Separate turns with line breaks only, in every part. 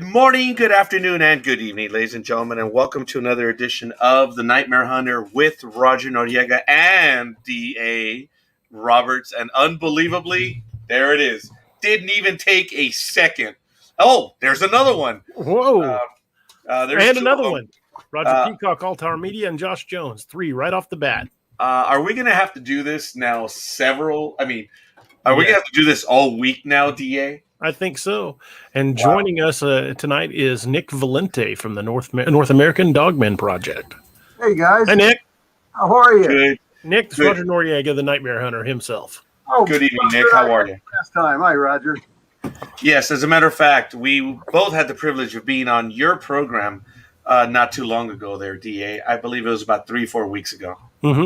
morning, good afternoon, and good evening, ladies and gentlemen, and welcome to another edition of The Nightmare Hunter with Roger Noriega and D.A. Roberts. And unbelievably, there it is. Didn't even take a second. Oh, there's another one.
Whoa.
There's
and another one. Roger Peacock, All Tower Media, and Josh Jones. 3 right off the bat.
Are we going to have to do this now are we going to have to do this all week now, D.A.?
I think so. And joining us tonight is Nick Valente from the North American Dogman Project.
Hey, guys.
Hi, Nick.
How are you?
Good.
Nick, it's Roger Noriega, the Nightmare Hunter himself.
Oh,
good evening, Nick. How are you?
Last time. Hi, Roger.
Yes, as a matter of fact, we both had the privilege of being on your program not too long ago there, D.A. I believe it was about 3-4 weeks ago.
Mm-hmm.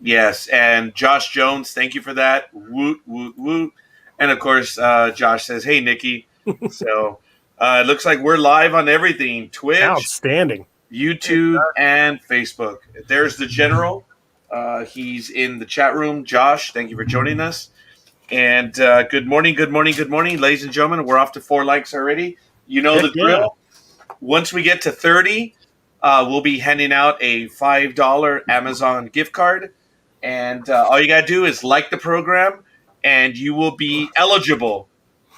Yes, and Josh Jones, thank you for that. Woot, woot, woot. And, of course, Josh says, hey, Nikki. So it looks like we're live on everything. Twitch,
outstanding,
YouTube, and Facebook. There's the General. He's in the chat room. Josh, thank you for joining us. And good morning, ladies and gentlemen. We're off to 4 likes already. You know the drill. Once we get to 30, we'll be handing out a $5 Amazon gift card. And all you got to do is like the program, and you will be eligible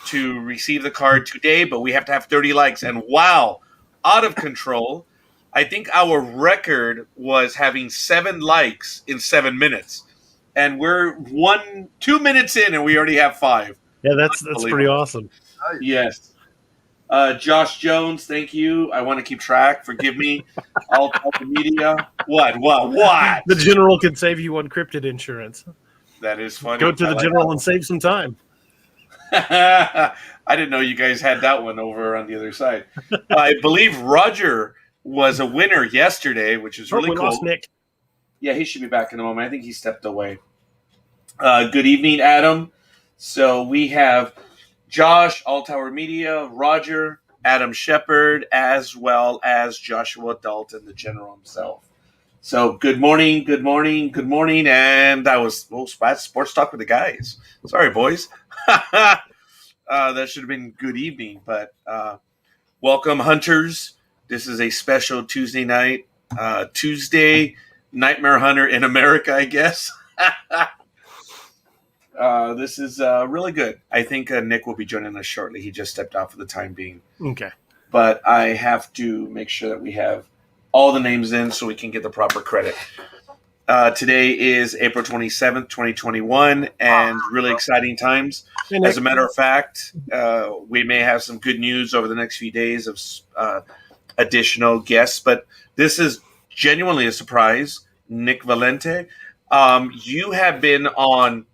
to receive the card today. But we have to have 30 likes. And wow, out of control. I think our record was having 7 likes in 7 minutes. And we're 2 minutes in, and we already have 5.
Yeah, that's pretty awesome.
Yes. Josh Jones, thank you. I want to keep track. Forgive me. All type of media. What?
The General can save you on cryptid insurance.
That is funny.
Go to the General and save some time.
I didn't know you guys had that one over on the other side. I believe Roger was a winner yesterday, which is really cool.
Lost Nick.
Yeah, he should be back in a moment. I think he stepped away. Good evening, Adam. So we have Josh, All Tower Media, Roger, Adam Shepard, as well as Joshua Dalton, the General himself. So good morning. And that was sports talk with the guys. Sorry, boys. That should have been good evening. But welcome, hunters. This is a special Tuesday night. Tuesday Nightmare Hunter in America, I guess. This is really good. I think Nick will be joining us shortly. He just stepped out for the time being.
Okay.
But I have to make sure that we have all the names in so we can get the proper credit. Today is April 27th, 2021, and really exciting times. As a matter of fact, we may have some good news over the next few days of additional guests, but this is genuinely a surprise. Nick Valente, you have been on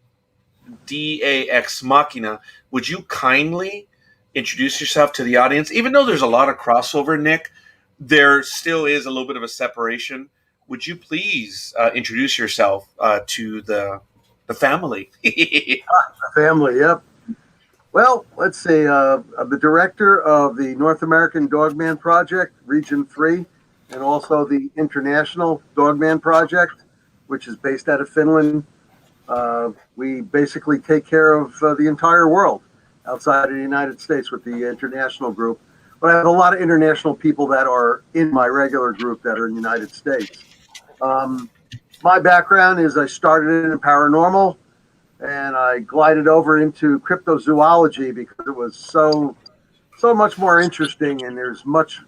DAX Machina. Would you kindly introduce yourself to the audience? Even though there's a lot of crossover, Nick, there still is a little bit of a separation. Would you please introduce yourself to the family?
The family, yep. Well, let's see. I'm the director of the North American Dogman Project, Region 3, and also the International Dogman Project, which is based out of Finland. We basically take care of the entire world outside of the United States with the international group. But I have a lot of international people that are in my regular group that are in the United States. My background is I started in paranormal, and I glided over into cryptozoology because it was so much more interesting, and there's much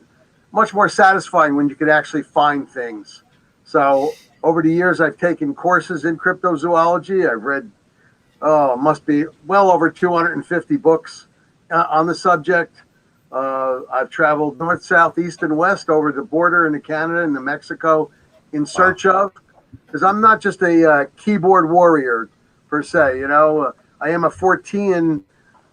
more satisfying when you could actually find things. So over the years, I've taken courses in cryptozoology. I've read, must be well over 250 books on the subject. I've traveled north, south, east, and west over the border into Canada and to Mexico in search of, because I'm not just a keyboard warrior per se. You know, I am a Fortean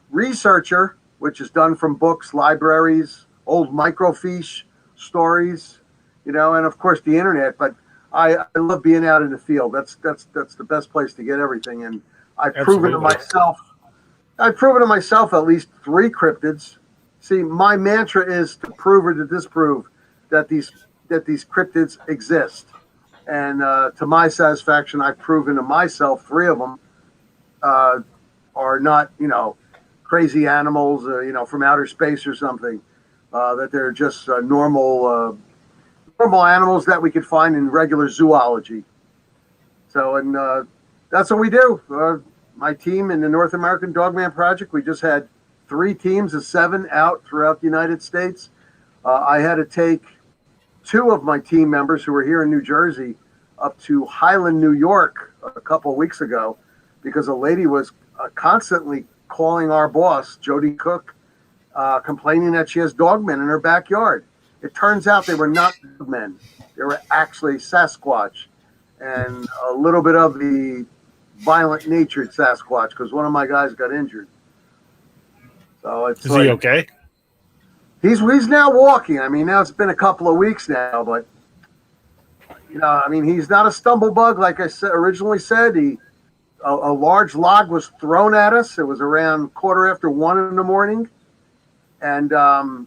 researcher, which is done from books, libraries, old microfiche stories, you know, and of course the internet. But I love being out in the field. That's the best place to get everything. And I've proven to myself at least 3 cryptids. See, my mantra is to prove or to disprove that these cryptids exist. And to my satisfaction, I've proven to myself 3 of them are not, you know, crazy animals, you know, from outer space or something. that they're just normal animals that we could find in regular zoology. So, and that's what we do. My team in the North American Dogman Project, we just had 3 teams of 7 out throughout the United States. I had to take 2 of my team members who were here in New Jersey up to Highland, New York a couple of weeks ago because a lady was constantly calling our boss, Jody Cook, complaining that she has dogmen in her backyard. It turns out they were not dogmen. They were actually Sasquatch and a little bit of the violent natured Sasquatch because one of my guys got injured. So it's
Is he okay?
He's now walking. I mean, now it's been a couple of weeks now, but I mean, he's not a stumble bug like I originally said. A large log was thrown at us. It was around 1:15 in the morning, and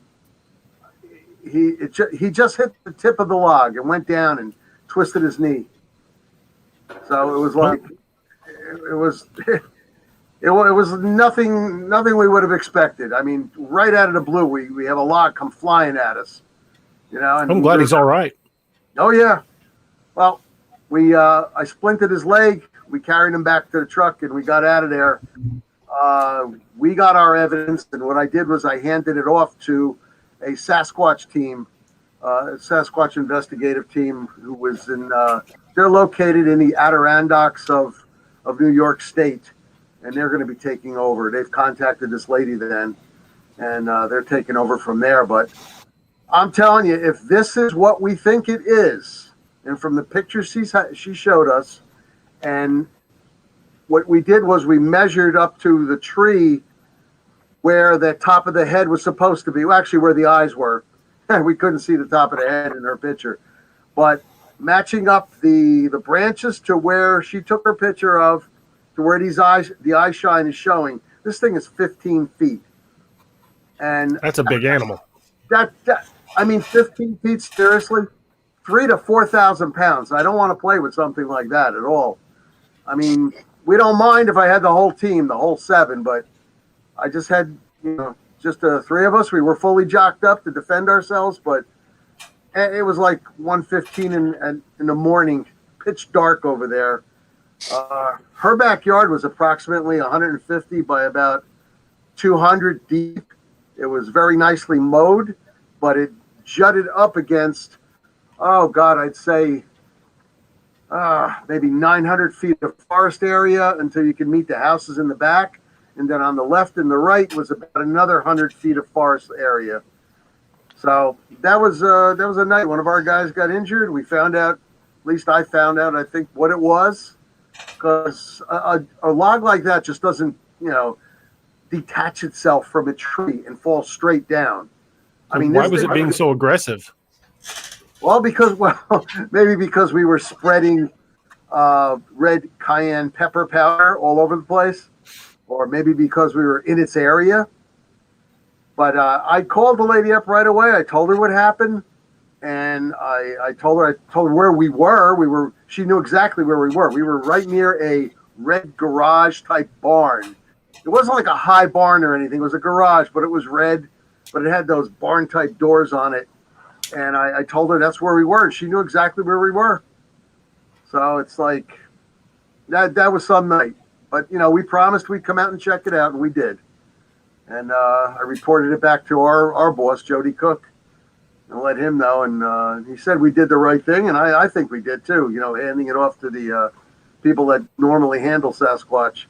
he just hit the tip of the log and went down and twisted his knee. So it was like it was nothing we would have expected. I mean, right out of the blue, we have a log come flying at us. And
I'm glad he's all right.
Oh yeah. Well, I splinted his leg. We carried him back to the truck and we got out of there. We got our evidence, and what I did was I handed it off to a Sasquatch team, Sasquatch investigative team who was they're located in the Adirondacks of New York State, and they're going to be taking over. They've contacted this lady then, and they're taking over from there. But I'm telling you, if this is what we think it is, and from the pictures she showed us, and what we did was we measured up to the tree where the top of the head was supposed to be, well, actually where the eyes were. We couldn't see the top of the head in her picture. But matching up the branches to where she took her picture of, to where the eye shine is showing, this thing is 15 feet. And
that's a big animal.
I mean, 15 feet, seriously? 3,000 to 4,000 pounds. I don't want to play with something like that at all. I mean, we don't mind if I had the whole team, the whole 7, but I just had, just the 3 of us. We were fully jocked up to defend ourselves, but it was like 1:15 in the morning, pitch dark over there. Her backyard was approximately 150 by about 200 deep. It was very nicely mowed, but it jutted up against, oh God, I'd say maybe 900 feet of forest area until you could meet the houses in the back. And then on the left and the right was about another 100 feet of forest area. So that was a night. One of our guys got injured. We found out, at least I found out, I think, what it was. Because a log like that just doesn't, detach itself from a tree and fall straight down. I mean,
why was it being so aggressive?
Well, maybe because we were spreading red cayenne pepper powder all over the place, or maybe because we were in its area. But I called the lady up right away. I told her what happened, and I told her where we were. She knew exactly where we were. We were right near a red garage type barn. It wasn't like a high barn or anything. It was a garage, but it was red, but it had those barn type doors on it. And I told her that's where we were. And she knew exactly where we were. So it's like that was some night. But, we promised we'd come out and check it out, and we did. And I reported it back to our boss, Jody Cook, and let him know. And he said we did the right thing, and I think we did too, handing it off to the people that normally handle Sasquatch.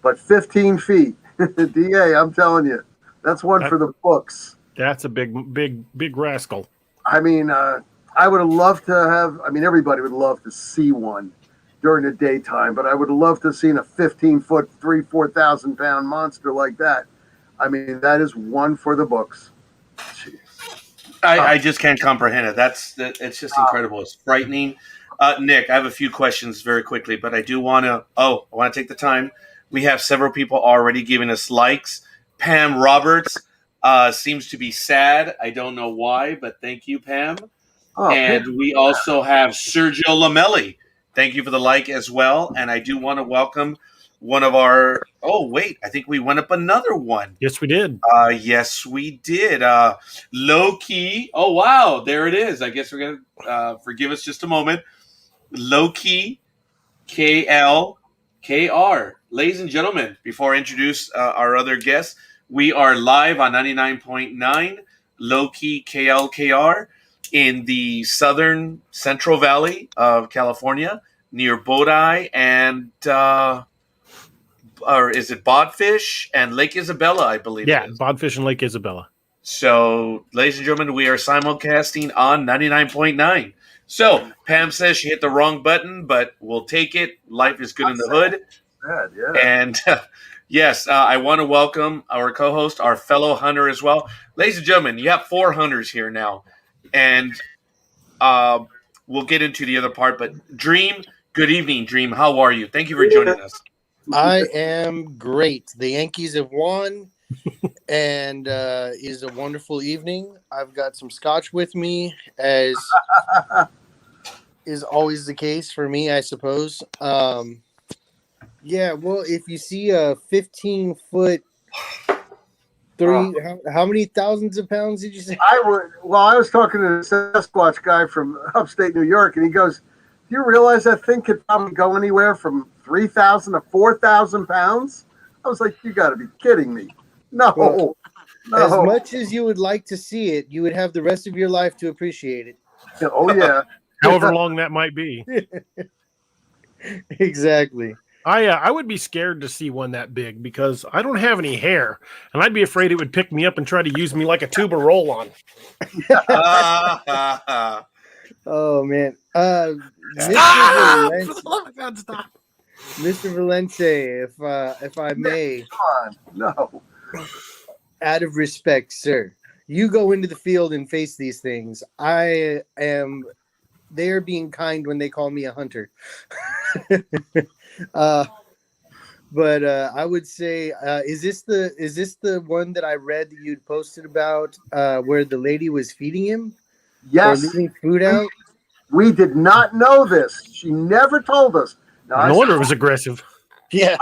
But 15 feet, DA, I'm telling you, that's one for the books.
That's a big rascal.
I mean, I would have loved to have, everybody would love to see one during the daytime, but I would have loved to have seen a 15-foot, 4,000 pound monster like that. I mean, that is one for the books.
I just can't comprehend it. It's just incredible. It's frightening. Nick, I have a few questions very quickly, but I do want to take the time. We have several people already giving us likes. Pam Roberts seems to be sad. I don't know why, but thank you, Pam. And we also have Sergio Lamelli. Thank you for the like as well. And I do want to welcome one of our. Oh wait, I think we went up another one.
Yes, we did.
Yes, we did. Low key. Oh wow, there it is. I guess we're gonna forgive us just a moment. Low key, KLKR. Ladies and gentlemen, before I introduce our other guests, we are live on 99.9 Low Key KLKR in the southern Central Valley of California near Bodai and or is it Bodfish and Lake Isabella, I believe
Yeah,
it is.
Bodfish and Lake Isabella.
So, ladies and gentlemen, we are simulcasting on 99.9. So, Pam says she hit the wrong button, but we'll take it. Life is good in the hood.
Bad, yeah.
And yes, I want to welcome our co-host, our fellow hunter as well. Ladies and gentlemen, you have 4 hunters here now. And we'll get into the other part. But Dream, good evening, Dream. How are you? Thank you for joining us.
I am great. The Yankees have won, and it is a wonderful evening. I've got some scotch with me, as is always the case for me, I suppose. Yeah, well, if you see a 15-foot, how many thousands of pounds did you say?
I was talking to the Sasquatch guy from upstate New York, and he goes, "Do you realize that thing could probably go anywhere from 3,000 to 4,000 pounds?" I was like, "You got to be kidding me!" No,
Well,
no.
As much as you would like to see it, you would have the rest of your life to appreciate it.
Oh yeah.
However long that might be.
Exactly.
I would be scared to see one that big because I don't have any hair, and I'd be afraid it would pick me up and try to use me like a tube of roll-on.
Oh man.
Stop!
Mr.
For the love of God, stop.
Mr. Valente, if I may,
Come on, no.
out of respect, sir, you go into the field and face these things. They're being kind when they call me a hunter. But I would say, is this the one that I read that you'd posted about where the lady was feeding him?
Yes.
Or leaving food out?
We did not know this. She never told us. Now,
No wonder it was aggressive.
Yeah.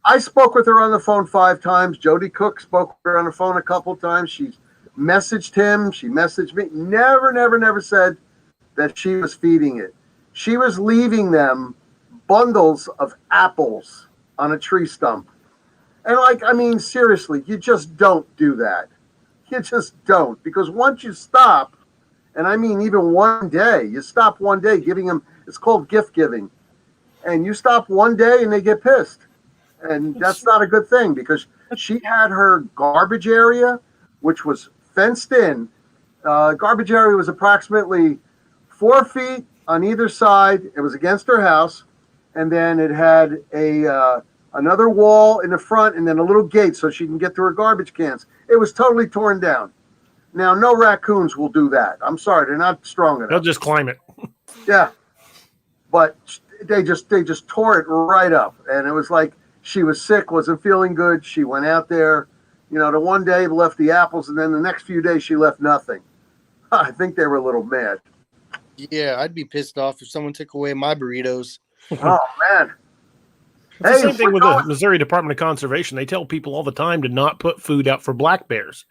I spoke with her on the phone 5 times. Jody Cook spoke with her on the phone a couple times. She messaged him. She messaged me. Never said that she was feeding it. She was leaving them bundles of apples on a tree stump. And seriously, you just don't do that. You just don't. Because once you stop, and I mean even one day, you stop one day giving them, it's called gift giving. And you stop one day and they get pissed. And that's not a good thing because she had her garbage area, which was fenced in. Garbage area was approximately 4 feet on either side. It was against her house. And then it had another wall in the front and then a little gate so she can get to her garbage cans. It was totally torn down. Now, no raccoons will do that. I'm sorry, they're not strong enough.
They'll just climb it.
Yeah, but they just tore it right up, and it was like she was sick, wasn't feeling good. She went out there, the one day left the apples, and then the next few days she left nothing. I think they were a little mad.
Yeah, I'd be pissed off if someone took away my burritos.
Oh man.
It's the same thing with the Missouri Department of Conservation. They tell people all the time to not put food out for black bears.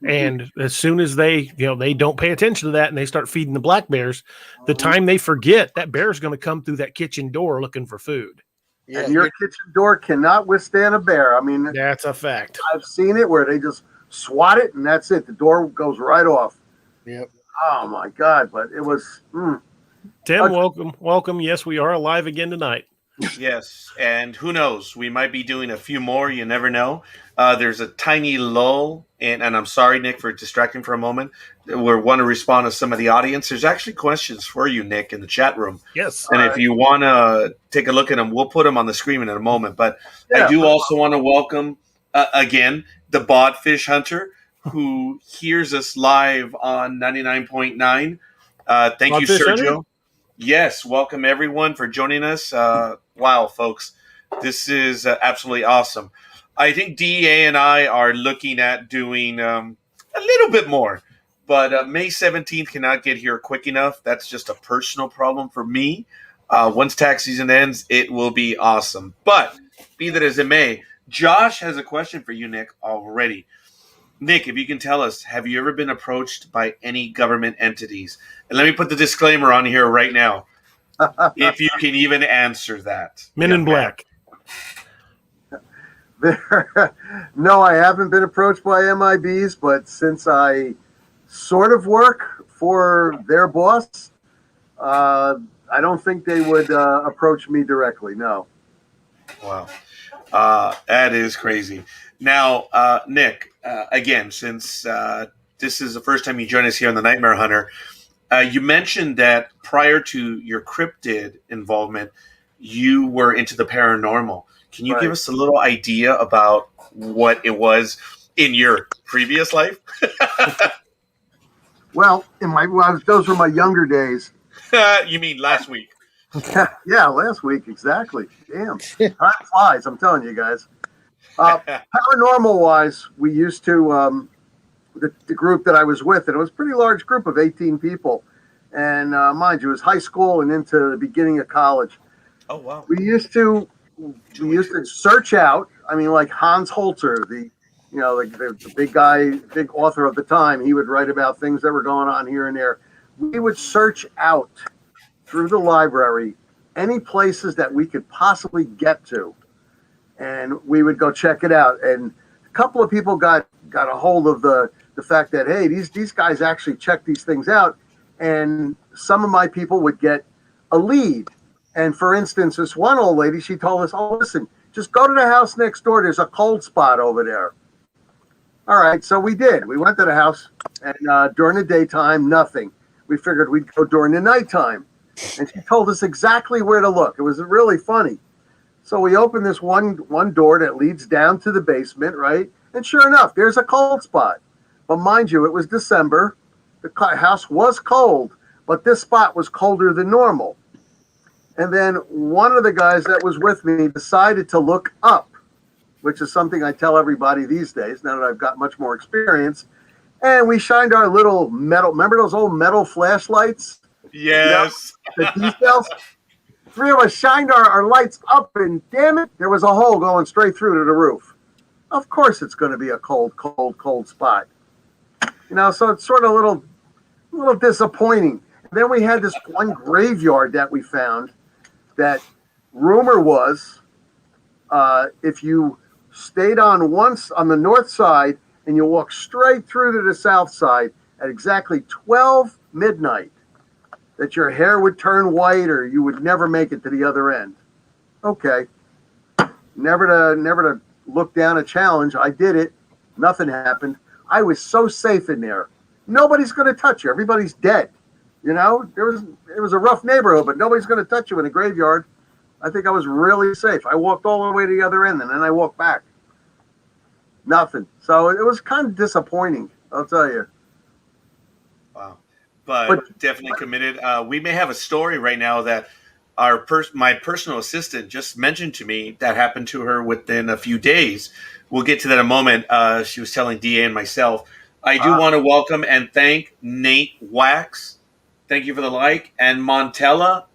And as soon as they don't pay attention to that and they start feeding the black bears, the time they forget, that bear's going to come through that kitchen door looking for food.
Yeah, and your kitchen door cannot withstand a bear. I mean,
that's a fact.
I've seen it where they just swat it and that's it. The door goes right off.
Yep.
Oh my God. But it was.
Tim, welcome. Yes, we are alive again tonight.
Yes, and who knows? We might be doing a few more. You never know. There's a tiny lull, and I'm sorry, Nick, for distracting for a moment. We want to respond to some of the audience. There's actually questions for you, Nick, in the chat room.
Yes.
And if you want to take a look at them, we'll put them on the screen in a moment. But I do also want to welcome, again, the Bodfish Hunter, who hears us live on 99.9. Thank you, Sergio. Hunter? Yes, welcome everyone for joining us. Wow, folks, this is absolutely awesome. I think DEA and I are looking at doing a little bit more, but May 17th cannot get here quick enough. That's just a personal problem for me. Once tax season ends, it will be awesome. But be that as it may, Josh has a question for you, Nick, already. Nick, if you can tell us, have you ever been approached by any government entities? And let me put the disclaimer on here right now, if you can even answer that.
Men in Black.
No, I haven't been approached by MIBs, but since I sort of work for their boss, I don't think they would approach me directly. No.
Wow. That is crazy. Now, Nick, again, since this is the first time you join us here on the Nightmare Hunter, you mentioned that prior to your cryptid involvement, you were into the paranormal. Can you give us a little idea about what it was in your previous life?
Well, those were my younger days.
You mean last week?
Yeah, last week, exactly. Damn, time flies. I'm telling you guys. Paranormal wise, we used to the group that I was with, and it was a pretty large group of 18 people, and mind you, it was high school and into the beginning of college.
Oh wow!
We used to search out. I mean, like Hans Holzer, the big guy, big author of the time. He would write about things that were going on here and there. We would search out through the library any places that we could possibly get to, and we would go check it out. And a couple of people got a hold of the fact that, hey, these guys actually check these things out, and some of my people would get a lead. And for instance, this one old lady, she told us, oh, listen, just go to the house next door. There's a cold spot over there. All right, so we did. We went to the house, and during the daytime, nothing. We figured we'd go during the nighttime. And she told us exactly where to look. It was really funny. So we opened this one door that leads down to the basement, right? And sure enough, there's a cold spot. But mind you, it was December. The house was cold, but this spot was colder than normal. And then one of the guys that was with me decided to look up, which is something I tell everybody these days, now that I've got much more experience. And we shined our little metal, remember those old metal flashlights?
Yes.
You know, the details? Three of us shined our lights up, and damn it, there was a hole going straight through to the roof. Of course it's going to be a cold spot. You know, so it's sort of a little disappointing. And then we had this one graveyard that we found that rumor was if you stayed on the north side and you walk straight through to the south side at exactly 12 midnight, that your hair would turn white or you would never make it to the other end. Okay. Never to look down a challenge. I did it. Nothing happened. I was so safe in there. Nobody's going to touch you. Everybody's dead. You know, it was a rough neighborhood, but nobody's going to touch you in a graveyard. I think I was really safe. I walked all the way to the other end, and then I walked back. Nothing. So it was kind of disappointing, I'll tell you.
Wow. But definitely committed. We may have a story right now that my personal assistant just mentioned to me that happened to her within a few days. We'll get to that in a moment. She was telling DA and myself. I do want to welcome and thank Nate Wax. Thank you for the like. And Montana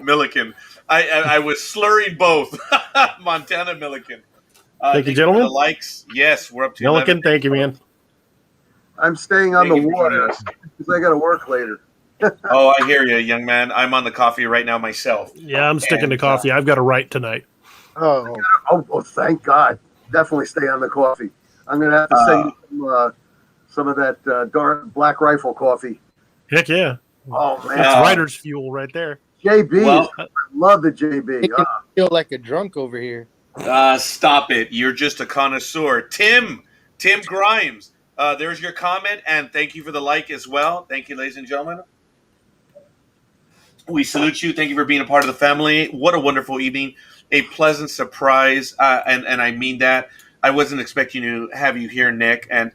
Milliken. I was slurring both. Montana Milliken.
Thank you, gentlemen.
For the likes. Yes, we're up to
Milliken,
11.
thank you, man.
I'm staying on the water because I got to work later.
Oh, I hear you, young man. I'm on the coffee right now myself.
Yeah, I'm sticking to coffee. I've got to write tonight.
Oh, thank God. Definitely stay on the coffee. I'm going to have to send you some of that dark Black Rifle coffee.
Heck yeah.
Oh, man.
That's writer's fuel right there.
JB.
Well,
I love the JB.
I feel like a drunk over here.
Stop it. You're just a connoisseur. Tim Grimes. There's your comment, and thank you for the like as well. Thank you, ladies and gentlemen. We salute you. Thank you for being a part of the family. What a wonderful evening. A pleasant surprise, and I mean that. I wasn't expecting to have you here, Nick, and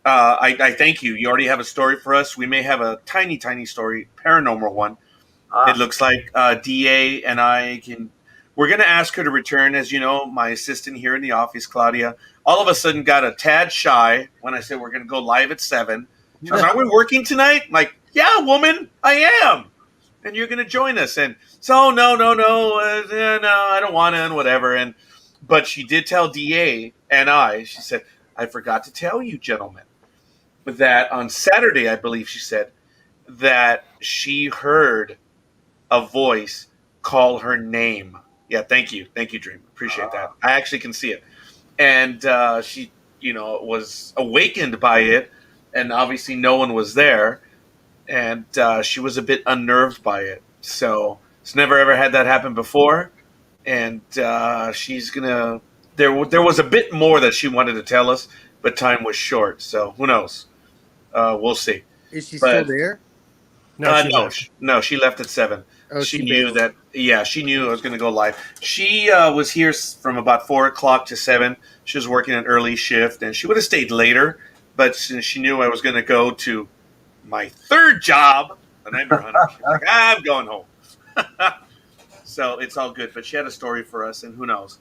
I thank you. You already have a story for us. We may have a tiny, tiny story, paranormal one. It looks like DA and I can... We're going to ask her to return. As you know, my assistant here in the office, Claudia, all of a sudden got a tad shy when I said we're going to go live at 7. She goes, "Are we working tonight?" I'm like, yeah, woman, I am. and you're going to join us. And so, no, I don't want to, and whatever. But she did tell DA and she said, I forgot to tell you, gentlemen, that on Saturday, I believe she said, that she heard a voice call her name. Yeah, thank you, Dream. Appreciate that. I actually can see it, and she, was awakened by it, and obviously no one was there, and she was a bit unnerved by it. So it's never ever had that happen before, and she's gonna. There was a bit more that she wanted to tell us, but time was short. So who knows? We'll see.
Is she still there?
No,
she left at 7.
Oh,
she
she
knew
bailed.
that. Yeah, she knew I was going to go live. She was here from about 4 o'clock to 7. She was working an early shift, and she would have stayed later, but since she knew I was going to go to my third job, a Nightmare Hunter, she's like, I'm going home. So it's all good. But she had a story for us, and who knows?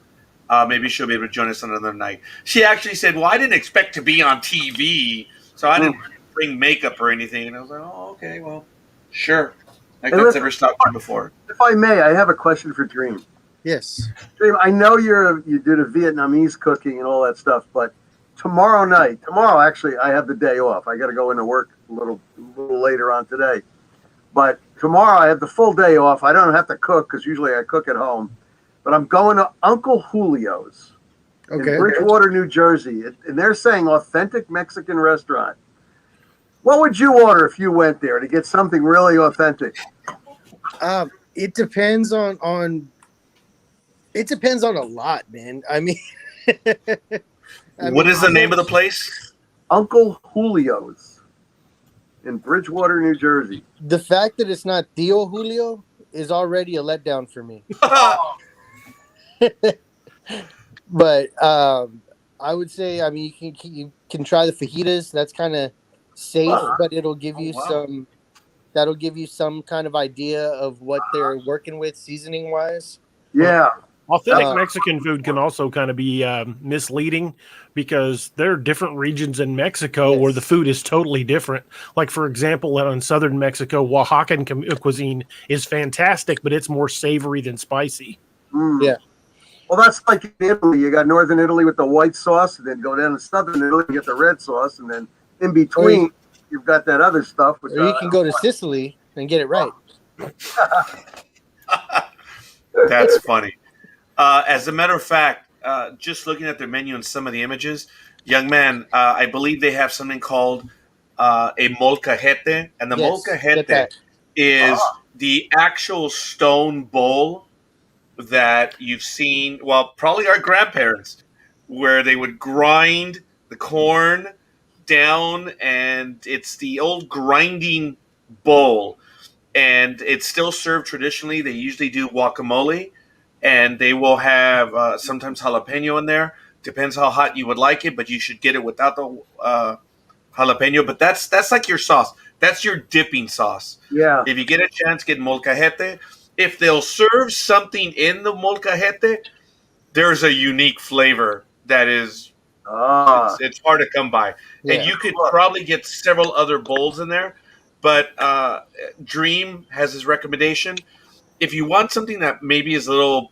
Maybe she'll be able to join us another night. She actually said, well, I didn't expect to be on TV, so I didn't bring makeup or anything. And I was like, oh, okay, well, sure. Like that's ever stopped me before.
If I may, I have a question for Dream.
Yes.
Dream, I know you do the Vietnamese cooking and all that stuff, but tomorrow actually, I have the day off. I got to go into work a little later on today. But tomorrow I have the full day off. I don't have to cook because usually I cook at home. But I'm going to Uncle Julio's in Bridgewater, New Jersey. And they're saying authentic Mexican restaurant. What would you order if you went there to get something really authentic?
It depends on a lot, man. I mean,
what is the name of the place?
Uncle Julio's in Bridgewater, New Jersey.
The fact that it's not Tío Julio is already a letdown for me. But I would say, I mean, you can try the fajitas. That's kind of safe, but it'll give you that'll give you some kind of idea of what they're working with seasoning wise.
Yeah.
Authentic Mexican food can also kind of be misleading because there are different regions in Mexico where the food is totally different. Like, for example, in southern Mexico, Oaxacan cuisine is fantastic, but it's more savory than spicy.
Yeah.
Well, that's like in Italy. You got northern Italy with the white sauce, and then go down to southern Italy and get the red sauce, and then in between, you've got that other stuff. Which
or you can go to Sicily and get it right.
That's funny. As a matter of fact, just looking at their menu and some of the images, young man, I believe they have something called a molcajete, and the molcajete is the actual stone bowl that you've seen, well, probably our grandparents, where they would grind the corn down, and it's the old grinding bowl, and it's still served traditionally. They usually do guacamole, and they will have sometimes jalapeno in there. Depends how hot you would like it, but you should get it without the jalapeno. But that's like your sauce. That's your dipping sauce.
Yeah.
If you get a chance, get molcajete. If they'll serve something in the molcajete, there's a unique flavor that is it's hard to come by. Yeah. And you could probably get several other bowls in there. But Dream has his recommendation. If you want something that maybe is a little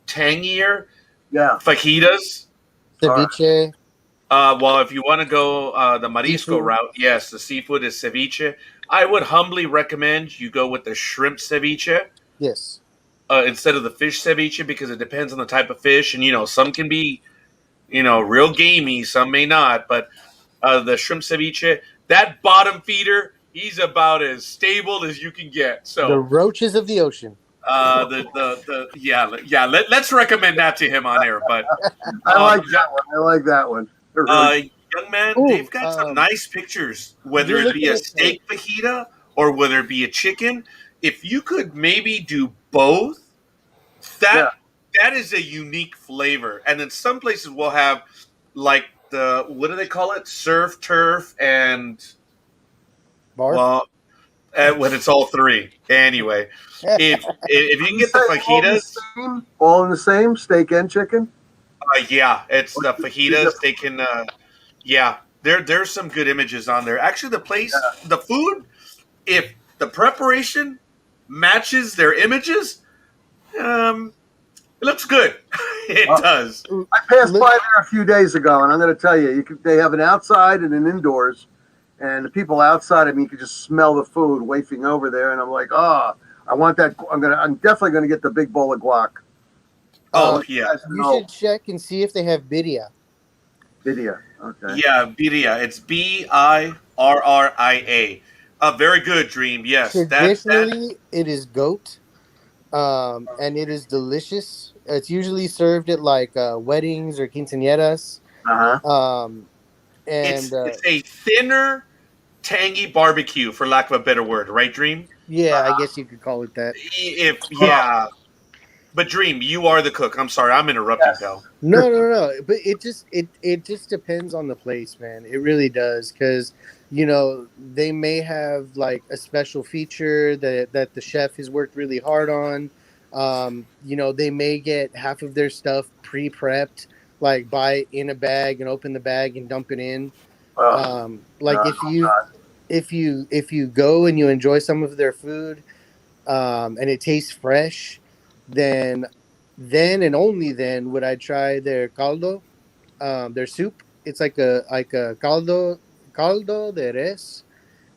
tangier, fajitas.
Ceviche.
Well, if you want to go the marisco route, yes, the seafood is ceviche. I would humbly recommend you go with the shrimp ceviche.
Yes.
Instead of the fish ceviche, because it depends on the type of fish. And, some can be, real gamey. Some may not. But the shrimp ceviche, that bottom feeder, he's about as stable as you can get. So
the roaches of the ocean.
Let's recommend that to him on air. But
I like that one.
Really young man, they've got some nice pictures. Whether it be a steak fajita or whether it be a chicken, if you could maybe do both, that is a unique flavor. And then some places will have like the what do they call it? Surf, turf, and
barf.
When it's all three. Anyway, if you can get the fajitas,
all in the same steak and chicken.
It's the fajitas. They can, there's some good images on there. Actually, the place, the food, if the preparation matches their images, it looks good. It does.
I passed by there a few days ago, and I'm going to tell you, they have an outside and an indoors, and the people outside, I mean, you could just smell the food wafting over there, and I'm like, I want that. I'm definitely going to get the big bowl of guac.
Oh, yeah.
You should check and see if they have birria.
Birria, okay.
Yeah, birria. It's Birria. Very good, Dream. Yes.
Traditionally, it is goat, and it is delicious. It's usually served at like weddings or quinceañeras. And
it's a thinner, tangy barbecue, for lack of a better word, right, Dream?
Yeah, I guess you could call it that.
But Dream, you are the cook. I'm sorry, I'm interrupting, pal.
No. But it just depends on the place, man. It really does, because they may have like a special feature that the chef has worked really hard on. They may get half of their stuff pre-prepped, like buy it in a bag and open the bag and dump it in. If you go and you enjoy some of their food, and it tastes fresh, then and only then would I try their caldo, their soup. It's like a caldo de res,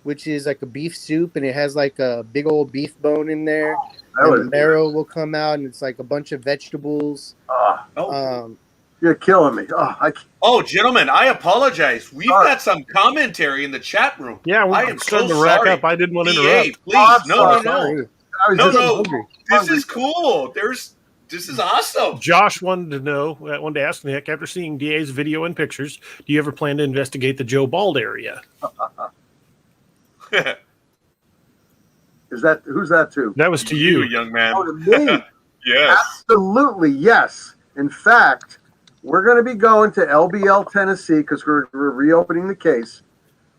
which is like a beef soup, and it has like a big old beef bone in there. And the marrow will come out, and it's like a bunch of vegetables.
You're killing me.
Gentlemen, I apologize. We've got some commentary in the chat room.
Yeah,
I am
starting
so
to rack
sorry.
up. I didn't want to
EA,
interrupt.
please, no.
No.
This is cool. This is awesome.
Josh wanted to ask Nick, after seeing DA's video and pictures, do you ever plan to investigate the Joe Bald area?
Who's that to?
That was to you,
young man.
Oh, to me?
Yes.
Absolutely, yes. In fact, we're going to be going to LBL, Tennessee, because we're reopening the case,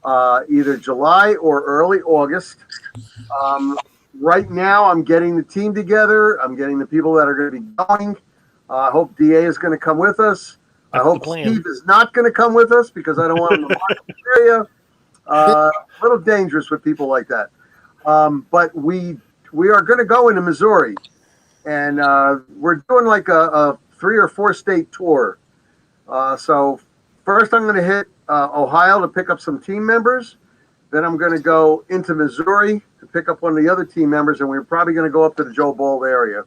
either July or early August. Right now, I'm getting the team together. I'm getting the people that are going to be going. I hope DA is going to come with us. I hope Steve is not going to come with us, because I don't want him to mark the area. A little dangerous with people like that. But we are going to go into Missouri, and we're doing like a 3 or 4 state tour. So first I'm going to hit Ohio to pick up some team members. Then I'm going to go into Missouri to pick up one of the other team members, and we're probably going to go up to the Joe Bald area.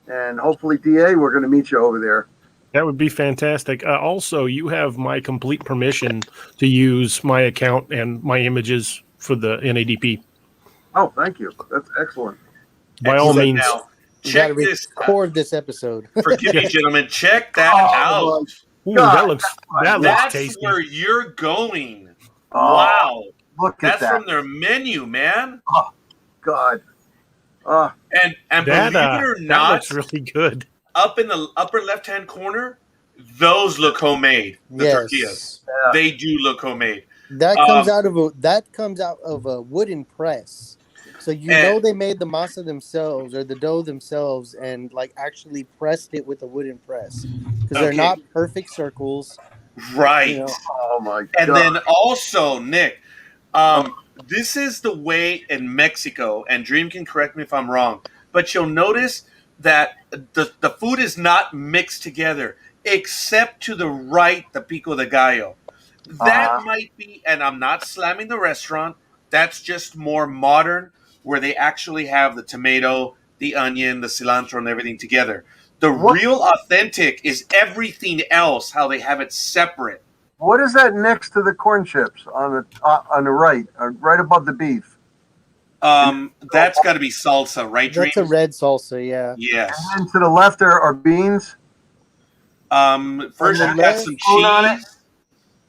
And hopefully, DA, we're going to meet you over there.
That would be fantastic. Also, you have my complete permission to use my account and my images for the NADP.
Oh, thank you. That's excellent.
By all means.
Now, check this.
Record this episode.
Forgive me, gentlemen. Check that out.
Ooh, that looks
That's
tasty.
where you're going. Wow.
Look at
That's
that.
from their menu, man.
Oh, God.
And believe it or
that
not,
looks really good.
up in the upper left-hand corner, those look homemade. The tortillas.
Yeah.
They do look homemade.
That comes out of a wooden press. So they made the masa themselves or the dough themselves and like actually pressed it with a wooden press, because they're not perfect circles.
Right.
Oh my God.
And then also, Nick, this is the way in Mexico, and Dream can correct me if I'm wrong, but you'll notice that the food is not mixed together, except to the right, the pico de gallo. That might be, and I'm not slamming the restaurant, that's just more modern, where they actually have the tomato, the onion, the cilantro, and everything together. The real authentic is everything else, how they have it separate.
What is that next to the corn chips on the right, right above the beef?
That's got to be salsa, right, Dream?
That's a red salsa, yeah.
Yes.
And then to the left there are beans.
First you got some cheese.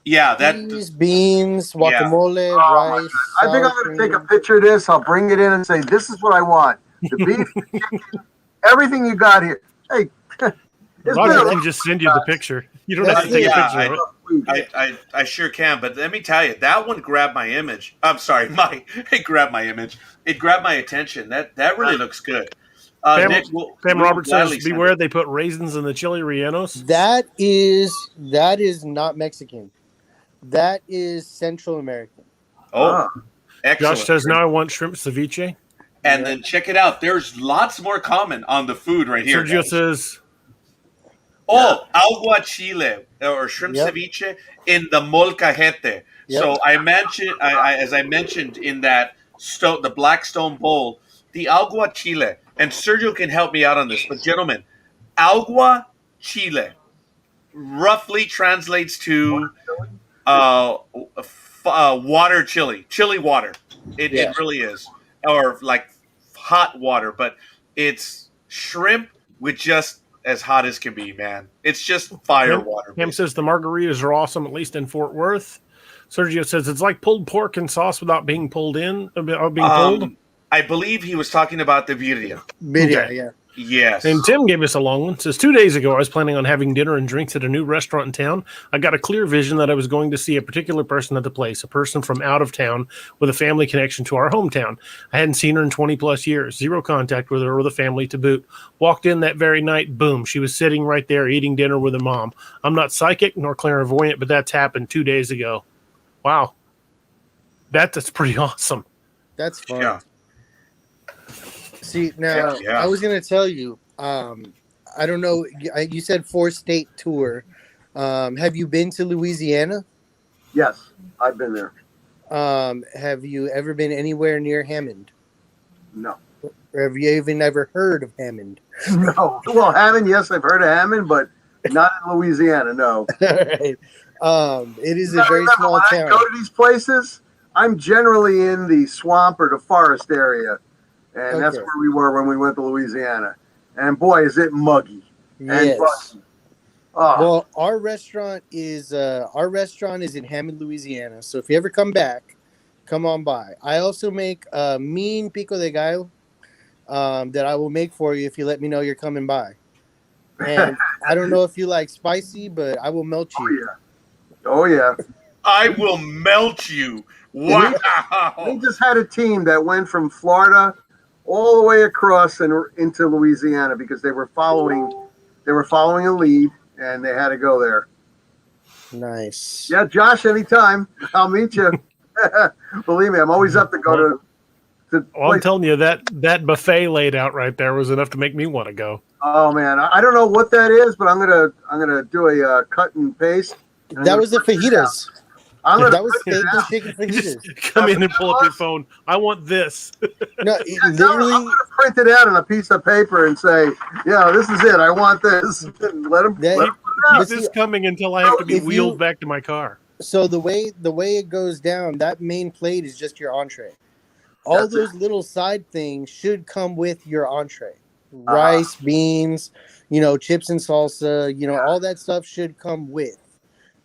Yeah,
cheese, beans, guacamole, rice.
I think I'm going to take a picture of this. I'll bring it in and say, this is what I want. The beef, the chicken, everything you got here. Hey,
Roger can just send you the picture. You don't have to take a picture of it.
I sure can, but let me tell you, that one grabbed my image. I'm sorry, it grabbed my image. It grabbed my attention. That really looks good. Nick,
Sam Roberts says, beware, they put raisins in the chili rellenos.
That is not Mexican. That is Central American.
Oh, excellent.
Josh says, now I want shrimp ceviche.
And then check it out. There's lots more comment on the food right here.
Sergio
Guys.
says,
aguachile or shrimp ceviche in the molcajete. So I mentioned, as I mentioned in that the black stone bowl, the aguachile, and Sergio can help me out on this. But gentlemen, aguachile roughly translates to water chili water. It really is, or like hot water, but it's shrimp with just as hot as can be, man. It's just fire water.
Cam says the margaritas are awesome, at least in Fort Worth. Sergio says it's like pulled pork and sauce without being pulled.
I believe he was talking about the birria.
Yeah.
Yes.
And Tim gave us a long one. Says 2 days ago, I was planning on having dinner and drinks at a new restaurant in town. I got a clear vision that I was going to see a particular person at the place, a person from out of town with a family connection to our hometown. I hadn't seen her in 20 plus years, zero contact with her or the family to boot. Walked in that very night, boom, she was sitting right there eating dinner with her mom. I'm not psychic nor clairvoyant, but that's happened 2 days ago. Wow. That's pretty awesome.
That's fun.
Yeah.
See, now, I was going to tell you, I don't know, you said 4-state tour. Have you been to Louisiana?
Yes, I've been there.
Have you ever been anywhere near Hammond?
No.
Or have you even ever heard of Hammond?
No. Well, Hammond, yes, I've heard of Hammond, but not in Louisiana, no.
All right. It is a very small town.
When I go to these places, I'm generally in the swamp or the forest area. And that's where we were when we went to Louisiana. And boy, is it muggy.
Yes.
And buggy. Oh.
Well, our restaurant is in Hammond, Louisiana. So if you ever come back, come on by. I also make a mean pico de gallo that I will make for you if you let me know you're coming by. And I don't know if you like spicy, but I will melt you.
Oh yeah.
I will melt you. Wow.
We just had a team that went from Florida all the way across and into Louisiana because they were following a lead and they had to go there.
Nice.
Yeah, Josh, anytime. I'll meet you. Believe me, I'm always up to go to
well, I'm telling you, that buffet laid out right there was enough to make me want to go.
Oh man, I don't know what that is, but I'm gonna do a cut and paste.
That was the fajitas. That was steak and chicken fajitas.
Come in and pull up your phone. I want this.
No, literally.
I'm gonna print it out on a piece of paper and say, "Yeah, this is it. I want this." Let them.
This is coming until I have to be wheeled back to my car.
So the way it goes down, that main plate is just your entree. All those little side things should come with your entree. Rice, beans, chips and salsa, all that stuff should come with.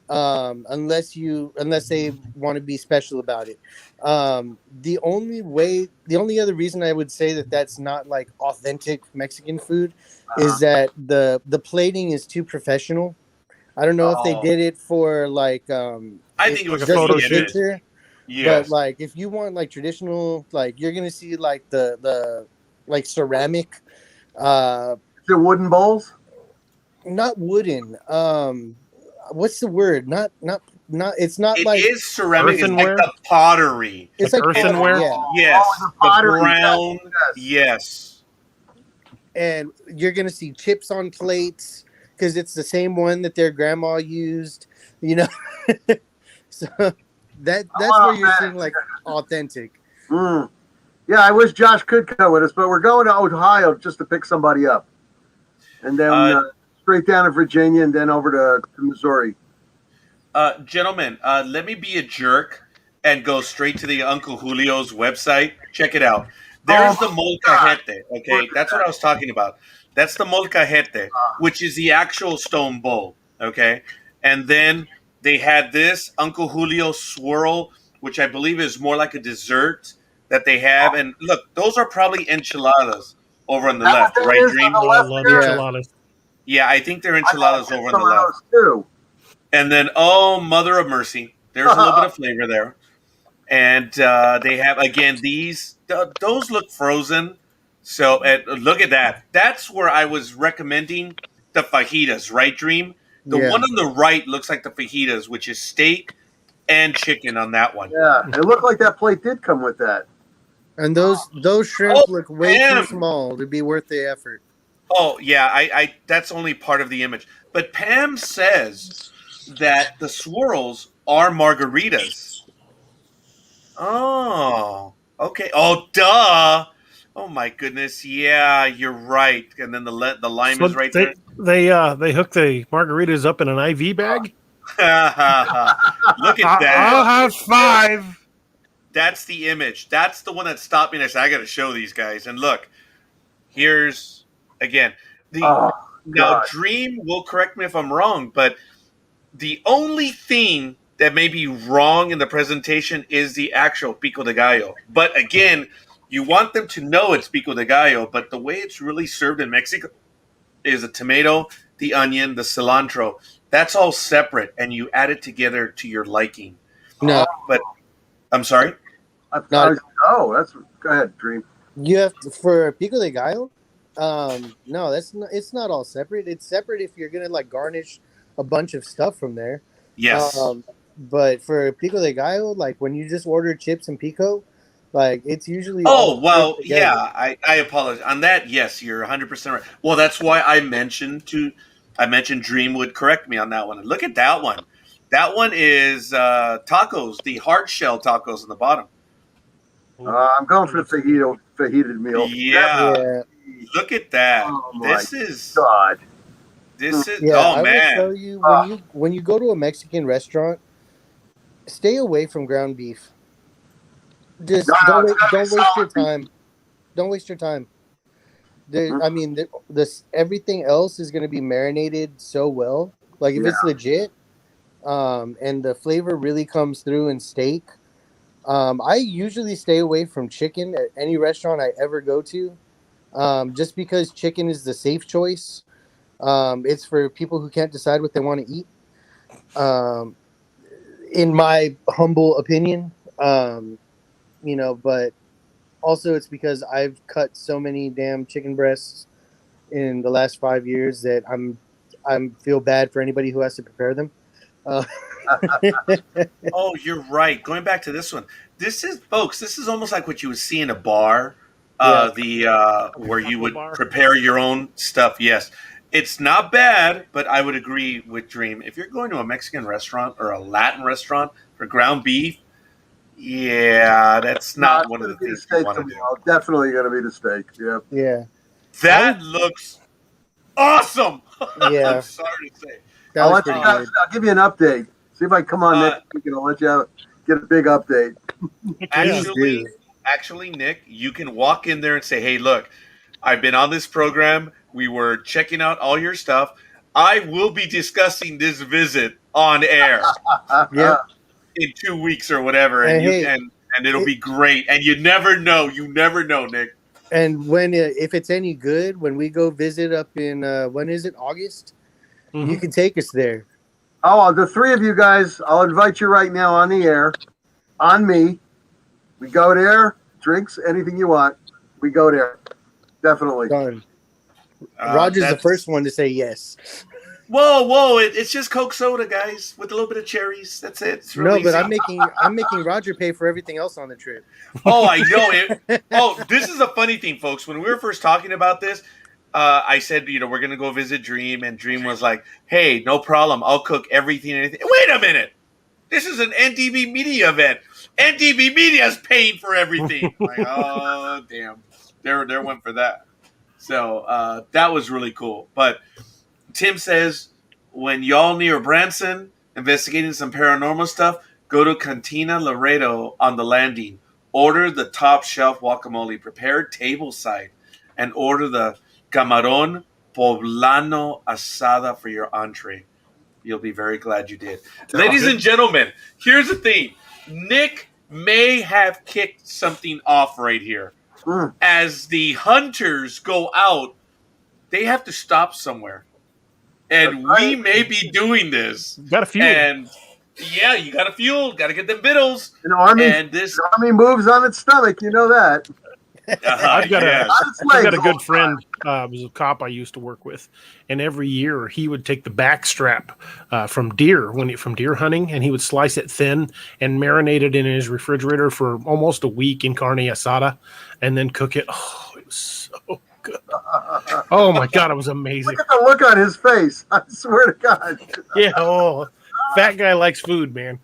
Unless they want to be special about it. The only other reason I would say that that's not like authentic Mexican food is that the plating is too professional. I don't know if they did it for like
I think it was
like a photo shoot.
Picture,
yes.
But like if you want like traditional, like you're gonna see like the like ceramic
the wooden bowls?
Not wooden. What's the word? Not. It's not
it
like
is ceramic.
Earthenware?
It's like the pottery.
It's like
earthenware.
Yes,
the pottery.
the brown.
Yes.
And you're gonna see chips on plates because it's the same one that their grandma used. So that's where you're seeing like authentic.
Mm. Yeah, I wish Josh could come with us, but we're going to Ohio just to pick somebody up, and then straight down to Virginia, and then over to Missouri.
Gentlemen, let me be a jerk and go straight to the Uncle Julio's website. Check it out. There's the molcajete. Okay, that's what I was talking about. That's the molcajete, which is the actual stone bowl. Okay, and then they had this Uncle Julio swirl, which I believe is more like a dessert that they have. And look, those are probably enchiladas over on the left, right, Dream?
I love enchiladas.
Yeah, I think they're enchiladas over on the left.
Too.
And then, Mother of Mercy. There's a little bit of flavor there. And they have, again, those look frozen. So look at that. That's where I was recommending the fajitas, right, Dream? The one on the right looks like the fajitas, which is steak and chicken on that one.
Yeah, it looked like that plate did come with that.
And those shrimp look way too
Pam.
small to be worth the effort.
Oh yeah, I that's only part of the image. But Pam says that the swirls are margaritas. Oh, okay. Oh, duh. Oh my goodness. Yeah, you're right. And then the lime
So
is right there.
they hook the margaritas up in an IV bag.
Look at
I'll
that.
have 5.
That's the image. That's the one that stopped me. And I said, I got to show these guys. And look, here's again the
Oh,
now
God.
Dream will correct me if I'm wrong, but the only thing that may be wrong in the presentation is the actual pico de gallo. But again, you want them to know it's pico de gallo, but the way it's really served in Mexico is the tomato, the onion, the cilantro. That's all separate, and you add it together to your liking.
No,
But I'm sorry.
Not-
That's go ahead, Dream.
you have to, for pico de gallo. No, that's not. It's not all separate. It's separate if you're gonna like garnish a bunch of stuff from there.
Yes.
But for pico de gallo, like when you just order chips and pico, like it's usually
Oh
all
well,
served
yeah.
together.
I apologize on that. Yes, you're 100% right. Well, that's why I mentioned Dream would correct me on that one. And look at that one. That one is tacos, the hard shell tacos on the bottom.
I'm going for the fajitas meal.
Yeah,
Yeah,
look at that.
Oh my
This is
God.
yeah.
oh
I will
man.
tell you
Ah.
when you go to a Mexican restaurant, stay away from ground beef. Just
No,
don't
it's gotta be
don't waste your
solid beef.
time. Don't waste your time.
Mhm.
I mean, this everything else is going to be marinated so well. Like if
Yeah.
it's legit, and the flavor really comes through in steak. I usually stay away from chicken at any restaurant I ever go to, just because chicken is the safe choice. It's for people who can't decide what they want to eat. Um, in my humble opinion, but also it's because I've cut so many damn chicken breasts in the last 5 years that I'm feel bad for anybody who has to prepare them. Uh,
Oh, you're right. Going back to this one, this is folks. This is almost like what you would see in a bar.
Yeah.
The where you
Taco
would
bar.
prepare your own stuff. Yes, it's not bad, but I would agree with Dream. If you're going to a Mexican restaurant or a Latin restaurant for ground beef, yeah, that's
No,
not
it's
one of
gonna
the
be the
things you
steak
want to do.
tomorrow. Definitely gonna be the steak. Yeah.
yeah,
That looks awesome. I'm
yeah,
sorry to say.
that
I'll
was
let you
pretty
guys.
good.
I'll give you an update. See if I come on
Uh,
next week, and I'll let you get a big update.
Please do.
Actually, Nick, you can walk in there and say, "Hey, look, I've been on this program. We were checking out all your stuff. I will be discussing this visit on air
Yep.
in 2 weeks or whatever, and
And
you
hey,
and it'll be great. And you never know. You never know, Nick.
and when if it's any good, when we go visit up in when is it August? You can take us there.
Oh, the three of you guys. I'll invite you right now on the air. On me. We go there. Drinks, anything you want. We go there. Definitely.
Done. Roger's the
That's-
first one to say yes.
Whoa! It's just Coke soda, guys, with a little bit of cherries. That's it. It's
No,
really
but
easy.
I'm making Roger pay for everything else on the trip.
Oh, I know it. Oh, this is a funny thing, folks. When we were first talking about this, I said, we're gonna go visit Dream, and Dream was like, "Hey, no problem. I'll cook everything. Anything." Wait a minute. This is an NDB Media event. NDB Media is paying for everything. Like, oh damn, there went for that. So that was really cool. But Tim says when y'all near Branson investigating some paranormal stuff, go to Cantina Laredo on the landing. Order the top shelf guacamole prepared tableside, and order the camarón poblano asada for your entree. You'll be very glad you did. Ladies and gentlemen, here's the thing. Nick may have kicked something off right here.
Mm.
As the hunters go out, they have to stop somewhere. And
That's
we
right.
may be doing this.
Got a fuel.
And yeah, you got to fuel, got to get them biddles.
An army,
And this,
an army moves on its stomach. You know that.
I've got
yes.
I've got a good friend, was a cop I used to work with, and every year he would take the back strap from deer hunting, and he would slice it thin and marinate it in his refrigerator for almost a week in carne asada, and then cook it. Oh, it was so good. Oh my God, it was amazing.
Look at the look on his face. I swear to God.
Yeah, fat guy likes food, man.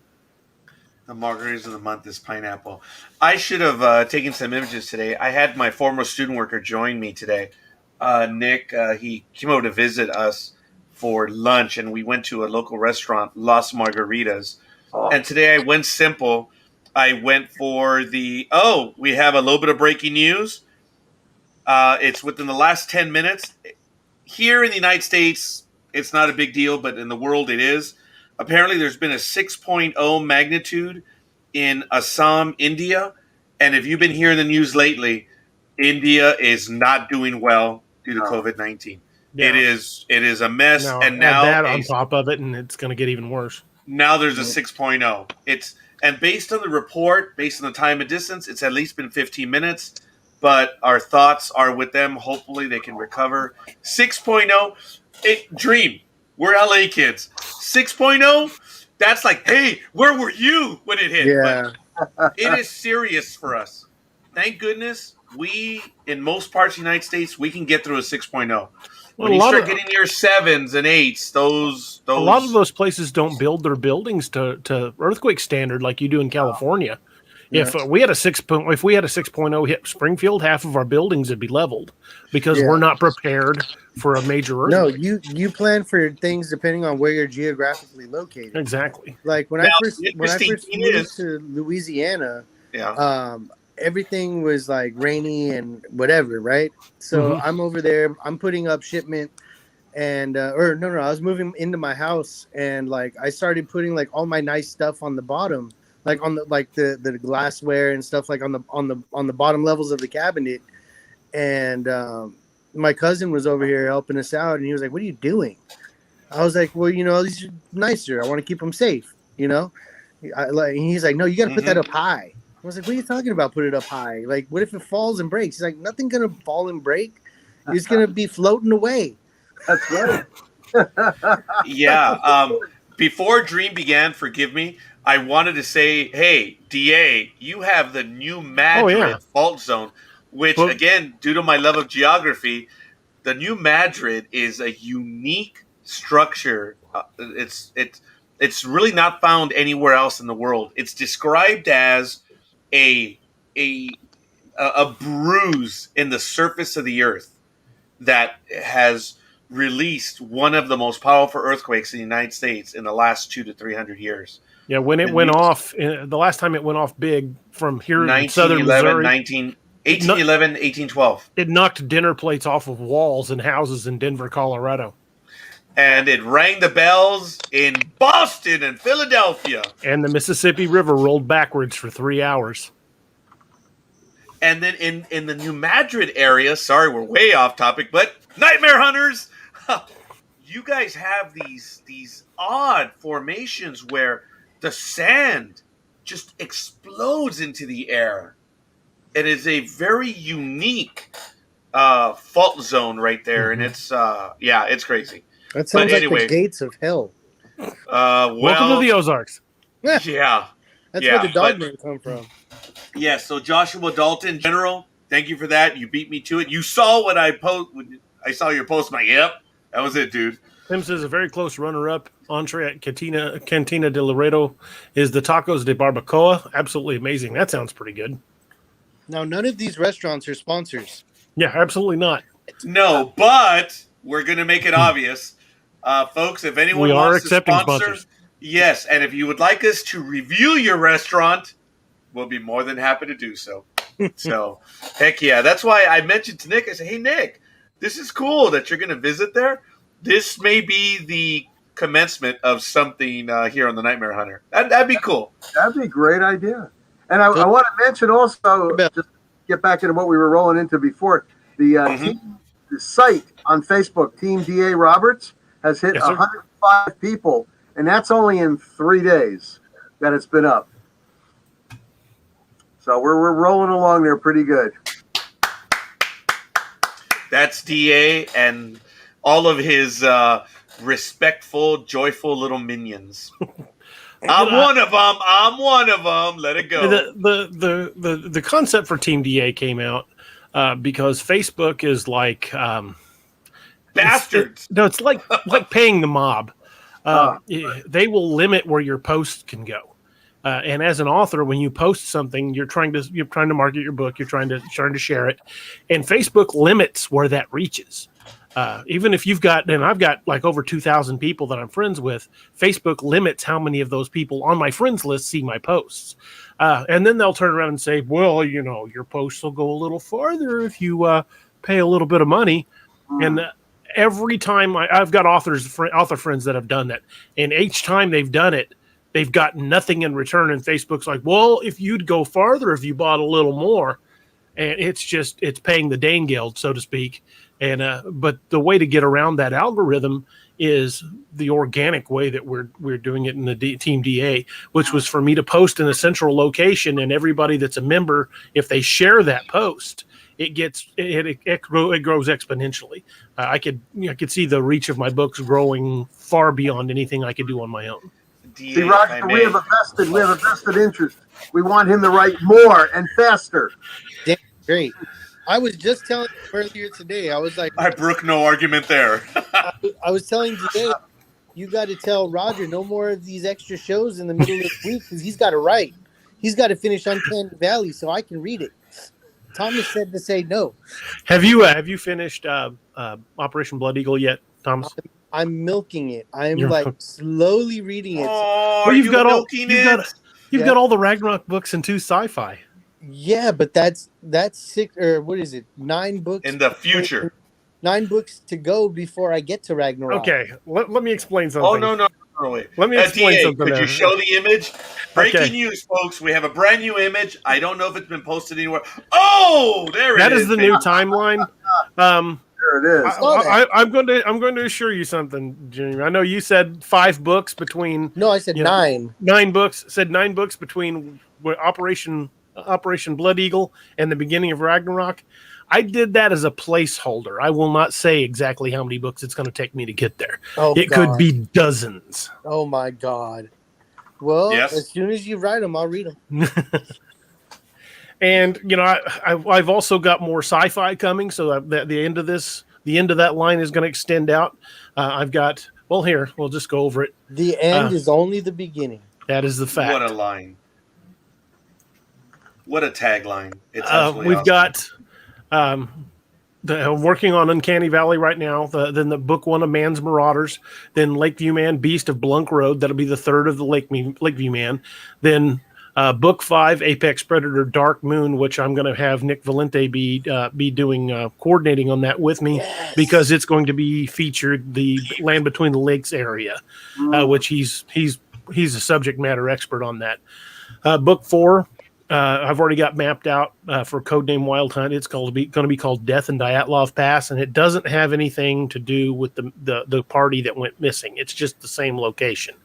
The margaritas of the month is pineapple. I should have taken some images today. I had my former student worker join me today. Nick, he came over to visit us for lunch, and we went to a local restaurant, Las Margaritas. And today I went simple. I went for we have a little bit of breaking news. It's within the last 10 minutes. Here in the United States, it's not a big deal, but in the world it is. Apparently, there's been a 6.0 magnitude in Assam, India. And if you've been hearing the news lately, India is not doing well due to COVID-19. Yeah. It is a mess. And now
that on top of it, and it's going to get even worse.
Now there's a 6.0. And based on the report, based on the time and distance, it's at least been 15 minutes. But our thoughts are with them. Hopefully they can recover. 6.0, dream. We're LA kids. 6.0, that's like, hey, where were you when it hit?
Yeah.
But it is serious for us. Thank goodness in most parts of the United States, we can get through a 6.0. When you start getting your 7s and 8s, those
a lot of those places don't build their buildings to earthquake standard like you do in California. If we had a 6.0 hit Springfield, half of our buildings would be leveled because we're not prepared for a major earthquake.
No, you plan for things depending on where you're geographically located.
Exactly.
Like when I first moved to Louisiana, everything was like rainy and whatever, right? So I'm over there, I'm putting up shipment, and I was moving into my house, and like I started putting like all my nice stuff on the bottom. Like on the glassware and stuff like on the bottom levels of the cabinet, and my cousin was over here helping us out, and he was like, "What are you doing?" I was like, "Well, these are nicer. I want to keep them safe, and he's like, "No, you got to put that up high." I was like, "What are you talking about? Put it up high? Like, what if it falls and breaks?" He's like, "Nothing's gonna fall and break. It's gonna be floating away."
That's right.
Yeah. Before Dream began, forgive me, I wanted to say, hey, DA, you have the New Madrid fault zone, which, again, due to my love of geography, the New Madrid is a unique structure. It's really not found anywhere else in the world. It's described as a bruise in the surface of the earth that has released one of the most powerful earthquakes in the United States in the last 200 to 300 years.
Yeah, when it went off, the last time it went off big from here in southern Missouri.
1811, 1812.
It knocked dinner plates off of walls and houses in Denver, Colorado.
And it rang the bells in Boston and Philadelphia.
And the Mississippi River rolled backwards for 3 hours.
And then in the New Madrid area, sorry, we're way off topic, but Nightmare Hunters, you guys have these odd formations where the sand just explodes into the air. It is a very unique fault zone right there, and it's it's crazy.
That sounds like the gates of hell.
Welcome to the Ozarks.
Yeah.
That's where the dogmen come from.
Yeah, so Joshua Dalton, General, thank you for that. You beat me to it. You saw what I post. I saw your post. I'm like, yep, that was it, dude.
Tim says a very close runner-up entree at Cantina de Laredo is the tacos de barbacoa. Absolutely amazing. That sounds pretty good.
Now, none of these restaurants are sponsors.
Yeah, absolutely not.
No, but we're going to make it obvious. Folks, if anyone wants to sponsor, sponsors. Yes, and if you would like us to review your restaurant, we'll be more than happy to do so. So, heck yeah. That's why I mentioned to Nick, I said, hey, Nick, this is cool that you're going to visit there. This may be the commencement of something here on the Nightmare Hunter. That'd be cool.
That'd be a great idea. And I want to mention also, just get back into what we were rolling into before, the site on Facebook, Team DA Roberts, has hit 105 people, and that's only in 3 days that it's been up. So we're rolling along there pretty good.
That's DA and all of his respectful, joyful little minions. I'm one of them. I'm one of them. Let it go.
The concept for Team DA came out because Facebook is like
bastards.
It's like paying the mob. They will limit where your posts can go. And as an author, when you post something, you're trying to market your book, you're trying to share it, and Facebook limits where that reaches. Even if you've got, and I've got like over 2,000 people that I'm friends with, Facebook limits how many of those people on my friends list see my posts. And then they'll turn around and say, well, your posts will go a little farther if you pay a little bit of money. And every time I've got author friends that have done that, and each time they've done it, they've gotten nothing in return. And Facebook's like, well, if you'd go farther, if you bought a little more, and it's paying the Dane Guild, so to speak. And but the way to get around that algorithm is the organic way that we're doing it in the Team DA, which was for me to post in a central location, and everybody that's a member, if they share that post, it grows exponentially. I could see the reach of my books growing far beyond anything I could do on my own.
See, Roger, we have a vested interest. We want him to write more and faster.
Damn, great. I was just telling you earlier today. I was like,
I brook no argument there.
I was telling today, you got to tell Roger no more of these extra shows in the middle of the week because he's got to write. He's got to finish Uncanny Valley so I can read it. Thomas said to say no.
Have you finished Operation Blood Eagle yet, Thomas?
I'm milking it. I'm slowly reading it.
Oh,
well, you've got all the Ragnarok books and 2 sci-fi.
Yeah, but that's 6 or what is it? 9 books
in the future.
9 books to go before I get to Ragnarok.
Okay, let me explain something.
Oh no. Wait.
Let me explain
DA,
something.
Could you show the image? Breaking news, folks. We have a brand new image. I don't know if it's been posted anywhere. Oh, there it is.
That is the new timeline.
There it is.
I'm going to assure you something, Jimmy. I know you said 5 books between.
No, I said 9.
9 books. Said 9 books between Operation Blood Eagle and the beginning of Ragnarok. I did that as a placeholder. I will not say exactly how many books it's going to take me to get there. It could be dozens.
Oh my God. Well, as soon as you write them, I'll read them.
And I've also got more sci-fi coming, so that the end of that line is going to extend out. I've got here. We'll just go over it.
The end is only the beginning.
That is the fact.
What a line! What a tagline! It's absolutely
we've
awesome.
got working on Uncanny Valley right now. Then the book 1 of Man's Marauders. Then Lakeview Man, Beast of Blunk Road. That'll be the 3rd of the Lakeview Man. Then book 5, Apex Predator, Dark Moon, which I'm going to have Nick Valente be doing coordinating on that with me, because it's going to be featured the Land Between the Lakes area, which he's a subject matter expert on that. Book 4. I've already got mapped out for Codename Wild Hunt. It's going to be called Death in Dyatlov Pass, and it doesn't have anything to do with the party that went missing. It's just the same location,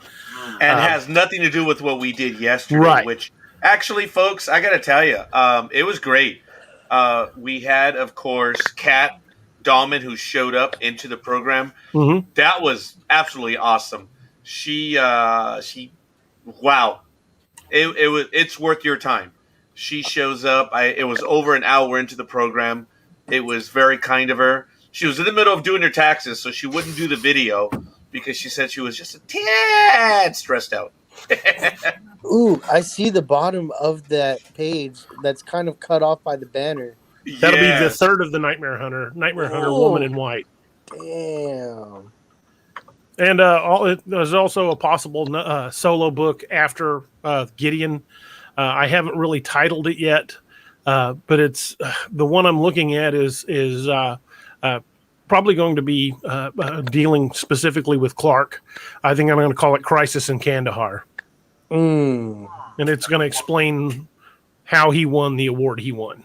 and has nothing to do with what we did yesterday.
Right.
Which actually, folks, I got to tell you, it was great. We had, of course, Kat Dahlman, who showed up into the program.
Mm-hmm.
That was absolutely awesome. She wow. It's worth your time. She shows up. It was over an hour into the program. It was very kind of her. She was in the middle of doing her taxes, so she wouldn't do the video because she said she was just a tad stressed out.
Ooh, I see the bottom of that page that's kind of cut off by the banner.
That'll be the 3rd of the Nightmare Hunter. Nightmare Hunter, Woman in White.
Damn.
And there's also a possible solo book after Gideon. I haven't really titled it yet, but it's the one I'm looking at is probably going to be dealing specifically with Clark. I think I'm going to call it Crisis in Kandahar. And it's going to explain how he won the award he won.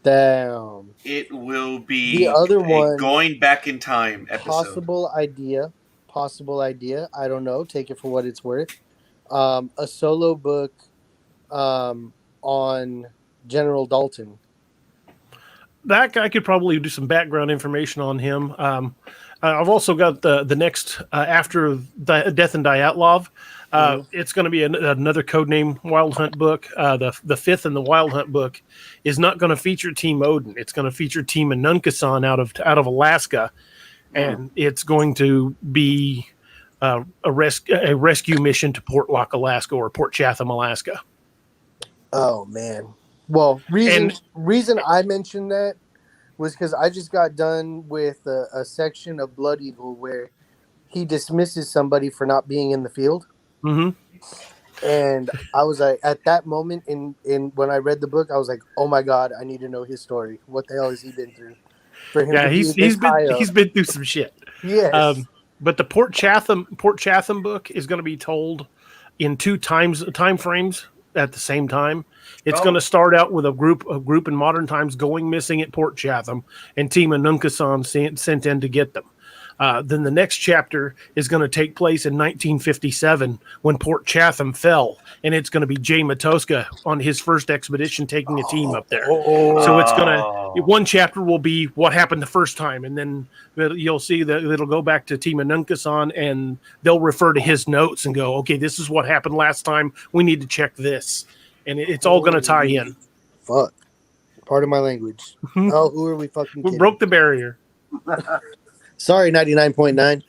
Damn.
It will be
the other one,
going back in time episode.
Possible idea. I don't know. Take it for what it's worth. A solo book on General Dalton.
that guy could probably do some background information on him. I've also got the next after Death and Dyatlov. It's going to be another codename Wild Hunt book. The fifth in the Wild Hunt book is not going to feature Team Odin. It's going to feature Team Anunkasan out of Alaska, and it's going to be a rescue mission to Port Lock, Alaska, or Port Chatham, Alaska.
Oh man. Well, reason I mentioned that was because I just got done with a section of Blood Eagle where he dismisses somebody for not being in the field.
Mm-hmm.
And I was like, at that moment in when I read the book, I was like, oh my God, I need to know his story. What the hell has he been through? For him to
he's been through some shit.
Yes.
But the Port Chatham book is going to be told in time frames at the same time. It's going to start out with a group in modern times going missing at Port Chatham, and Team Anunkasan sent in to get them. Then the next chapter is going to take place in 1957 when Port Chatham fell, and it's going to be Jay Matoska on his first expedition taking a team up there. So it's going to one chapter will be what happened the first time, and then you'll see that it'll go back to Team Anunkasan, and they'll refer to his notes and go, okay, this is what happened last time. We need to check this, and it's all going to tie in.
Fuck. Part of my language. Oh, who are we fucking kidding?
We broke the barrier.
Sorry, 99.9.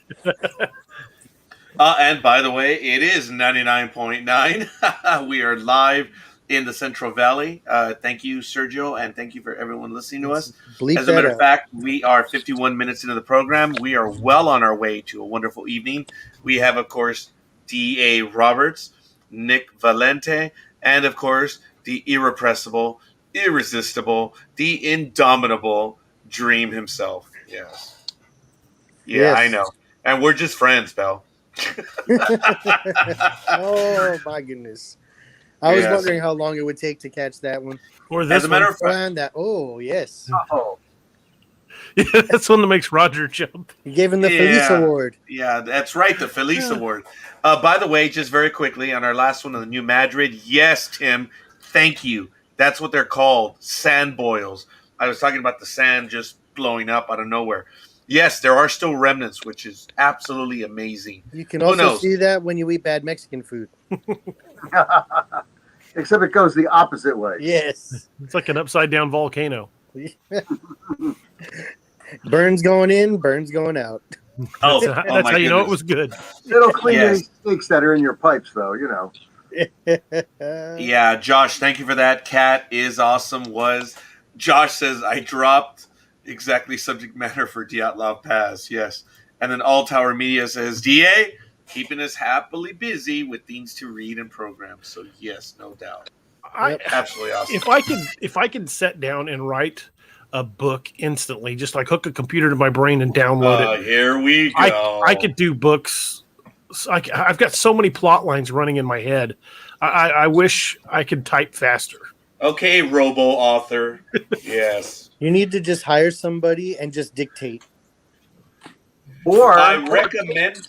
And by the way, it is 99.9. We are live in the Central Valley. Thank you, Sergio, and thank you for everyone listening to us. As a matter of fact, we are 51 minutes into the program. We are well on our way to a wonderful evening. We have, of course, D.A. Roberts, Nick Valente, and, of course, the irrepressible, irresistible, the indomitable Dream himself. Yes. Yeah, yes. I know. And we're just friends, Belle.
Oh, my goodness. I was wondering how long it would take to catch that one.
Or this
As a matter of fact.
Yes.
Oh.
Yeah, that's one that makes Roger jump.
You gave him the Felice Award.
Yeah, that's right, the Felice Award. By the way, just very quickly, on our last one of the New Madrid, yes, Tim, thank you. That's what they're called, sand boils. I was talking about the sand just blowing up out of nowhere. Yes, there are still remnants, which is absolutely amazing.
You can also see that when you eat bad Mexican food.
Except it goes the opposite way.
Yes.
It's like an upside-down volcano.
Burns going in, burns going out.
Oh, that's how you know it was good.
It'll clean any stinks that are in your pipes, though, you know.
Yeah, Josh, thank you for that. Cat is awesome. Josh says, I dropped exactly subject matter for Dyatlov Pass. Yes. And then All Tower Media says, DA, keeping us happily busy with things to read and program. So, yes, no doubt. Absolutely awesome.
If I could sit down and write a book instantly, just like hook a computer to my brain and download it.
Here we go.
I could do books. I've got so many plot lines running in my head. I wish I could type faster.
Okay, robo-author. Yes.
You need to just hire somebody and just dictate.
Or
I recommend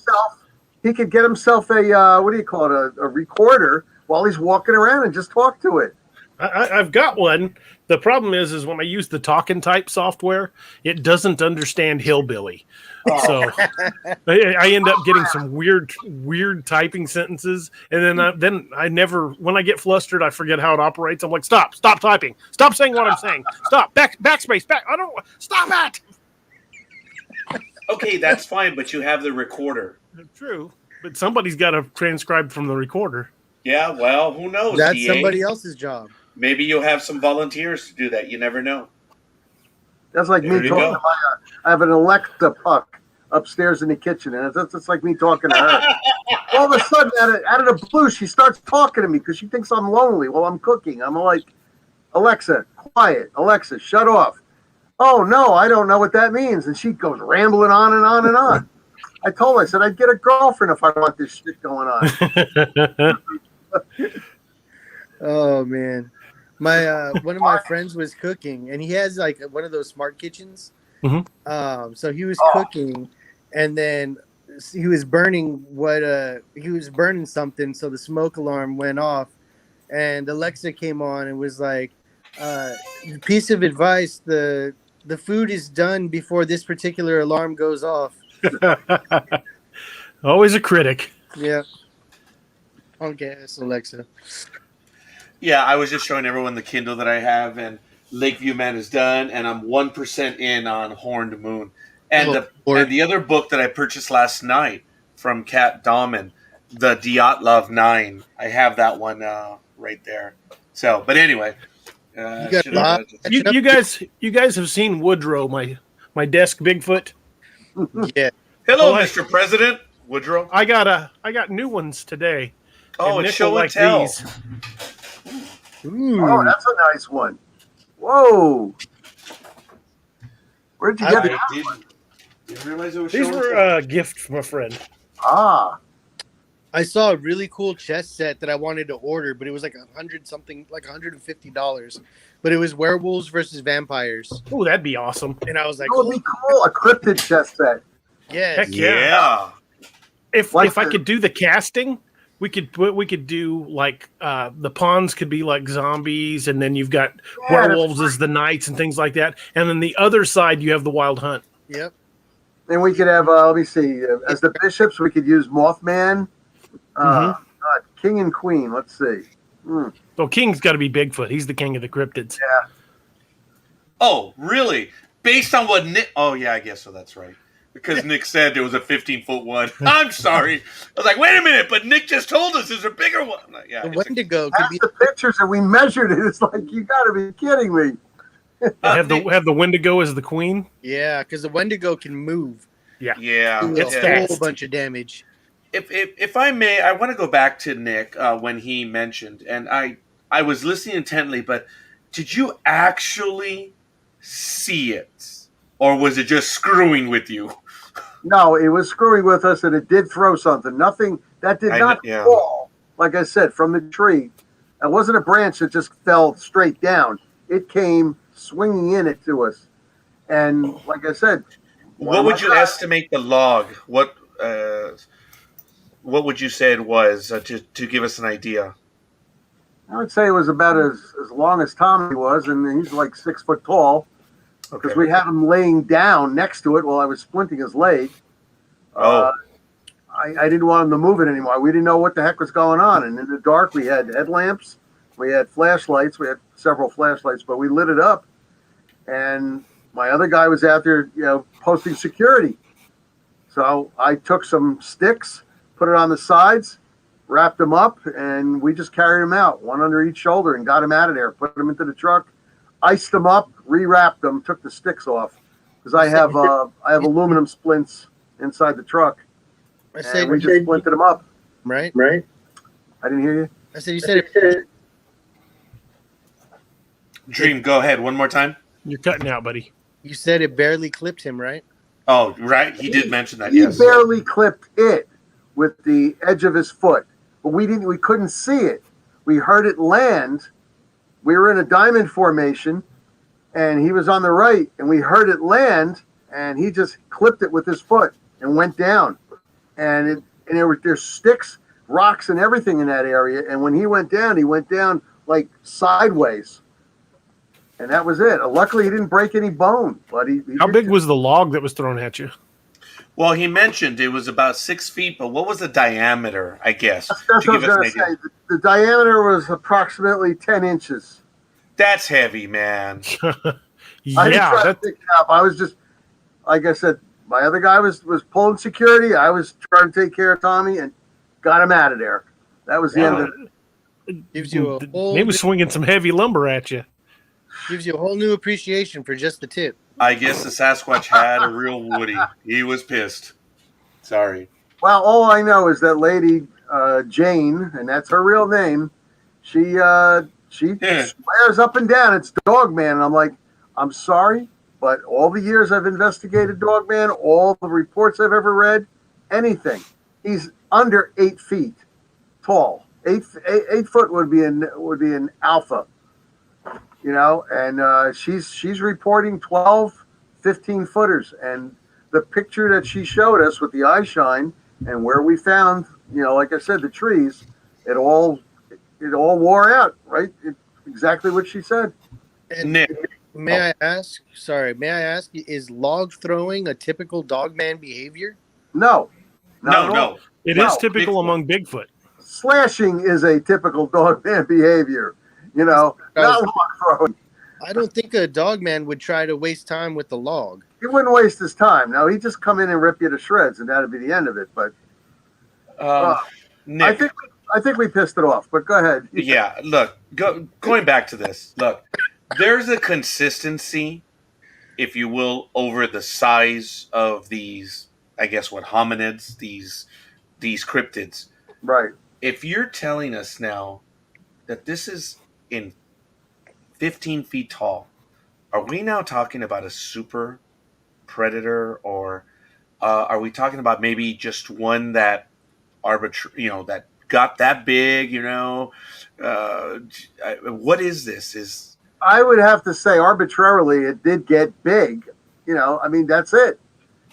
he could get himself a a recorder while he's walking around and just talk to it.
I've got one. The problem is when I use the talk and type software, it doesn't understand hillbilly. So I end up getting some weird typing sentences, and then I never. When I get flustered, I forget how it operates. I'm like, stop typing, stop saying what I'm saying, stop, backspace, back. I don't stop it.
Okay, that's fine, but you have the recorder.
True, but somebody's got to transcribe from the recorder.
Yeah, well, who knows?
That's
DA?
Somebody else's job.
Maybe you'll have some volunteers to do that. You never know.
That's like me talking to I have an Alexa puck upstairs in the kitchen, and it's like me talking to her. All of a sudden, out of the blue, she starts talking to me because she thinks I'm lonely while I'm cooking. I'm like, Alexa, quiet. Alexa, shut off. Oh, no, I don't know what that means. And she goes rambling on and on and on. I told her, I said, I'd get a girlfriend if I want this shit going on.
Oh, man. My one of my friends was cooking, and he has like one of those smart kitchens.
Mm-hmm.
So he was cooking, and then he was burning something. So the smoke alarm went off, and Alexa came on and was like, Piece of advice: the food is done before this particular alarm goes off.
Always a critic.
Yeah. Okay, that's Alexa.
Yeah, I was just showing everyone the Kindle that I have, and Lakeview Man is done, and I'm 1% in on Horned Moon, and the other book that I purchased last night from Kat Dahman, the Dyatlov 9. I have that one right there. So, but anyway,
you guys have seen Woodrow, my desk Bigfoot.
Yeah.
Hello, Mr. President Woodrow.
I got new ones today.
Oh, it's show and tell.
These.
Ooh.
Oh, that's a nice one. Whoa. Where'd you get it?
Didn't realize it was
These were a gift from a friend.
Ah.
I saw a really cool chess set that I wanted to order, but it was like $150. But it was werewolves versus vampires.
Oh, that'd be awesome.
And I was like,
that would be cool. A cryptid chess set.
Yes.
Heck yeah. If I could do the casting, we could do like the pawns could be like zombies, and then you've got werewolves as the knights and things like that, and then the other side you have the wild hunt.
Yep.
And we could have let me see, as the bishops we could use Mothman, King and Queen. Let's see.
Well, King's got to be Bigfoot. He's the king of the cryptids.
Yeah.
Oh, really? Based on what Nick? Oh, yeah, I guess so. That's right. Because Nick said there was a 15-foot one. I'm sorry. I was like, wait a minute, but Nick just told us there's a bigger one. Yeah,
the Wendigo
could be the pictures that we measured it. It's like, you got to be kidding me.
Have the Wendigo as the queen?
Yeah, because the Wendigo can move.
Yeah.
It's a whole bunch of damage.
If I may, I want to go back to Nick when he mentioned, and I was listening intently, but did you actually see it? Or was it just screwing with you?
No, it was screwing with us, and it did throw something. Nothing that did not fall, like I said, from the tree. It wasn't a branch that just fell straight down. It came swinging in it to us. And like I said,
what would you estimate the log? What would you say it was to give us an idea?
I would say it was about as long as Tommy was, and he's like 6 foot tall. Because we had him laying down next to it while I was splinting his leg. I didn't want him to move it anymore. We didn't know what the heck was going on. And in the dark, we had headlamps. We had flashlights. We had several flashlights, but we lit it up. And my other guy was out there, posting security. So I took some sticks, put it on the sides, wrapped them up, and we just carried him out, one under each shoulder, and got him out of there, put him into the truck. Iced them up, rewrapped them, took the sticks off because I have aluminum splints inside the truck. We just splinted them up.
Right.
I didn't hear you.
I said you said it.
Dream, go ahead one more time.
You're cutting out, buddy.
You said it barely clipped him, right?
Oh, right. He did mention that.
He
yes.
barely clipped it with the edge of his foot, but we couldn't see it. We heard it land. We were in a diamond formation, and he was on the right, and we heard it land, and he just clipped it with his foot and went down. And there's sticks, rocks, and everything in that area. And when he went down like sideways, and that was it. Luckily, he didn't break any bone. But
how big was the log that was thrown at you?
Well, he mentioned it was about 6 feet, but what was the diameter, I guess?
That's what I was going to say. The diameter was approximately 10 inches.
That's heavy, man.
Yeah.
I didn't try to pick it up. I was just, like I said, my other guy was pulling security. I was trying to take care of Tommy and got him out of there. That was the end of it.
Gives you a whole
he was swinging some heavy lumber at you.
Gives you a whole new appreciation for just the tip.
I guess the Sasquatch had a real Woody. He was pissed. Sorry.
Well, all I know is that lady, Jane, and that's her real name, she swears up and down it's Dogman. And I'm like, I'm sorry, but all the years I've investigated Dogman, all the reports I've ever read, anything, he's under 8 feet tall. 8 foot would be an alpha. And she's reporting 12, 15 footers. And the picture that she showed us with the eye shine and where we found, like I said, the trees, it all wore out, right? Exactly what she said.
And
Nick.
may I ask? Sorry, may I ask? Is log throwing a typical dogman behavior?
No, not at all.
No.
It
No,
is typical
Bigfoot.
among Bigfoot.
Slashing is a typical dogman behavior. Not log throwing.
I don't think a dogman would try to waste time with the log.
He wouldn't waste his time. No, he'd just come in and rip you to shreds, and that'd be the end of it. But
Nick.
I think we pissed it off. But go ahead.
Yeah, look, going back to this, look, there's a consistency, if you will, over the size of these, I guess, hominids, these cryptids.
Right.
If you're telling us now that this is in 15 feet tall, are we now talking about a super predator, or are we talking about maybe just one that that got that big? What is this?
I would have to say arbitrarily it did get big. That's it.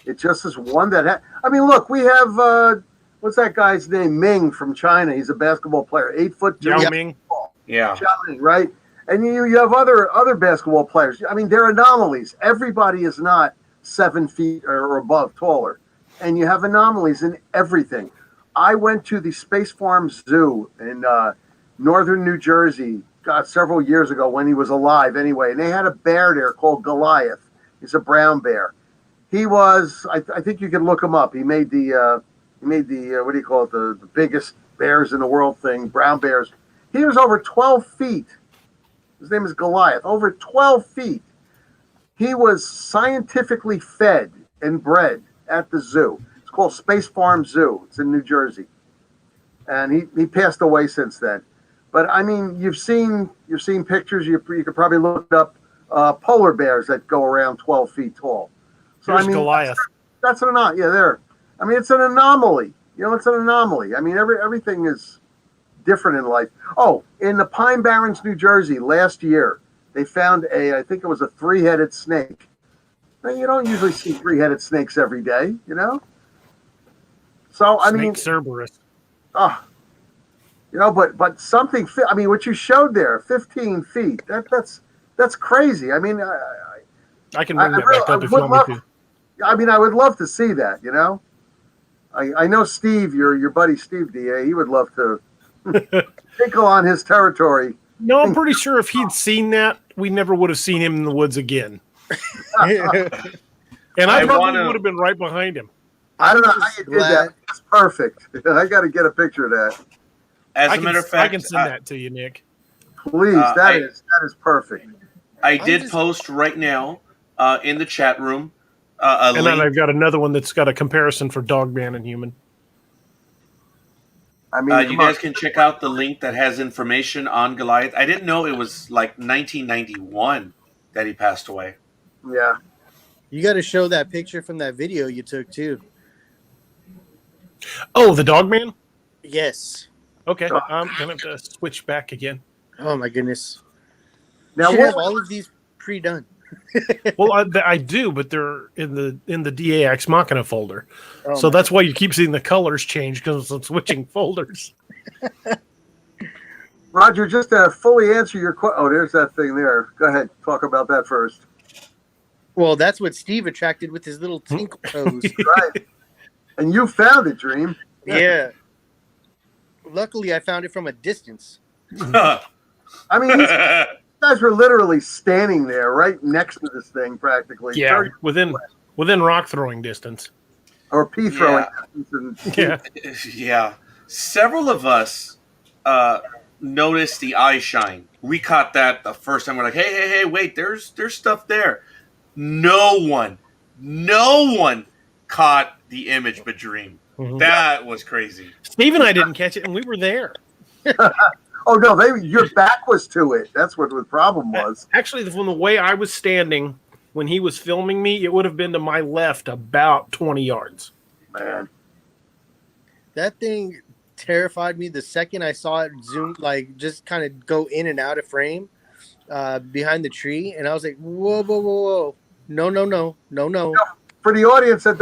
It just is one that look, we have what's that guy's name? Ming from China. He's a basketball player, 8 foot.
Yao Ming.
Yeah.
Challenge, right? And you have other basketball players. They're anomalies. Everybody is not 7 feet or above taller, and you have anomalies in everything. I went to the Space Farm Zoo in northern New Jersey, several years ago when he was alive. Anyway, and they had a bear there called Goliath. He's a brown bear. He was. I think you can look him up. He made the what do you call it? The biggest bears in the world thing. Brown bears. He was over 12 feet. His name is Goliath. Over 12 feet. He was scientifically fed and bred at the zoo. It's called Space Farm Zoo. It's in New Jersey. And he passed away since then. But you've seen pictures. You could probably look up polar bears that go around 12 feet tall. So
Here's Goliath.
That's an anomaly. Yeah, there. It's an anomaly. It's an anomaly. Everything is different in life. Oh, in the Pine Barrens, New Jersey, last year, they found I think it was a 3-headed snake. Now, you don't usually see 3-headed snakes every day, So,
Snake Cerberus.
but something, what you showed there, 15 feet, that's crazy.
I can bring that back up if you want me to.
I would love to see that, I know Steve, your buddy Steve DA, he would love to tinkle on his territory.
No, I'm pretty sure if he'd seen that, we never would have seen him in the woods again. And I probably would have been right behind him.
I don't know how you did that. It's perfect. I got to get a picture of that.
As a matter of fact,
I can send that to you, Nick.
Please, that is perfect.
I did post right now in the chat room a
And
link.
then I've got another one that's got a comparison for Dogman and human.
You guys can check out the link that has information on Goliath. I didn't know it was like 1991 that he passed away.
Yeah.
You got to show that picture from that video you took too.
Oh, the Dogman?
Yes.
Okay, I'm gonna have to switch back again.
Oh my goodness!
Now
you should have all of these pre-done.
Well, I do, but they're in the DA Ex Machina folder, so
my
that's why you keep seeing the colors change because I'm switching folders.
Roger, just to fully answer your question. Oh, there's that thing there. Go ahead, talk about that first.
Well, that's what Steve attracted with his little tinkle toes.
Right. And you found it, Dream.
Yeah. Luckily, I found it from a distance.
These guys were literally standing there right next to this thing practically.
Yeah, within rock throwing distance.
Or pea throwing distance.
Yeah. Several of us noticed the eye shine. We caught that the first time. We're like, hey, wait, there's stuff there. No one caught the image but Dream. Mm-hmm. That was crazy.
Steve and I didn't catch it, and we were there.
Oh no, your back was to it. That's what the problem was.
Actually, from the way I was standing when he was filming me, it would have been to my left about 20 yards.
Man,
that thing terrified me the second I saw it zoom, like just kind of go in and out of frame behind the tree, and I was like, whoa, no.
For the audience that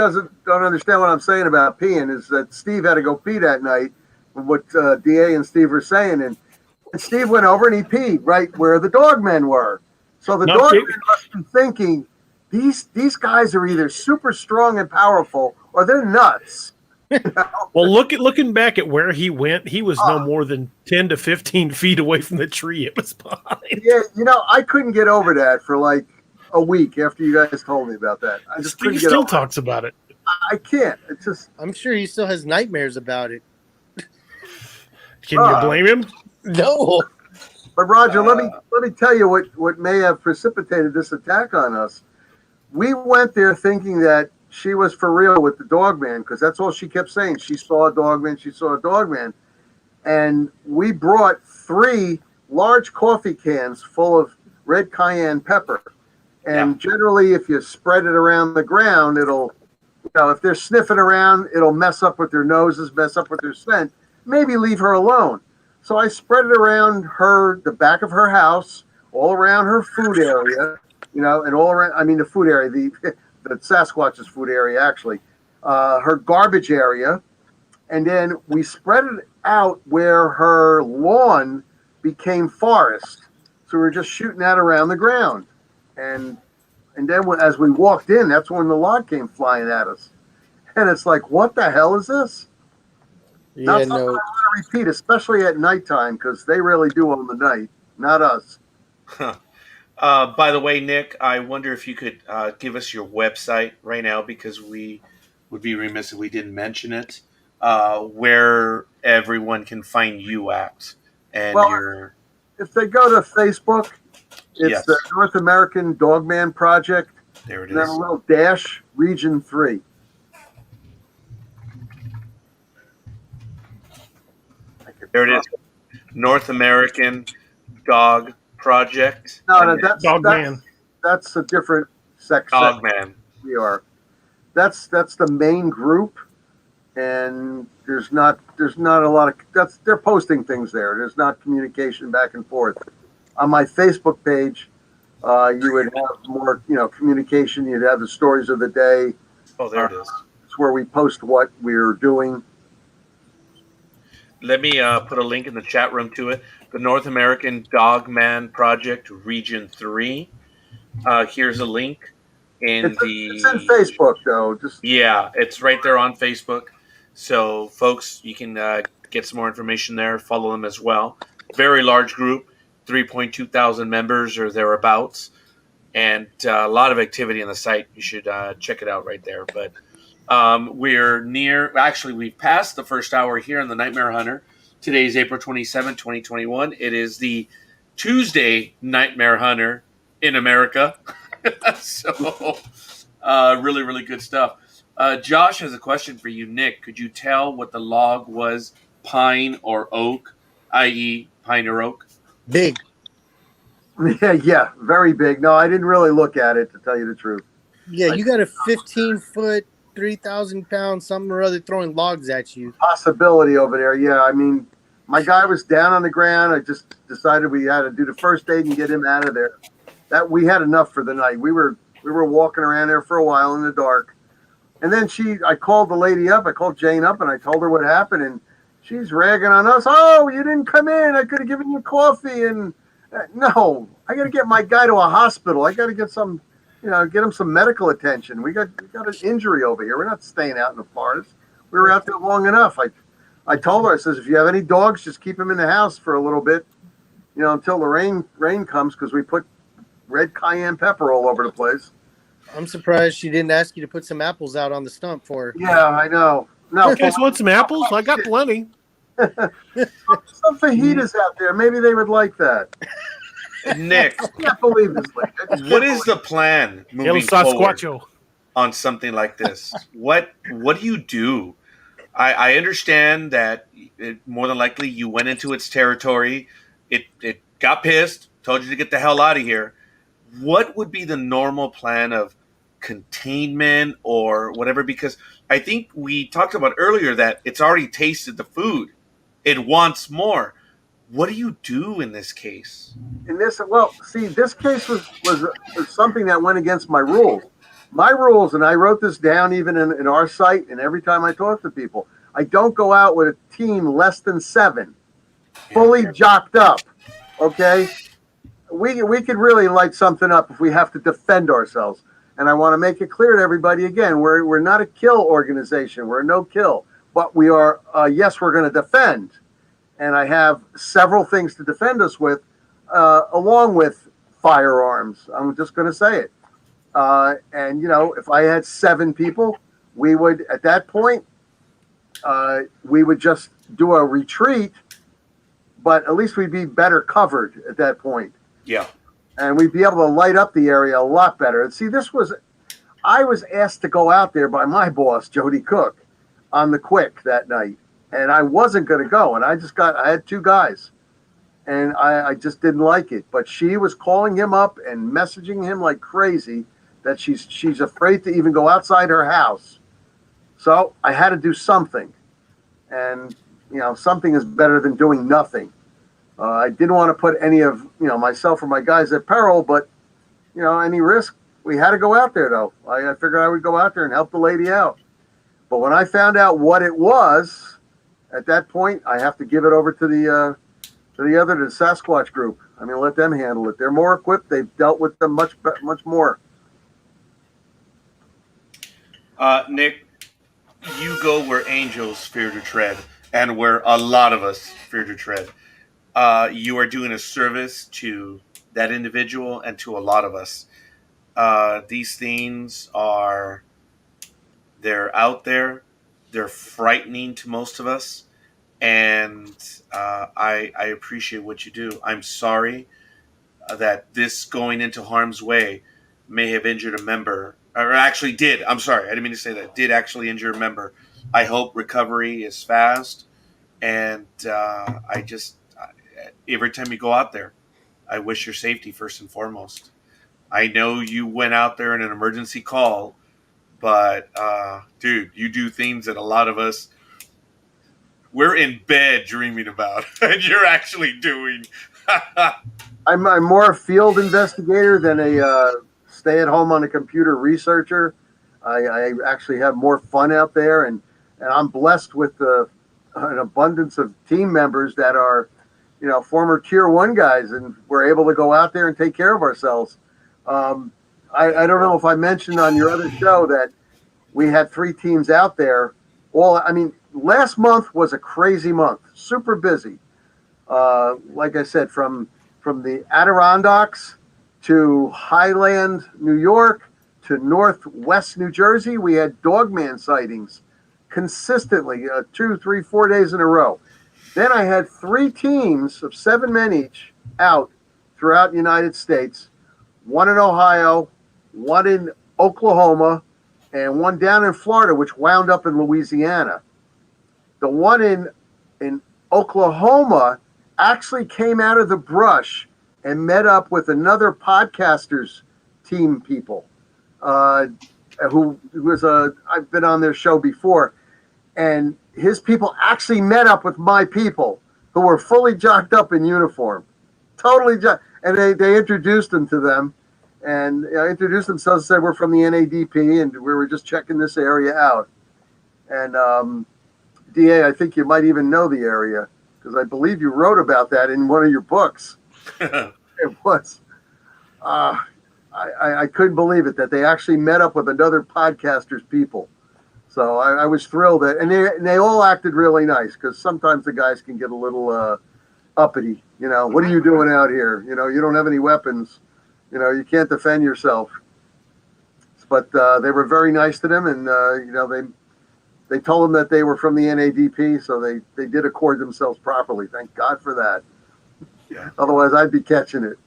don't understand what I'm saying about peeing, is that Steve had to go pee that night. What DA and Steve were saying, and Steve went over and he peed right where the dogmen were. So the
No
dog
kidding.
man must be thinking, these guys are either super strong and powerful or they're nuts.
Well, looking back at where he went, he was no more than 10 to 15 feet away from the tree it was behind.
Yeah, I couldn't get over that for like a week after you guys told me about that. I just couldn't
He
get
still
over
talks about it.
it. I can't. It's just
I'm sure he still has nightmares about it.
Can you blame him?
No.
But Roger, let me tell you what may have precipitated this attack on us. We went there thinking that she was for real with the dog man because that's all she kept saying. She saw a dog man. She saw a dog man. And we brought 3 large coffee cans full of red cayenne pepper. And generally, if you spread it around the ground, it'll, if they're sniffing around, it'll mess up with their noses, mess up with their scent, maybe leave her alone. So I spread it around the back of her house, all around her food area, and all around, the food area, the Sasquatch's food area, actually, her garbage area. And then we spread it out where her lawn became forest. So we're just shooting that around the ground. And then as we walked in, that's when the log came flying at us. And it's like, what the hell is this?
Yeah,
Not something I want to repeat, especially at nighttime, because they really do own the night, not us.
By the way, Nick, I wonder if you could give us your website right now, because we would be remiss if we didn't mention it, where everyone can find you at. And
if they go to Facebook, it's
Yes.
the North American Dogman Project.
There it
And then
is.
a little dash, Region 3.
There it is. North American Dog Project.
No, that's a different section.
Dog Man.
We are. That's the main group, and there's not a lot of they're posting things there. There's not communication back and forth. On my Facebook page, you would have more communication. You'd have the stories of the day.
Oh, there it is.
It's where we post what we're doing.
Let me put a link in the chat room to it. The North American Dog Man Project, Region 3. Here's a link. It's
in Facebook, though.
Yeah, it's right there on Facebook. So, folks, you can get some more information there. Follow them as well. Very large group, 3.2 thousand members or thereabouts, and a lot of activity on the site. You should check it out right there. But we're near. Actually, we've passed the first hour here on the Nightmare Hunter. Today is April 27, 2021. It is the Tuesday Nightmare Hunter in America. So, really, really good stuff. Josh has a question for you, Nick. Could you tell what the log was, pine or oak, i.e. pine or oak?
Big.
Yeah, very big. No, I didn't really look at it, to tell you the truth.
Yeah, you got a 15-foot, 3,000 pound something or other throwing logs at you.
Possibility over there. Yeah, my guy was down on the ground. I just decided we had to do the first aid and get him out of there. That we had enough for the night. We were walking around there for a while in the dark, and then I called the lady up. I called Jane up, and I told her what happened, and she's ragging on us. Oh, you didn't come in. I could have given you coffee, and no, I got to get my guy to a hospital. I got to get get him some medical attention. We got an injury over here. We're not staying out in the forest. We were out there long enough. I told her, I says, if you have any dogs, just keep them in the house for a little bit, until the rain comes, because we put red cayenne pepper all over the place.
I'm surprised she didn't ask you to put some apples out on the stump for her.
Yeah, I know. No,
You guys want some apples? I got plenty.
Some fajitas out there. Maybe they would like that.
Nick,
I can't believe this lady.
what is the plan
El
moving forward
Sasquatcho.
on something like this? What do you do? I understand that more than likely you went into its territory. It got pissed, told you to get the hell out of here. What would be the normal plan of containment or whatever? Because I think we talked about earlier that it's already tasted the food. It wants more. What do you do in this case?
This case was something that went against my rules. My rules, and I wrote this down even in our site, and every time I talk to people, I don't go out with a team less than 7, fully jocked up. Okay? we could really light something up if we have to defend ourselves. And I want to make it clear to everybody again, we're not a kill organization. We're a no kill, but we are. Yes, we're going to defend, and I have several things to defend us with, along with firearms. I'm just going to say it. And if I had 7 people, we would at that point we would just do a retreat, but at least we'd be better covered at that point.
Yeah.
And we'd be able to light up the area a lot better. And see, I was asked to go out there by my boss, Jody Cook, on the quick that night. And I wasn't going to go. And I had 2 guys. And I just didn't like it. But she was calling him up and messaging him like crazy that she's afraid to even go outside her house. So I had to do something. And, something is better than doing nothing. I didn't want to put any of, myself or my guys at peril, but, any risk, we had to go out there, though. I figured I would go out there and help the lady out. But when I found out what it was, at that point, I have to give it over to the Sasquatch group. Let them handle it. They're more equipped. They've dealt with them much more.
Nick, you go where angels fear to tread, and where a lot of us fear to tread. You are doing a service to that individual and to a lot of us. These things they're out there. They're frightening to most of us. And I appreciate what you do. I'm sorry that this going into harm's way may have injured a member, or actually did. I'm sorry. I didn't mean to say that. Did actually injure a member. I hope recovery is fast. And every time you go out there, I wish your safety first and foremost. I know you went out there in an emergency call, but dude, you do things that a lot of us, we're in bed dreaming about, and you're actually doing.
I'm more a field investigator than a stay-at-home on a computer researcher. I actually have more fun out there, and I'm blessed with an abundance of team members that are, former Tier 1 guys, and we're able to go out there and take care of ourselves. I don't know if I mentioned on your other show that we had 3 teams out there. Last month was a crazy month, super busy. Like I said, from the Adirondacks to Highland, New York, to Northwest New Jersey, we had dogman sightings consistently, 2, 3, 4 days in a row. Then I had 3 teams of 7 men each out throughout the United States, 1 in Ohio, 1 in Oklahoma, and 1 down in Florida, which wound up in Louisiana. The one in Oklahoma actually came out of the brush and met up with another podcaster's team people, who was I've been on their show before, and his people actually met up with my people who were fully jocked up in uniform, totally jocked, and they introduced them to them, and introduced themselves and said we're from the NADP and we were just checking this area out. And DA, I think you might even know the area because I believe you wrote about that in one of your books. It was. I couldn't believe it that they actually met up with another podcaster's people. So I was thrilled that, and they all acted really nice because sometimes the guys can get a little uppity. What are you doing out here? You don't have any weapons. You can't defend yourself. But they were very nice to them, and they told them that they were from the NADP, so they did accord themselves properly. Thank God for that.
Yeah.
Otherwise, I'd be catching it.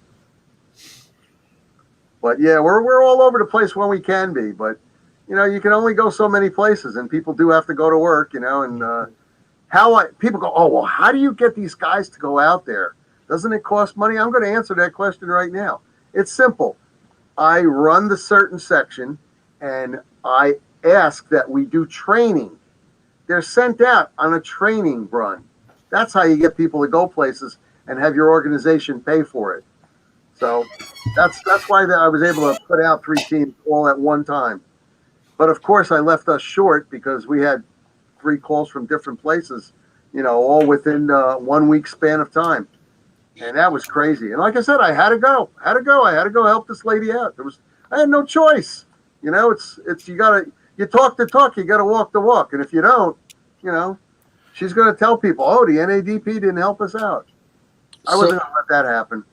But yeah, we're all over the place when we can be. But you can only go so many places, and people do have to go to work. And people go, oh well, how do you get these guys to go out there? Doesn't it cost money? I'm going to answer that question right now. It's simple. I run the certain section, and I ask that we do training. They're sent out on a training run. That's how you get people to go places and have your organization pay for it. So that's why I was able to put out 3 teams all at one time. But of course, I left us short because we had 3 calls from different places, all within 1 week span of time. And that was crazy. And like I said, I had to go. I had to go help this lady out. I had no choice. It's you talk the talk, you gotta walk the walk. And if you don't, you know, she's gonna tell people, oh, the NADP didn't help us out. I wasn't gonna let that happen.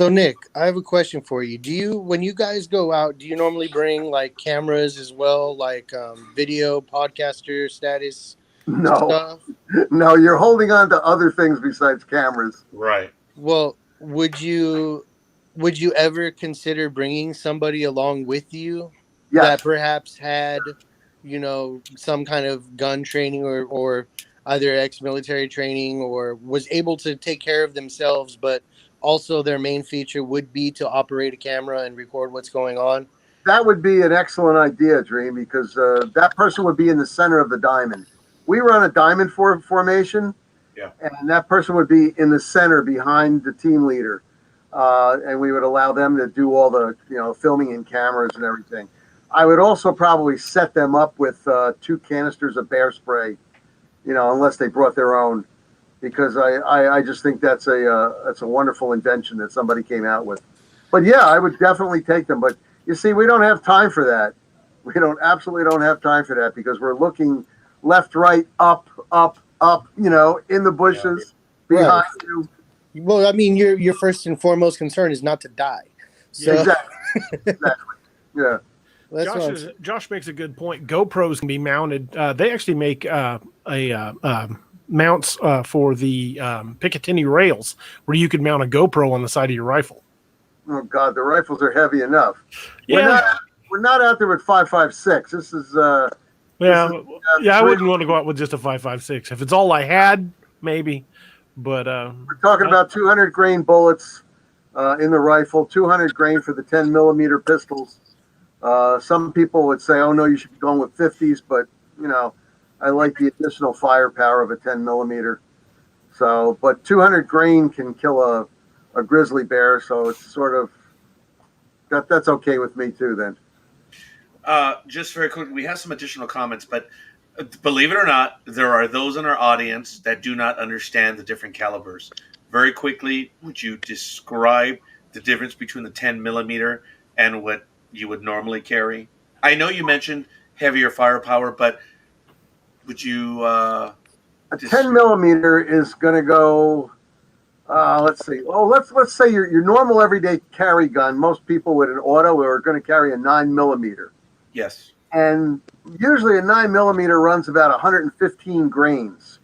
So Nick, I have a question for you. When you guys go out, do you normally bring like cameras as well, like video, podcaster status
No,
stuff?
no, you're holding on to other things besides cameras.
Right.
Well, would you ever consider bringing somebody along with you that
Yes,
perhaps had, some kind of gun training or either ex-military training or was able to take care of themselves, but also their main feature would be to operate a camera and record what's going on?
that would be an excellent idea, Dream, because that person would be in the center of the diamond. We run a diamond formation,
Yeah.
and that person would be in the center behind the team leader, and we would allow them to do all the filming and cameras and everything. I would also probably set them up with 2 canisters of bear spray, unless they brought their own, because I just think that's a wonderful invention that somebody came out with. But yeah, I would definitely take them. But you see, we don't have time for that. We absolutely don't have time for that because we're looking left, right, up, in the bushes behind
Right.
you.
Well, I mean, your first and foremost concern is not to die. So
Exactly. Yeah.
that's what I'm saying.
Josh makes a good point. GoPros can be mounted. They actually make mounts for the Picatinny rails where you could mount a GoPro on the side of your rifle.
Oh God, the rifles are heavy enough.
Yeah.
We're not out there with 5.56. This is
I wouldn't want to go out with just a 5.56. If it's all I had, maybe. But
we're talking about 200 grain bullets in the rifle, 200 grain for the 10 millimeter pistols. Some people would say, "Oh no, you should be going with 50s," but I like the additional firepower of a 10 millimeter. So, but 200 grain can kill a grizzly bear, so it's sort of that's okay with me too. Then.
Just very quickly, we have some additional comments, but believe it or not, there are those in our audience that do not understand the different calibers. Very quickly, would you describe the difference between the 10 millimeter and what you would normally carry? I know you mentioned heavier firepower, but would you?
A 10 millimeter is going to go. Let's see. Oh, let's say your normal everyday carry gun. Most people with an auto are going to carry a 9 millimeter.
Yes.
And usually a 9 millimeter runs about 115 grains.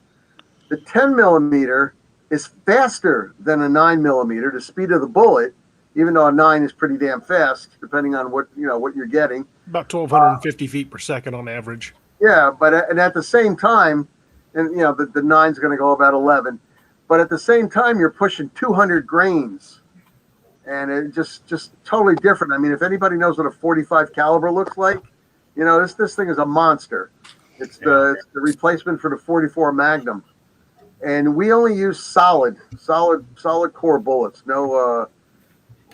The 10 millimeter is faster than a 9 millimeter. The speed of the bullet, even though a 9 is pretty damn fast, depending on what you're getting.
About 1,250 feet per second on average.
Yeah, and at the same time, and the 9's going to go about 11, but at the same time you're pushing 200 grains, and it just totally different. I mean, if anybody knows what a 45 caliber looks like, this thing is a monster. It's the replacement for the 44 Magnum, and we only use solid core bullets. No,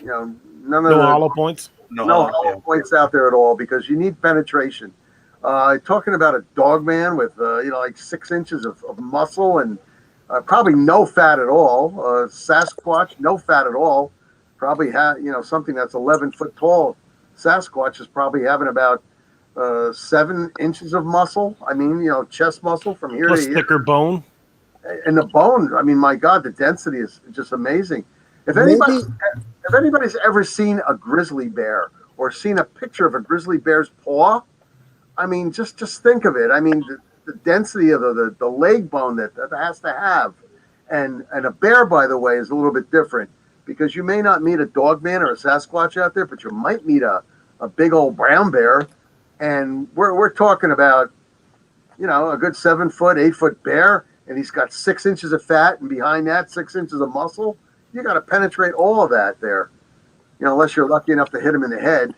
none of
No hollow points.
No hollow points out there at all because you need penetration. Talking about a dog man with like 6 inches of muscle and probably no fat at all. Sasquatch, no fat at all. Probably something that's 11 foot tall. Sasquatch is probably having about 7 inches of muscle. I mean, chest muscle from here
Plus
to here.
thicker bone.
And the bone, I mean, my God, the density is just amazing. If anybody's ever seen a grizzly bear or seen a picture of a grizzly bear's paw, I mean, just think of it. I mean, the density of the leg bone that has to have. And a bear, by the way, is a little bit different because you may not meet a dog man or a Sasquatch out there, but you might meet a big old brown bear. And we're talking about, a good 7 foot, 8 foot bear, and he's got 6 inches of fat, and behind that, 6 inches of muscle. You got to penetrate all of that there, unless you're lucky enough to hit him in the head.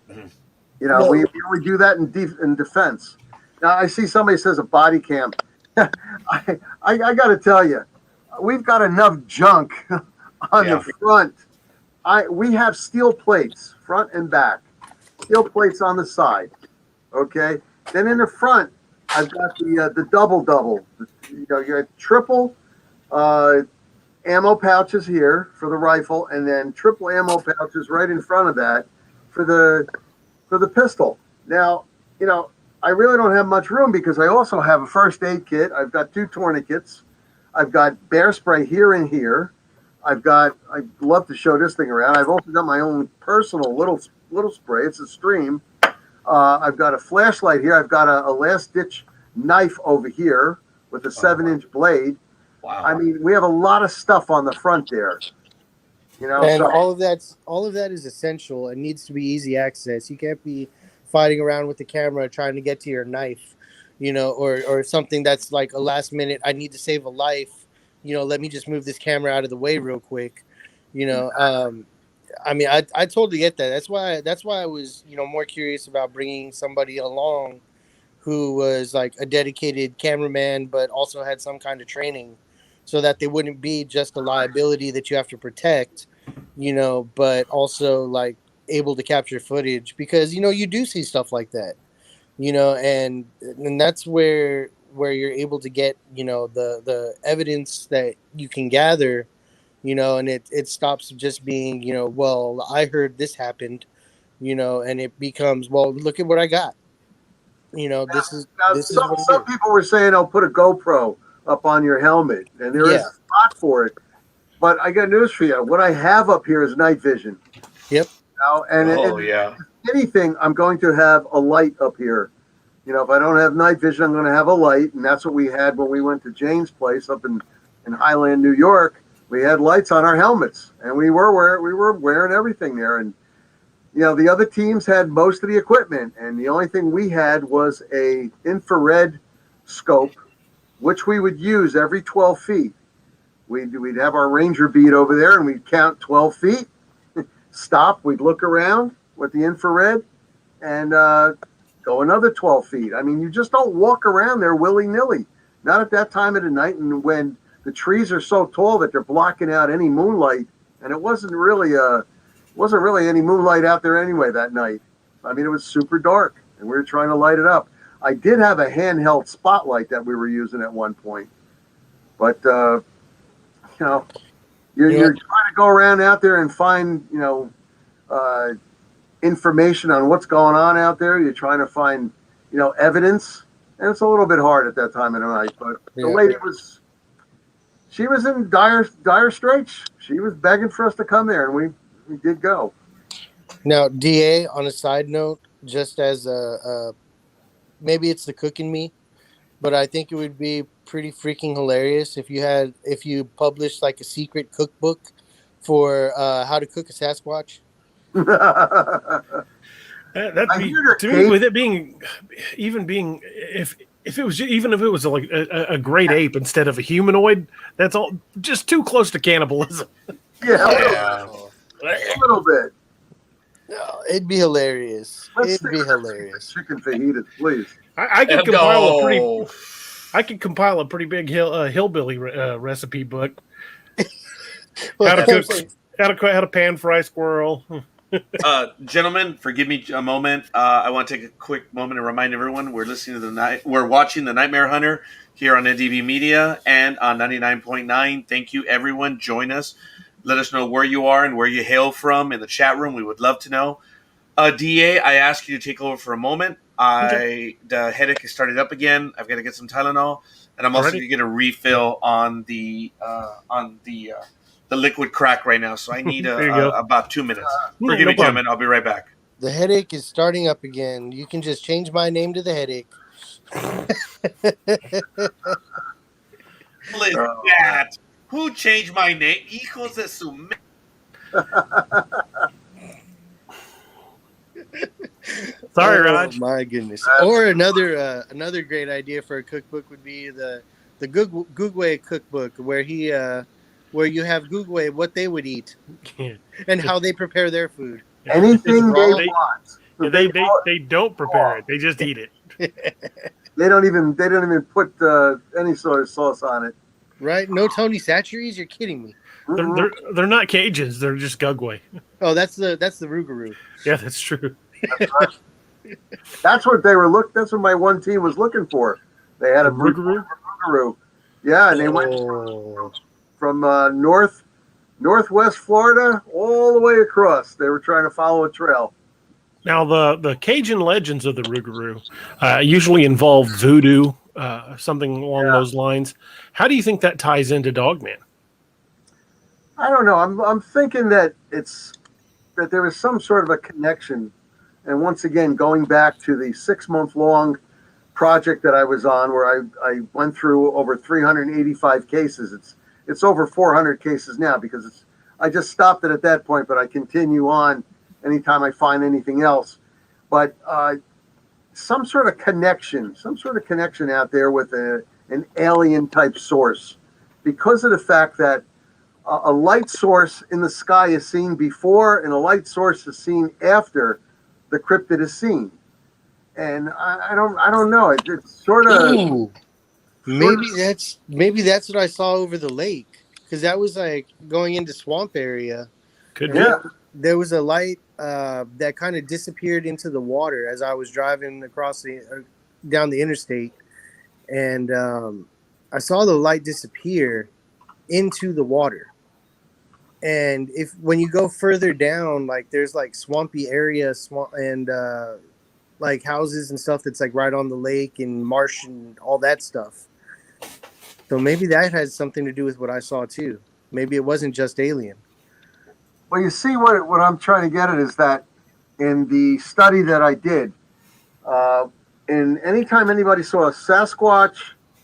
Mhm.
We only do that in defense. Now, I see somebody says a body cam. I got to tell you, we've got enough junk on the front. We have steel plates, front and back. Steel plates on the side. Okay. Then in the front, I've got the double. You got triple, ammo pouches here for the rifle, and then triple ammo pouches right in front of that for the pistol. Now, I really don't have much room because I also have a first aid kit. I've got 2 tourniquets. I've got bear spray here and here. I'd love to show this thing around. I've also got my own personal little spray. It's a Stream. I've got a flashlight here. I've got a last ditch knife over here with a 7-inch blade.
Wow.
I mean, we have a lot of stuff on the front there.
And all of that is essential and needs to be easy access. You can't be fighting around with the camera trying to get to your knife, or something that's like a last minute. I need to save a life. Let me just move this camera out of the way real quick. I mean, I totally get that. That's why I was, more curious about bringing somebody along who was like a dedicated cameraman, but also had some kind of training, so that they wouldn't be just a liability that you have to protect, but also like able to capture footage, because you do see stuff like that, and that's where you're able to get the evidence that you can gather, and it stops just being well, I heard this happened, and it becomes, well, look at what I got. This is what
some people were saying, "I'll put a GoPro up on your helmet," and there is a spot for it. But I got news for you. What I have up here is night vision.
Yep.
And
yeah.
if anything, I'm going to have a light up here. If I don't have night vision, I'm going to have a light, and that's what we had when we went to Jane's place up in Highland, New York. We had lights on our helmets, and we were wearing everything there. And the other teams had most of the equipment, and the only thing we had was a infrared scope, which we would use every 12 feet. We'd have our ranger bead over there, and we'd count 12 feet, stop, we'd look around with the infrared, and go another 12 feet. I mean, you just don't walk around there willy-nilly. Not at that time of the night, and when the trees are so tall that they're blocking out any moonlight, and it wasn't really any moonlight out there anyway that night. I mean, it was super dark, and we were trying to light it up. I did have a handheld spotlight that we were using at one point, but you're trying to go around out there and find information on what's going on out there. You're trying to find evidence, and it's a little bit hard at that time of the night. But the lady was in dire straits. She was begging for us to come there, and we did go.
Now, DA, on a side note, just as maybe it's the cook in me, but I think it would be pretty freaking hilarious if you published like a secret cookbook for how to cook a Sasquatch.
That'd be, to me, with it being if it was like a great ape instead of a humanoid, that's all just too close to cannibalism.
Yeah. A little bit.
No, it'd be hilarious. It'd be hilarious.
Chicken fajitas, please.
I could compile a pretty big hillbilly recipe book. How to pan fry squirrel.
Gentlemen, forgive me a moment. I want to take a quick moment and remind everyone we're watching The Nightmare Hunter here on NDV Media and on 99.9. Thank you, everyone. Join us. Let us know where you are and where you hail from in the chat room. We would love to know. DA, I ask you to take over for a moment. The headache has started up again. I've got to get some Tylenol, and I'm also going to get a refill on the liquid crack right now. So I need about 2 minutes. Forgive me, gentlemen. I'll be right back.
The headache is starting up again. You can just change my name to the headache.
That. Who changed my name? Hijos de su...
Sorry, Raj.
My goodness. Or another great idea for a cookbook would be the Gugwe cookbook, where you have Gugwe what they would eat and how they prepare their food.
Anything they want.
They don't prepare it. They just eat it.
They don't even put any sort of sauce on it.
Right? No Tony Chachere's? You're kidding me.
They're not Cajuns. They're just Gugwe.
Oh, that's the Rougarou.
Yeah, that's true.
That's right. That's what they were that's what my one team was looking for. They had a Rougarou. Yeah, and they went from northwest Florida all the way across. They were trying to follow a trail.
Now, the Cajun legends of the Rougarou usually involve voodoo, something along those lines. How do you think that ties into Dogman?
I don't know. I'm thinking that there was some sort of a connection. And once again, going back to the 6-month-long project that I was on, where I went through over 385 cases. It's over 400 cases now because I just stopped it at that point, but I continue on anytime I find anything else. But some sort of connection out there with an alien type source, because of the fact that a light source in the sky is seen before and a light source is seen after the cryptid is seen. And I don't know. It's sort of
maybe that's what I saw over the lake, because that was like going into swamp area.
Could be.
Yeah.
There was a light that kind of disappeared into the water as I was driving across down the interstate, and I saw the light disappear into the water. And when you go further down, like there's like swampy area, and like houses and stuff that's like right on the lake and marsh and all that stuff. So maybe that has something to do with what I saw too. Maybe it wasn't just alien.
Well, you see, what I'm trying to get at is that in the study that I did, and anytime anybody saw a Sasquatch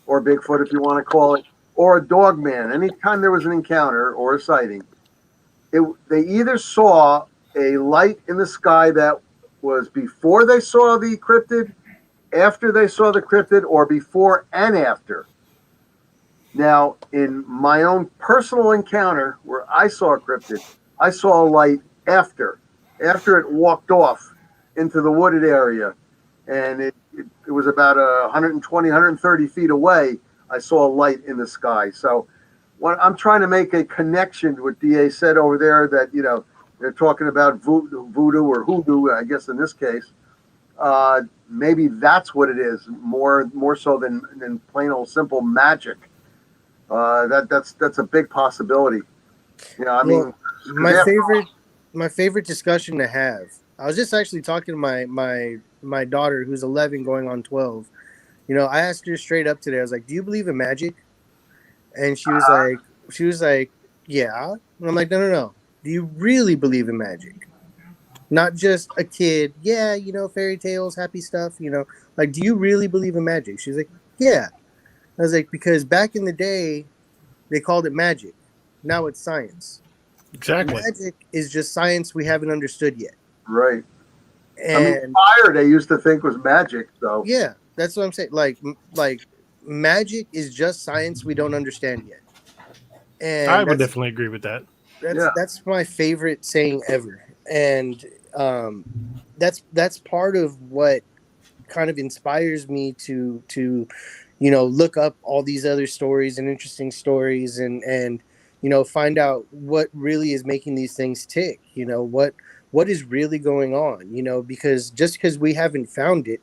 or Bigfoot, if you want to call it, or a Dogman, anytime there was an encounter or a sighting, they either saw a light in the sky that was before they saw the cryptid, after they saw the cryptid, or before and after. Now, in my own personal encounter where I saw a cryptid, I saw a light after it walked off into the wooded area, and it was about 120, 130 feet away. I saw a light in the sky. So what I'm trying to make a connection with DA said over there, that, you know, they're talking about voodoo or hoodoo, I guess in this case. Maybe that's what it is, more so than plain old simple magic. That's a big possibility. You know, I mean,
my favorite discussion to have. I was just actually talking to my daughter, who's 11 going on 12. You know, I asked her straight up today. I was like, "Do you believe in magic?" And she was like, "Yeah." And I'm like, "No. Do you really believe in magic? Not just a kid, yeah, you know, fairy tales, happy stuff, you know. Like, do you really believe in magic?" She's like, "Yeah." I was like, "Because back in the day, they called it magic. Now it's science.
Exactly.
Magic is just science we haven't understood yet."
right.
And
I mean, fire they used to think was magic, so
yeah, that's what I'm saying. Like magic is just science we don't understand yet. And
I would definitely agree with that.
That's my favorite saying ever. And that's part of what kind of inspires me to you know, look up all these other stories and interesting stories, and you know, find out what really is making these things tick. You know, what is really going on, you know, because just because we haven't found it,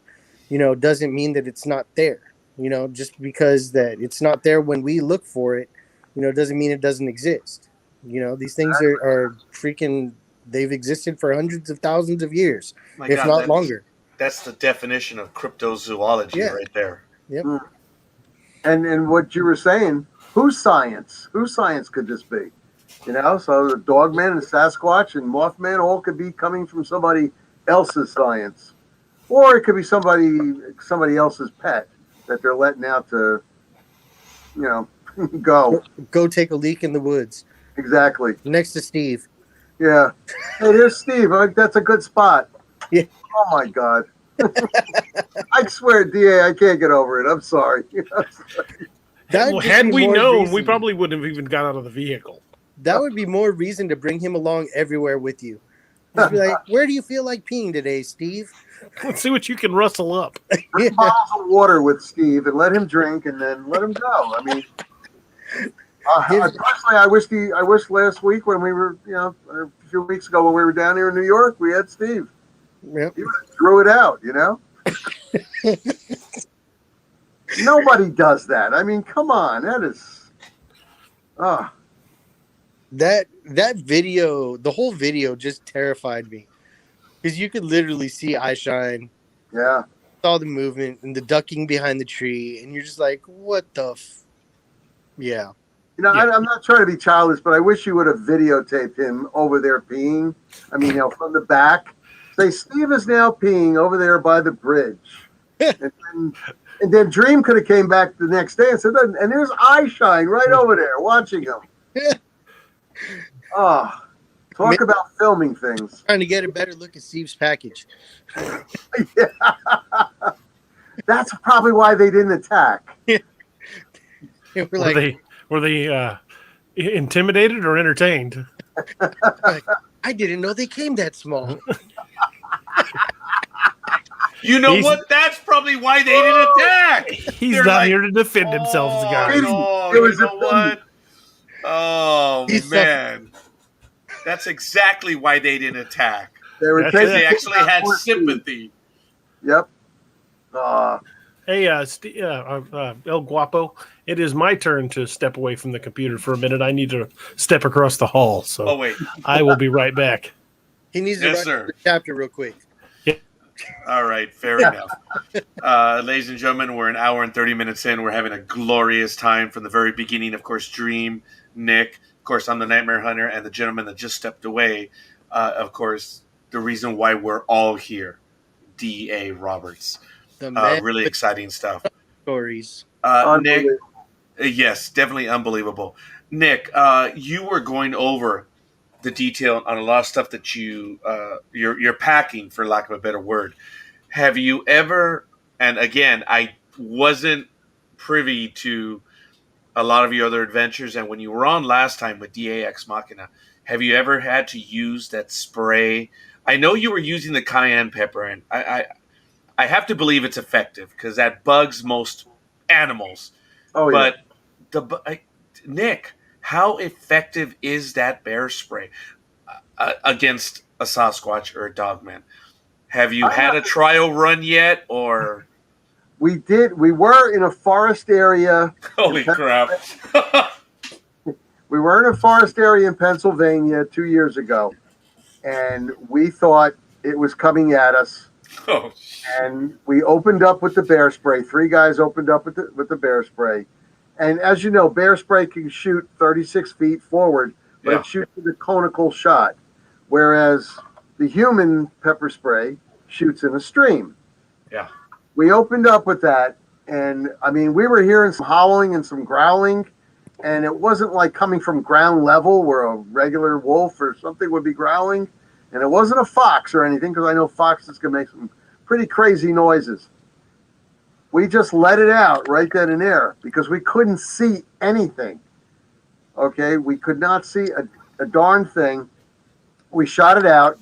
you know, doesn't mean that it's not there. You know, just because that it's not there when we look for it, you know, doesn't mean it doesn't exist. You know, these things are freaking, they've existed for hundreds of thousands of years, if not longer.
That's the definition of cryptozoology right there.
Yep.
And what you were saying, whose science could this be? You know, so the Dogman and Sasquatch and Mothman all could be coming from somebody else's science, or it could be somebody else's pet that they're letting out to, you know,
go take a leak in the woods.
Exactly.
Next to Steve.
Yeah. Hey, there's Steve. That's a good spot.
Yeah.
Oh my God. I swear, DA, I can't get over it. I'm sorry.
Had we known, we probably wouldn't have even got out of the vehicle.
That would be more reason to bring him along everywhere with you. Just be like, "Where do you feel like peeing today, Steve?"
Let's see what you can rustle up.
Bring bottles of water with Steve and let him drink, and then let him go. I mean, personally, I wish last week when we were, you know, a few weeks ago when we were down here in New York, we had Steve.
Yep.
He threw it out, you know. Nobody does that. I mean, come on, that is.
That video, the whole video, just terrified me because you could literally see eye shine,
Yeah.
saw the movement and the ducking behind the tree, and you're just like, what the? Yeah.
You know,
Yeah.
I'm not trying to be childish, but I wish you would have videotaped him over there peeing. I mean, from the back. Say, Steve is now peeing over there by the bridge. And then Dream could have came back the next day and said, and there's eye shine right over there watching him. Oh, talk about filming things.
Trying to get a better look at Steve's package.
Yeah. That's probably why they didn't attack.
We're
Were
like,
they intimidated or entertained?
I didn't know they came that small.
You know what? That's probably why they didn't attack.
He's
They're
not
like,
here to defend himself, guys.
No,
It was
you know what? Oh,
He's
man. That's exactly why they didn't attack.
They were
That's
taking
They actually had
more
sympathy.
Yep.
Hey, El Guapo, it is my turn to step away from the computer for a minute. I need to step across the hall, so
Oh, wait.
I will be right back.
He needs to
Yes,
write
sir.
the chapter real quick.
All right, fair enough. Ladies and gentlemen, we're an hour and 30 minutes in. We're having a glorious time from the very beginning. Of course, Dream, Nick. Of course, I'm the Nightmare Hunter, and the gentleman that just stepped away. Of course, the reason why we're all here, D.A. Roberts.
The man
Really exciting stuff.
stories.
Nick, yes, definitely unbelievable. Nick, you were going over the detail on a lot of stuff that you're packing, for lack of a better word. Have you ever? And again, I wasn't privy to a lot of your other adventures. And when you were on last time with DA Ex Machina, have you ever had to use that spray? I know you were using the cayenne pepper, and I have to believe it's effective because that bugs most animals.
Oh, yeah.
But Nick, how effective is that bear spray against a Sasquatch or a Dogman? Have you had a trial run yet, or?
We did. We were in a forest area.
Holy crap!
We were in a forest area in Pennsylvania 2 years ago, and we thought it was coming at us.
Oh,
and we opened up with the bear spray. 3 guys opened up with the bear spray. And as you know, bear spray can shoot 36 feet forward, but
Yeah.
it shoots with a conical shot, whereas the human pepper spray shoots in a stream.
Yeah.
We opened up with that, and I mean, we were hearing some howling and some growling, and it wasn't like coming from ground level where a regular wolf or something would be growling, and it wasn't a fox or anything, because I know foxes can make some pretty crazy noises. We just let it out right then and there because we couldn't see anything. Okay, we could not see a darn thing. We shot it out,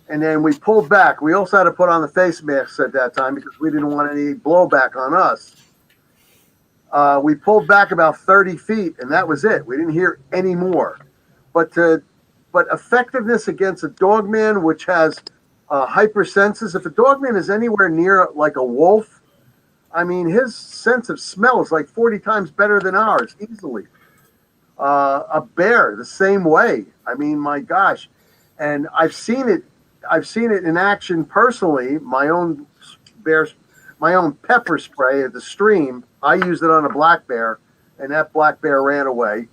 and then we pulled back. We also had to put on the face masks at that time because we didn't want any blowback on us. We pulled back about 30 feet, and that was it. We didn't hear any more. But effectiveness against a dogman, which has hypersenses, if a dogman is anywhere near like a wolf, I mean, his sense of smell is like 40 times better than ours, easily. A bear, the same way. I mean, my gosh. And I've seen it in action personally. My own pepper spray at the stream. I used it on a black bear, and that black bear ran away.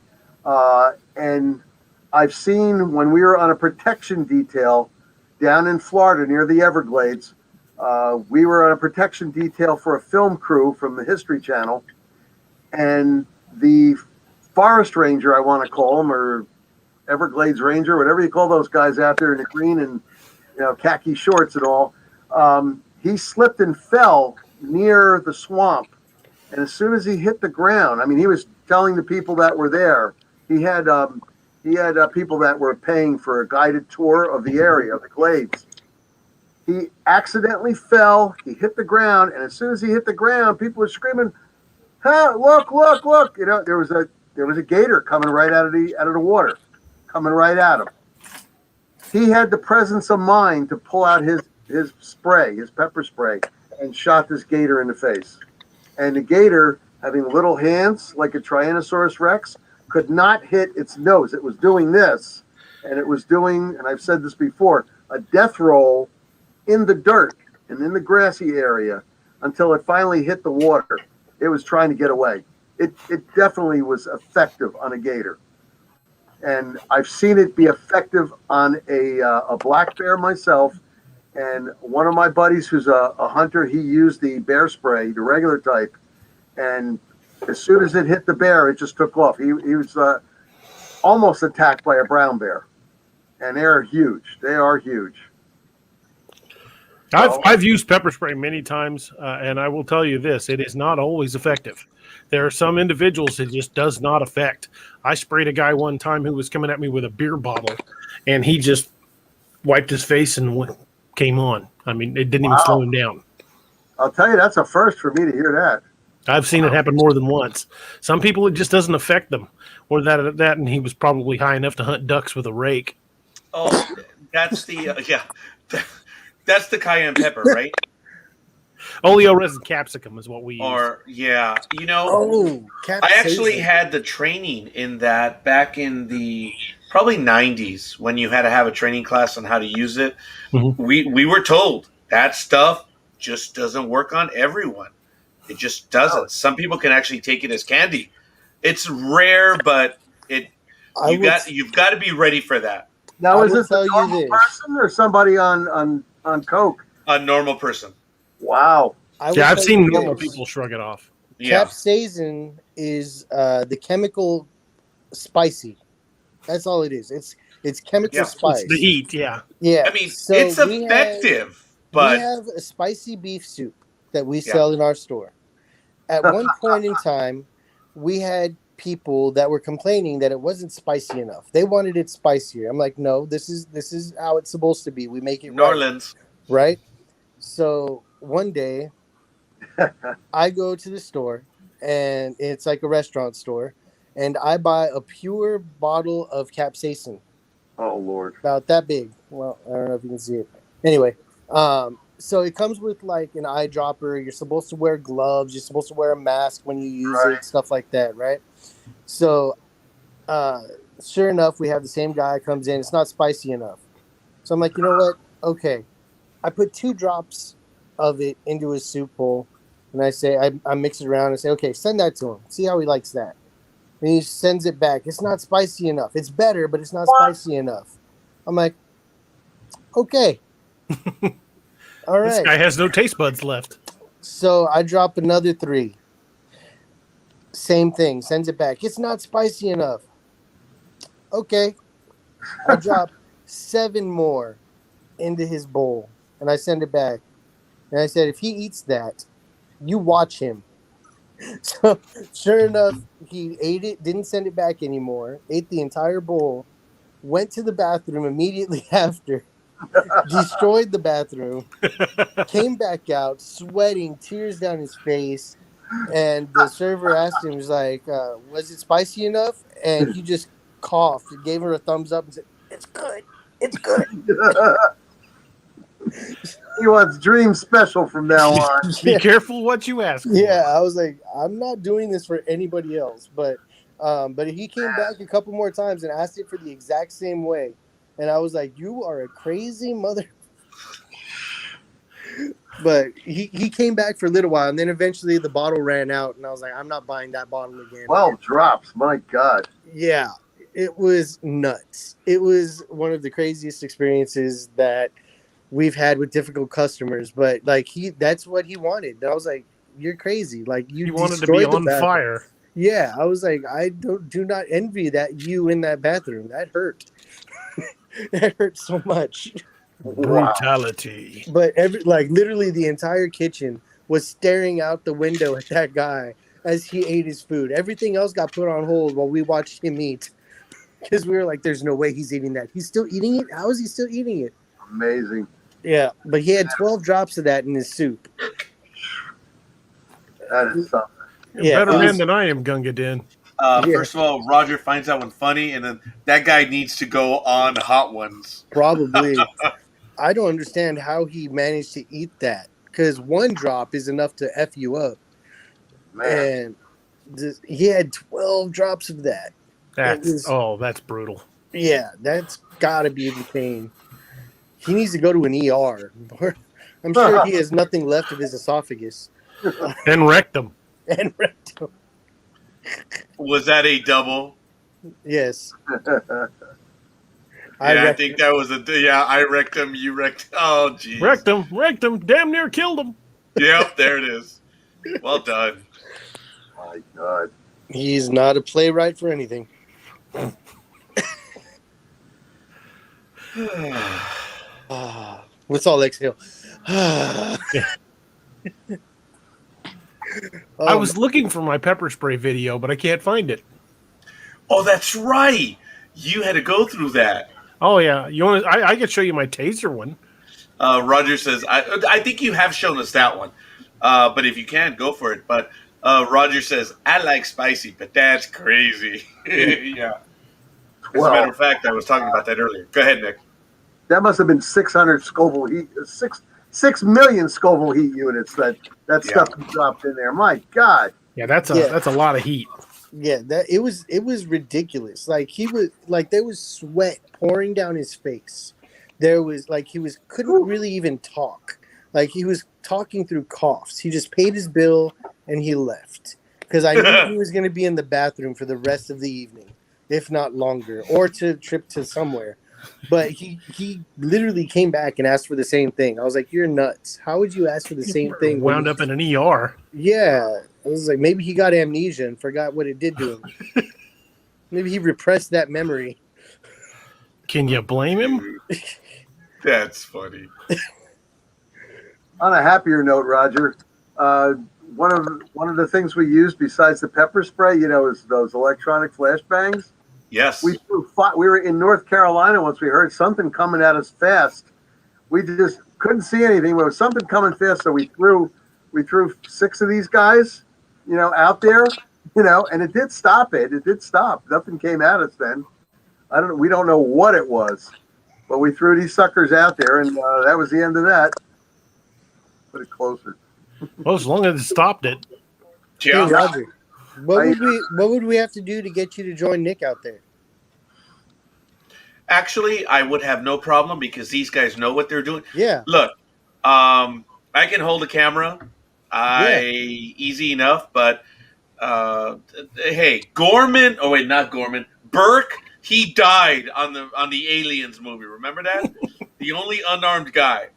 And I've seen when we were on a protection detail down in Florida near the Everglades. We were on a protection detail for a film crew from the History Channel, and the forest ranger, I want to call him, or Everglades Ranger, whatever you call those guys out there in the green and khaki shorts and all, he slipped and fell near the swamp. And as soon as he hit the ground, I mean, he was telling the people that were there, he had people that were paying for a guided tour of the area, of the glades. He accidentally fell, he hit the ground, and as soon as he hit the ground, people were screaming, "Huh, look, look, look." There was a gator coming right out of the water, coming right at him. He had the presence of mind to pull out his spray, his pepper spray, and shot this gator in the face. And the gator, having little hands like a Tyrannosaurus Rex, could not hit its nose. It was doing this, and it was doing, and I've said this before, a death roll in the dirt and in the grassy area until it finally hit the water. It was trying to get away. It definitely was effective on a gator. And I've seen it be effective on a black bear myself. And one of my buddies who's a hunter, he used the bear spray, the regular type. And as soon as it hit the bear, it just took off. He was almost attacked by a brown bear. And they're huge. They are huge.
I've used pepper spray many times, and I will tell you this: it is not always effective. There are some individuals it just does not affect. I sprayed a guy one time who was coming at me with a beer bottle, and he just wiped his face and came on. I mean, it didn't even slow him down.
I'll tell you, that's a first for me to hear that.
I've seen it happen more than once. Some people, it just doesn't affect them, or that, and he was probably high enough to hunt ducks with a rake.
Oh, that's the that's the cayenne pepper, right?
Oleo resin capsicum is what we use.
Or
Oh,
I actually had the training in that back in the probably 90s when you had to have a training class on how to use it.
Mm-hmm.
We were told that stuff just doesn't work on everyone. It just doesn't. Some people can actually take it as candy. It's rare, but you've got to be ready for that.
Now, is this a normal person or somebody on coke?
A normal person.
Wow.
I've seen normal people shrug it off.
Yeah.
Capsaicin is the chemical spicy. That's all it is. It's chemical spice.
It's the heat, yeah.
Yeah.
I mean, so it's effective, but
we have a spicy beef soup that we sell in our store. At one point in time, we had people that were complaining that it wasn't spicy enough. They wanted it spicier. I'm like, no, this is how it's supposed to be. We make it
New Orleans.
Right? So one day I go to the store, and it's like a restaurant store, and I buy a pure bottle of capsaicin.
Oh Lord.
About that big. Well, I don't know if you can see it. Anyway, so it comes with like an eyedropper. You're supposed to wear gloves. You're supposed to wear a mask when you use it, stuff like that, right? So, sure enough, we have the same guy comes in. It's not spicy enough. So I'm like, you know what? Okay. I put 2 drops of it into his soup bowl, and I say, I mix it around and say, okay, send that to him. See how he likes that. And he sends it back. It's not spicy enough. It's better, but it's not spicy enough. I'm like, okay. All right.
This guy has no taste buds left.
So I drop another 3. Same thing. Sends it back. It's not spicy enough. Okay. I drop 7 more into his bowl, and I send it back. And I said, if he eats that, you watch him. So sure enough, he ate it, didn't send it back anymore, ate the entire bowl, went to the bathroom immediately after, destroyed the bathroom, came back out, sweating, tears down his face. And the server asked him, was like, was it spicy enough? And he just coughed, gave her a thumbs up and said, it's good. It's good.
He wants Dream Special from now on.
Be careful what you ask for.
Yeah, I was like, I'm not doing this for anybody else. But he came back a couple more times and asked it for the exact same way. And I was like, you are a crazy mother. But he came back for a little while, and then eventually the bottle ran out, and I was like, I'm not buying that bottle again.
12 drops, my God.
Yeah, it was nuts. It was one of the craziest experiences that we've had with difficult customers, but like that's what he wanted. And I was like, you're crazy. Like you
wanted to be on fire.
Yeah. I was like, I do not envy that you in that bathroom. That hurt. That hurt so much.
Brutality.
But literally the entire kitchen was staring out the window at that guy as he ate his food. Everything else got put on hold while we watched him eat. Because we were like, there's no way he's eating that. He's still eating it? How is he still eating it?
Amazing.
Yeah, but he had 12 drops of that in his soup.
That is something.
You're better man than I am, Gunga Din.
First of all, Roger finds that one funny, and then that guy needs to go on Hot Ones.
Probably. I don't understand how he managed to eat that, because 1 drop is enough to F you up.
Man.
And he had 12 drops of that.
That's brutal.
Yeah, that's got to be insane. He needs to go to an ER. I'm sure he has nothing left of his esophagus
And rectum.
and rectum.
Was that a double?
Yes.
I think that was I wrecked him. You wrecked. Oh, geez.
Rectum. Damn near killed him.
Yep, there it is. Well done.
My God.
He's not a playwright for anything. Let's all exhale.
I was looking for my pepper spray video, but I can't find it.
Oh, that's right. You had to go through that.
Oh yeah, you want? I could show you my taser one.
Roger says, I think you have shown us that one. But if you can, go for it. But Roger says, I like spicy, but that's crazy. Yeah. As a matter of fact, I was talking about that earlier. Go ahead, Nick.
That must have been 600 Scoville heat, 6 million Scoville heat units that stuff dropped in there. My God.
Yeah, that's a lot of heat.
Yeah, it was ridiculous. Like there was sweat pouring down his face. There was couldn't really even talk. Like he was talking through coughs. He just paid his bill and he left because I knew he was going to be in the bathroom for the rest of the evening, if not longer, or to trip to somewhere. But he literally came back and asked for the same thing. I was like, "You're nuts! How would you ask for the same thing?"
Wound up in an ER.
Yeah, I was like, maybe he got amnesia and forgot what it did to him. Maybe he repressed that memory.
Can you blame him?
That's funny.
On a happier note, Roger, one of the things we used besides the pepper spray, is those electronic flashbangs.
Yes.
We were in North Carolina once. We heard something coming at us fast. We just couldn't see anything. There was something coming fast, so we threw 6 of these guys, out there, and it did stop it. It did stop. Nothing came at us then. We don't know what it was, but we threw these suckers out there, and that was the end of that. Put it closer.
Well, as long as it stopped it.
Yeah.
Hey, Roger, what would we have to do to get you to join Nick out there?
Actually, I would have no problem because these guys know what they're doing.
Yeah.
Look, I can hold a camera. Easy enough, but hey, Gorman. Oh wait, not Gorman. Burke. He died on the Aliens movie. Remember that? The only unarmed guy.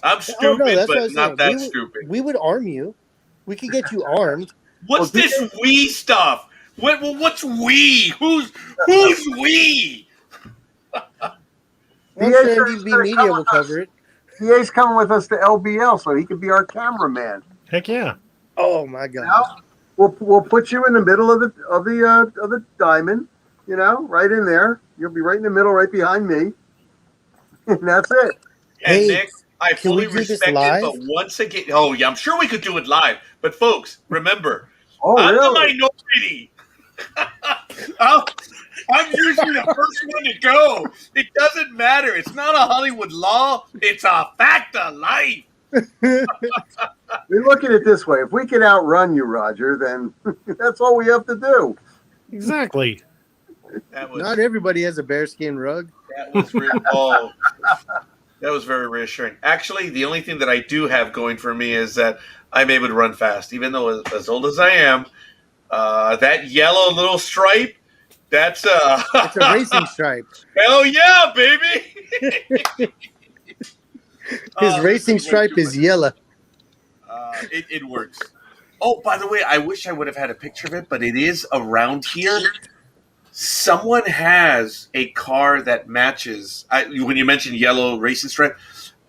I'm stupid, but not that stupid.
We would arm you. We could get you armed.
What's this we stuff? What's we? Who's we?
I'm sure NDB Media will cover it.
DA's coming with us to LBL, so he could be our cameraman.
Heck yeah!
Oh my God!
We'll put you in the middle of the diamond. Right in there. You'll be right in the middle, right behind me, and that's it.
And Nick, I fully respect it, but once again, I'm sure we could do it live. But folks, remember, I'm the minority. I'm usually the first one to go. It doesn't matter. It's not a Hollywood law. It's a fact of life.
We look at it this way. If we can outrun you, Roger, then that's all we have to do.
Exactly.
Not everybody has a bearskin rug.
That was very reassuring. Actually, the only thing that I do have going for me is that I'm able to run fast. Even though as old as I am, that yellow little stripe, it's
a racing stripe.
Hell yeah, baby!
His racing stripe is yellow.
It works. Oh, by the way, I wish I would have had a picture of it, but it is around here. Someone has a car that matches. When you mentioned yellow racing stripe,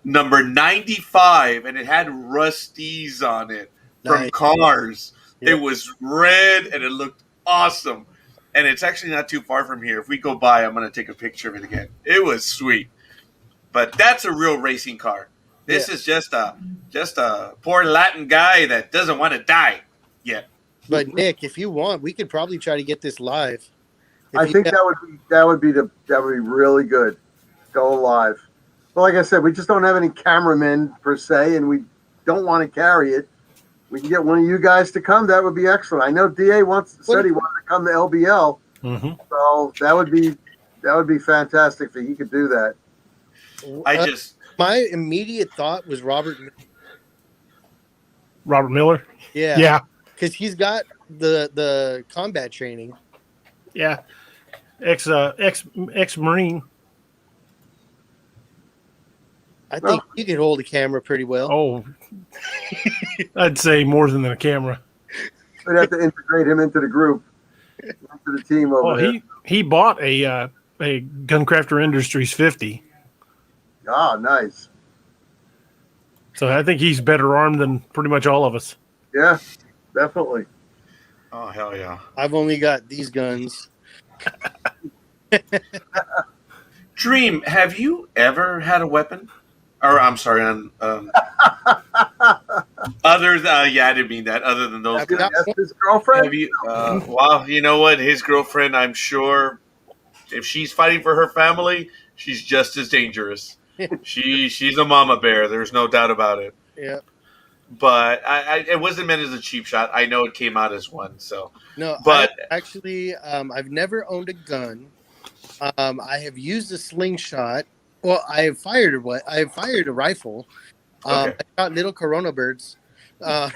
number 95, and it had Rusties on it from Cars. Yep. It was red, and it looked awesome. And it's actually not too far from here. If we go by, I'm going to take a picture of it again. It was sweet. But that's a real racing car. This is just a poor Latin guy that doesn't want to die yet.
But Nick, if you want, we could probably try to get this live.
I think that would be really good. Go live. But like I said, we just don't have any cameramen per se, and we don't want to carry it. We can get one of you guys to come. That would be excellent. I know DA said he wanted to come to LBL.
Mm-hmm.
So that would be fantastic if he could do that.
My immediate thought was Robert.
Robert Miller.
Yeah,
Yeah.
because he's got the combat training.
Yeah. Ex Marine.
I think he could hold a camera pretty well.
Oh, I'd say more than a camera.
We'd have to integrate him into the group, into the team over there.
He bought a Guncrafter Industries 50.
Ah, nice.
So I think he's better armed than pretty much all of us.
Yeah, definitely.
Oh, hell yeah.
I've only got these guns.
Dream, have you ever had a weapon? Or, I'm sorry, other than, I didn't mean that, other than those guys.
Yes, his girlfriend?
Have you, well, you know what? His girlfriend, I'm sure, if she's fighting for her family, she's just as dangerous. She's a mama bear. There's no doubt about it.
Yeah.
But it wasn't meant as a cheap shot. I know it came out as one. So
no,
but
I've never owned a gun. I have used a slingshot. Well, I have fired a rifle.
Okay.
I shot little Corona birds. And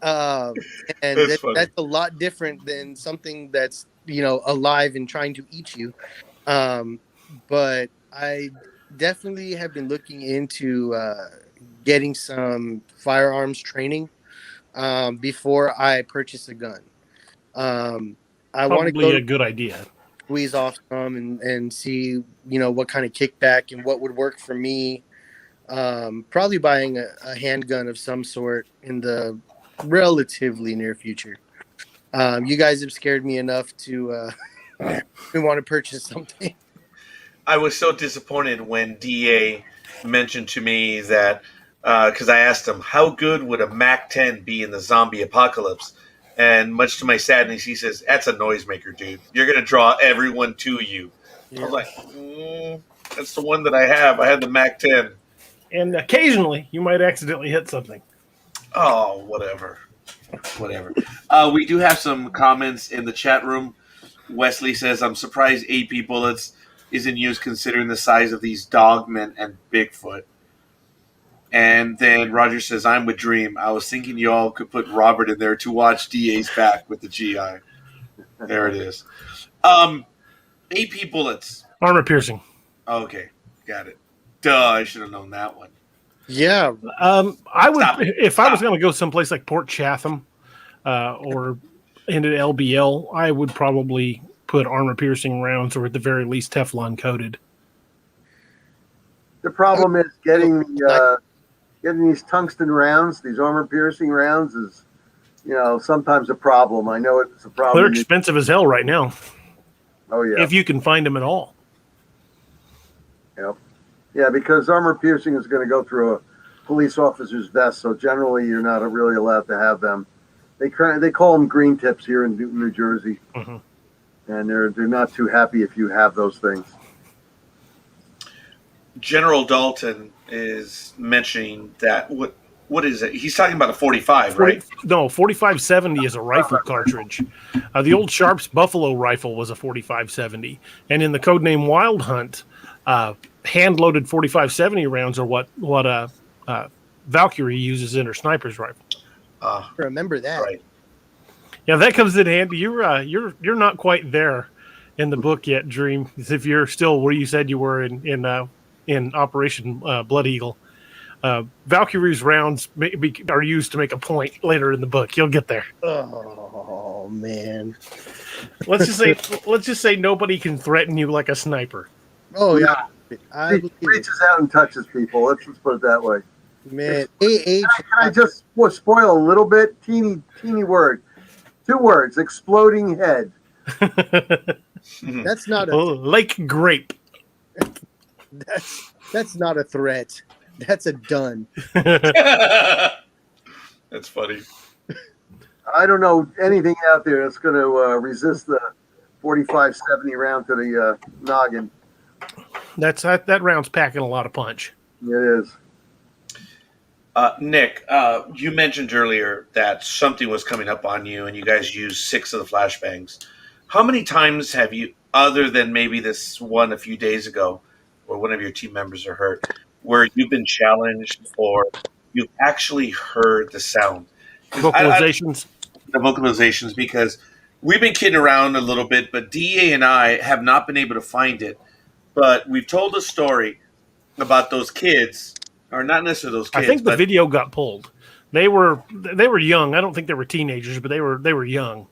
that's a lot different than something that's alive and trying to eat you. But I definitely have been looking into getting some firearms training before I purchase a gun. I want to go
a good idea.
Squeeze off some and see what kind of kickback and what would work for me. Probably buying a handgun of some sort in the relatively near future. You guys have scared me enough to want to purchase something.
I was so disappointed when DA mentioned to me that because I asked him how good would a MAC-10 be in the zombie apocalypse, and much to my sadness, he says that's a noisemaker, dude. You're gonna draw everyone to you. Yeah. I was like, that's the one that I have. I had the MAC-10,
and occasionally you might accidentally hit something.
Oh, whatever. We do have some comments in the chat room. Wesley says, I'm surprised 8 bullets isn't used considering the size of these dogmen and Bigfoot. And then Roger says, I'm with Dream. I was thinking y'all could put Robert in there to watch DA's back with the GI. There it is. 8 bullets.
Armor piercing.
Okay, got it. Duh, I should have known that one.
Yeah.
I would, if I was going to go someplace like Port Chatham or into LBL, I would probably put armor piercing rounds, or at the very least Teflon coated.
The problem is getting these tungsten rounds, these armor piercing rounds, is sometimes a problem. I know it's a problem.
They're expensive as hell right now.
Oh yeah,
if you can find them at all.
Yep. Yeah, because armor piercing is going to go through a police officer's vest, so generally you're not really allowed to have them. They call them green tips here in New Jersey, and they're not too happy if you have those things.
General Dalton is mentioning that what is it? He's talking about a 45, right?
No, 4570 is a rifle cartridge. The old Sharps Buffalo rifle was a 4570, and in the codename Wild Hunt, hand-loaded 4570 rounds are what Valkyrie uses in her sniper's rifle.
Remember that?
Right.
Yeah, that comes in handy. You're not quite there in the book yet, Dream. If you're still where you said you were in Operation Blood Eagle. Valkyrie's rounds are used to make a point later in the book. You'll get there.
Oh man.
Let's just say nobody can threaten you like a sniper.
Oh yeah.
He reaches out and touches people. Let's put it that way.
Man,
can I just spoil a little bit? Teeny word. 2 words. Exploding head.
That's not a
Lake Grape.
That's not a threat. That's a done.
That's funny.
I don't know anything out there that's going to resist the 45-70 round to the noggin.
That round's packing a lot of punch.
It is.
Nick, you mentioned earlier that something was coming up on you, and you guys used 6 of the flashbangs. How many times have you, other than maybe this one a few days ago, where one of your team members are hurt, where you've been challenged or you've actually heard the sound? 'Cause
Vocalizations.
the vocalizations, because we've been kidding around a little bit, but DA and I have not been able to find it. But we've told a story about those kids, or not necessarily those kids.
I think the
but
video got pulled. They were young. I don't think they were teenagers, but they were young.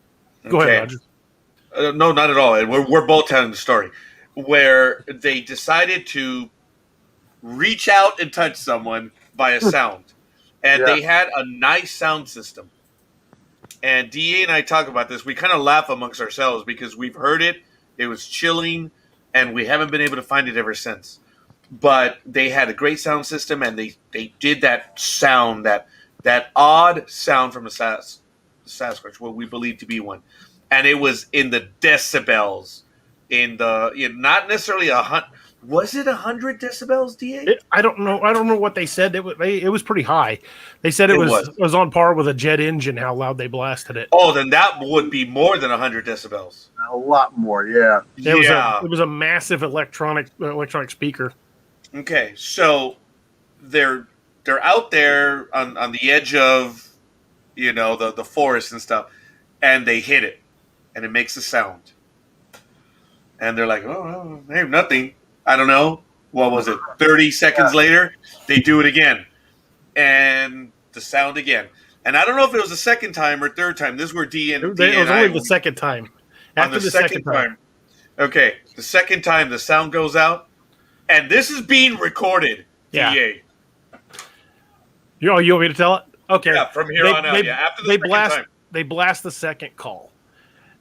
Go ahead, Roger.
No, not at all. And we're both telling the story where they decided to reach out and touch someone by a sound, and they had a nice sound system. And DA and I talk about this. We kind of laugh amongst ourselves because we've heard it. It was chilling, and we haven't been able to find it ever since. But they had a great sound system, and they did that sound, that odd sound from a Sasquatch, what we believe to be one. And it was in the decibels, not necessarily was it 100 decibels, DA?
I don't know. I don't know what they said. It was pretty high. They said it was on par with a jet engine. How loud they blasted it.
Oh, then that would be more than 100 decibels.
A lot more, yeah.
It was a massive electronic speaker.
Okay, so they're out there on the edge of the forest and stuff, and they hit it, and it makes a sound, and they're like, oh, hey, nothing. I don't know. What was it? 30 seconds later, they do it again, and the sound again. And I don't know if it was the second time or third time. This is where
It was only the second time. After the second time.
Okay, the second time the sound goes out, and this is being recorded.
Yeah.
DA.
You want me to tell it? Okay.
Yeah, from here on out. After the second time.
They blast the second call,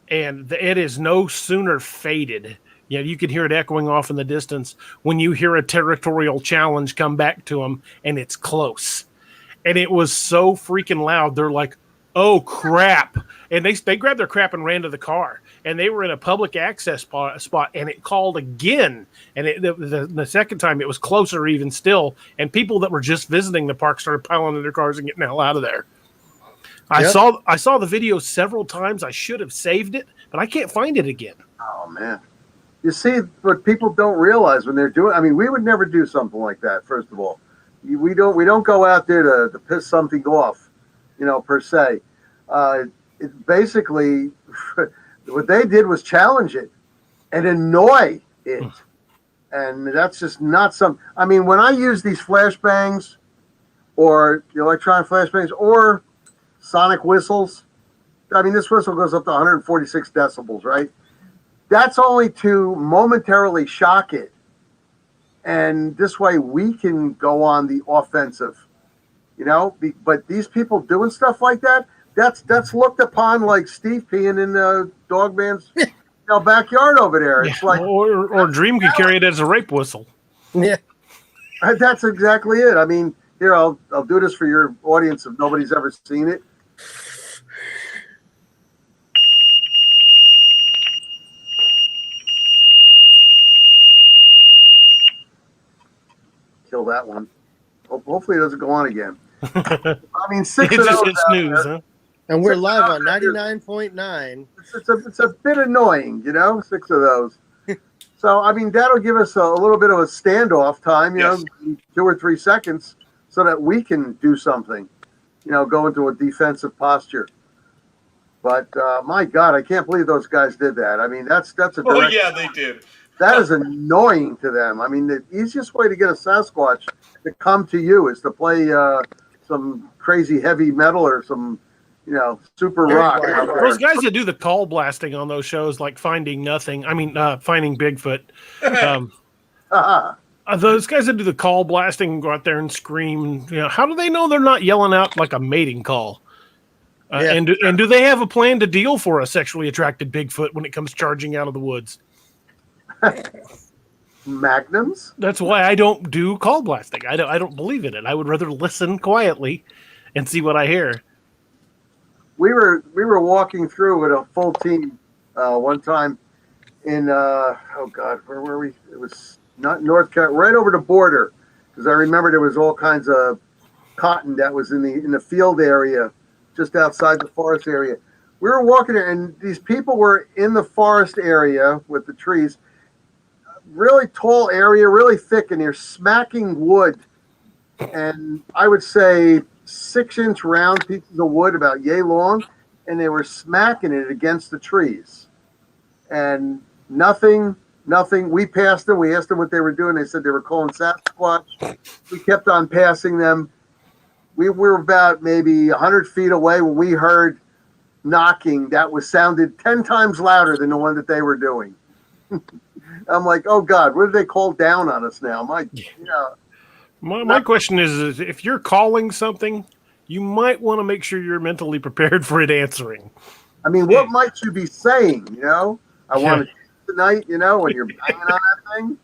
and it is no sooner faded. Yeah, you can hear it echoing off in the distance when you hear a territorial challenge come back to them, and it's close. And it was so freaking loud. They're like, "Oh crap!" And they grabbed their crap and ran to the car. And they were in a public access spot, and it called again. And the second time, it was closer even still. And people that were just visiting the park started piling in their cars and getting the hell out of there. Yep. I saw the video several times. I should have saved it, but I can't find it again.
Oh man. You see, what people don't realize when they're doing, I mean, we would never do something like that, first of all. We don't go out there to piss something off, per se. It basically, what they did was challenge it and annoy it. And that's just not I mean, when I use these flashbangs or the electronic flashbangs or sonic whistles, I mean, this whistle goes up to 146 decibels, right? That's only to momentarily shock it. And this way we can go on the offensive, but these people doing stuff like that, that's looked upon like Steve peeing in the Dogman's backyard over there. It's like,
or Dream could carry it as a rape whistle.
Yeah,
that's exactly it. I mean, here, I'll do this for your audience if nobody's ever seen it. Kill that one. Hopefully it doesn't go on again. I mean, 6 of those.
Snooze, huh?
And we're live on 99.9.
It's a bit annoying, 6 of those. So, I mean, that'll give us a little bit of a standoff time, 2 or 3 seconds, so that we can do something, go into a defensive posture. But, my God, I can't believe those guys did that. I mean, that's a direct...
Oh, yeah, they did.
That is annoying to them. I mean, the easiest way to get a Sasquatch to come to you is to play some crazy heavy metal or some, super rock.
Those guys that do the call blasting on those shows, like Finding Nothing, Finding Bigfoot. Those guys that do the call blasting and go out there and scream, how do they know they're not yelling out like a mating call? And do they have a plan to deal for a sexually attracted Bigfoot when it comes charging out of the woods?
Magnums?
That's why I don't do call blasting. I don't believe in it. I would rather listen quietly and see what I hear.
We were walking through with a full team one time in where were we? It was not North Carolina, right over the border, because I remember there was all kinds of cotton that was in the field area, just outside the forest area. We were walking there, and these people were in the forest area with the trees, really tall area, really thick, and they're smacking wood. And I would say 6-inch round pieces of wood about yay long, and they were smacking it against the trees. And nothing. We passed them. We asked them what they were doing. They said they were calling Sasquatch. We kept on passing them. We were about maybe 100 feet away when we heard knocking that sounded 10 times louder than the one that they were doing. I'm like, oh God, what did they call down on us now?
My question is if you're calling something, you might want to make sure you're mentally prepared for it answering.
I mean, what might you be saying? I want to tonight. When you're banging on that thing,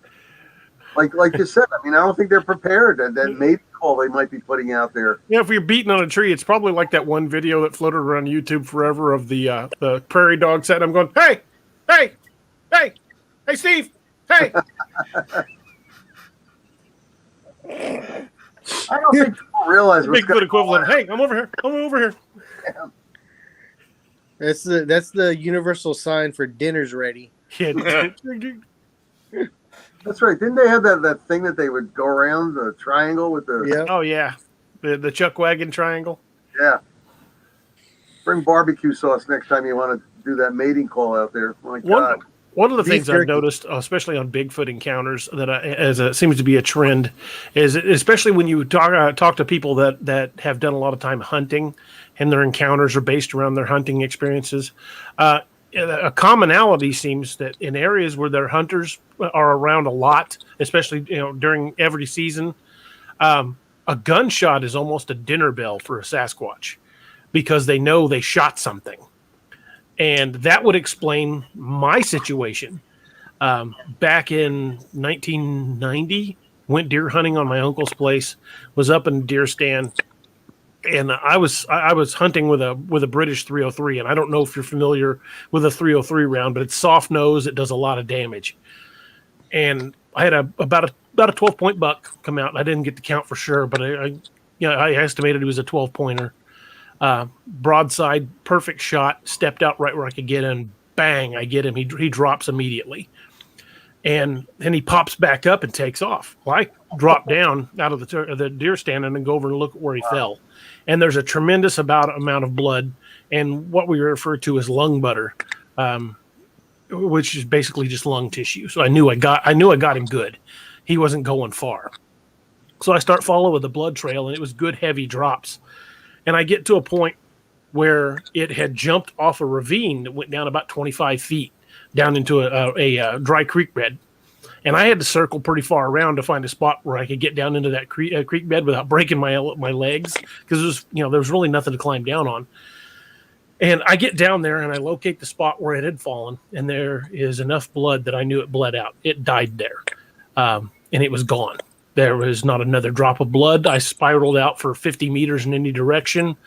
like you said. I mean, I don't think they're prepared. That maybe call they might be putting out there.
Yeah, if you're beating on a tree, it's probably like that one video that floated around YouTube forever of the prairie dog set. I'm going, hey, Steve, hey.
I don't think people realize what's
Bigfoot equivalent. Hey, I'm over here.
That's the universal sign for dinner's ready.
Yeah.
That's right. Didn't they have that thing that they would go around the triangle with the?
Yeah.
Oh yeah, the chuck wagon triangle.
Yeah. Bring barbecue sauce next time you want to do that mating call out there. My God.
One of the
Beef
things
jerky.
I've noticed, especially on Bigfoot encounters, that seems to be a trend, is especially when you talk to people that have done a lot of time hunting, and their encounters are based around their hunting experiences. A commonality seems that in areas where their hunters are around a lot, especially during every season, a gunshot is almost a dinner bell for a Sasquatch because they know they shot something. And that would explain my situation. Back in 1990, went deer hunting on my uncle's place, was up in a deer stand, and I was hunting with a British 303, and I don't know if you're familiar with a 303 round, but it's soft nose. It does a lot of damage. And I had about a 12-point buck come out. I didn't get the count for sure, but I estimated it was a 12-pointer. Broadside, perfect shot, stepped out right where I could get him. Bang, I get him. He drops immediately. And then he pops back up and takes off. Well, I drop down out of the deer stand and then go over and look at where he fell. And there's a tremendous amount of blood and what we refer to as lung butter, which is basically just lung tissue. So I knew I got him good. He wasn't going far. So I start following the blood trail, and it was good heavy drops. And I get to a point where it had jumped off a ravine that went down about 25 feet down into a dry creek bed. And I had to circle pretty far around to find a spot where I could get down into that creek bed without breaking my legs, because there was really nothing to climb down on. And I get down there and I locate the spot where it had fallen, and there is enough blood that I knew it bled out. It died there, and it was gone. There was not another drop of blood. I spiraled out for 50 meters in any direction.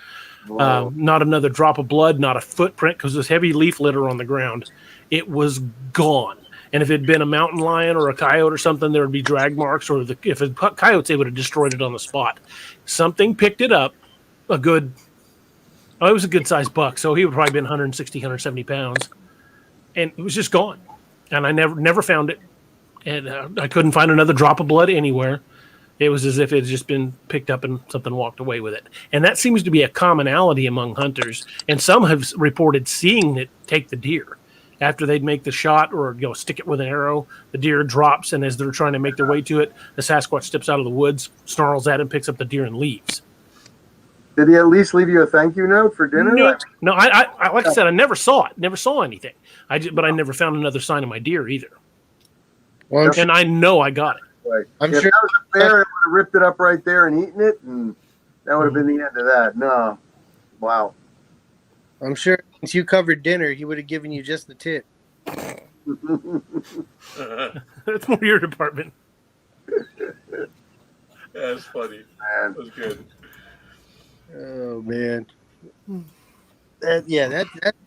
Not another drop of blood, not a footprint, because there's heavy leaf litter on the ground. It was gone. And if it had been a mountain lion or a coyote or something, there would be drag marks. Or if it coyotes, they would have destroyed it on the spot. Something picked it up. It was a good-sized buck, so he would probably been 160, 170 pounds. And it was just gone. And I never found it. And I couldn't find another drop of blood anywhere. It was as if it had just been picked up and something walked away with it. And that seems to be a commonality among hunters. And some have reported seeing it take the deer. After they'd make the shot or stick it with an arrow, the deer drops, and as they're trying to make their way to it, the Sasquatch steps out of the woods, snarls at him, picks up the deer, and leaves.
Did he at least leave you a thank you note for dinner?
No. I like I said, I never saw it, never saw anything. But I never found another sign of my deer either.
Well,
and I know I got it.
Right.
I'm
if
sure
that was a bear, it would have ripped it up right there and eaten it, and that would have been the end of that. No. Wow.
I'm sure since you covered dinner, he would have given you just the tip.
That's more your department.
That's funny.
Man.
That's good.
Oh man, that's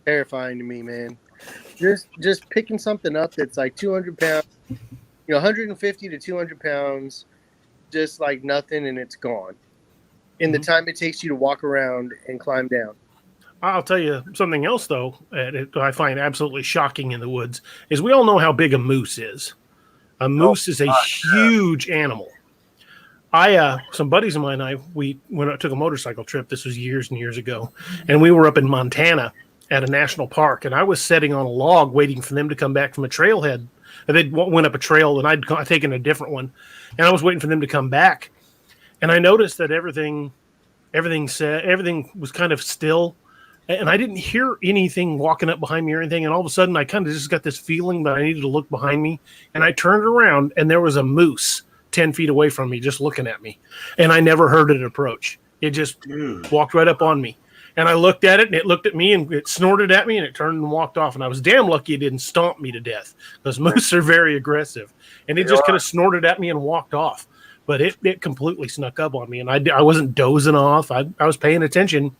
terrifying to me, man. Just picking something up that's like 200 pounds, 150 to 200 pounds, just like nothing, and it's gone. in the time it takes you to walk around and climb down.
I'll tell you something else, though, I find absolutely shocking in the woods, is we all know how big a moose is. A moose is a huge animal. Some buddies of mine and we took a motorcycle trip. This was years and years ago. And we were up in Montana at a national park. And I was sitting on a log waiting for them to come back from a trailhead. And they went up a trail and I'd taken a different one. And I was waiting for them to come back. And I noticed that everything was kind of still. And I didn't hear anything walking up behind me or anything. And all of a sudden, I kind of just got this feeling that I needed to look behind me. And I turned around, and there was a moose 10 feet away from me just looking at me. And I never heard it approach. It just walked right up on me. And I looked at it, and it looked at me, and it snorted at me, and it turned and walked off. And I was damn lucky it didn't stomp me to death, because moose are very aggressive. And it just kind of snorted at me and walked off. But it completely snuck up on me. And I wasn't dozing off. I was paying attention.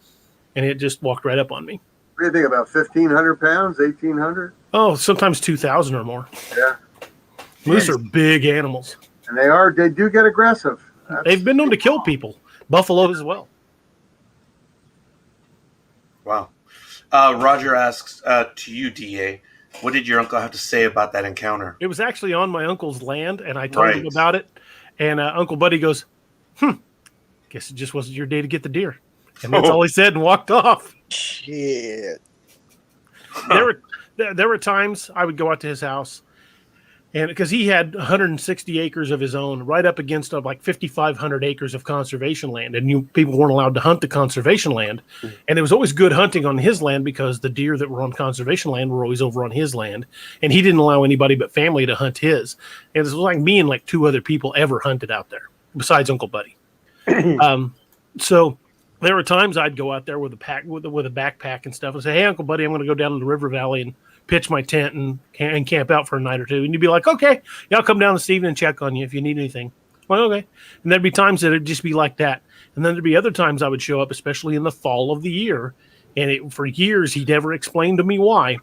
And it just walked right up on me.
What do you think, about 1,500 pounds, 1,800?
Oh, sometimes 2,000 or more.
Yeah.
Moose are big animals.
And they do get aggressive.
They've been known to kill people. Buffalo as well.
Wow. Roger asks, to you, DA, what did your uncle have to say about that encounter?
It was actually on my uncle's land, and I told him about it. And Uncle Buddy goes, guess it just wasn't your day to get the deer. And that's all he said and walked off.
Shit.
There were times I would go out to his house, and because he had 160 acres of his own, right up against like 5,500 acres of conservation land, and people weren't allowed to hunt the conservation land. And it was always good hunting on his land because the deer that were on conservation land were always over on his land, and he didn't allow anybody but family to hunt his. And it was like me and like 2 other people ever hunted out there besides Uncle Buddy. So there were times I'd go out there with a backpack and stuff and say, "Hey, Uncle Buddy, I'm going to go down to the river valley and pitch my tent and camp out for a night or 2." And you'd be like, "Okay, yeah, I'll come down this evening and check on you if you need anything." Well, okay. And there'd be times that it'd just be like that. And then there'd be other times I would show up, especially in the fall of the year. And for years, he never explained to me why.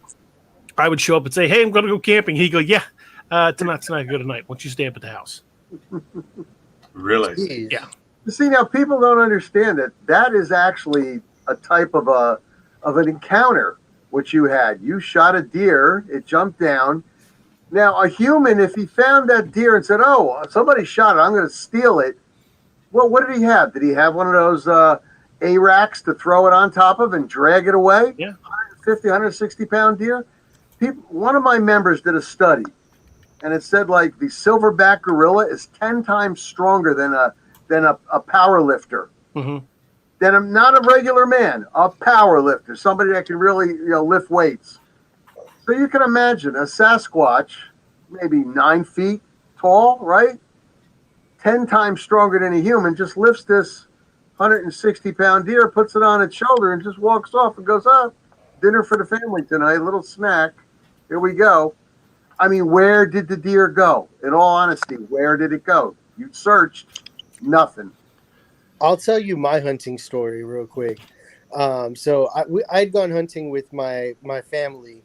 I would show up and say, "Hey, I'm going to go camping." He'd go, "Yeah, tonight's not a good night. Why don't you stay up at the house?"
Really?
Jeez.
Yeah.
You see, now people don't understand that is actually a type of an encounter which you had. You shot a deer, it jumped down. Now, a human, if he found that deer and said, "Oh, somebody shot it, I'm going to steal it," well, what did he have? Did he have one of those A-racks to throw it on top of and drag it away?
Yeah.
150, 160-pound deer? One of my members did a study, and it said like the silverback gorilla is 10 times stronger than a power lifter.
Mm-hmm.
Than not a regular man, a power lifter, somebody that can really lift weights. So you can imagine a Sasquatch, maybe 9 feet tall, right? 10 times stronger than a human, just lifts this 160-pound deer, puts it on its shoulder, and just walks off and goes, "Oh, dinner for the family tonight, a little snack. Here we go." I mean, where did the deer go? In all honesty, where did it go? You searched, nothing.
I'll tell you my hunting story real quick. So I'd gone hunting with my family,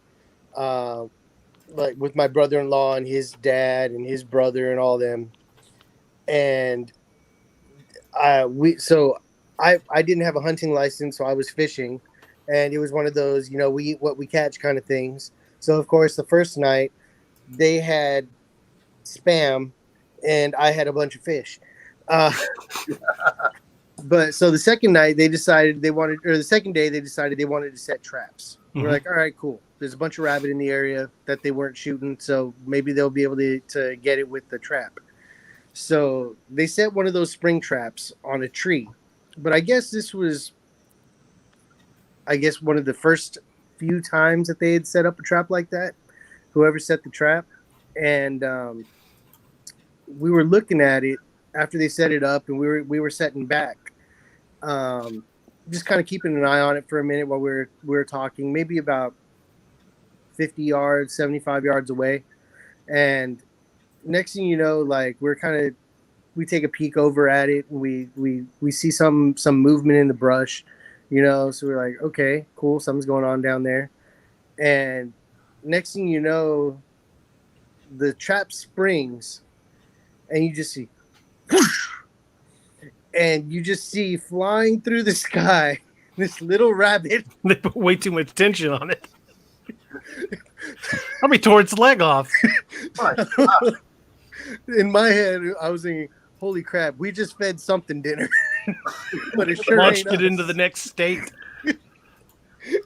like with my brother-in-law and his dad and his brother and all them. And I didn't have a hunting license, so I was fishing, and it was one of those, we eat what we catch kind of things. So of course, the first night they had Spam, and I had a bunch of fish. But so the second night the second day they decided they wanted to set traps. Mm-hmm. We're like, all right, cool. There's a bunch of rabbit in the area that they weren't shooting, so maybe they'll be able to get it with the trap. So they set one of those spring traps on a tree. But I guess this was, one of the first few times that they had set up a trap like that, whoever set the trap. And we were looking at it after they set it up, and we were setting back, just kind of keeping an eye on it for a minute while we were talking, maybe about 50 yards, 75 yards away. And next thing you know, like we take a peek over at it, and we see some movement in the brush, so we're like, okay, cool, something's going on down there. And next thing you know, the trap springs, and you just see whoosh, and you just see flying through the sky this little rabbit.
They put way too much tension on it. Probably tore its leg off.
In my head, I was thinking, holy crap, we just fed something dinner. But it sure
Launched
ain't
it into
us.
the next state.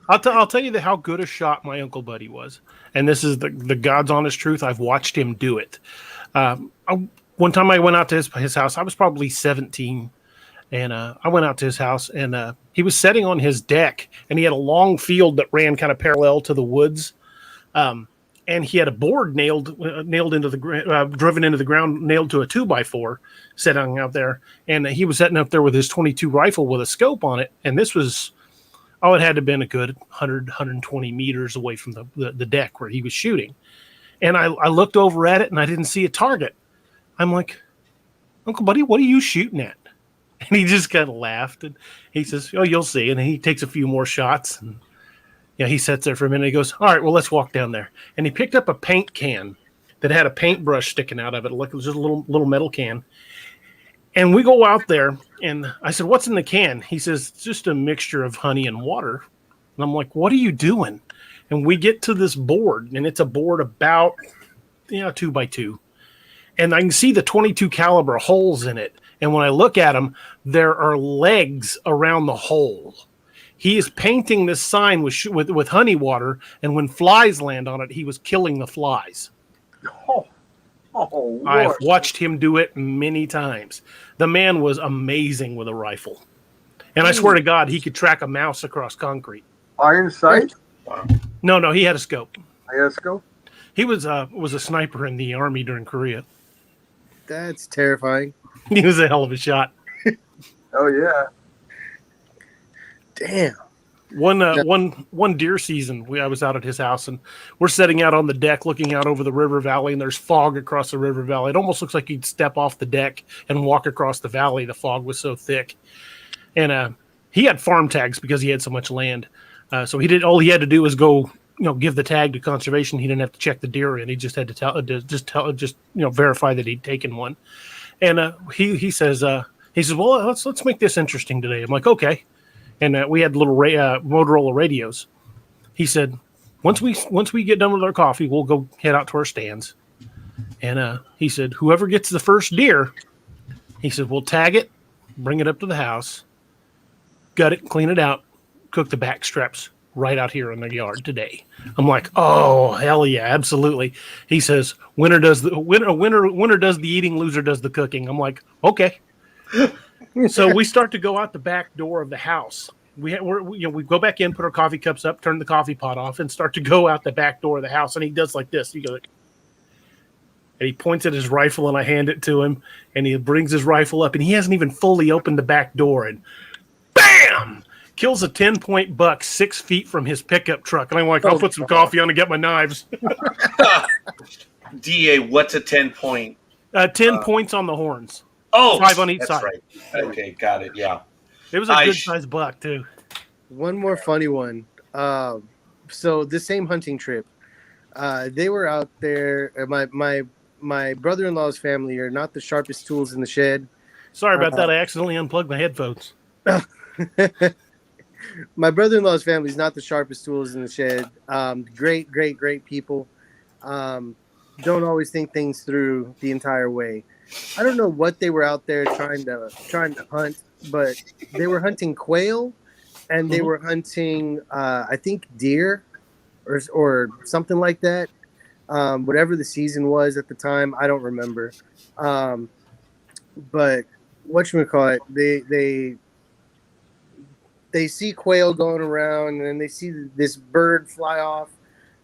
I'll tell you how good a shot my Uncle Buddy was. And this is the God's honest truth. I've watched him do it. One time I went out to his house. I was probably 17. And I went out to his house, and he was sitting on his deck, and he had a long field that ran kind of parallel to the woods. And he had a board nailed into the driven into the ground, nailed to a 2x4, sitting out there. And he was sitting up there with his 22 rifle with a scope on it. And this was, it had to have been a good 100, 120 meters away from the deck where he was shooting. And I looked over at it, and I didn't see a target. I'm like, Uncle Buddy, what are you shooting at? And he just kind of laughed, and he says, "Oh, you'll see." And he takes a few more shots, and he sits there for a minute. He goes, "All right, well, let's walk down there." And he picked up a paint can that had a paintbrush sticking out of it, like it was just a little metal can. And we go out there, and I said, "What's in the can?" He says, "It's just a mixture of honey and water." And I'm like, "What are you doing?" And we get to this board, and it's a board about 2x2, and I can see the 22 caliber holes in it. And when I look at them, there are legs around the hole. He is painting this sign with honey water, and when flies land on it, he was killing the flies. I've watched him do it many times. The man was amazing with a rifle. And I swear to God, he could track a mouse across concrete.
Iron sight?
No, he had a scope.
I had a scope?
He was a sniper in the Army during Korea.
That's terrifying.
He was a hell of a shot.
Oh, yeah.
Damn.
One deer season, I was out at his house, and we're sitting out on the deck looking out over the river valley, and there's fog across the river valley. It almost looks like you'd step off the deck and walk across the valley. The fog was so thick. And he had farm tags because he had so much land. So all he had to do was go, give the tag to conservation. He didn't have to check the deer in. He just had to verify that he'd taken one. And he says, well, let's make this interesting today. I'm like, okay. And we had little Motorola radios. He said, once we get done with our coffee, we'll go head out to our stands. And he said, whoever gets the first deer, he said, we'll tag it, bring it up to the house, gut it, clean it out, cook the back straps right out here in the yard today. I'm like, oh, hell yeah, absolutely. He says, winner does the eating, loser does the cooking. I'm like, okay. So we start to go out the back door of the house. We go back in, put our coffee cups up, turn the coffee pot off, and start to go out the back door of the house. And he does like this. He goes, and he points at his rifle, and I hand it to him, and he brings his rifle up, and he hasn't even fully opened the back door, and bam! Kills a 10-point buck 6 feet from his pickup truck. And I'm like, I'll put some coffee on and get my knives.
DA, what's a 10-point?
10 points on the horns.
Oh,
5 on each side.
Right. Okay, got it. Yeah.
It was a good-sized buck, too.
One more funny one. So this same hunting trip, they were out there. My brother-in-law's family are not the sharpest tools in the shed.
Sorry about that. I accidentally unplugged my headphones.
My brother-in-law's family is not the sharpest tools in the shed. Great people. Don't always think things through the entire way. I don't know what they were out there trying to hunt, but they were hunting quail, and they were hunting I think deer or something like that. Whatever the season was at the time, I don't remember. But whatchamacallit, they see quail going around, and then they see this bird fly off,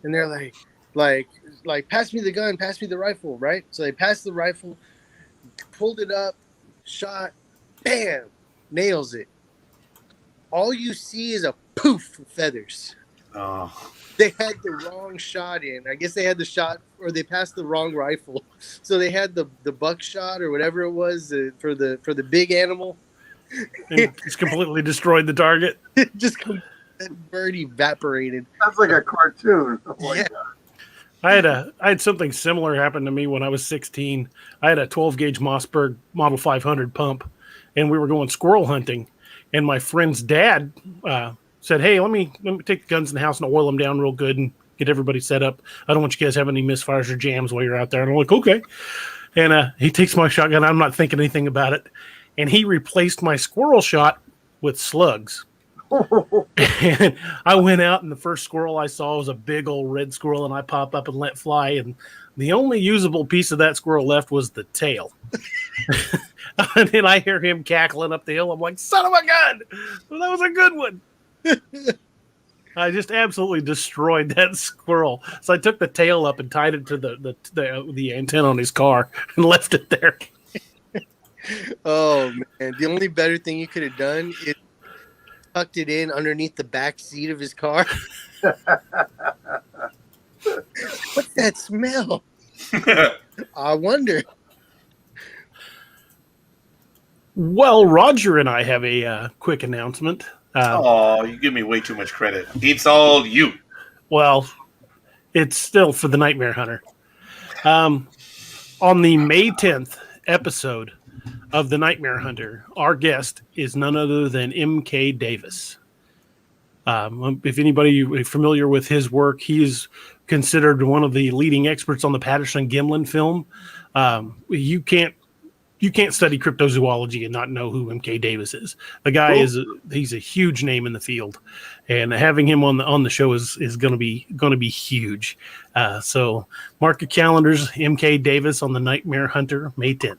and they're like, pass me the gun, pass me the rifle, right? So they passed the rifle, pulled it up, shot, bam, nails it. All you see is a poof of feathers.
Oh.
They had the wrong shot in. I guess they had the shot, or they passed the wrong rifle. So they had the buckshot or whatever it was for the big animal.
It's completely destroyed the target.
Just that bird evaporated.
Sounds like a cartoon. Oh my God.
I had something similar happen to me when I was 16. I had a 12 gauge Mossberg Model 500 pump, and we were going squirrel hunting, and my friend's dad said, "Hey, let me take the guns in the house and oil them down real good and get everybody set up. I don't want you guys having any misfires or jams while you're out there." And I'm like, "Okay." And he takes my shotgun. I'm not thinking anything about it, and he replaced my squirrel shot with slugs. And I went out, and the first squirrel I saw was a big old red squirrel, and I pop up and let fly, and the only usable piece of that squirrel left was the tail. And then I hear him cackling up the hill. I'm like, son of a gun! Well, that was a good one. I just absolutely destroyed that squirrel. So I took the tail up and tied it to the antenna on his car and left it there.
Oh man, the only better thing you could have done is tucked it in underneath the back seat of his car. What's that smell? I wonder.
Well, Roger and I have a quick announcement.
Oh, you give me way too much credit. It's all you.
Well, it's still for the Nightmare Hunter. On the May 10th episode of the Nightmare Hunter, our guest is none other than M.K. Davis. If anybody is familiar with his work, he is considered one of the leading experts on the Patterson-Gimlin film. You can't study cryptozoology and not know who M.K. Davis is. The guy he's a huge name in the field, and having him on the show is going to be huge. So mark your calendars. M.K. Davis on the Nightmare Hunter, May 10th.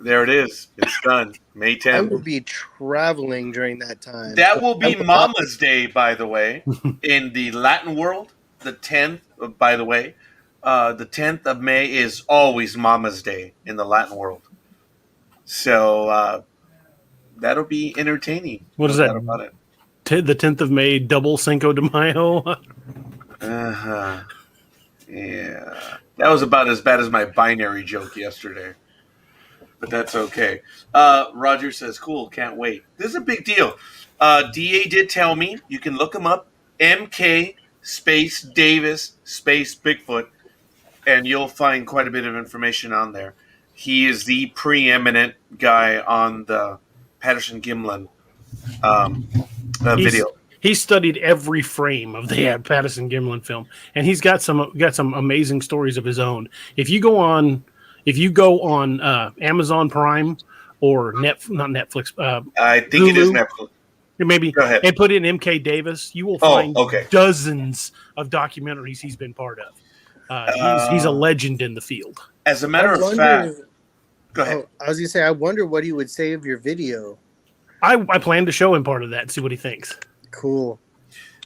There it is. It's done. May 10th.
I will be traveling during that time.
That will be Mama's Day, by the way, in the Latin world. The 10th, by the way. The 10th of May is always Mama's Day in the Latin world. So that'll be entertaining.
What is that? About it. The 10th of May, double Cinco de Mayo?
Uh-huh. Yeah. That was about as bad as my binary joke yesterday. But that's okay. Roger says, cool, can't wait. This is a big deal. DA did tell me, you can look him up, MK space Davis space Bigfoot, and you'll find quite a bit of information on there. He is the preeminent guy on the Patterson-Gimlin video.
He studied every frame of the Patterson-Gimlin film, and he's got some amazing stories of his own. If you go on Amazon Prime or not Netflix,
I think Hulu, it is Netflix.
Maybe,
go ahead.
And put in MK Davis, you will find dozens of documentaries he's been part of. He's a legend in the field.
As a matter of fact, go ahead.
I was going to say, I wonder what he would say of your video.
I plan to show him part of that and see what he thinks.
Cool.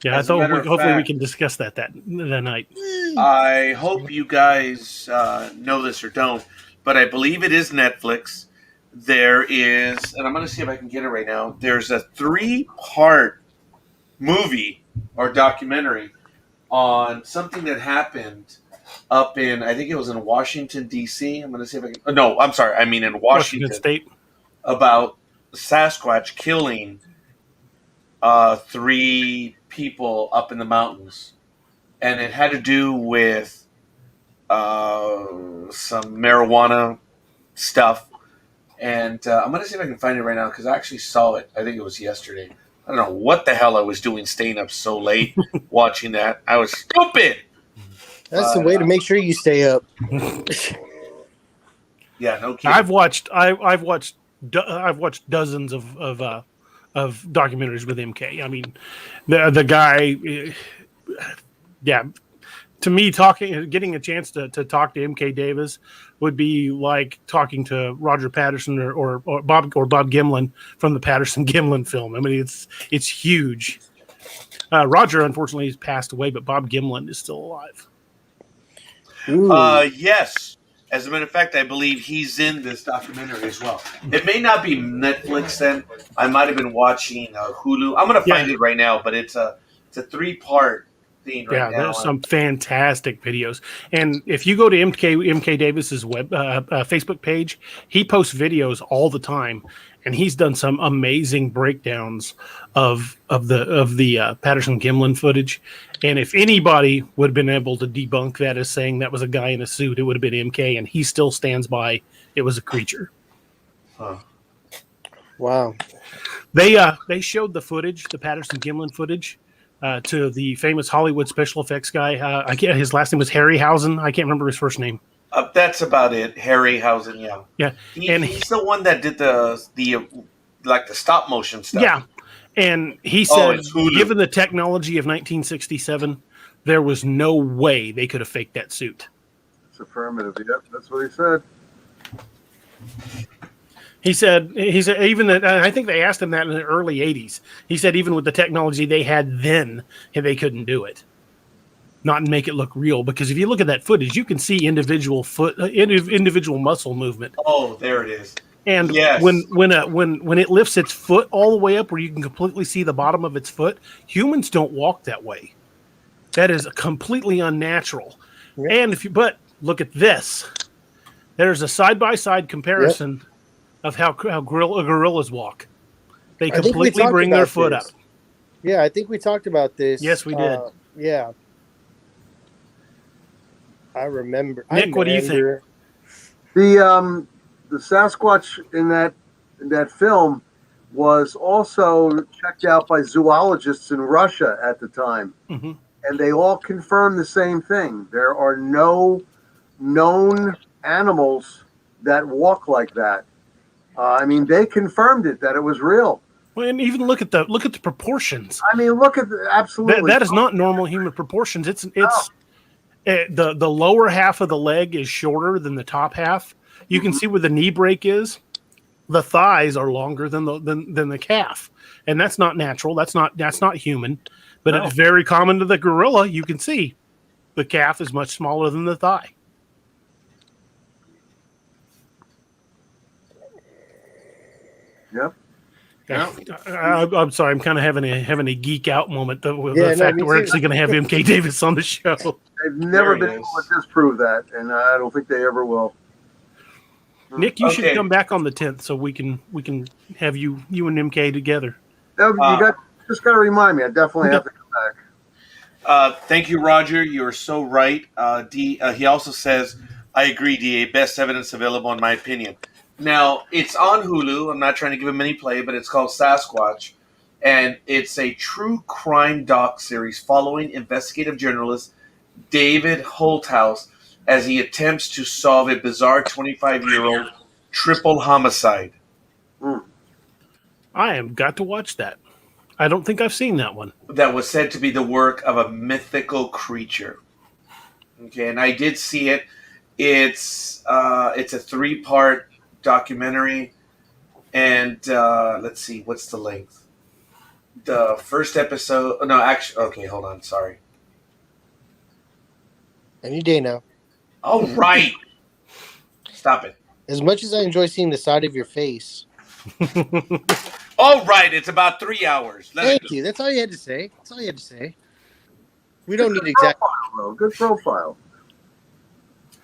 Yeah, I thought hopefully we can discuss that night.
I hope you guys know this or don't, but I believe it is Netflix. There is, and I'm going to see if I can get it right now. There's a 3-part movie or documentary on something that happened up in, I think it was in Washington, D.C. I'm going to see if I can. No, I'm sorry. I mean in Washington
State.
About Sasquatch killing 3 people up in the mountains. And it had to do with some marijuana stuff. And I'm going to see if I can find it right now because I actually saw it. I think it was yesterday. I don't know what the hell I was doing staying up so late watching that. I was stupid.
That's the way to make sure you stay up.
Yeah, no kidding.
I've watched dozens of documentaries with MK. I mean, the guy, yeah. To me, getting a chance to talk to MK Davis would be like talking to Roger Patterson or Bob Gimlin from the Patterson-Gimlin film. I mean, it's huge. Roger, unfortunately, has passed away, but Bob Gimlin is still alive.
Yes. As a matter of fact, I believe he's in this documentary as well. It may not be Netflix then. I might have been watching Hulu. I'm going to find it right now, but it's a 3-part seeing right
Yeah,
now.
there's some fantastic videos. And if you go to MK Davis's Facebook page, he posts videos all the time, and he's done some amazing breakdowns of the Patterson Gimlin footage. And if anybody would have been able to debunk that as saying that was a guy in a suit, it would have been MK, and he still stands by it was a creature.
Huh.
Wow.
They showed the footage, the Patterson Gimlin footage, to the famous Hollywood special effects guy. I can't. His last name was Harryhausen. I can't remember his first name.
That's about it. Harryhausen, yeah.
Yeah,
He's the one that did the like the stop motion stuff.
Yeah, and he said,
it's Hulu.
given the technology of 1967, there was no way they could have faked that suit.
It's affirmative. Yep, that's what he said.
He said even that. I think they asked him that in the early 80s. He said even with the technology they had then, they couldn't do it. Not make it look real, because if you look at that footage, you can see individual individual muscle movement.
Oh, there it is.
And
yes.
when it lifts its foot all the way up where you can completely see the bottom of its foot, humans don't walk that way. That is completely unnatural. Yep. And but look at this. There's a side-by-side comparison of how gorillas walk. They completely bring their foot up.
Yeah, I think we talked about this.
Yes, we did.
Yeah. I remember.
Nick, what do you think?
The Sasquatch in that film was also checked out by zoologists in Russia at the time, and they all confirmed the same thing. There are no known animals that walk like that. I mean, they confirmed it that it was real.
Well, and even look at the proportions.
I mean, look at absolutely.
That is not normal human proportions. It's the lower half of the leg is shorter than the top half. You can see where the knee break is. The thighs are longer than the calf, and that's not natural. That's not human. But it's very common to the gorilla. You can see the calf is much smaller than the thigh.
Yep.
Yeah. I'm sorry. I'm kind of having a geek out moment with the fact that we're actually going to have MK Davis on the show.
They've never been able to disprove that, and I don't think they ever will.
Nick, you should come back on the 10th so we can have you and MK together.
You just got to remind me. I definitely have to come
back. Thank you, Roger. You're so right. He also says, I agree, DA, best evidence available in my opinion. Now, it's on Hulu. I'm not trying to give him any play, but it's called Sasquatch. And it's a true crime doc series following investigative journalist David Holthouse as he attempts to solve a bizarre 25-year-old triple homicide.
I have got to watch that. I don't think I've seen that one.
That was said to be the work of a mythical creature. Okay, and I did see it. It's a 3-part documentary, and let's see, what's the length? The first episode. No, actually, okay, hold on. Sorry.
Any day now.
All right. Stop it.
As much as I enjoy seeing the side of your face.
All right, it's about 3 hours.
Thank you. That's all you had to say. We don't need exact.
Good profile.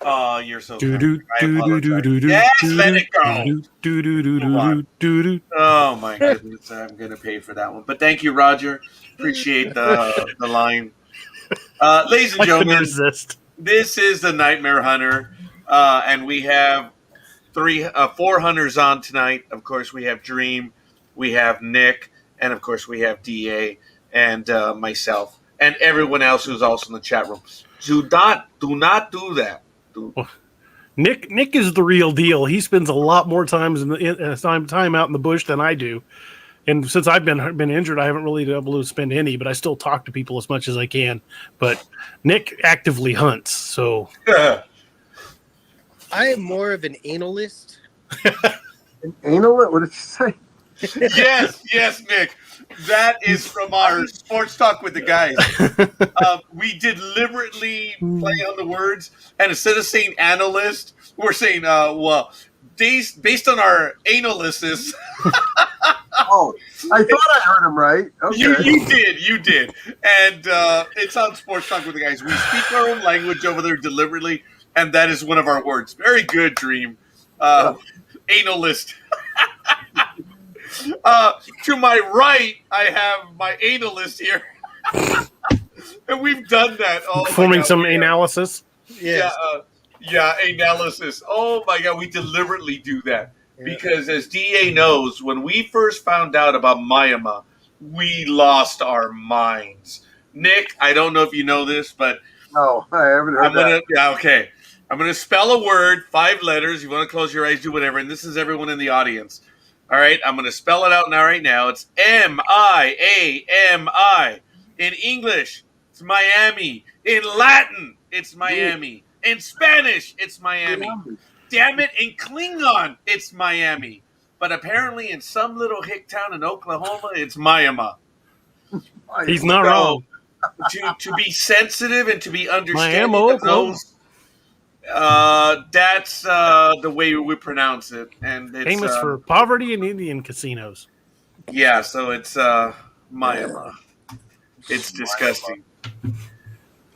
Oh, you're so kind. Yes, let it go. Oh my goodness, I'm gonna pay for that one. But thank you, Roger. Appreciate the line. Ladies and gentlemen, this is the Nightmare Hunter, and we have 4 hunters on tonight. Of course, we have Dream, we have Nick, and of course we have DA and myself and everyone else who's also in the chat room. Do not do that.
Nick is the real deal. He spends a lot more time out in the bush than I do. And since I've been injured, I haven't really been able to spend any, but I still talk to people as much as I can. But Nick actively hunts, so
I am more of an analist.
An analist? What did you say?
Yes, Nick. That is from our sports talk with the guys. We deliberately play on the words, and instead of saying analyst, we're saying, based on our analysis.
Oh, I thought I heard him right. Okay.
You did. And it's on Sports Talk with the Guys. We speak our own language over there deliberately, and that is one of our words. Very good, Dream. Analist. To my right, I have my analyst here. And we've done that. Oh,
Performing some analysis.
Yes.
Yeah, analysis. Oh my God, we deliberately do that. Because as DA knows, when we first found out about Myanmar, we lost our minds. Nick, I don't know if you know this, but
No, I haven't heard that.
okay. I'm gonna spell a word, 5 letters. You want to close your eyes, do whatever. And this is everyone in the audience. All right, I'm gonna spell it out now. Right now, it's Miami. In English, it's Miami. In Latin, it's Miami. In Spanish, it's Miami. Damn it, in Klingon, it's Miami. But apparently in some little hick town in Oklahoma, it's Myanmar.
He's not wrong.
To be sensitive and to be understanding
Miami,
of those, that's the way we pronounce it. And it's
famous for poverty and Indian casinos.
Yeah, so it's Myanmar. It's disgusting.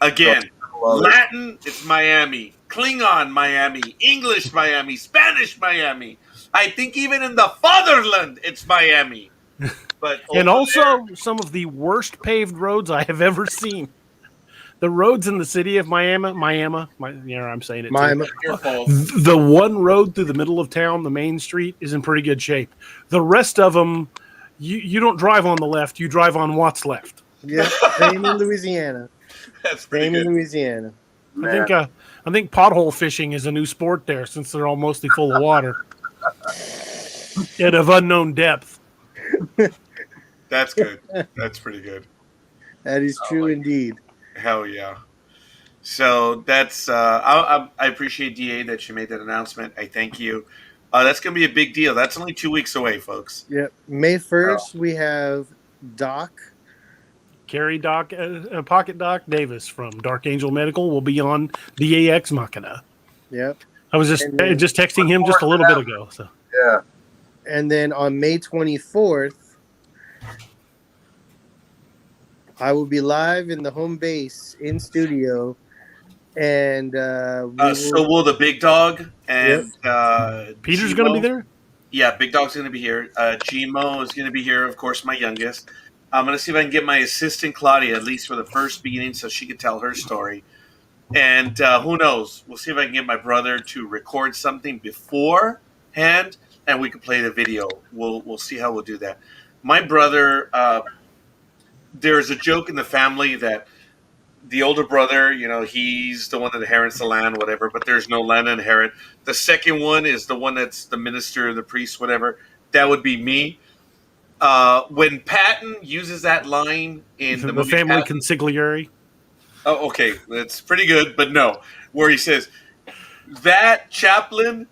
Again, Latin, it's Miami. Klingon, Miami. English, Miami. Spanish, Miami. I think even in the fatherland, it's Miami. But
and also some of the worst paved roads I have ever seen. The roads in the city of Miami, I'm saying it.
Miami.
The one road through the middle of town, the main street, is in pretty good shape. The rest of them, you don't drive on the left, you drive on what's left.
Yeah, same in Louisiana.
That's pretty good.
In Louisiana.
I think pothole fishing is a new sport there since they're all mostly full of water and of unknown depth.
That's good. That's pretty good.
That is true indeed.
Hell yeah. So that's I appreciate DA that you made that announcement. I thank you. That's going to be a big deal. That's only 2 weeks away, folks.
Yep. May 1st, we have Doc.
Pocket Doc Davis from Dark Angel Medical will be on the AX Machina.
Yep.
I was just texting him just a little bit ago. So
Yeah.
And then on May 24th, I will be live in the home base in studio. And
so will the big dog and
Peter's going to be there?
Yeah, Big Dog's going to be here. Gmo is going to be here, of course, my youngest. I'm going to see if I can get my assistant, Claudia, at least for the first beginning so she can tell her story. And who knows? We'll see if I can get my brother to record something beforehand and we can play the video. We'll see how we'll do that. My brother, there's a joke in the family that the older brother, he's the one that inherits the land, whatever, but there's no land to inherit. The second one is the one that's the minister, the priest, whatever. That would be me. When Patton uses that line in the movie
family consigliere.
Oh, okay. That's pretty good, but no. Where he says, that chaplain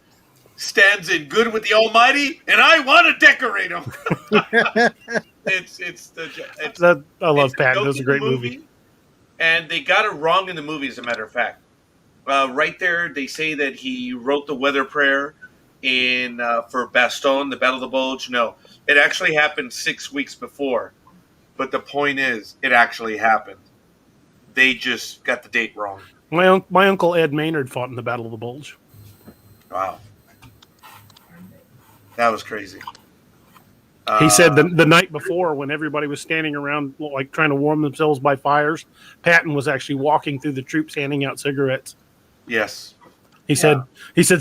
stands in good with the Almighty, and I want to decorate him.
I love Patton. That's a great movie.
And they got it wrong in the movie, as a matter of fact. Right there, they say that he wrote the weather prayer for Bastogne, the Battle of the Bulge. No, it actually happened 6 weeks before. But the point is, it actually happened. They just got the date wrong.
My uncle Ed Maynard fought in the Battle of the Bulge.
Wow. That was crazy.
He said the night before, when everybody was standing around like trying to warm themselves by fires, Patton was actually walking through the troops handing out cigarettes.
Yes.
He said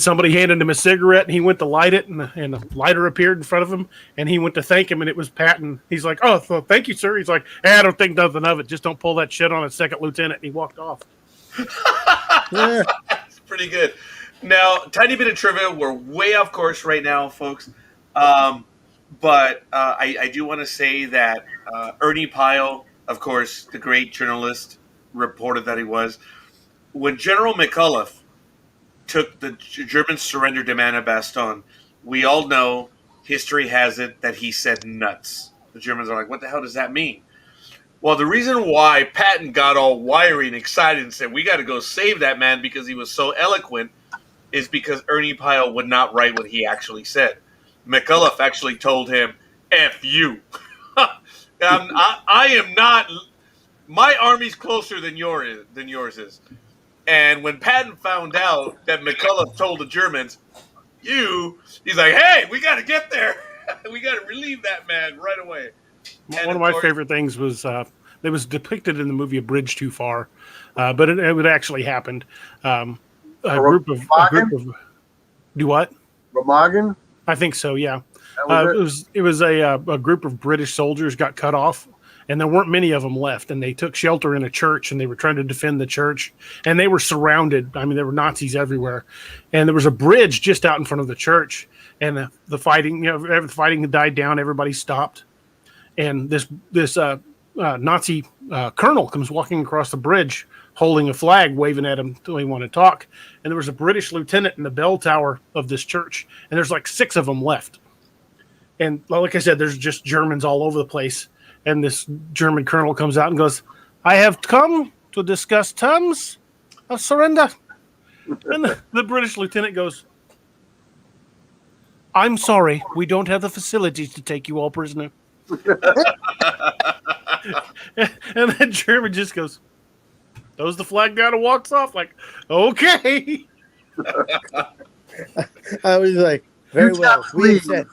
somebody handed him a cigarette and he went to light it and a lighter appeared in front of him and he went to thank him and it was Patton. He's like, "Oh, thank you, sir." He's like, "I don't think nothing of it. Just don't pull that shit on a second lieutenant." And he walked off.
That's pretty good. Now, tiny bit of trivia. We're way off course right now, folks. But I do want to say that Ernie Pyle, of course, the great journalist, reported that he was. When General McAuliffe took the German surrender demand at Bastogne, we all know, history has it, that he said nuts. The Germans are like, what the hell does that mean? Well, the reason why Patton got all wiry and excited and said, we got to go save that man because he was so eloquent, is because Ernie Pyle would not write what he actually said. McAuliffe actually told him, F you. I am not. My army's closer than yours is. And when Patton found out that McCullough told the Germans, he's like, hey, we got to get there. We got to relieve that man right away. And
One of my favorite things was it was depicted in the movie A Bridge Too Far, but it actually happened. A group of do what?
Remagen?
I think so. Yeah,
Was
it was a group of British soldiers got cut off, and there weren't many of them left, and they took shelter in a church, and they were trying to defend the church, and they were surrounded. I mean, there were Nazis everywhere, and there was a bridge just out in front of the church, and the fighting, the fighting died down. Everybody stopped, and this Nazi colonel comes walking across the bridge, holding a flag, waving at him until he wanted to talk. And there was a British lieutenant in the bell tower of this church, and there's like 6 of them left. And like I said, there's just Germans all over the place. And this German colonel comes out and goes, I have come to discuss terms of surrender. And the British lieutenant goes, I'm sorry, we don't have the facilities to take you all prisoner. And then German just goes, throws the flag down and walks off like, okay.
I was like, very well. We accept.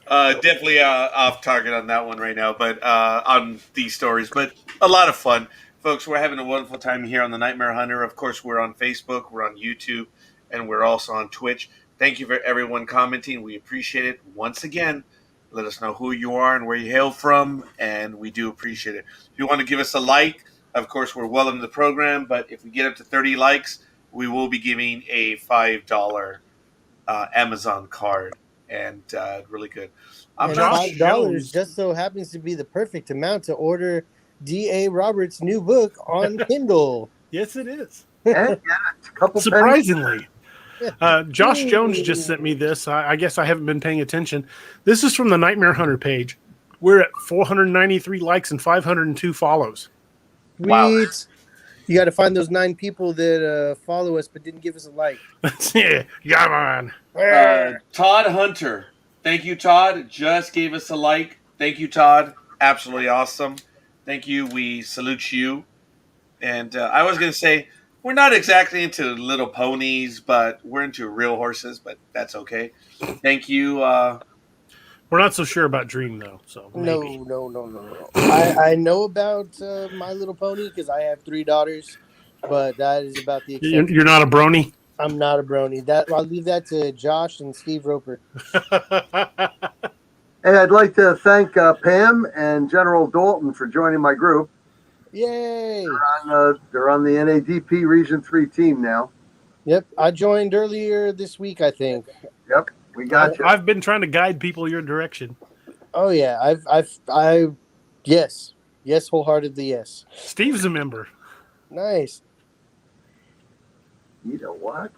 Definitely off target on that one right now, but on these stories, but a lot of fun. Folks, we're having a wonderful time here on the Nightmare Hunter. Of course, we're on Facebook, we're on YouTube, and we're also on Twitch. Thank you for everyone commenting. We appreciate it. Once again, let us know who you are and where you hail from, and we do appreciate it. If you want to give us a like, of course, we're well into the program, but if we get up to 30 likes, we will be giving a $5 Amazon card, and really good.
And $5 just so happens to be the perfect amount to order D.A. Roberts' new book on Kindle.
Yes, it is.
Yeah, a couple
Surprisingly. Josh Jones just sent me this. I guess I haven't been paying attention. This is from the Nightmare Hunter page. We're at 493 likes and 502 follows.
Sweet.
Wow.
You got to find those 9 people that follow us but didn't give us a like.
Yeah, man.
Todd Hunter. Thank you, Todd. Just gave us a like. Thank you, Todd. Absolutely awesome. Thank you. We salute you. And I was going to say, we're not exactly into little ponies, but we're into real horses, but that's okay. Thank you.
We're not so sure about Dream, though. So maybe.
No. I know about My Little Pony because I have 3 daughters, but that is about the extent.
You're not a brony?
I'm not a brony. I'll leave that to Josh and Steve Roper.
Hey, I'd like to thank Pam and General Dalton for joining my group.
Yay!
They're on the NADP Region 3 team now.
Yep, I joined earlier this week, I think.
Yep, we got you.
I've been trying to guide people your direction.
Oh yeah, yes, wholeheartedly yes.
Steve's a member.
Nice.
You know what?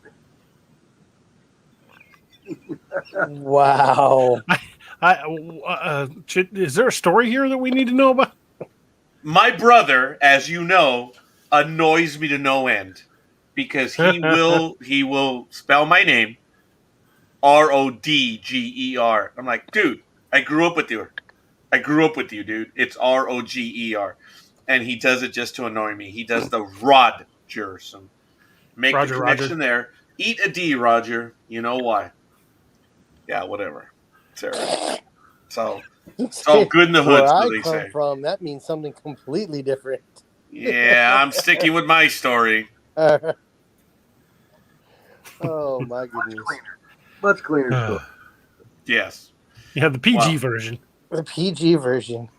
Wow.
Is there a story here that we need to know about?
My brother, as you know, annoys me to no end because he will spell my name Rodger. I'm like, dude, I grew up with you, dude. It's Roger. And he does it just to annoy me. He does the Roger. So make the connection there. Eat a D, Roger. You know why. Yeah, whatever. Sarah. So it's all good in the hood.
Where I come from, that means something completely different.
Yeah, I'm sticking with my story.
Oh my goodness.
Much cleaner.
Yes.
You have the PG version.
The PG version.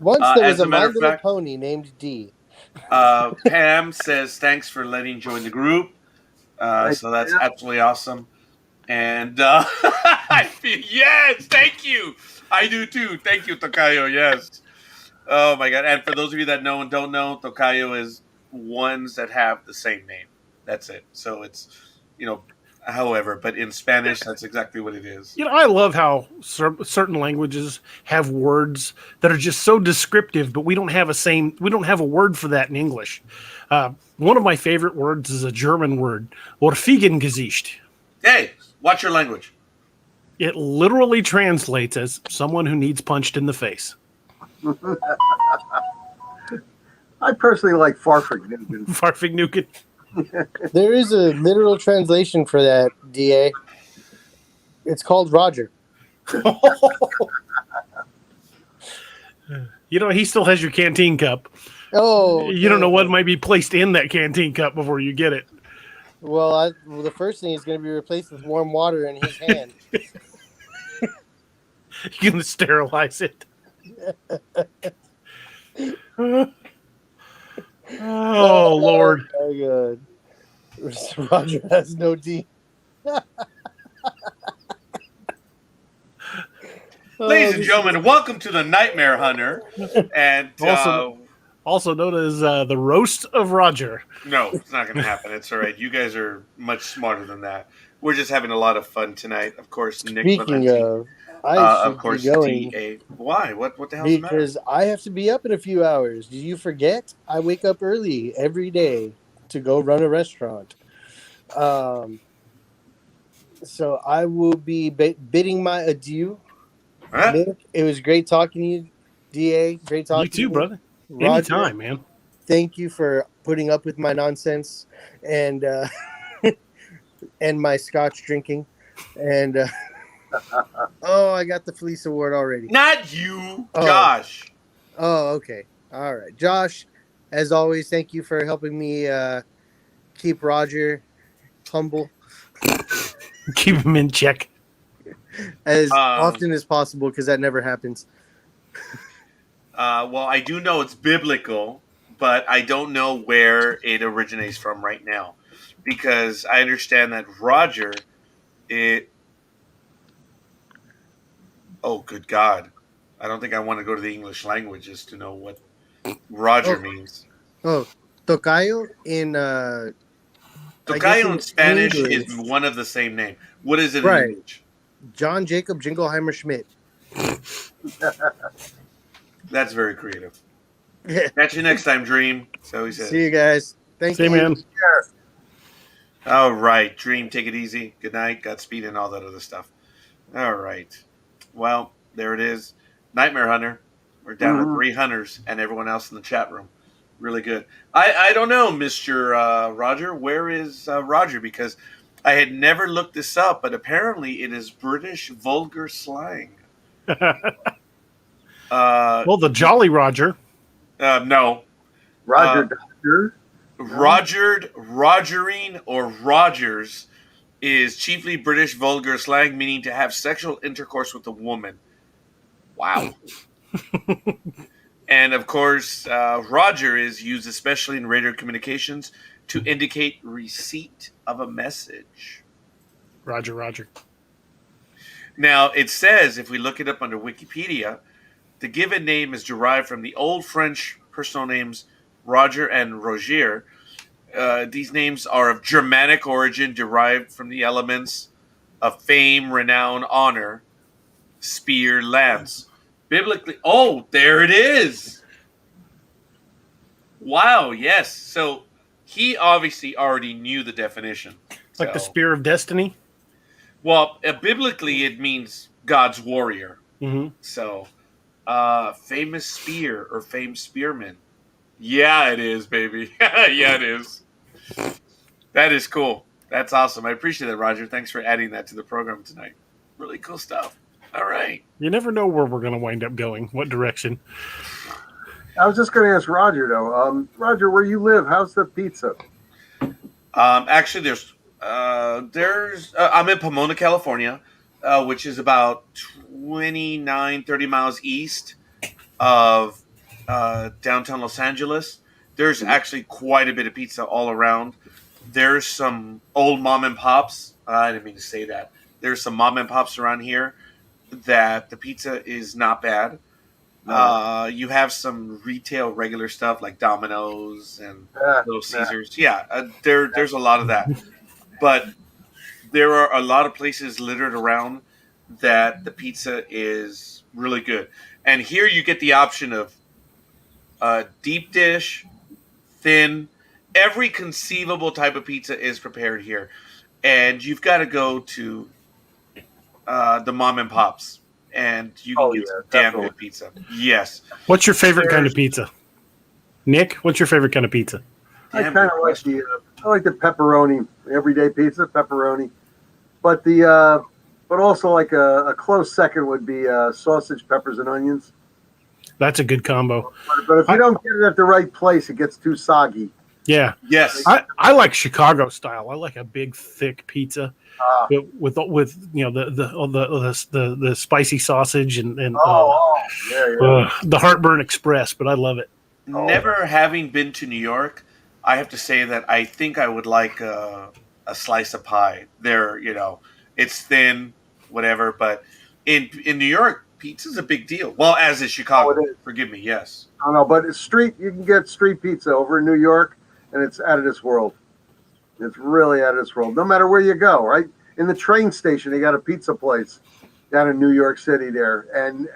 Once there was a My Little Pony named D.
Pam says, thanks for letting join the group. So that's absolutely awesome. And I feel, yes, thank you. I do too. Thank you, Tocayo. Yes. Oh my God. And for those of you that know and don't know, Tocayo is ones that have the same name. That's it. So it's, however, but in Spanish, that's exactly what it is.
I love how certain languages have words that are just so descriptive, but we don't have a word for that in English. One of my favorite words is a German word, Orfigengesicht.
Hey, watch your language.
It literally translates as someone who needs punched in the face.
I personally like Farfignugan.
Farfignugan.
There is a literal translation for that, DA. It's called Roger.
He still has your canteen cup.
Oh,
You don't know what
damn.
might be placed in that canteen cup before you get it.
Well, the first thing is going to be replaced with warm water in his hand.
You can sterilize it. Oh, Lord.
Oh, my God. Roger has no D.
Ladies and gentlemen, welcome to the Nightmare Hunter. And
Also known as the Roast of Roger.
no, it's not going to happen. It's all right. You guys are much smarter than that. We're just having a lot of fun tonight. Of course, Nick
Speaking
Valenti.
of, I should
Of course,
be going
DA. Why? What the hell's the matter?
because I have to be up in a few hours. Did you forget? I wake up early every day to go run a restaurant. So I will be bidding my adieu.
Huh?
Nick, it was great talking to you, DA. Great talking
You
to
too, brother.
Roger,
Anytime, man.
thank you for putting up with my nonsense and and my scotch drinking. And oh, I got the Fleece Award already.
Not you,
Oh.
Josh.
Oh, okay. All right. Josh, as always, thank you for helping me keep Roger humble
Keep him in check.
as often as possible because that never happens.
Well, I do know it's biblical, but I don't know where it originates from right now, because I understand that Roger, oh, good God. I don't think I want to go to the English languages to know what Roger means.
Oh, Tocayo in
Tocayo in Spanish
English.
is one of the same name. What is it
Right.
in English?
John Jacob Jingleheimer Schmidt.
That's very creative.
Yeah.
Catch you next time, Dream. So he says.
See you guys. Thank
See
you.
you, man.
All right, Dream, take it easy. Good night, Godspeed, and all that other stuff. All right. Well, there it is. Nightmare Hunter. We're down to 3 hunters and everyone else in the chat room. Really good. I don't know, Mr. Roger. Where is Roger? Because I had never looked this up, but apparently it is British vulgar slang.
Well, the Jolly Roger.
No.
Roger Doctor.
Rogering, or Rogers is chiefly British vulgar slang meaning to have sexual intercourse with a woman. Wow. And of course, Roger is used especially in radio communications to indicate receipt of a message.
Roger.
Now, it says, if we look it up under Wikipedia, the given name is derived from the Old French personal names Roger and Roger. These names are of Germanic origin, derived from the elements of fame, renown, honor, spear, lance. Biblically, oh, there it is. Wow, yes. So he obviously already knew the definition.
Like the Spear of Destiny?
Well, biblically, it means God's warrior.
Mm-hmm.
So, famous spear or famed spearman. Yeah, it is, baby. Yeah, it is. That is cool. That's awesome. I appreciate that, Roger. Thanks for adding that to the program tonight. Really cool stuff. All right.
You never know where we're going to wind up going, what direction.
I was just going to ask Roger, though. Roger, where you live, how's the pizza?
Actually, I'm in Pomona, California, which is about 29, 30 miles east of downtown Los Angeles. There's actually quite a bit of pizza all around. There's some old mom and pops. I didn't mean to say that. There's some mom and pops around here that the pizza is not bad. You have some retail regular stuff like Domino's and Little Caesars. Yeah, there's a lot of that. But there are a lot of places littered around that the pizza is really good. And here you get the option of deep dish, thin. Every conceivable type of pizza is prepared here. And you've got to go to the mom and pops, and you can
Oh,
get
yeah,
some damn
definitely.
good pizza. Yes.
What's your favorite kind of pizza? Nick, what's your favorite kind of pizza?
I
Damn
kind
good
of like
question.
I like the pepperoni, everyday pizza, pepperoni. But but also like a close second would be sausage, peppers, and onions.
That's a good combo.
But if you
I,
don't get it at the right place, it gets too soggy.
yeah.
Yes.
I like Chicago style. I like a big, thick pizza
Ah.
with the spicy sausage and
Yeah.
the Heartburn Express. But I love it.
Never having been to New York, I have to say that I think I would like a slice of pie. There, it's thin, whatever. But in New York, pizza's a big deal. Well, as is
Oh,
Chicago.
it is.
Forgive me. Yes.
I don't know, but it's you can get street pizza over in New York, and it's out of this world. It's really out of this world. No matter where you go, right? In the train station, they got a pizza place down in New York City there. And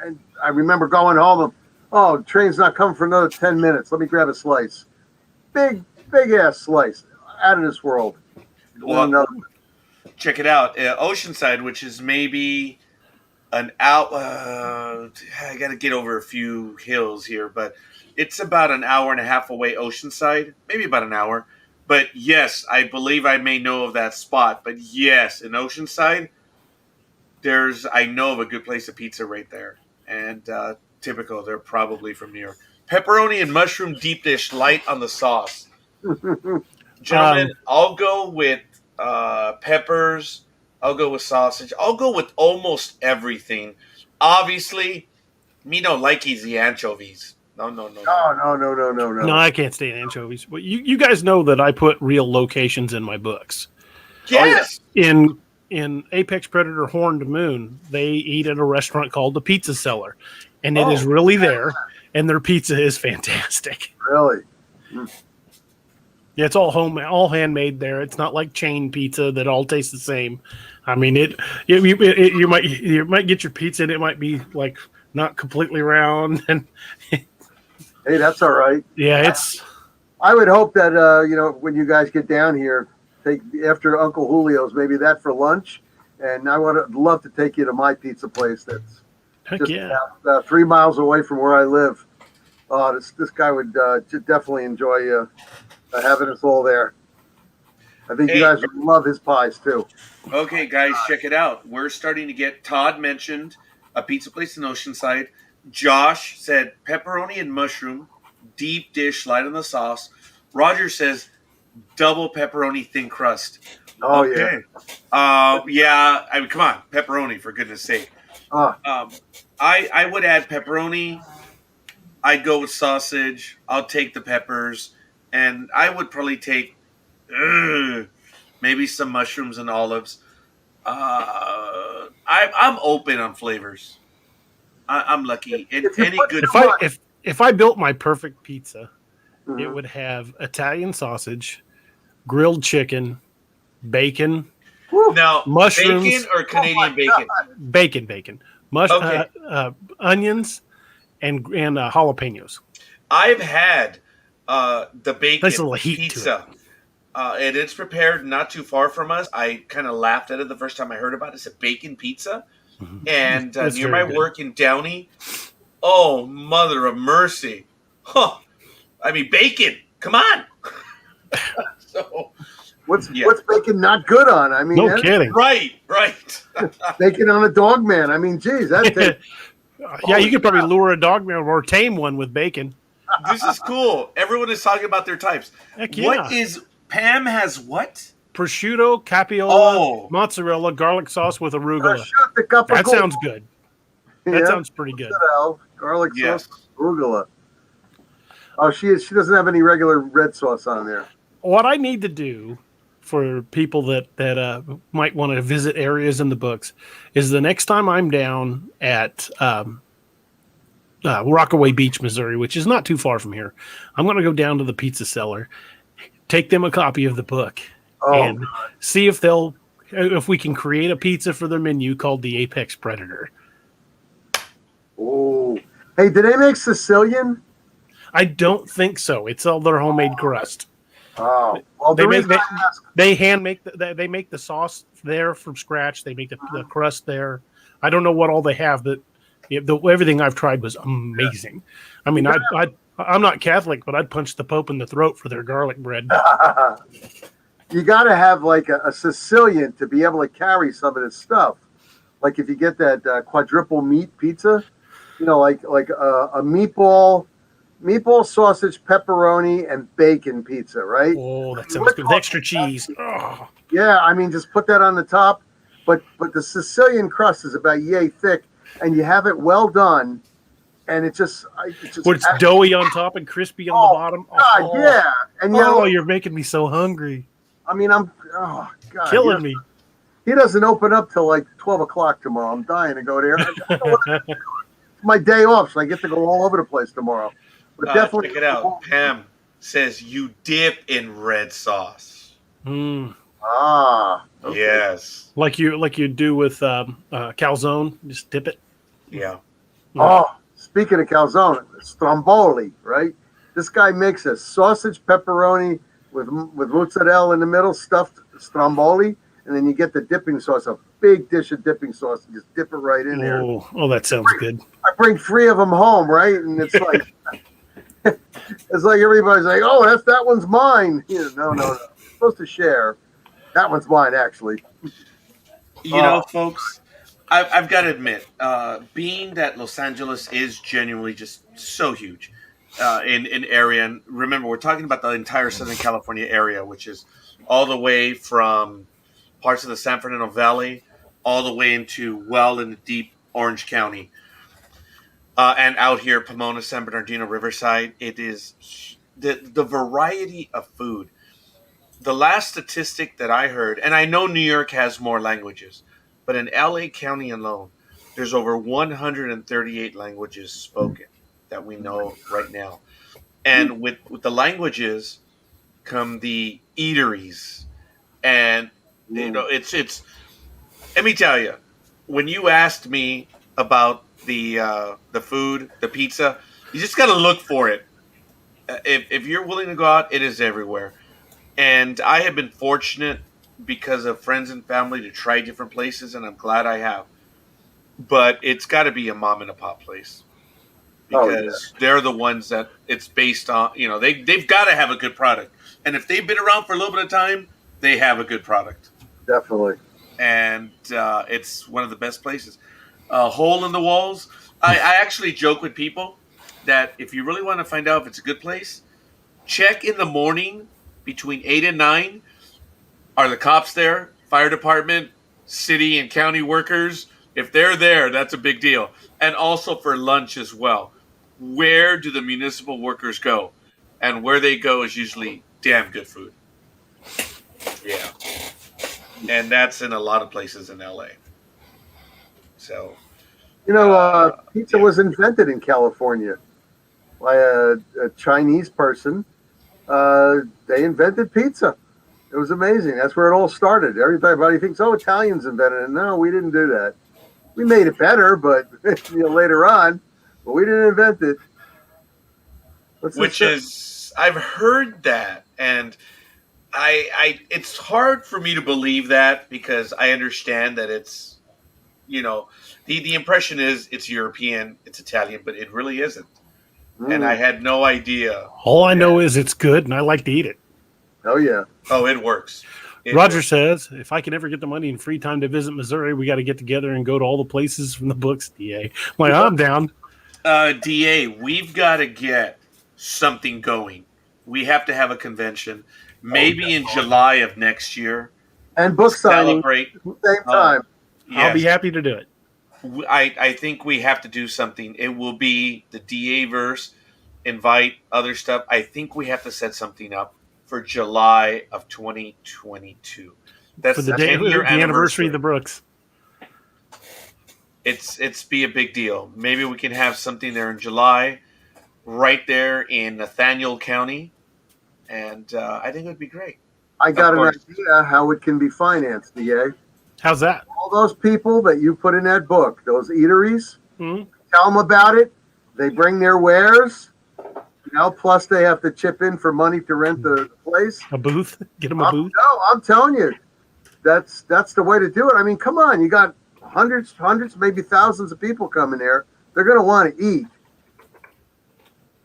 I remember going home, oh, the train's not coming for another 10 minutes. Let me grab a slice. Big ass slice. Out of this world.
Well, check it out. Oceanside, which is maybe an out. I got to get over a few hills here, but it's about an hour and a half away. Oceanside, maybe about an hour. But yes, I believe I may know of that spot. But yes, in Oceanside, I know of a good place of pizza right there, and typical. They're probably from New York. Pepperoni and mushroom deep dish, light on the sauce. Gentlemen, I'll go with peppers. I'll go with sausage. I'll go with almost everything. Obviously, me don't like easy anchovies. No.
No, I can't stand anchovies. But you guys know that I put real locations in my books.
Yes.
In Apex Predator Horned Moon, they eat at a restaurant called the Pizza Cellar, and it is really there, and their pizza is fantastic.
Really?
Yeah, it's all handmade there. It's not like chain pizza that all tastes the same. I mean, you might get your pizza and it might be like not completely round, and
Hey, that's all right.
yeah, it's.
I would hope that when you guys get down here, take after Uncle Julio's, maybe that for lunch. And I would love to take you to my pizza place that's
Heck
just
yeah.
about 3 miles away from where I live. This guy would definitely enjoy having us all there. I think you guys would love his pies too.
Okay, guys, check it out. We're starting to get. Todd mentioned a pizza place in Oceanside. Josh said pepperoni and mushroom, deep dish, light on the sauce. Roger says double pepperoni, thin crust.
Oh
okay. Yeah. I mean, come on, pepperoni for goodness sake. I would add pepperoni. I'd go with sausage. I'll take the peppers, and I would probably take maybe some mushrooms and olives. I'm open on flavors. I'm lucky. Any good.
If I built my perfect pizza, it would have Italian sausage, grilled chicken, bacon.
Now,
mushrooms,
bacon or Canadian bacon?
Bacon. Onions and jalapenos.
I've had the bacon
nice little heat
pizza. And it's prepared not too far from us. I kind of laughed at it the first time I heard about it. It's a bacon pizza. And near my work in Downey, oh, mother of mercy. Huh. I mean, bacon. Come on. So,
what's bacon not good on? I mean,
no kidding.
Right.
Bacon on a dog man. I mean, geez, that
yeah, you could probably lure a dog man or tame one with bacon.
This is cool. Everyone is talking about their types.
Heck yeah.
What is Pam has what?
Prosciutto, capiola, mozzarella, garlic sauce with arugula. That sounds good. That sounds pretty good.
Garlic sauce, arugula. Oh, she doesn't have any regular red sauce on there.
What I need to do for people that might want to visit areas in the books is the next time I'm down at Rockaway Beach, Missouri, which is not too far from here, I'm going to go down to the Pizza Cellar, take them a copy of the book, and see if we can create a pizza for their menu called the Apex Predator.
Oh, hey, do they make Sicilian?
I don't think so. It's all their homemade crust.
Oh, well,
They
the
make
reason I ask,
they hand make they make the sauce there from scratch. They make the crust there. I don't know what all they have, but everything I've tried was amazing. I mean, I'm not Catholic, but I'd punch the Pope in the throat for their garlic bread.
you got to have like a Sicilian to be able to carry some of this stuff. Like if you get that quadruple meat pizza, like a meatball, sausage, pepperoni, and bacon pizza, right?
Oh, that sounds good with extra cheese. Oh.
Yeah, I mean, just put that on the top. But the Sicilian crust is about yay thick, and you have it well done, and it's just
When it's doughy on top and crispy on the bottom.
God, yeah, and
You're making me so hungry.
I mean, oh God,
Killing me.
He doesn't open up till like 12 o'clock tomorrow. I'm dying to go there. It's my day off, so I get to go all over the place tomorrow. But definitely
check it out. Pam says you dip in red sauce.
Mm.
Ah,
okay. Yes.
Like you do with calzone, just dip it.
Yeah.
Oh, speaking of calzone, stromboli, right? This guy makes a sausage pepperoni with mozzarella in the middle, stuffed stromboli, and then you get the dipping sauce, a big dish of dipping sauce, and just dip it right in there.
Oh, that sounds good.
I bring 3 of them home, right? And it's like it's like everybody's like, "Oh, that one's mine." No. You're supposed to share. That one's mine, actually.
You know, folks, I've got to admit, being that Los Angeles is genuinely just so huge in area, and remember, we're talking about the entire Southern California area, which is all the way from parts of the San Fernando Valley all the way into well into deep Orange County. And out here, Pomona, San Bernardino, Riverside, it is the variety of food. The last statistic that I heard, and I know New York has more languages, but in LA County alone, there's over 138 languages spoken that we know right now. And with the languages come the eateries. And, it's let me tell you, when you asked me about the food, the pizza, you just got to look for it. If you're willing to go out, it is everywhere. And I have been fortunate because of friends and family to try different places, and I'm glad I have. But it's got to be a mom and a pop place because they're the ones that it's based on. They've got to have a good product, and if they've been around for a little bit of time, they have a good product.
Definitely.
And it's one of the best places. Hole in the walls. I actually joke with people that if you really want to find out if it's a good place, check in the morning between 8 and 9. Are the cops there? Fire department, city and county workers? If they're there, that's a big deal. And also for lunch as well. Where do the municipal workers go? And where they go is usually damn good food. Yeah. And that's in a lot of places in LA. So,
pizza was invented in California by a Chinese person. They invented pizza. It was amazing. That's where it all started. Everybody thinks, Italians invented it. No, we didn't do that. We made it better, but later on, but we didn't invent it.
I've heard that, and it's hard for me to believe that because I understand that it's, the impression is it's European, it's Italian, but it really isn't. And I had no idea.
All I know is it's good, and I like to eat it.
Oh, yeah.
Oh, it works.
Roger says, if I can ever get the money and free time to visit Missouri, we got to get together and go to all the places from the books, DA. I'm down.
DA, we've got to get something going. We have to have a convention, maybe in July of next year.
And book signing
celebrate
at the same time.
Yes. I'll be happy to do it.
I think we have to do something. It will be the DA verse, invite other stuff. I think we have to set something up for July of 2022. That's
for the day, the anniversary of the Brooks.
It's be a big deal. Maybe we can have something there in July, right there in Nathaniel County, and I think it would be great.
I got an idea how it can be financed, DA.
How's that?
All those people that you put in that book, those eateries, tell them about it. They bring their wares. You Now, plus they have to chip in for money to rent the place.
A booth? Get them a booth?
No, I'm telling you, that's the way to do it. I mean, come on, you got hundreds, maybe thousands of people coming there. They're going to want to eat.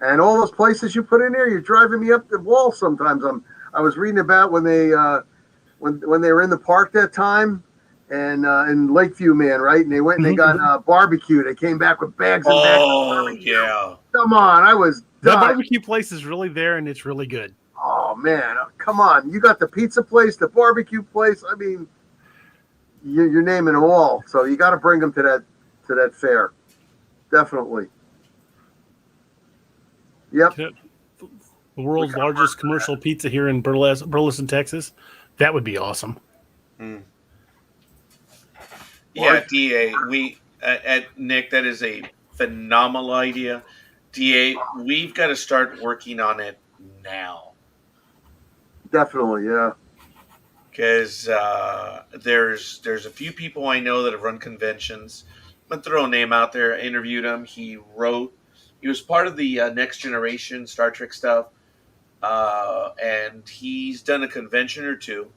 And all those places you put in there, you're driving me up the wall sometimes. I was reading about when they when they were in the park that time, and in Lakeview, man, right? And they went and they got barbecue. They came back with bags and bags of barbecue.
Yeah.
Come on, I was
The
done.
barbecue place is really there, and it's really good.
Oh man, come on! You got the pizza place, the barbecue place. I mean, you're naming them all. So you got to bring them to that fair, definitely. Yep.
The world's largest commercial pizza here in Burleson, Texas. That would be awesome.
Yeah, DA. We at Nick, that is a phenomenal idea. DA, we've got to start working on it now.
Definitely, yeah.
Because there's a few people I know that have run conventions. I'm gonna throw a name out there. I interviewed him. He was part of the Next Generation Star Trek stuff, and he's done a convention or two.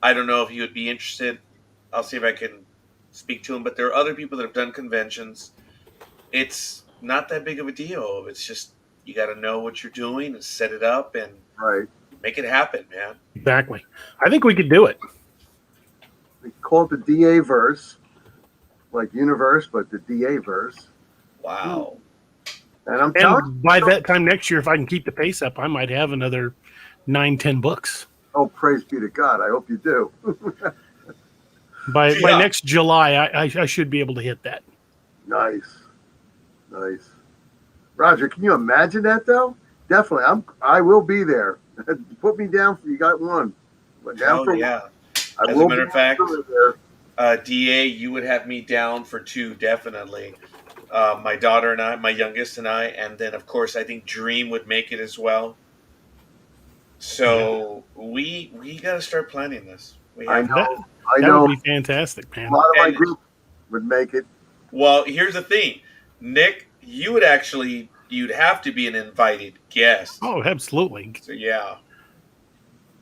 I don't know if he would be interested. I'll see if I can speak to him. But there are other people that have done conventions. It's not that big of a deal. It's just you got to know what you're doing and set it up and make it happen, man.
Exactly. I think we could do it.
We call it the DA verse, like universe, but the DA verse.
Wow.
And I'm telling you,
by that time next year, if I can keep the pace up, I might have another 9-10 books.
Oh, praise be to God! I hope you do.
By next July, I should be able to hit that.
Nice. Roger, can you imagine that though? Definitely, I will be there. Put me down for you got one. But down for
yeah.
I
As
will
a matter of fact,
there.
DA, you would have me down for 2, definitely. My daughter and I, my youngest and I, and then of course I think Dream would make it as well. So we got to start planning this.
I
That
know.
would be fantastic, man.
A lot of my group would make it.
Well, here's the thing, Nick, you'd have to be an invited guest.
Oh, absolutely.
So yeah.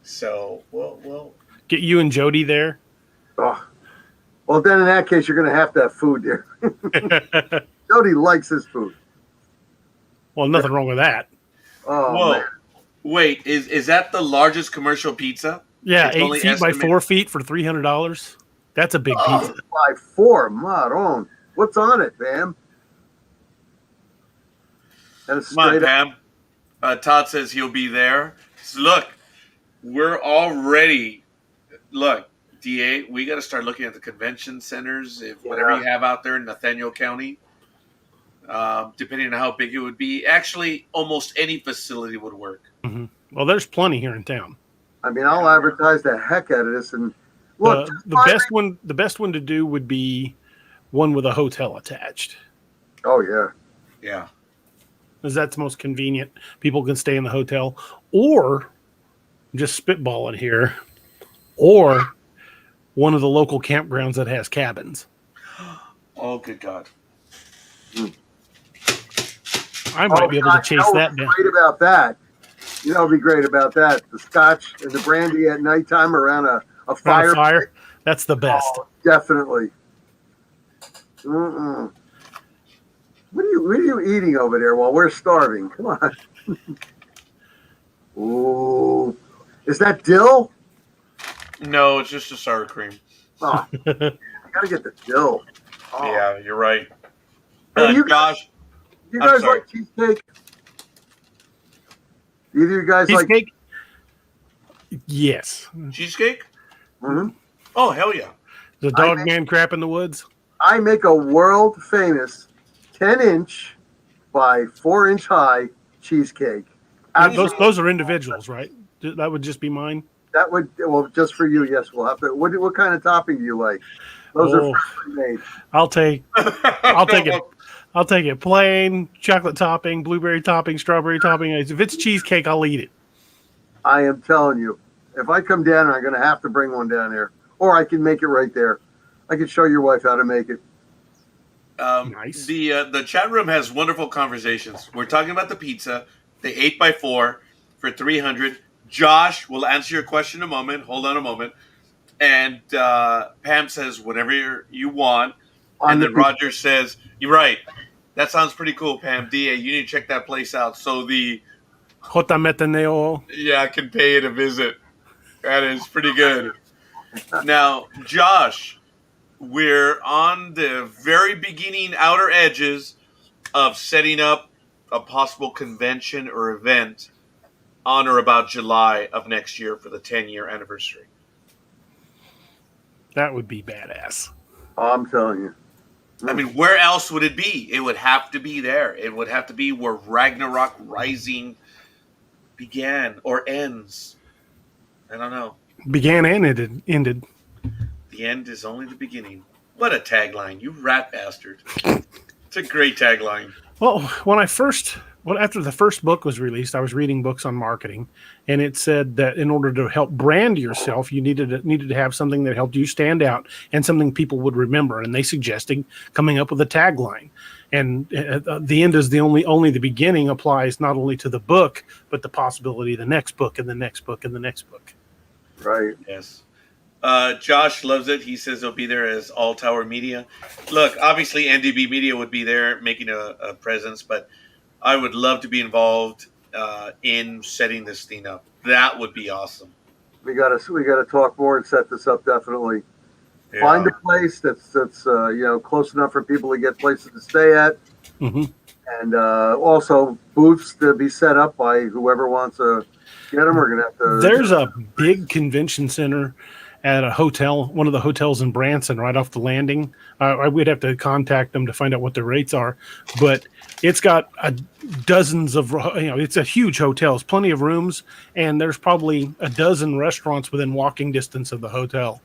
So we'll
Get you and Jody there.
Oh. Well, then in that case, you're going to have food there. Jody likes his food.
Well, nothing wrong with that.
Oh,
Whoa.
man.
Wait, is that the largest commercial pizza?
Yeah,
It's
8
only
feet by
estimated-
4 feet for $300. That's a big pizza.
By 4, Maron. What's on it, Bam? And it's
Come on,
straight up.
Pam. Todd says he'll be there. So look, we're already DA. We got to start looking at the convention centers. If whatever you have out there in Nathaniel County, depending on how big it would be, actually almost any facility would work.
Mm-hmm. Well, there's plenty here in town.
I mean, I'll advertise the heck out of this. And look,
the best one to do would be one with a hotel attached.
Oh yeah.
Yeah.
Because that's most convenient. People can stay in the hotel, or just spitballing here, or one of the local campgrounds that has cabins.
Oh, good God.
I might be able to chase that down.
Great about that. You know, what'd be great about that? The scotch and the brandy at nighttime around a fire.
Fire. That's the best.
Oh, definitely. Mm-mm. What are you eating over there while we're starving? Come on. Ooh. Is that dill?
No, it's just a sour cream.
Oh, I gotta get the dill. Oh.
Yeah, you're right.
Hey, you
Josh,
guys
sorry.
like cheesecake? Either of you guys like?
Cheesecake? Yes.
cheesecake?
Mm-hmm.
Oh, hell yeah.
The dog man crap in the woods.
I make a world famous 10-inch by 4-inch high cheesecake.
Those are individuals, right? That would just be mine.
That would just for you. Yes, we'll have to. What kind of topping do you like? Those are freshly made.
I'll take it. I'll take it plain, chocolate topping, blueberry topping, strawberry topping. If it's cheesecake, I'll eat it.
I am telling you, if I come down, I'm going to have to bring one down here, or I can make it right there. I can show your wife how to make it.
Nice.
The chat room has wonderful conversations. We're talking about the pizza. the 8x4 for 300. Josh will answer your question in a moment. Hold on a moment. And Pam says whatever you want. And then Roger says, "You're right. That sounds pretty cool, Pam. DA, you need to check that place out." So the
Jotametaneo.
I can pay it a visit. That is pretty good. Now, Josh, we're on the very beginning outer edges of setting up a possible convention or event on or about July of next year for the 10-year anniversary.
That would be badass.
I'm telling you.
I mean, where else would it be? It would have to be there. It would have to be where Ragnarok Rising began or ends. I don't know.
Began and ended.
The end is only the beginning. What a tagline. You rat bastard. It's a great tagline.
Well, after the first book was released, I was reading books on marketing, and it said that in order to help brand yourself, you needed to have something that helped you stand out and something people would remember. And they suggested coming up with a tagline. And the end is only the beginning applies not only to the book, but the possibility of the next book and the next book and the next book.
Right.
Yes. Josh loves it. He says he'll be there as All Tower Media. Look, obviously NDB Media would be there making a presence, but I would love to be involved in setting this thing up. That would be awesome.
We gotta talk more and set this up definitely.
Yeah.
Find a place that's close enough for people to get places to stay at, and also booths to be set up by whoever wants to get them. We're gonna have to.
There's a big convention center at a hotel, one of the hotels in Branson, right off the landing. We'd have to contact them to find out what the rates are, but it's got dozens of, it's a huge hotel. It's plenty of rooms, and there's probably a dozen restaurants within walking distance of the hotel.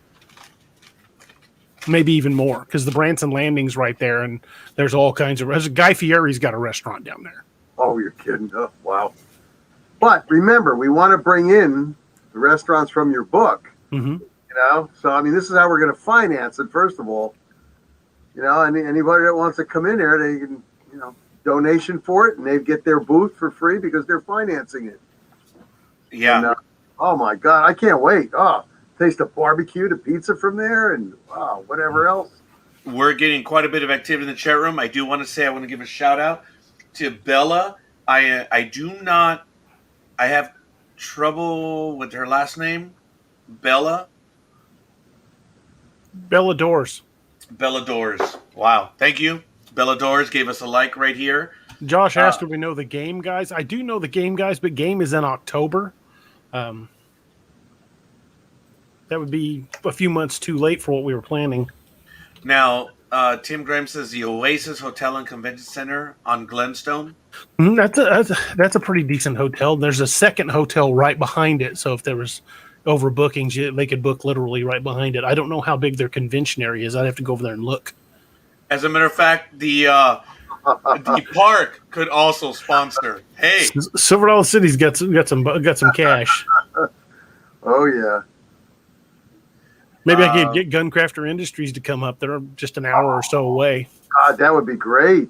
Maybe even more, because the Branson Landing's right there, and there's all kinds of. Guy Fieri's got a restaurant down there.
Oh, you're kidding! Oh, wow. But remember, we want to bring in the restaurants from your book.
Mm-hmm.
So I mean, this is how we're going to finance it. First of all, anybody that wants to come in there, they can, donation for it, and they get their booth for free because they're financing it.
Yeah.
And, oh my God, I can't wait. Oh, taste the barbecue, the pizza from there, and whatever else.
We're getting quite a bit of activity in the chat room. I do want to say I want to give a shout out to Bella. I have trouble with her last name. Bella Doors. Wow. Thank you. Bella Doors gave us a like right here.
Josh asked, do we know the game guys? I do know the game guys, but game is in October. That would be a few months too late for what we were planning.
Now, Tim Graham says the Oasis Hotel and Convention Center on Glenstone.
That's a pretty decent hotel. There's a second hotel right behind it, so if there was overbookings, they could book literally right behind it. I don't know how big their convention area is. I'd have to go over there and look.
As a matter of fact, the park could also sponsor. Hey,
Silver Dollar City's got some cash.
Oh yeah.
Maybe I could get Guncrafter Industries to come up. They're just an hour or so away.
God, that would be great.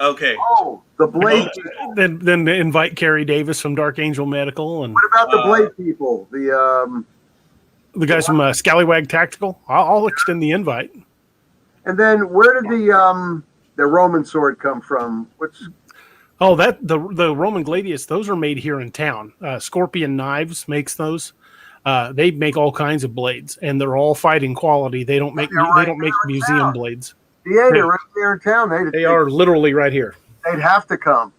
Okay.
Oh, the Blade.
Then invite Carrie Davis from Dark Angel Medical, and
what about the Blade people? The
guys from Scallywag Tactical. I'll extend the invite.
And then where did the Roman sword come from?
The Roman Gladius. Those are made here in town. Scorpion Knives makes those. They make all kinds of blades, and they're all fighting quality. They don't make museum blades.
Yeah, they're right there in town.
They are literally right here.
They'd have to come.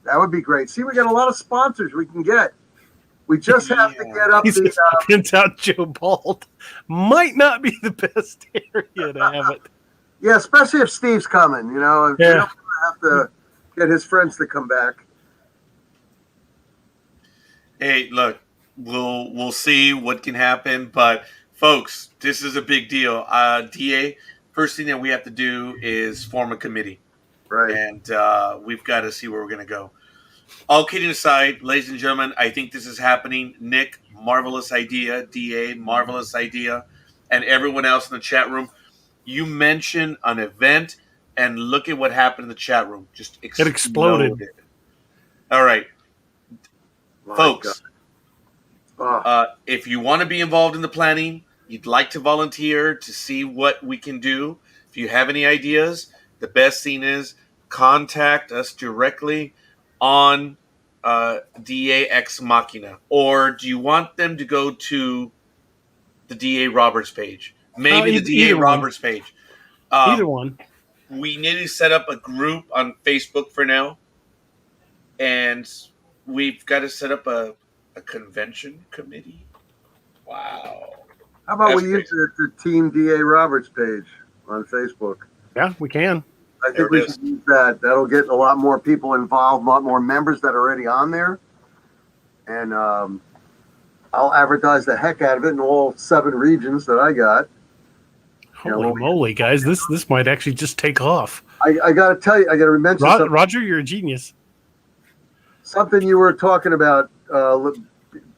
That would be great. See, we got a lot of sponsors we can get. We just have to get up the
Pins out Joe Bald. Might not be the best area to have it.
Yeah, especially if Steve's coming. We don't have to get his friends to come back.
Hey, look, we'll see what can happen, but folks, this is a big deal. DA, first thing that we have to do is form a committee.
Right.
And we've got to see where we're going to go. All kidding aside, ladies and gentlemen, I think this is happening. Nick, marvelous idea. DA, marvelous idea. And everyone else in the chat room, you mentioned an event, and look at what happened in the chat room. Just exploded. All right,
My
folks.
God. Oh,
If you want to be involved in the planning, you'd like to volunteer to see what we can do. If you have any ideas, the best thing is contact us directly on DA Ex Machina, or do you want them to go to the DA Roberts page? Maybe the DA
Either one.
Roberts page.
Either one.
We need to set up a group on Facebook for now, and we've got to set up a convention committee. Wow.
how about
That's
we use
crazy.
the Team DA Roberts page on Facebook?
Yeah, we can.
I
There
think
it
we
is.
should use that. That'll get a lot more people involved, a lot more members that are already on there. And I'll advertise the heck out of it in all 7 regions that I got.
Holy moly, guys! This might actually just take off.
I got to tell you, I got to mention something.
Roger, you're a genius.
Something you were talking about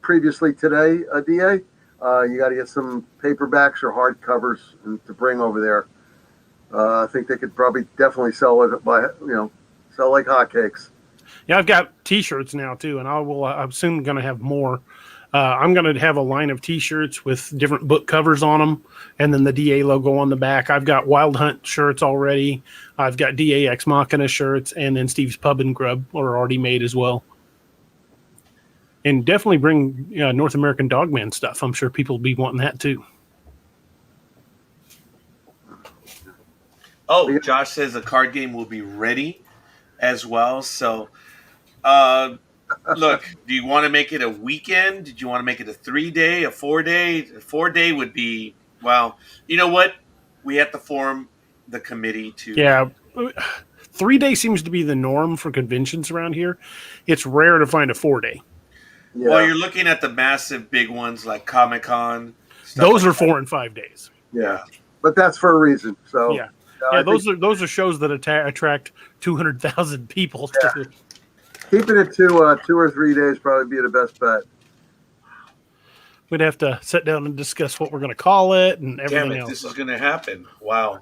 previously today, DA. You got to get some paperbacks or hardcovers to bring over there. I think they could probably definitely sell it sell like hotcakes.
Yeah, I've got T-shirts now too, and I'm soon going to have more. I'm going to have a line of T-shirts with different book covers on them, and then the DA logo on the back. I've got Wild Hunt shirts already. I've got DA Ex Machina shirts, and then Steve's Pub and Grub are already made as well. And definitely bring North American Dogman stuff. I'm sure people will be wanting that too.
Oh, Josh says the card game will be ready as well. So, look, do you want to make it a weekend? Did you want to make it a 3-day, a 4-day? A 4-day would be, well, you know what? We have to form the committee to.
Yeah. 3-day seems to be the norm for conventions around here. It's rare to find a 4-day.
Yeah.
Well, you're looking at the massive big ones like Comic-Con.
Those are 4 and 5 days.
Yeah, but that's for a reason. So
yeah. Yeah, those are shows that attract 200,000 people.
Yeah. Keeping it to 2 or 3 days probably be the best bet.
We'd have to sit down and discuss what we're going to call it and everything else.
This is going to happen. Wow.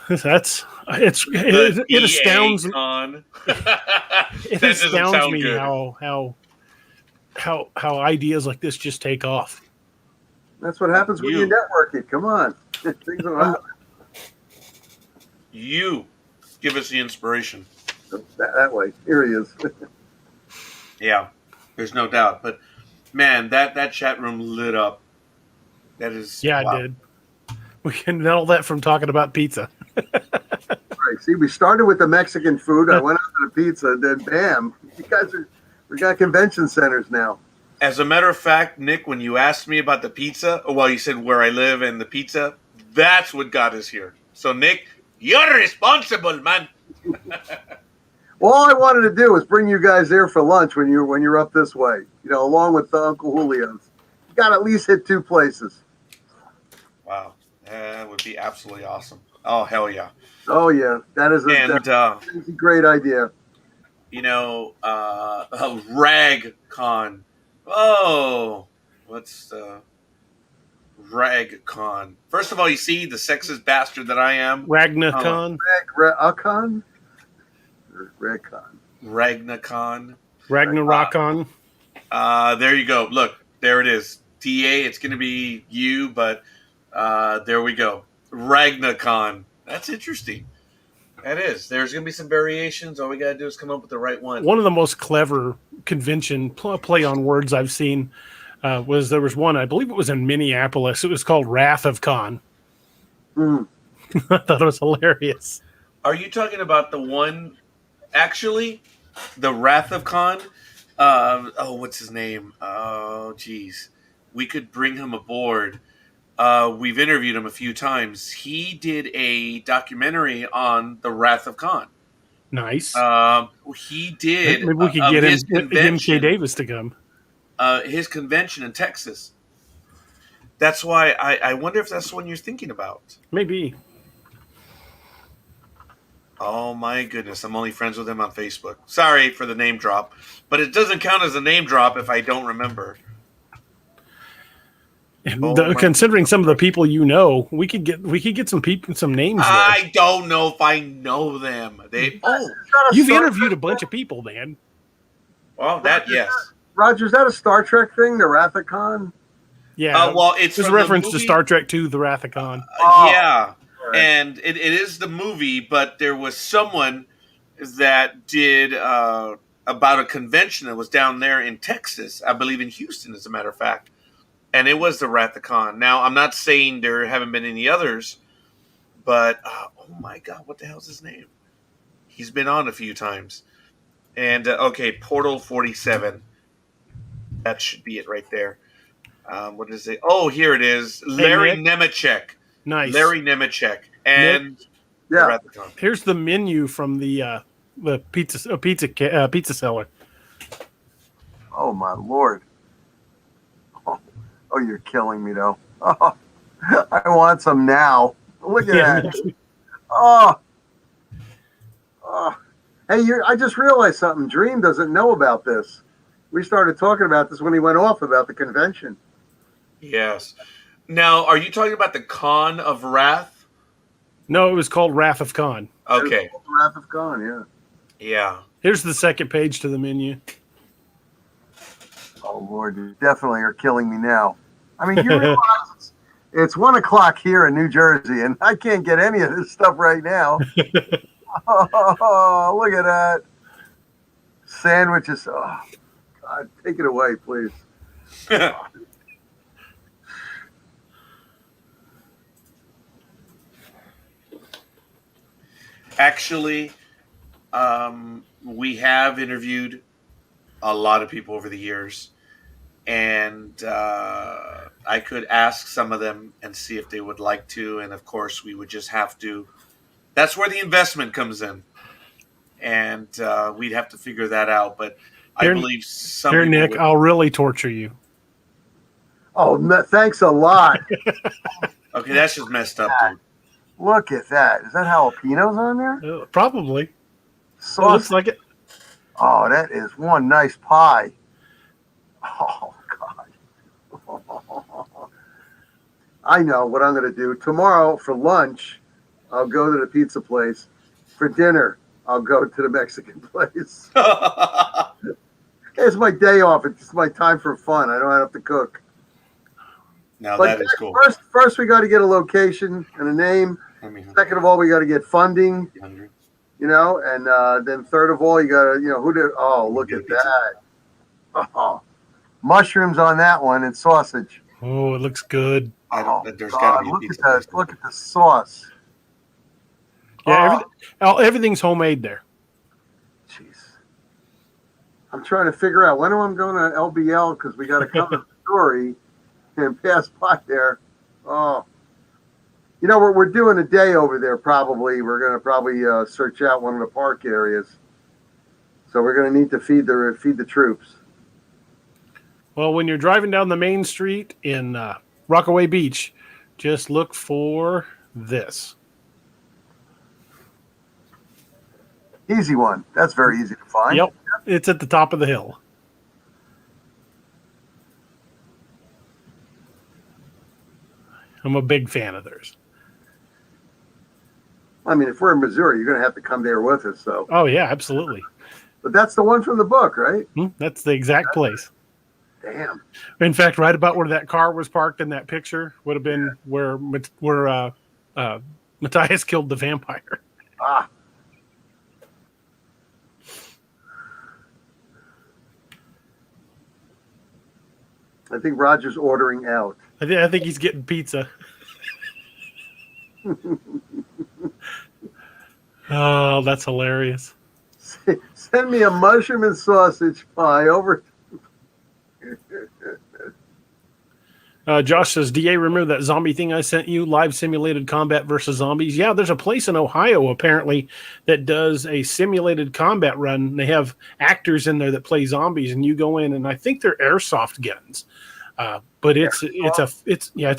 It astounds it astounds me
good.
how ideas like this just take off.
That's what happens when you network it. Come on. Things will happen.
You give us the inspiration.
That way. Here he is.
Yeah, there's no doubt. But man, that chat room lit up. That is
wow. It did. We can know that from talking about pizza.
Right. See, we started with the Mexican food. I went on to the pizza, and then bam, we got convention centers now.
As a matter of fact, Nick, when you asked me about the pizza, you said where I live and the pizza, that's what got us here. So, Nick, you're responsible, man.
Well, all I wanted to do was bring you guys there for lunch when you're up this way. Along with Uncle Julio's. You got to at least hit 2 places.
Wow, that would be absolutely awesome. Oh, hell yeah.
Oh, yeah. That is a great idea.
Rag Con. Oh, what's Rag Con? First of all, you see the sexist bastard that I am.
Ragnacon.
Ragcon? Or Ragcon?
Ragnacon.
Ragnarokon.
There you go. Look, there it is. DA, it's going to be you, but there we go. Ragnacon. That's interesting. That is. There's going to be some variations. All we got to do is come up with the right one.
One of the most clever convention play on words I've seen there was one, I believe it was in Minneapolis. It was called Wrath of Con.
Mm.
I thought it was hilarious.
Are you talking about the one, actually, the Wrath of Con? What's his name? Oh, geez. We could bring him aboard. We've interviewed him a few times. He did a documentary on the Wrath of Khan.
Nice.
He did.
Maybe we could get him K. Davis to come.
His convention in Texas. That's why I wonder if that's the one you're thinking about.
Maybe.
Oh my goodness! I'm only friends with him on Facebook. Sorry for the name drop, but it doesn't count as a name drop if I don't remember.
And
Oh my
considering some of the people you know, we could get some names there.
I don't know if I know them.
You've interviewed a bunch of people, man.
Well, that yes.
Roger, is that a Star Trek thing, the Rathacon?
Yeah.
Well, it's
there's a
from the
reference to
movie.
Star Trek II, The Wrath of Khan.
Yeah,
Right.
and it is the movie, but there was someone that did about a convention that was down there in Texas, I believe in Houston, as a matter of fact, and it was the Rathacon. Now, I'm not saying there haven't been any others, but oh my God, what the hell's his name? He's been on a few times, and okay, Portal 47. That should be it right there. What is it? Oh, here it is. Larry Nemechek.
Nice.
Larry Nemechek and
Yeah.
Here's the menu from the pizza seller.
Oh my Lord. Oh, you're killing me though. Oh, I want some now. Look at that. Oh. Hey, I just realized something. Dream doesn't know about this. We started talking about this when he went off about the convention.
Yes. Now, are you talking about the Con of Wrath?
No, it was called Wrath of Khan.
Okay.
Wrath of Khan, yeah.
Yeah.
Here's the second page to the menu.
Oh Lord, you definitely are killing me now. I mean, you realize it's 1 o'clock here in New Jersey, and I can't get any of this stuff right now. Oh, look at that. Sandwiches. Oh, God, take it away, please.
Actually, we have interviewed a lot of people over the years, and I could ask some of them and see if they would like to. And of course, we would just have to. That's where the investment comes in, and we'd have to figure that out. But I believe some.
Here, Nick, I'll really torture you.
Oh, thanks a lot.
Okay, that's just messed up, dude.
Look at that. Is that jalapenos on there?
Probably.
Sauce.
It looks like it.
Oh, that is one nice pie. Oh, God. I know what I'm going to do. Tomorrow for lunch, I'll go to the pizza place. For dinner, I'll go to the Mexican place. It's my day off. It's my time for fun. I don't have to cook.
Now
But
that is cool.
First, we got to get a location and a name. Second of all, we got to get funding. You know, and then third of all, you got to, oh, look at that. Oh, mushrooms on that one and sausage.
Oh, it looks good.
There's got to be a pizza.
Look at the sauce.
Yeah, everything's homemade there.
Jeez. I'm trying to figure out when I'm going to LBL because we got to come to Missouri and pass by there. Oh. You know, we're doing a day over there probably. We're going to probably search out one of the park areas. So we're going to need to feed the troops.
Well, when you're driving down the main street in Rockaway Beach, just look for this.
Easy one. That's very easy to find.
Yep. It's at the top of the hill. I'm a big fan of theirs.
I mean, if we're in Missouri, you're going to have to come there with us. So.
Oh, yeah, absolutely.
But that's the one from the book, right?
That's the exact place.
Damn.
In fact, right about where that car was parked in that picture would have been where Matthias killed the vampire.
Ah. I think Roger's ordering out.
I think he's getting pizza. Oh, that's hilarious.
Send me a mushroom and sausage pie over.
Josh says, DA, remember that zombie thing I sent you? Live simulated combat versus zombies? Yeah, there's a place in Ohio, apparently, that does a simulated combat run. They have actors in there that play zombies, and you go in, and I think they're airsoft guns. But it's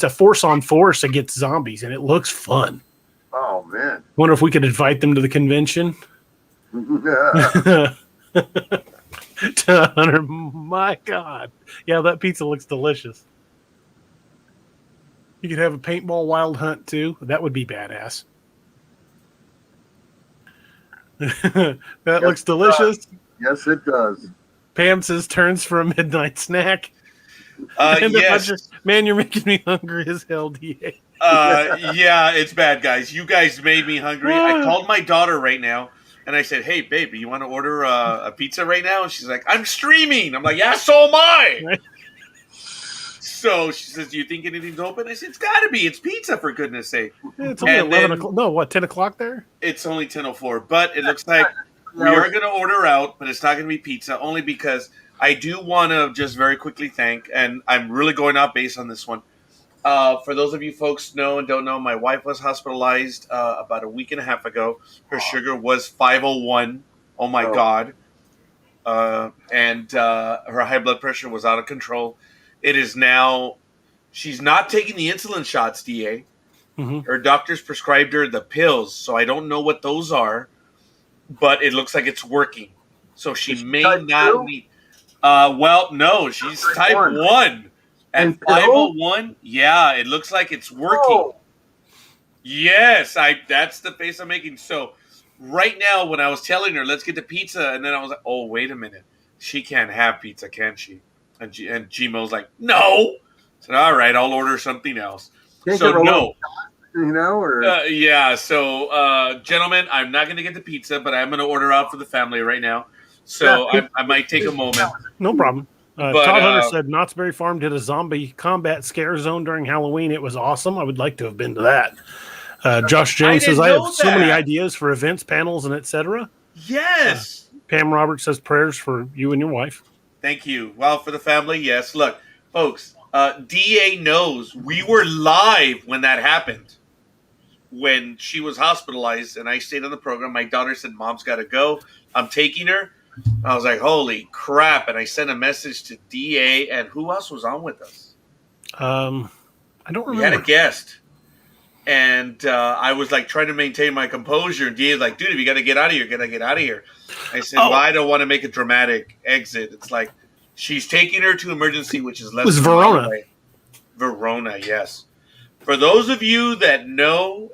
a force on force against zombies, and it looks fun.
Oh, man.
Wonder if we could invite them to the convention. Hunter, my God. Yeah, that pizza looks delicious. You could have a paintball wild hunt too. That would be badass. That looks delicious.
Yes, it does.
Pam says turns for a midnight snack. And
Yes.
Man, you're making me hungry as hell, DA.
Yeah, it's bad, guys. You guys made me hungry. I called my daughter right now and I said, "Hey, baby, you want to order a pizza right now?" And she's like, "I'm streaming." I'm like, "Yeah, so am I."
Right.
So she says, "Do you think anything's open?" I said, "It's got to be. It's pizza, for goodness sake."
It's only
And
11
then-
o'clock. No, what, 10 o'clock there?
It's only 10:04, but it looks like we are going to order out, but it's not going to be pizza, only because I do want to just very quickly thank, and I'm really going out based on this one. For those of you folks know and don't know, my wife was hospitalized about a week and a half ago. Her sugar was 501. Oh my God. And her high blood pressure was out of control. It is now, she's not taking the insulin shots, DA.
Mm-hmm.
Her doctors prescribed her the pills, so I don't know what those are, but it looks like it's working. So she may
type
not
2?
need. Well, no, she's type 1. At
And
501, yeah, it looks like it's working.
Oh,
Yes, that's the face I'm making. So right now, when I was telling her, let's get the pizza, and then I was like, oh, wait a minute. She can't have pizza, can she? And Gmo's like, no. I said, all right, I'll order something else.
can't
So
give her a
no.
little shot, you know, or
Yeah, so gentlemen, I'm not going to get the pizza, but I'm going to order out for the family right now. So I might take a moment.
No problem.
But,
Todd Hunter said Knott's Berry Farm did a zombie combat scare zone during Halloween. It was awesome. I would like to have been to that. Josh Jones says, I have so many ideas for events, panels, and etc.
Yes.
Pam Roberts says prayers for you and your wife.
Thank you. Well, for the family, yes. Look, folks, DA knows we were live when that happened. When she was hospitalized and I stayed on the program, my daughter said, Mom's got to go. I'm taking her. I was like, holy crap. And I sent a message to DA, and who else was on with us?
I don't remember.
We had a guest. And I was like trying to maintain my composure. And DA's like, dude, if you got to get out of here, got to get out of here. I said, well, I don't want to make a dramatic exit. It's like she's taking her to emergency, which is less than
Verona.
away. Verona, yes. For those of you that know,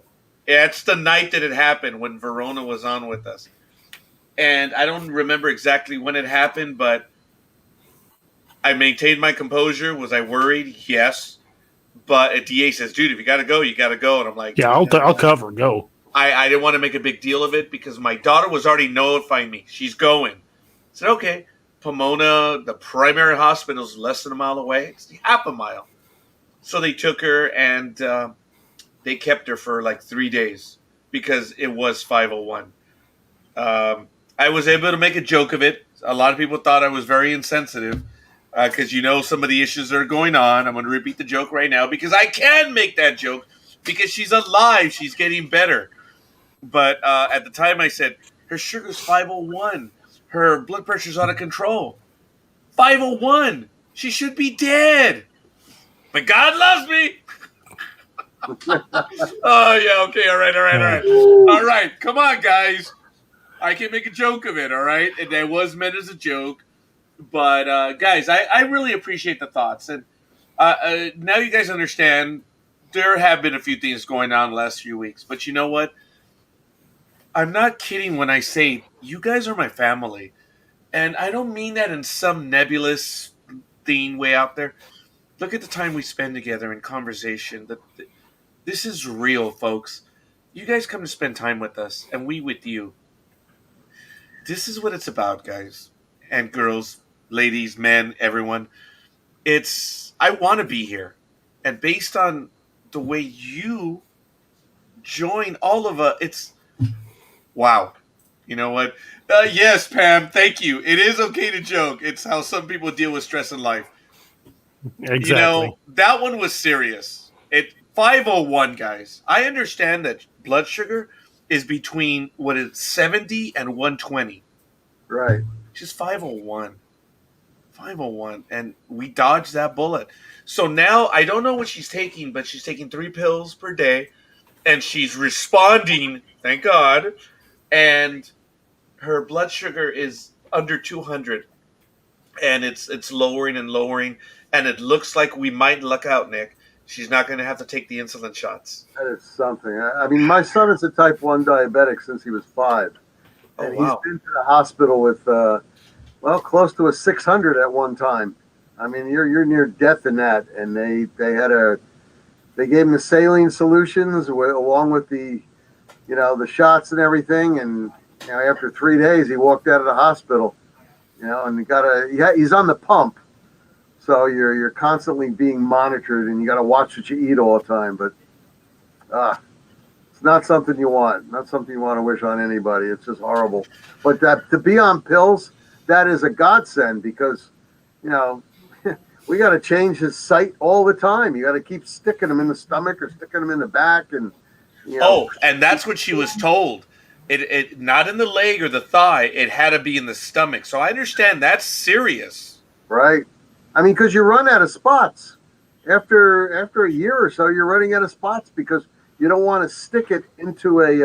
it's the night that it happened when Verona was on with us. And I don't remember exactly when it happened, but I maintained my composure. Was I worried? Yes. But a DA says, dude, if you got to go, you got to go. And I'm like,
yeah, I'll cover. Go.
I didn't want to make a big deal of it because my daughter was already notifying me. She's going. I said, okay. Pomona, the primary hospital is less than a mile away. It's half a mile. So they took her and they kept her for like 3 days because it was 501. I was able to make a joke of it. A lot of people thought I was very insensitive because some of the issues that are going on. I'm going to repeat the joke right now because I can make that joke because she's alive. She's getting better. But at the time I said, her sugar's 501. Her blood pressure's out of control. 501. She should be dead. But God loves me. Oh, yeah, okay, all right. All right, come on, guys. I can make a joke of it, all right? And that was meant as a joke. But, guys, I really appreciate the thoughts. And now you guys understand there have been a few things going on the last few weeks. But you know what? I'm not kidding when I say you guys are my family. And I don't mean that in some nebulous thing way out there. Look at the time we spend together in conversation. This is real, folks. You guys come to spend time with us, and we with you. This is what it's about, guys and girls, ladies, men, everyone. I want to be here. And based on the way you join all of us, it's wow. You know what? Yes, Pam, thank you. It is okay to joke. It's how some people deal with stress in life.
Exactly.
That one was serious. 501, guys. I understand that blood sugar is between 70 and 120.
right.
She's 501. 501. And we dodged that bullet. So now I don't know what she's taking, but she's taking 3 pills per day. And she's responding, thank God. And her blood sugar is under 200. And it's lowering and lowering. And it looks like we might luck out, Nick. she's not going to have to take the insulin shots.
That is something. I mean, my son is a type 1 diabetic since he was 5.
Oh,
And
wow.
he's been to the hospital with, close to a 600 at one time. I mean, you're near death in that. And they gave him the saline solutions along with the, the shots and everything. And, after 3 days, he walked out of the hospital, and he's on the pump. So you're constantly being monitored, and you got to watch what you eat all the time. But it's not something you want. Not something you want to wish on anybody. It's just horrible. But to be on pills, that is a godsend because, we got to change his sight all the time. You got to keep sticking them in the stomach or sticking them in the back, and
and that's what she was told. It not in the leg or the thigh. It had to be in the stomach. So I understand that's serious.
Right. I mean, because you run out of spots after a year or so. You're running out of spots because you don't want to stick it into in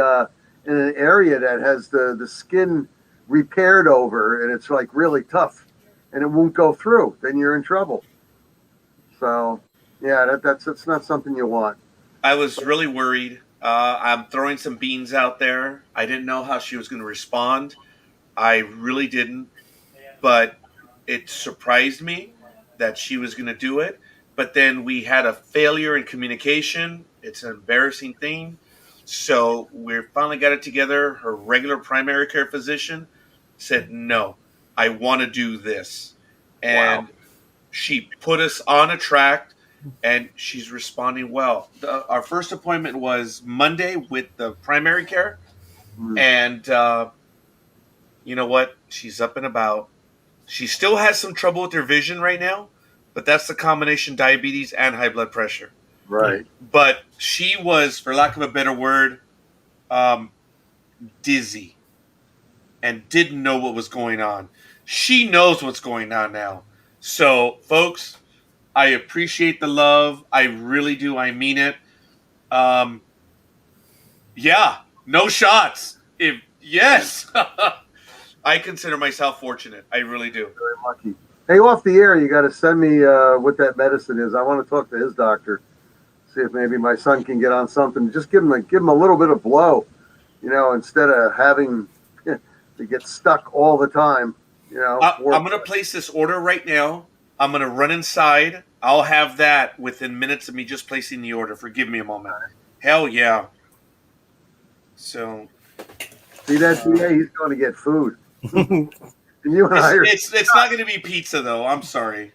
an area that has the skin repaired over, and it's like really tough, and it won't go through. Then you're in trouble. So, yeah, that's not something you want.
I was really worried. I'm throwing some beans out there. I didn't know how she was going to respond. I really didn't. But it surprised me that she was going to do it. But then we had a failure in communication. It's an embarrassing thing. So we finally got it together. Her regular primary care physician said, no, I want to do this. And she put us on a track. And she's responding well. Our first appointment was Monday with the primary care. And you know what? She's up and about. She still has some trouble with her vision right now, but that's the combination diabetes and high blood pressure.
Right.
But she was, for lack of a better word, dizzy and didn't know what was going on. She knows what's going on now. So, folks, I appreciate the love. I really do. I mean it. Yeah, no shots. Yes. I consider myself fortunate. I really do.
Very lucky. Hey, off the air, you got to send me what that medicine is. I want to talk to his doctor, see if maybe my son can get on something. Just give him a little bit of blow, instead of having to get stuck all the time.
I'm going to place this order right now. I'm going to run inside. I'll have that within minutes of me just placing the order. Forgive me a moment. Hell yeah. So.
See that, DA? He's going to get food. And you and I are...
It's not going to be pizza, though. I'm sorry.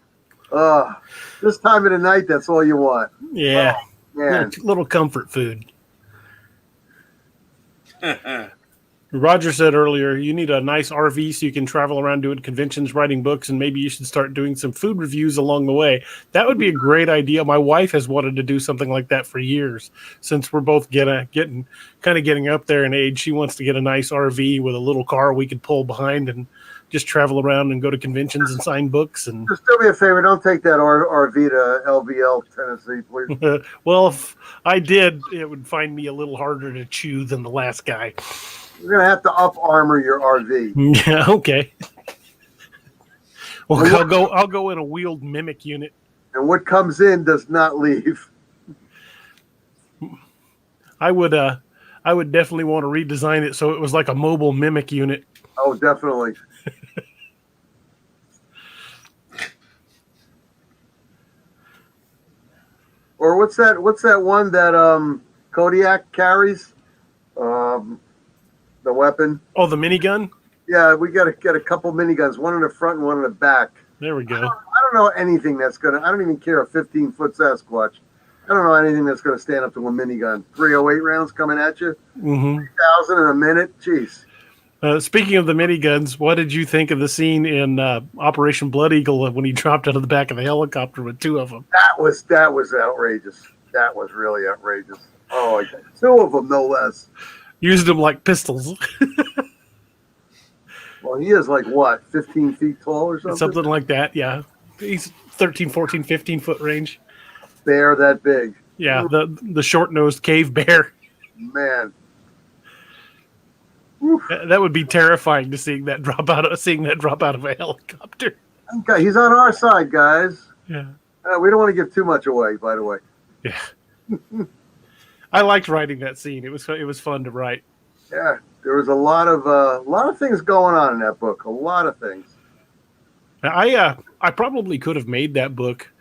This time of the night, that's all you want.
Yeah.
Oh, man.
Little comfort food. Roger said earlier, you need a nice RV so you can travel around doing conventions, writing books, and maybe you should start doing some food reviews along the way. That would be a great idea. My wife has wanted to do something like that for years. Since we're both getting up there in age, she wants to get a nice RV with a little car we could pull behind and just travel around and go to conventions and sign books. And
just do me a favor, don't take that RV to LVL, Tennessee, please.
Well, if I did, it would find me a little harder to chew than the last guy.
You're going to have to up armor your RV.
Yeah, okay. Well, I'll go in a wheeled mimic unit.
And what comes in does not leave.
I would definitely want to redesign it so it was like a mobile mimic unit.
Oh, definitely. Or what's that one that Kodiak carries? The weapon.
Oh, the minigun?
Yeah, we got to get a couple miniguns, one in the front and one in the back.
There we go.
I don't know anything that's going to, I don't even care a 15-foot Sasquatch. I don't know anything that's going to stand up to a minigun. 308 rounds coming at you. 3,000 in a minute. Jeez.
Speaking of the miniguns, what did you think of the scene in Operation Blood Eagle when he dropped out of the back of the helicopter with two of them?
That was outrageous. That was really outrageous. Oh, two of them, no less.
Used them like pistols.
Well, he is like, what, 15 feet tall or something?
Something like that, yeah. He's 13, 14, 15-foot range.
Bear that big.
Yeah, the short-nosed cave bear.
Man.
That would be terrifying to seeing that drop out of a helicopter.
Okay, he's on our side, guys.
Yeah.
We don't want to give too much away, by the way.
Yeah. I liked writing that scene. It was fun to write.
Yeah, there was a lot of things going on in that book. A lot of things.
I probably could have made that book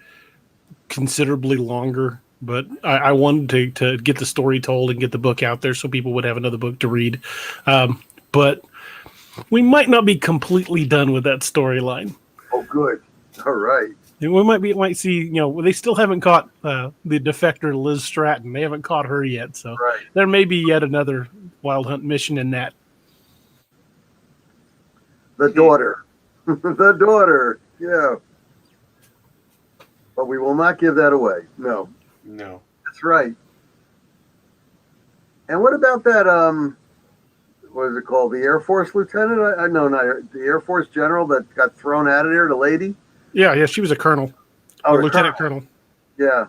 considerably longer, but I wanted to get the story told and get the book out there so people would have another book to read. But we might not be completely done with that storyline.
Oh, good. All right.
And we might see, they still haven't caught the defector Liz Stratton. They haven't caught her yet, so
Right.
there may be yet another Wild Hunt mission in that.
The daughter. The daughter. Yeah. But we will not give that away. No.
No.
That's right. And what about that, what is it called? The Air Force lieutenant? I know, not the Air Force general that got thrown out of there, the lady?
Yeah, she was a colonel.
Oh,
A lieutenant colonel.
Yeah.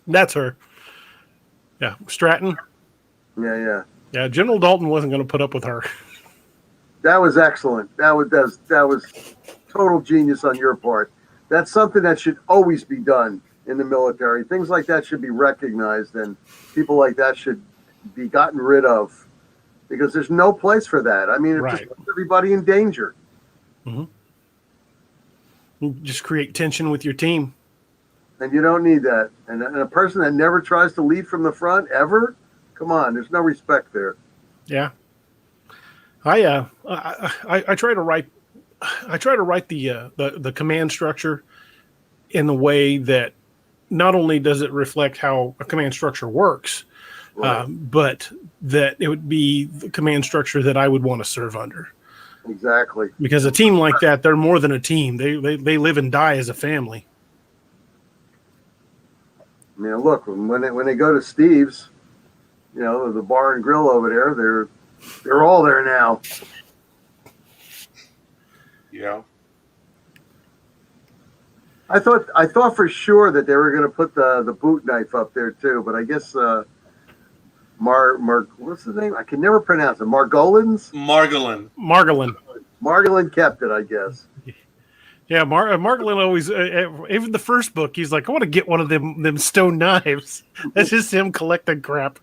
That's her. Yeah, Stratton.
Yeah.
Yeah, General Dalton wasn't going to put up with her.
That was excellent. That was total genius on your part. That's something that should always be done in the military. Things like that should be recognized, and people like that should be gotten rid of, because there's no place for that. I mean, it just puts everybody in danger.
Mm-hmm. Just create tension with your team.
And you don't need that. And a person that never tries to lead from the front ever, come on, there's no respect there.
Yeah. I try to write the command structure in the way that not only does it reflect how a command structure works,
Right.
but that it would be the command structure that I would want to serve under.
Exactly.
Because a team like that, they're more than a team. They live and die as a family.
I mean, look, when they go to Steve's, the bar and grill over there, they're all there now.
Yeah.
I thought for sure that they were going to put the boot knife up there too, but I guess what's his name? I can never pronounce it. Margolin kept it, I guess.
Yeah, Margolin always, even the first book, he's like, I want to get one of them stone knives. That's just him collecting crap.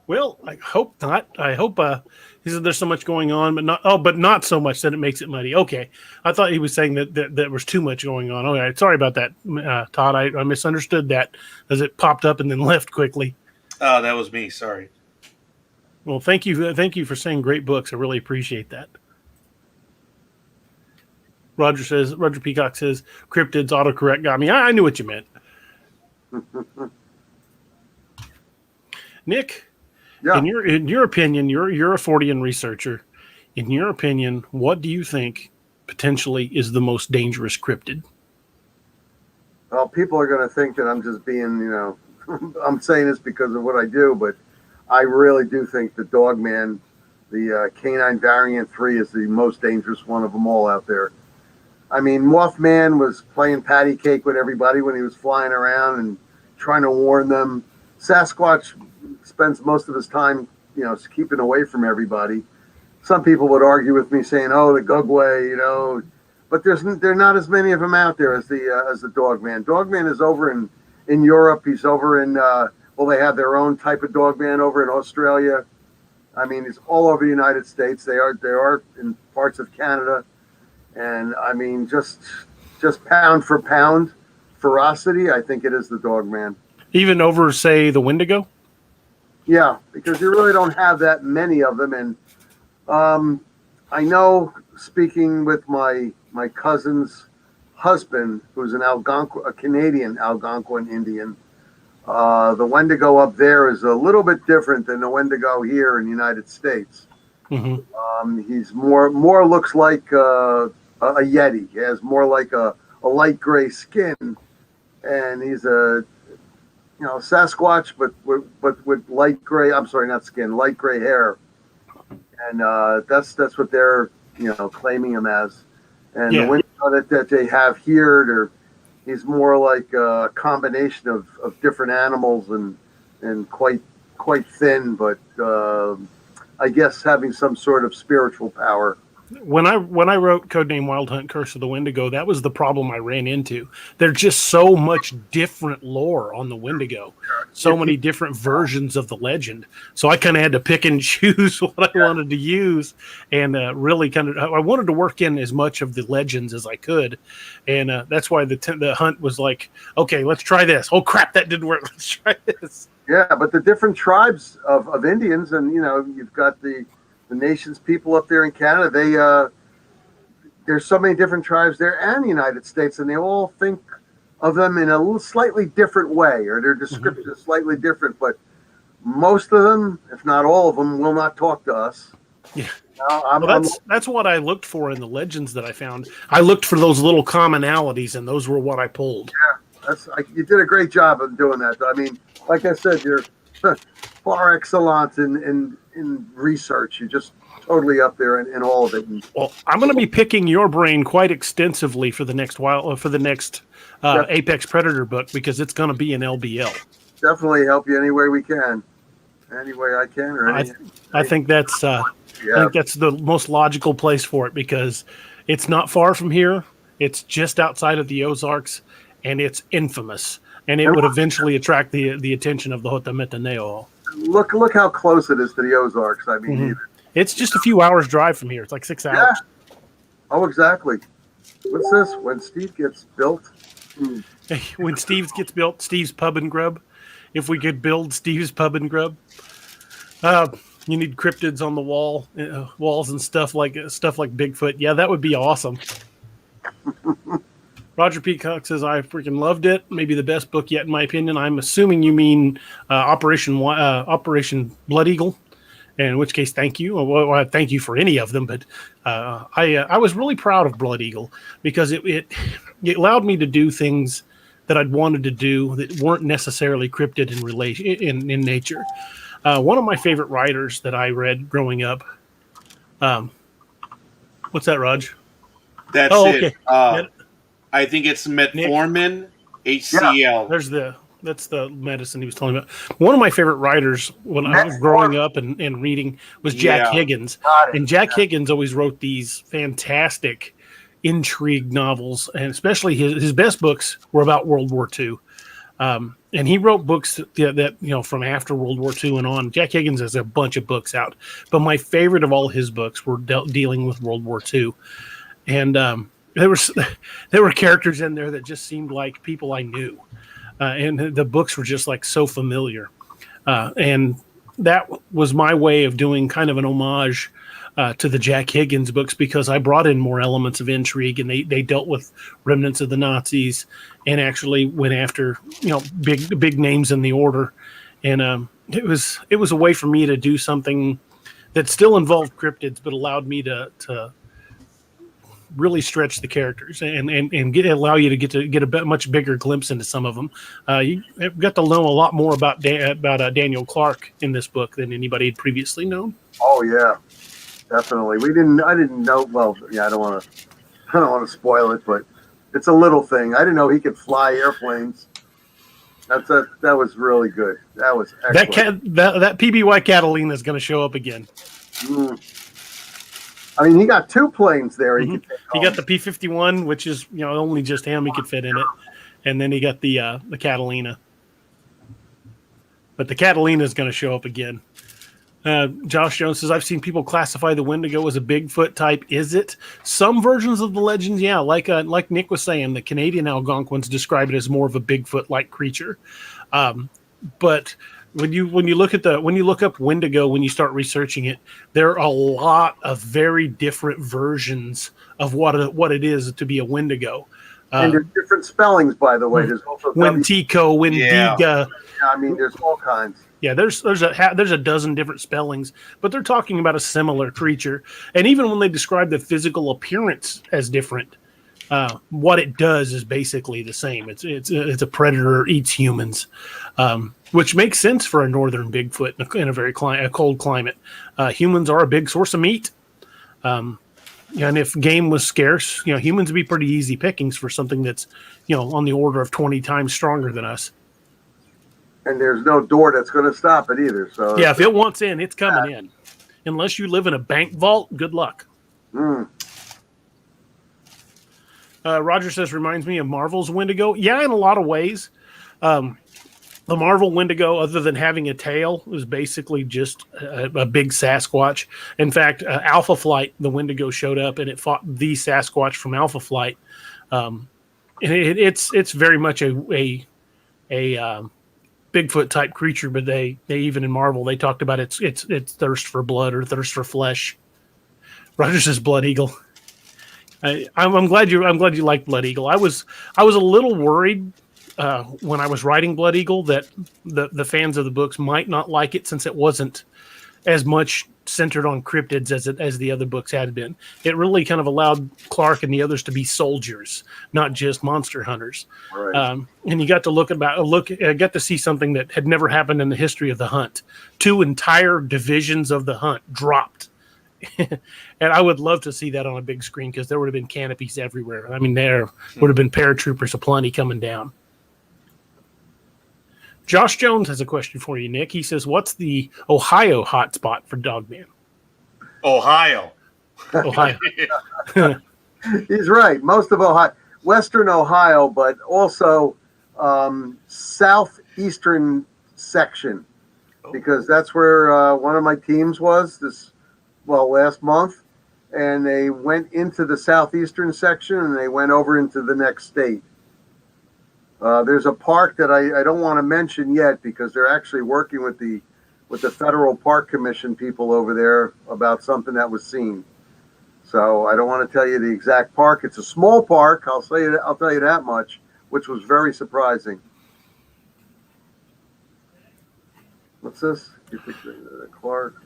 Well, I hope not. I hope he said there's so much going on, but not so much that it makes it muddy. Okay, I thought he was saying that there was too much going on. All right, sorry about that, Todd. I misunderstood that as it popped up and then left quickly.
Oh, that was me. Sorry.
Well, thank you for saying great books. I really appreciate that. Roger Peacock says, Cryptids autocorrect got me. I knew what you meant. Nick,
Yeah.
in your opinion, you're a Fortean researcher. In your opinion, what do you think potentially is the most dangerous cryptid?
Well, people are going to think that I'm just being, I'm saying this because of what I do, but I really do think the Dogman, the Canine Variant 3, is the most dangerous one of them all out there. I mean, Mothman was playing patty cake with everybody when he was flying around and trying to warn them. Sasquatch spends most of his time, keeping away from everybody. Some people would argue with me saying, "Oh, the Gugway," but there are not as many of them out there as the Dogman. Dogman is over in Europe. He's over in they have their own type of Dogman over in Australia. I mean, he's all over the United States. They are in parts of Canada, and I mean, just pound for pound ferocity, I think it is the Dogman.
Even over, say, the Wendigo?
Yeah, because you really don't have that many of them. And I know, speaking with my cousin's husband, who's a Canadian Algonquin Indian, the Wendigo up there is a little bit different than the Wendigo here in the United States.
Mm-hmm.
He's more looks like a Yeti. He has more like a light gray skin, and he's a Sasquatch, but with light gray. I'm sorry, not skin, light gray hair, and that's what they're claiming him as. And the Wendigo that they have here, he's more like a combination of different animals and quite thin, but I guess having some sort of spiritual power.
When I wrote Codename Wild Hunt Curse of the Wendigo, that was the problem I ran into. There's just so much different lore on the Wendigo, so many different versions of the legend. So I kind of had to pick and choose what I wanted to use, and really I wanted to work in as much of the legends as I could, and that's why the hunt was like, okay, let's try this. Oh crap, that didn't work. Let's try this.
Yeah, but the different tribes of Indians, and you've got the nation's people up there in Canada. There's so many different tribes there and the United States, and they all think of them in a slightly different way, or their description is slightly different. But most of them, if not all of them, will not talk to us.
Yeah. That's what I looked for in the legends that I found. I looked for those little commonalities, and those were what I pulled.
Yeah, you did a great job of doing that. I mean, like I said, you're par excellence in research. You're just totally up there in all of it.
Well, I'm going to be picking your brain quite extensively for the next Apex Predator book, because it's going to be an LBL.
Definitely help you any way we can, any way I can. Or
I think that's I think that's the most logical place for it, because it's not far from here. It's just outside of the Ozarks, and it's infamous, and it would eventually attract the attention of the Hotametaneo.
Look how close it is to the Ozarks. I mean,
it's just a few hours drive from here. It's like 6 hours.
Yeah. Oh, exactly. What's this? When Steve gets built?
When Steve's gets built, Steve's Pub and Grub. If we could build Steve's Pub and Grub, you need cryptids on the walls and stuff like Bigfoot. Yeah, that would be awesome. Roger Peacock says, I freaking loved it. Maybe the best book yet, in my opinion. I'm assuming you mean Operation Blood Eagle, in which case, thank you. Well, thank you for any of them, but I was really proud of Blood Eagle, because it allowed me to do things that I'd wanted to do that weren't necessarily cryptid in nature. One of my favorite writers that I read growing up. What's that, Raj?
That's
it.
Okay. I think it's metformin HCl.
Yeah, that's the medicine he was telling me about. One of my favorite writers when I was growing up and reading was Jack Higgins. And Jack Higgins always wrote these fantastic intrigue novels, and especially his best books were about World War II. And he wrote books that from after World War II and on. Jack Higgins has a bunch of books out, but my favorite of all his books were dealing with World War II. And there were characters in there that just seemed like people I knew, and the books were just like so familiar. And that was my way of doing kind of an homage to the Jack Higgins books, because I brought in more elements of intrigue, and they dealt with remnants of the Nazis and actually went after big names in the order. And it was a way for me to do something that still involved cryptids, but allowed me to really stretch the characters and allow you to get a much bigger glimpse into some of them. You got to know a lot more about Daniel Clark in this book than anybody had previously known.
Oh yeah, definitely. I didn't know. Well, yeah, I don't want to spoil it, but it's a little thing. I didn't know he could fly airplanes. That was really good. That was excellent.
That PBY Catalina is going to show up again.
I mean, he got 2 planes there. He
got the P-51, which is only just him. He could fit in it, and then he got the Catalina. But the Catalina is going to show up again. Josh Jones says, I've seen people classify the Wendigo as a Bigfoot type. Is it? Some versions of the legends, yeah. Like Nick was saying, the Canadian Algonquins describe it as more of a Bigfoot-like creature. But when you look up Wendigo, when you start researching it, there are a lot of very different versions of what it is to be a Wendigo.
And there's different spellings, by the way. There's also
Wendigo, Wendiga.
Yeah, I mean, there's all kinds.
Yeah, there's a dozen different spellings, but they're talking about a similar creature. And even when they describe the physical appearance as different, what it does is basically the same. It's a predator, eats humans, which makes sense for a northern Bigfoot in a very cold climate. Humans are a big source of meat. And if game was scarce, humans would be pretty easy pickings for something that's, on the order of 20 times stronger than us.
And there's no door that's going to stop it either. So
yeah, if it wants in, it's coming in. Unless you live in a bank vault, good luck.
Mm.
Roger says, reminds me of Marvel's Wendigo. Yeah, in a lot of ways. The Marvel Wendigo, other than having a tail, is basically just a big Sasquatch. In fact, Alpha Flight, the Wendigo showed up and it fought the Sasquatch from Alpha Flight. It's very much a Bigfoot type creature, but they even in Marvel they talked about its thirst for blood or thirst for flesh. Roger says Blood Eagle. I'm glad you like Blood Eagle. I was a little worried when I was writing Blood Eagle that the fans of the books might not like it since it wasn't as much centered on cryptids as the other books had been. It really kind of allowed Clark and the others to be soldiers, not just monster hunters.
Right.
And you got to got to see something that had never happened in the history of the hunt. 2 entire divisions of the hunt dropped. And I would love to see that on a big screen because there would have been canopies everywhere. I mean, there would have been paratroopers aplenty coming down. Josh Jones has a question for you, Nick. He says, what's the Ohio hotspot for Dogman?
Ohio.
Ohio.
He's right. Most of Ohio, Western Ohio, but also southeastern section, because that's where one of my teams was last month, and they went into the southeastern section and they went over into the next state. There's a park that I don't want to mention yet because they're actually working with the Federal Park Commission people over there about something that was seen. So I don't want to tell you the exact park. It's a small park. I'll tell you that much, which was very surprising. What's this? You think the Clark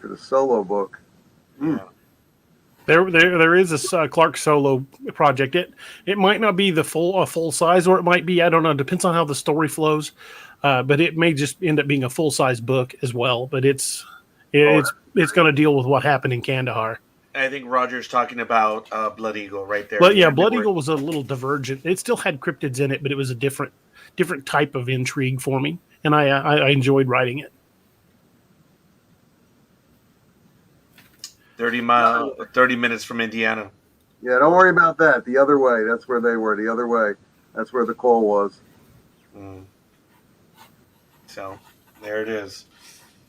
for the solo book?
Yeah.
There is a Clark solo project. It might not be the full size, or it might be, I don't know. It depends on how the story flows. But it may just end up being a full size book as well. But it's going to deal with what happened in Kandahar.
I think Roger's talking about Blood Eagle right there.
But yeah, Blood Eagle was a little divergent. It still had cryptids in it, but it was a different type of intrigue for me, and I enjoyed writing it.
30 minutes from Indiana.
Yeah, don't worry about that. The other way. That's where they were. The other way. That's where the call was.
So there it is.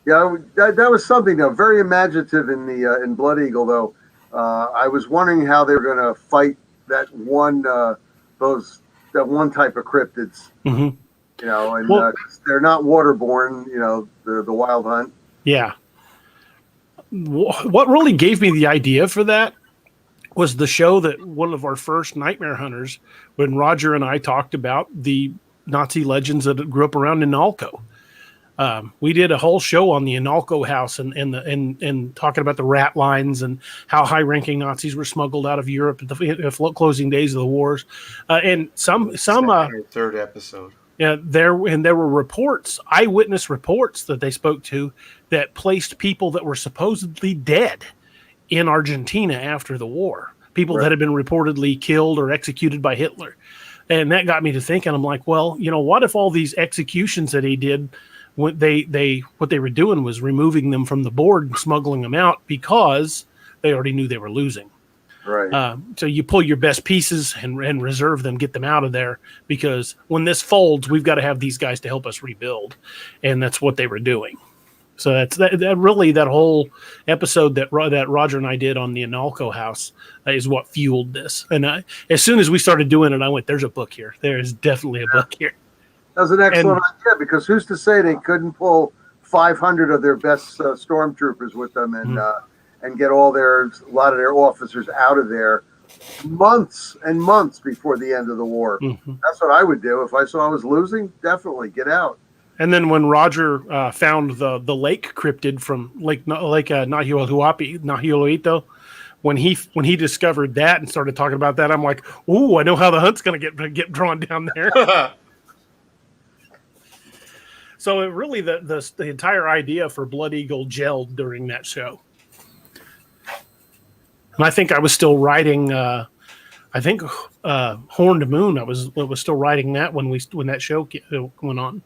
Yeah, that was something though. Very imaginative in Blood Eagle though. I was wondering how they were going to fight that one type of cryptids.
Mm-hmm.
You know, and they're not waterborne. You know, the wild hunt.
Yeah. What really gave me the idea for that was the show that one of our first Nightmare Hunters, when Roger and I talked about the Nazi legends that grew up around Inalco. We did a whole show on the Inalco house and talking about the rat lines and how high-ranking Nazis were smuggled out of Europe at the closing days of the wars. And some
third episode.
Yeah, there were reports, eyewitness reports that they spoke to that placed people that were supposedly dead in Argentina after the war. People that had been reportedly killed or executed by Hitler. And that got me to thinking, I'm like, well, you know, what if all these executions that he did, what they were doing was removing them from the board and smuggling them out because they already knew they were losing.
Right.
So you pull your best pieces and reserve them, get them out of there, because when this folds, we've got to have these guys to help us rebuild, and that's what they were doing. So that whole episode that Roger and I did on the Inalco house is what fueled this. And as soon as we started doing it, I went, "There's a book here. There is definitely a book here."
That was an excellent idea, because who's to say they couldn't pull 500 of their best stormtroopers with them and get a lot of their officers out of there months and months before the end of the war. Mm-hmm. That's what I would do if I saw I was losing. Definitely get out.
And then when Roger found the lake cryptid from Lake Nahioloito, when he discovered that and started talking about that, I'm like, ooh, I know how the hunt's going to get drawn down there. So it really the entire idea for Blood Eagle gelled during that show. And I think I was still writing. Horned Moon. I was still writing that when that show went on.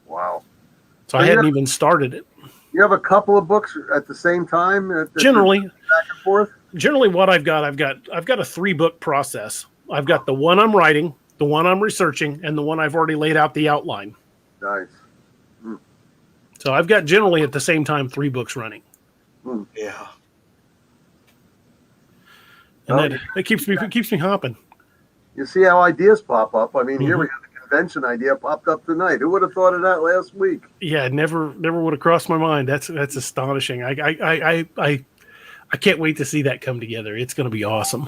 Wow!
So I hadn't even started it.
You have a couple of books at the same time.
Generally,
back and forth.
Generally, what I've got a 3-book process. I've got the one I'm writing, the one I'm researching, and the one I've already laid out the outline.
Nice.
So I've got generally at the same time 3 books running.
Yeah.
And that keeps me hopping.
You see how ideas pop up. I mean, here we got the convention idea popped up tonight. Who would have thought of that last week?
Yeah, never would have crossed my mind. That's astonishing. I can't wait to see that come together. It's going to be awesome.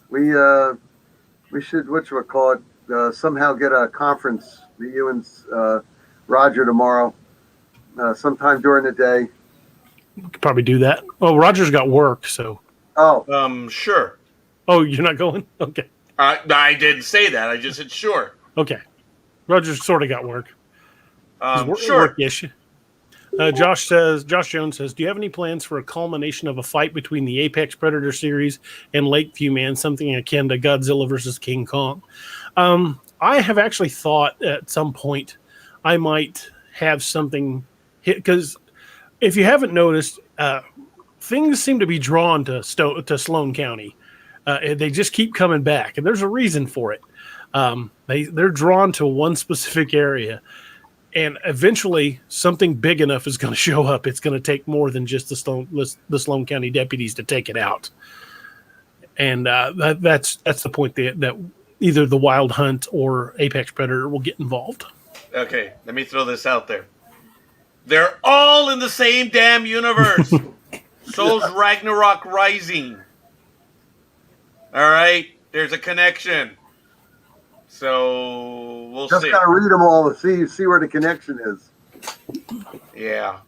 We should somehow get a conference with you and Roger tomorrow, sometime during the day.
We could probably do that. Well, Roger's got work, so.
Oh.
Sure.
Oh, you're not going? Okay.
I didn't say that. I just said sure.
Okay. Roger's sort of got work.
Sure.
Work-ish. Josh Jones says, do you have any plans for a culmination of a fight between the Apex Predator series and Lakeview Man, something akin to Godzilla versus King Kong? I have actually thought at some point I might have something hit, because if you haven't noticed, things seem to be drawn to Sloan County. They just keep coming back, and there's a reason for it. They're drawn to one specific area. And eventually, something big enough is going to show up. It's going to take more than just the Sloan County deputies to take it out. And that's the point that either the Wild Hunt or Apex Predator will get involved.
Okay, let me throw this out there. They're all in the same damn universe. So's Ragnarok Rising. All right, there's a connection. So we'll see.
Just gotta read them all to see where the connection is.
Yeah.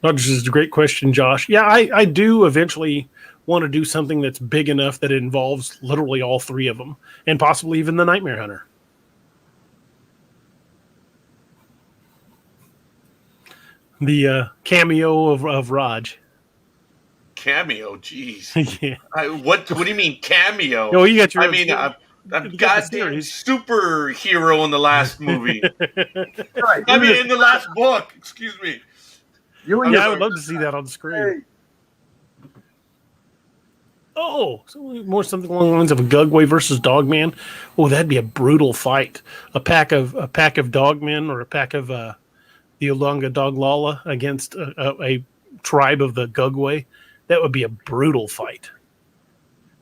This is a great question, Josh. Yeah, I do eventually want to do something that's big enough that it involves literally all 3 of them, and possibly even the Nightmare Hunter. The cameo of Raj.
Cameo, jeez.
Yeah.
What do you mean cameo?
Oh, you got your.
I mean, I'm goddamn superhero in the last movie.
Right.
I mean, in the last book. Excuse me.
I would love to see that on the screen.
Hey.
Oh, more something along the lines of a Gugway versus Dogman. Oh, that'd be a brutal fight. A pack of Dogmen or a pack of the Olanga Doglala against a tribe of the Gugway. That would be a brutal fight.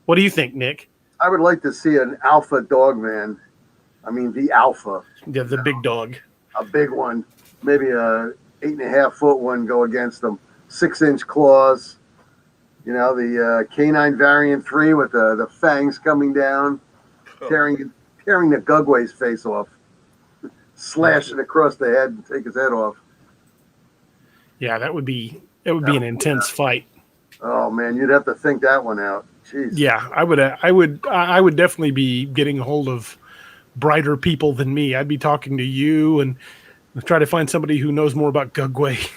What do you think, Nick?
I would like to see an alpha dogman. I mean, the alpha.
Yeah, the big dog.
A big one. Maybe a 8.5-foot one go against them. 6-inch claws. You know, the canine variant 3 with the fangs coming down, tearing the Gugway's face off, slash it across the head and take his head off.
Yeah, that would be an intense fight.
Oh man, you'd have to think that one out. Jeez.
Yeah, I would definitely be getting a hold of brighter people than me. I'd be talking to you and try to find somebody who knows more about Gugway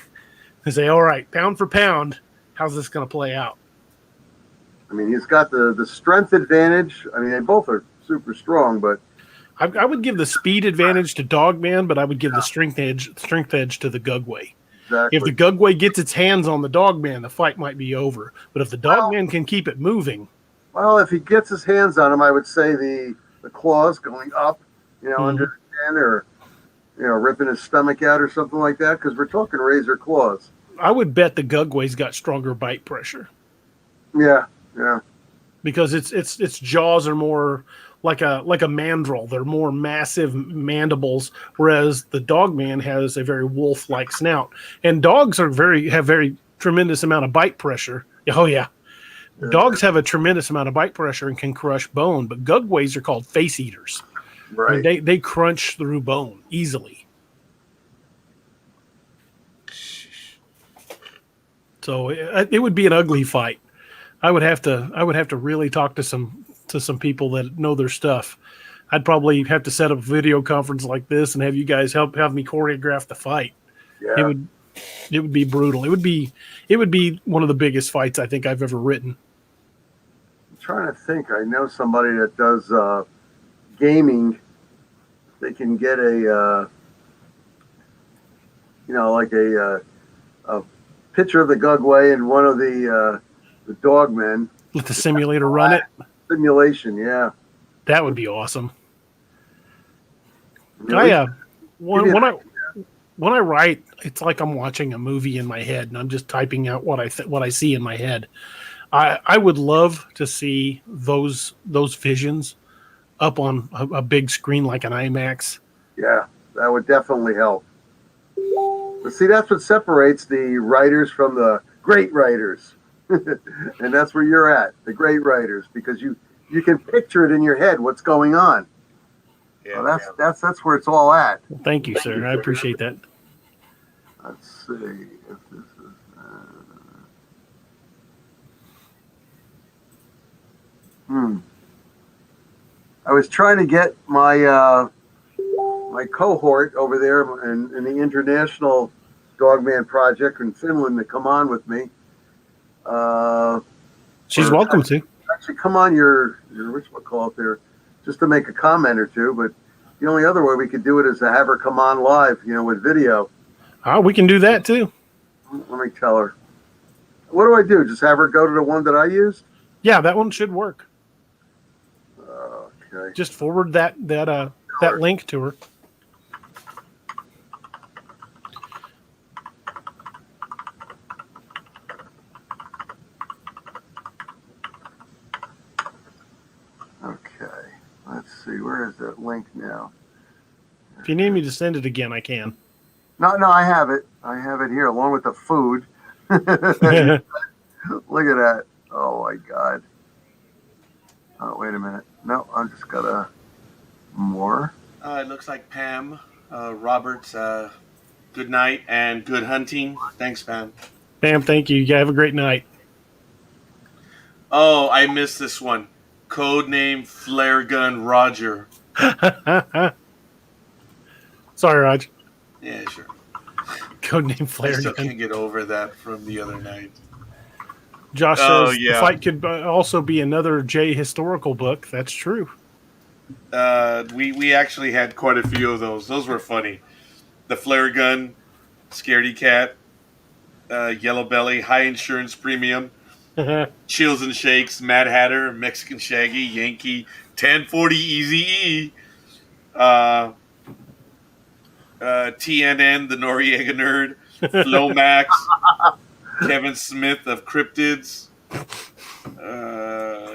and say, all right, pound for pound, how's this going to play out?
I mean, he's got the strength advantage. I mean, they both are super strong, but
I would give the speed advantage to Dogman, but I would give the strength edge to the Gugway.
exactly.
If the Gugway gets its hands on the Dogman, the fight might be over. But if the Dogman can keep it moving,
well, if he gets his hands on him, I would say the claws going up, under the chin, or ripping his stomach out or something like that, because we're talking razor claws.
I would bet the Gugway's got stronger bite pressure.
Yeah.
Because its jaws are more like a mandrill. They're more massive mandibles, whereas the Dogman has a very wolf-like snout. And dogs have very tremendous amount of bite pressure. Oh yeah. Dogs have a tremendous amount of bite pressure and can crush bone, but Gugways are called face eaters.
Right.
I mean, they crunch through bone easily. So it would be an ugly fight. I would have to really talk to some people that know their stuff. I'd probably have to set up a video conference like this and have you guys have me choreograph the fight.
Yeah.
It would be brutal. It would be one of the biggest fights I think I've ever written.
I'm trying to think. I know somebody that does gaming. They can get a like a picture of the Gugway and one of the dog men.
Let the simulator run it.
Simulation, yeah.
That would be awesome.
Really?
When I write, it's like I'm watching a movie in my head, and I'm just typing out what I see in my head. I would love to see those visions up on a big screen like an IMAX.
Yeah, that would definitely help. But see, that's what separates the writers from the great writers. And that's where you're at, the great writers, because you can picture it in your head what's going on.
Yeah.
So that's where it's all at.
Well, thank you, sir. I appreciate that.
Let's see if this is. I was trying to get my my cohort over there in the International Dogman Project in Finland to come on with me.
She's welcome to.
Actually, come on your whatchamacallit there, just to make a comment or two. But the only other way we could do it is to have her come on live, with video.
We can do that too.
Let me tell her. What do I do? Just have her go to the one that I used?
Yeah, that one should work.
Okay.
Just forward that link to her.
Okay. Let's see. Where is that link now?
If you need me to send it again, I can.
No, I have it. I have it here along with the food. Look at that. Oh my God. Oh, wait a minute. No, I'm just got more.
It looks like Pam Roberts. Good night and good hunting. Thanks, Pam.
Pam, thank you. You have a great night.
Oh, I missed this one. Codename Flare Gun Roger.
Sorry, Raj.
Yeah, sure.
Codename
I
Flare
still
Gun.
can't get over that from the other night.
Josh
Oh,
says
yeah.
the fight could also be another J historical book. That's true.
We actually had quite a few of those. Those were funny. The Flare Gun, Scaredy Cat, Yellow Belly, High Insurance Premium, Chills and Shakes, Mad Hatter, Mexican Shaggy, Yankee, 1040 Easy E, TNN, the Noriega Nerd, Flomax, Kevin Smith of Cryptids.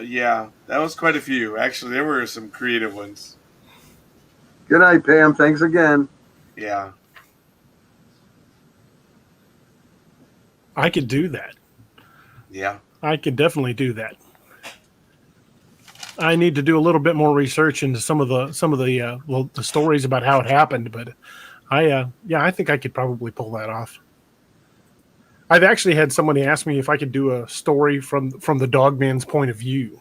Yeah, that was quite a few. Actually, there were some creative ones.
Good night, Pam. Thanks again.
Yeah.
I could do that.
Yeah.
I could definitely do that. I need to do a little bit more research into some of the stories about how it happened, but I think I could probably pull that off. I've actually had somebody ask me if I could do a story from the Dogman's point of view,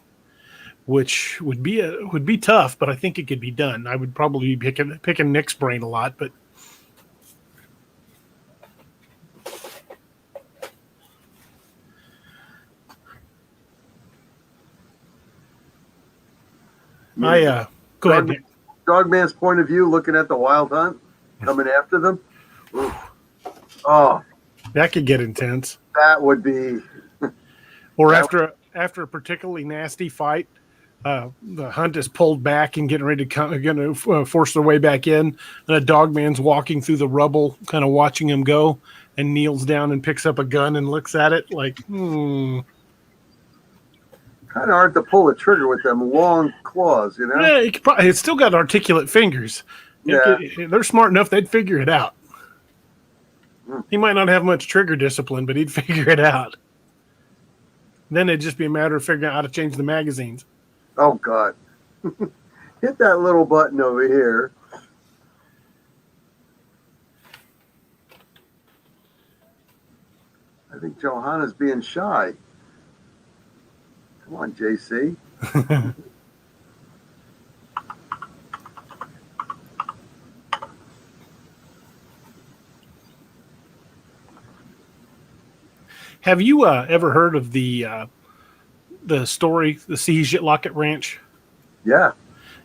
which would be tough, but I think it could be done. I would probably be picking Nick's brain a lot, but go ahead, Nick.
Dogman's point of view, looking at the wild hunt, coming after them. Ooh. Oh,
That could get intense.
that would be.
Or after a particularly nasty fight, the hunt is pulled back and getting ready to force their way back in, and a Dogman's walking through the rubble, kind of watching him go, and kneels down and picks up a gun and looks at it like,
Kind of hard to pull the trigger with them long claws,
Yeah, it's still got articulate fingers.
Yeah.
They're smart enough; they'd figure it out. He might not have much trigger discipline, but he'd figure it out. Then it'd just be a matter of figuring out how to change the magazines.
Oh, God. Hit that little button over here. I think Johanna's being shy. Come on, JC.
Have you ever heard of the story, the Siege at Lockett Ranch?
Yeah.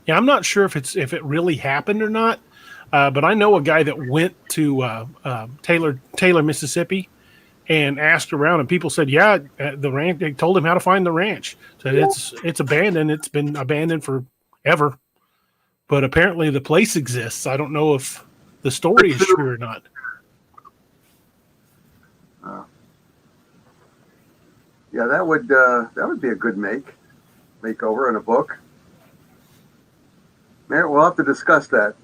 Yeah, I'm not sure if it really happened or not, But I know a guy that went to Taylor, Mississippi, and asked around, and people said, "Yeah, the ranch." They told him how to find the ranch. Said it's abandoned. It's been abandoned forever. But apparently, the place exists. I don't know if the story is true or not.
Yeah, that would be a good makeover in a book. Man, we'll have to discuss that.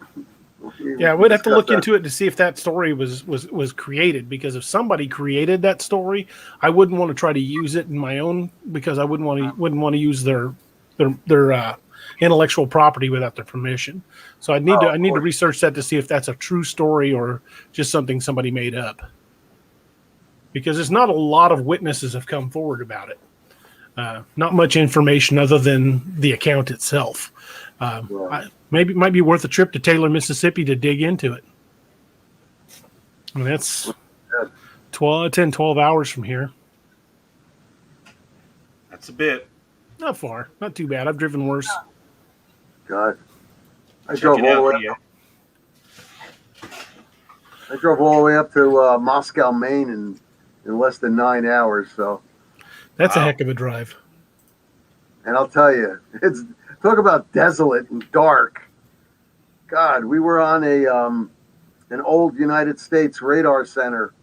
Yeah, we'd have to look into it to see if that story was created. Because if somebody created that story, I wouldn't want to try to use it in my own, because I wouldn't want to use their intellectual property without their permission. So I need to research that to see if that's a true story or just something somebody made up. Because there's not a lot of witnesses have come forward about it. Not much information other than the account itself. Maybe it might be worth a trip to Taylor, Mississippi to dig into it. And that's 12 hours from here.
That's a bit.
Not far. Not too bad. I've driven worse.
God. I drove all the way up to Moscow, Maine in less than 9 hours. So
that's a heck of a drive.
And I'll tell you, it's talk about desolate and dark. God, we were on an old United States radar center.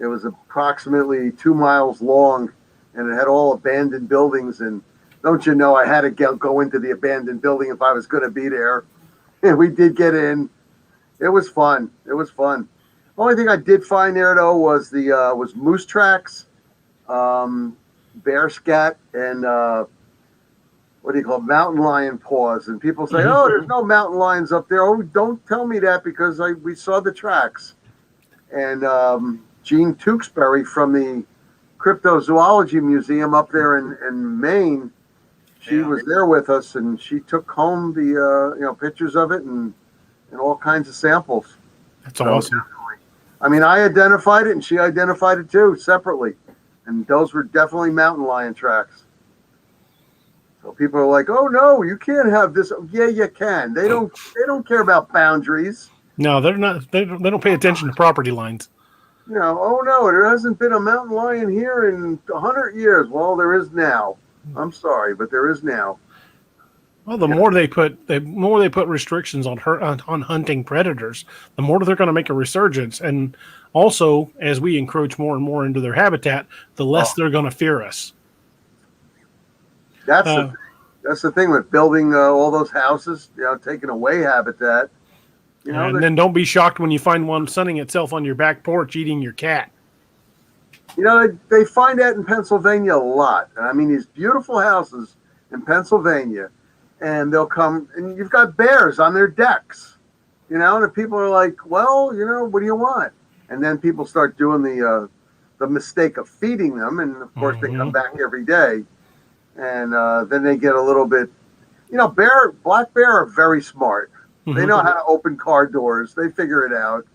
It was approximately 2 miles long, and it had all abandoned buildings. And don't you know, I had to go into the abandoned building if I was going to be there. And we did get in. It was fun. Only thing I did find there though was was moose tracks, bear scat, and what do you call it? Mountain lion paws. And people say, "Oh, there's no mountain lions up there." Oh, don't tell me that, because we saw the tracks. And Jean Tewksbury from the Cryptozoology Museum up there in Maine, she was there with us, and she took home the pictures of it and all kinds of samples.
That's awesome.
I mean, I identified it, and she identified it too, separately, and those were definitely mountain lion tracks. So people are like, "Oh no, you can't have this." Yeah, you can. They don't care about boundaries.
No, they're not. They don't pay attention to property lines.
Oh no, there hasn't been a mountain lion here in 100 years. Well, there is now. I'm sorry, but there is now.
Well, the more they put restrictions on hunting predators, the more they're going to make a resurgence. And also, as we encroach more and more into their habitat, the less they're going to fear us.
That's the thing with building all those houses, taking away habitat.
And then don't be shocked when you find one sunning itself on your back porch eating your cat.
They find that in Pennsylvania a lot. And I mean, these beautiful houses in Pennsylvania, and they'll come, and you've got bears on their decks, and the people are like, "Well, what do you want?" And then people start doing the mistake of feeding them, and of course they come back every day, and then they get a little bit, black bear are very smart. They know how to open car doors. They figure it out.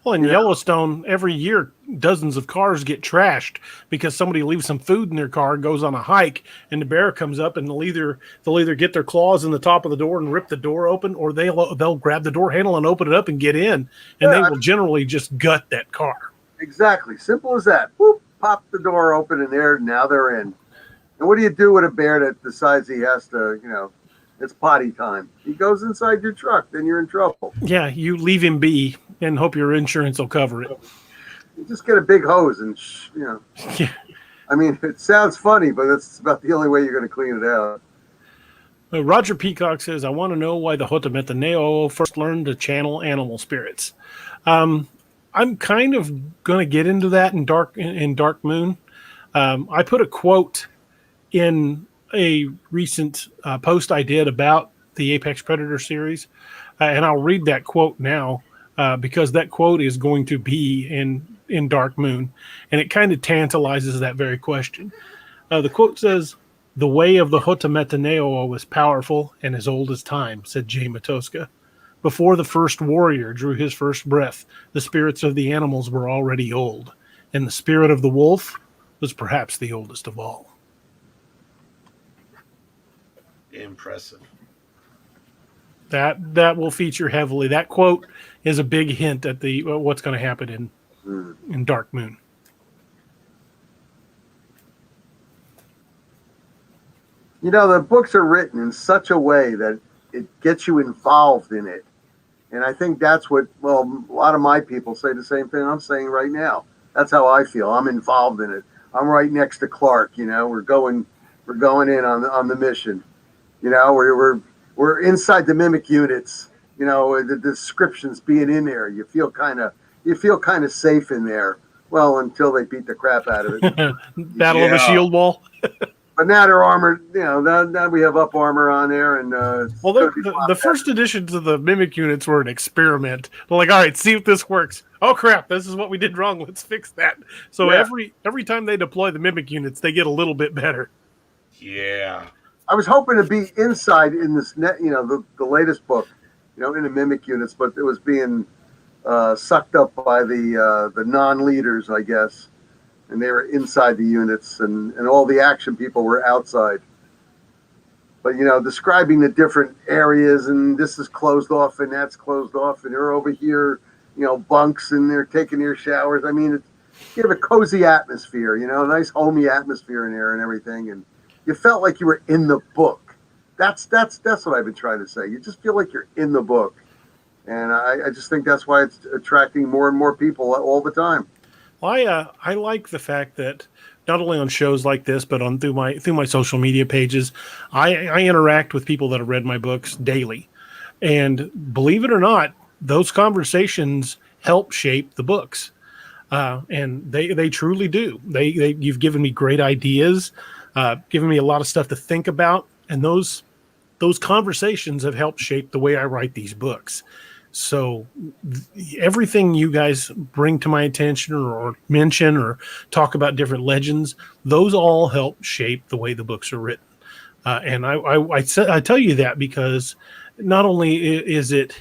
Well, in Yellowstone, every year, dozens of cars get trashed because somebody leaves some food in their car, goes on a hike, and the bear comes up, and they'll either get their claws in the top of the door and rip the door open, or they'll grab the door handle and open it up and get in, and they will generally just gut that car.
Exactly, simple as that. Whoop, pop the door open, and now they're in. And what do you do with a bear that decides he has to, it's potty time? He goes inside your truck, then you're in trouble.
Yeah, you leave him be and hope your insurance will cover it.
You just get a big hose and,
Yeah.
I mean, it sounds funny, but it's about the only way you're going to clean it out.
Roger Peacock says, "I want to know why the Hotometaneo first learned to channel animal spirits." I'm kind of going to get into that in Dark Moon. I put a quote in a recent post I did about the Apex Predator series, and I'll read that quote now because that quote is going to be in Dark Moon, and it kind of tantalizes that very question. The quote says, "The way of the Hotometaneo was powerful and as old as time," said Jay Matoska. "Before the first warrior drew his first breath, the spirits of the animals were already old, and the spirit of the wolf was perhaps the oldest of all."
Impressive.
That will feature heavily. That quote is a big hint at the what's going to happen in Dark Moon.
You know, the books are written in such a way that it gets you involved in it. And I think that's what, well, a lot of my people say the same thing I'm saying right now. That's how I feel. I'm involved in it. I'm right next to Clark. You know, we're going in on the mission. You know, we're inside the mimic units. You know, the descriptions being in there, you feel kind of safe in there. Well, until they beat the crap out of it.
Battle of a shield wall.
But now they're armored. You know, now we have up armor on there, and
well, the first editions of the mimic units were an experiment. They're like, all right, see if this works. Oh crap, this is what we did wrong. Let's fix that. So every time they deploy the mimic units, they get a little bit better.
Yeah.
I was hoping to be inside in this net, you know, the latest book, you know, in the mimic units, but it was being sucked up by the non-leaders, I guess. And they were inside the units, and all the action people were outside. But, you know, describing the different areas, and this is closed off, and that's closed off, and they're over here, you know, bunks, and they're taking their showers. I mean, you have a cozy atmosphere, you know, a nice homey atmosphere in there and everything, and you felt like you were in the book. That's what I've been trying to say. You just feel like you're in the book. And I just think that's why it's attracting more and more people all the time.
I like the fact that not only on shows like this, but through my social media pages, I interact with people that have read my books daily, and believe it or not, those conversations help shape the books, and they truly do. You've given me great ideas, given me a lot of stuff to think about, and those conversations have helped shape the way I write these books. So everything you guys bring to my attention or mention or talk about different legends, those all help shape the way the books are written. And I tell you that because not only is it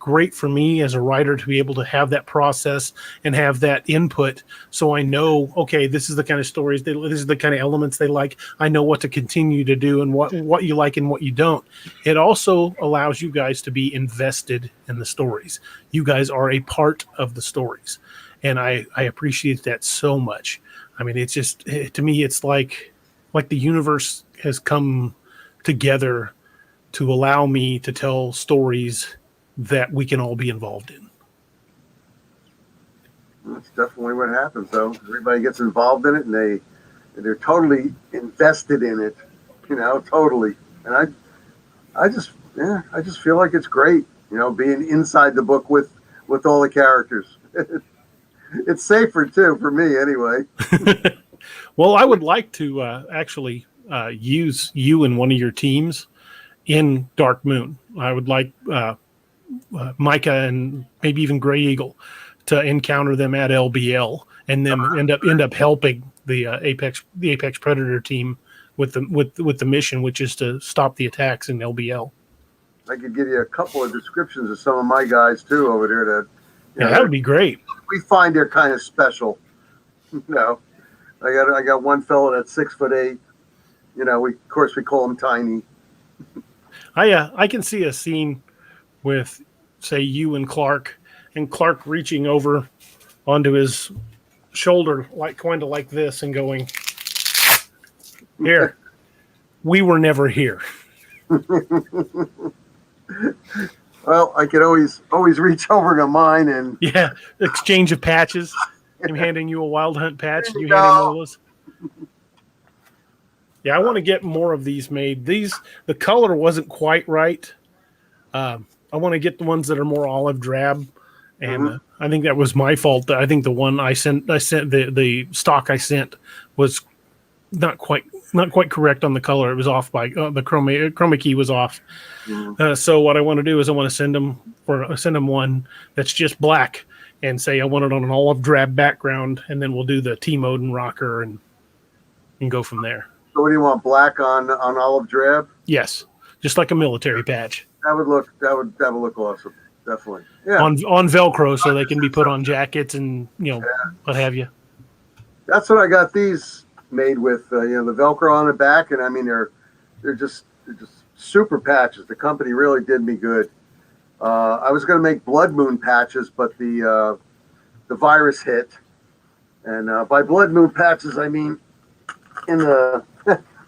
great for me as a writer to be able to have that process and have that input, so I know, okay, this is the kind of stories this is the kind of elements they like. I know what to continue to do and what you like and what you don't. It also allows you guys to be invested in the stories. You guys are a part of the stories, and I appreciate that so much. I mean, it's just, to me, it's like the universe has come together to allow me to tell stories that we can all be involved in.
That's definitely what happens, though. Everybody gets involved in it, and they're totally invested in it, you know, totally. And I just feel like it's great, you know, being inside the book with all the characters. It's safer too for me, anyway.
Well, I would like to actually use you in one of your teams in Dark Moon. I would like Micah and maybe even Gray Eagle to encounter them at LBL, and then end up helping the Apex Predator team with the mission, which is to stop the attacks in LBL.
I could give you a couple of descriptions of some of my guys too over there.
That would be great.
We find they're kind of special. You know, I got one fellow that's 6'8". You know, of course we call him Tiny.
I can see a scene with, say, you and Clark reaching over onto his shoulder, kind of like this, and going, "Here, we were never here."
Well, I could always reach over to mine and
exchange of patches. I'm handing you a Wild Hunt patch, and you hand him one of those. Yeah, I want to get more of these made. The color wasn't quite right. I want to get the ones that are more olive drab, and I think that was my fault. I think the one I sent the stock I sent was not quite correct on the color. It was off by the chroma key was off. So what I want to do is I want to send them one that's just black and say I want it on an olive drab background, and then we'll do the T-mode and rocker and go from there.
So what do you want? Black on olive drab?
Yes, just like a military patch.
That would look awesome. Definitely. Yeah.
On Velcro, so they can be put on jackets and what have you.
That's what I got these made with. The Velcro on the back, and I mean they're just super patches. The company really did me good. I was going to make Blood Moon patches, but the virus hit. And by Blood Moon patches, I mean in the.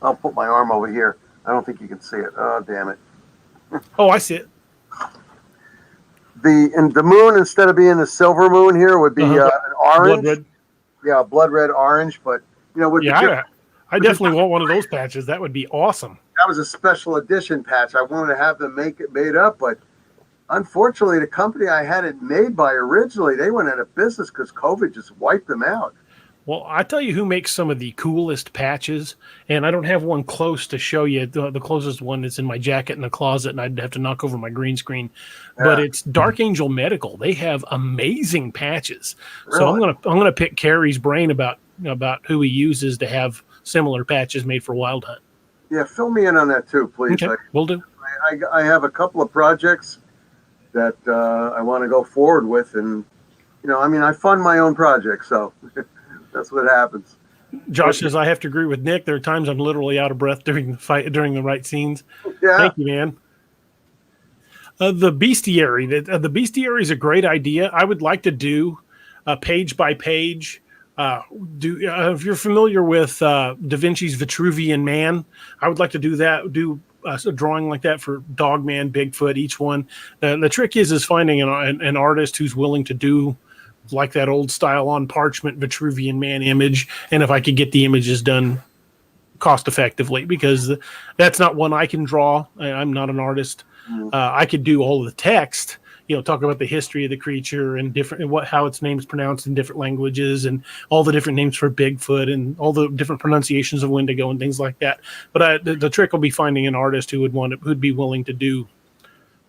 I'll put my arm over here. I don't think you can see it. Oh, damn it.
Oh, I see it.
The moon, instead of being a silver moon here, would be an orange.
Blood red.
Yeah, blood red orange. But with
I definitely want one of those patches. That would be awesome.
that was a special edition patch. I wanted to have them make it made up, but unfortunately, the company I had it made by originally, they went out of business because COVID just wiped them out.
Well, I tell you who makes some of the coolest patches, and I don't have one close to show you. The closest one is in my jacket in the closet, and I'd have to knock over my green screen. Yeah. But it's Dark Angel Medical. They have amazing patches. Really? So I'm gonna pick Carrie's brain about who he uses to have similar patches made for Wild Hunt.
Yeah, fill me in on that too, please.
Okay, will do.
I have a couple of projects that I want to go forward with, and I fund my own projects, so. That's what happens.
Josh says, I have to agree with Nick. There are times I'm literally out of breath during the fight, during the right scenes. Yeah. Thank you, man. The bestiary. The bestiary is a great idea. I would like to do page by page. If you're familiar with Da Vinci's Vitruvian Man, I would like to do that. Do a drawing like that for Dogman, Bigfoot, each one. The trick is finding an artist who's willing to do like that old style on parchment Vitruvian Man image, and if I could get the images done cost effectively, because that's not one I can draw. I'm not an artist. I could do all of the text, talk about the history of the creature and how its name's pronounced in different languages and all the different names for Bigfoot and all the different pronunciations of Wendigo and things like that. But the trick will be finding an artist who'd be willing to do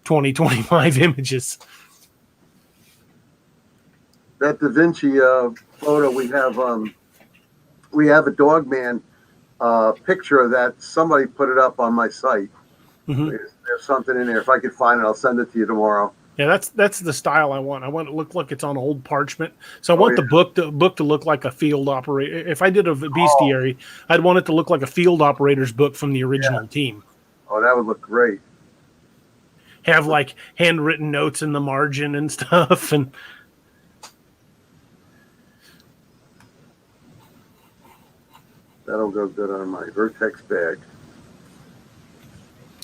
20, 25 images.
That Da Vinci photo we have a Dogman picture of that. Somebody put it up on my site. Mm-hmm. There's something in there. If I could find it, I'll send it to you tomorrow.
Yeah, that's the style I want. I want it to look like it's on old parchment. So I want the book to look like a field operator. If I did a bestiary, I'd want it to look like a field operator's book from the original team.
Oh, that would look great.
Have like handwritten notes in the margin and stuff, and
that'll go good on my Vertex bag.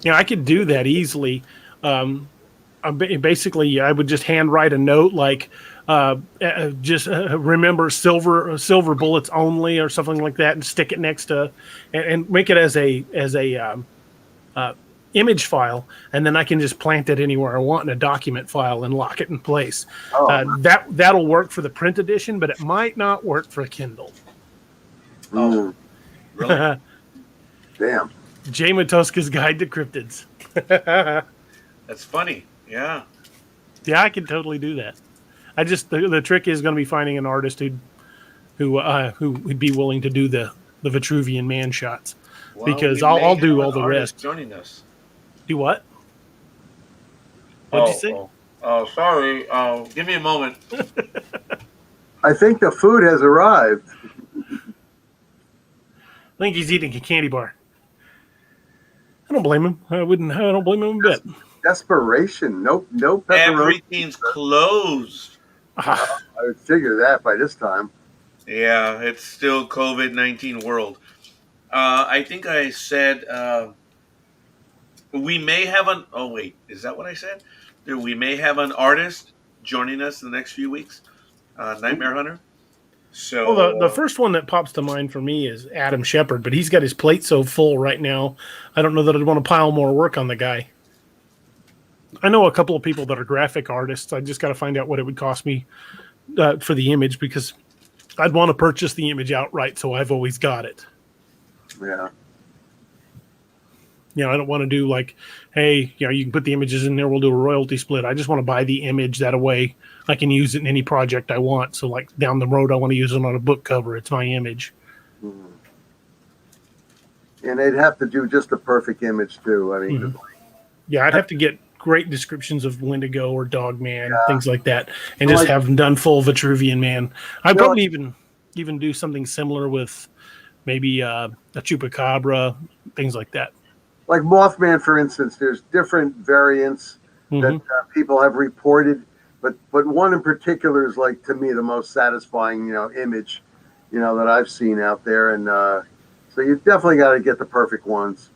Yeah, I could do that easily. Basically, I would just handwrite a note like, remember silver bullets only, or something like that, and stick it next to, and make it as a image file, and then I can just plant it anywhere I want in a document file and lock it in place. That'll work for the print edition, but it might not work for a Kindle.
Oh. Really?
Damn.
Jay Matoska's Guide to Cryptids.
That's funny. Yeah.
Yeah, I can totally do that. The trick is going to be finding an artist who would be willing to do the Vitruvian Man shots, because I'll do all the rest.
Joining us.
Do what? What'd you say?
Oh, sorry. Give me a moment.
I think the food has arrived.
I think he's eating a candy bar. I don't blame him. I don't blame him a bit.
Desperation. No pepperoni.
Everything's closed.
I would figure that by this time.
Yeah, it's still COVID-19 world. I think I said we may have an. Oh wait, is that what I said? We may have an artist joining us in the next few weeks. Nightmare Hunter. So
the first one that pops to mind for me is Adam Shepard, but he's got his plate so full right now. I don't know that I'd want to pile more work on the guy. I know a couple of people that are graphic artists. I just got to find out what it would cost me for the image, because I'd want to purchase the image outright, so I've always got it.
Yeah.
I don't want to do like, hey, you can put the images in there, we'll do a royalty split. I just want to buy the image. That way I can use it in any project I want. So like down the road, I want to use it on a book cover. It's my image.
Mm-hmm. And they'd have to do just a perfect image too. I mean,
yeah, I'd have to get great descriptions of Wendigo or Dogman, things like that, and just have them done full Vitruvian Man. I'd probably even do something similar with maybe a Chupacabra, things like that.
like Mothman, for instance. There's different variants that people have reported, but one in particular is like, to me, the most satisfying, image, that I've seen out there. And so you definitely got to get the perfect ones.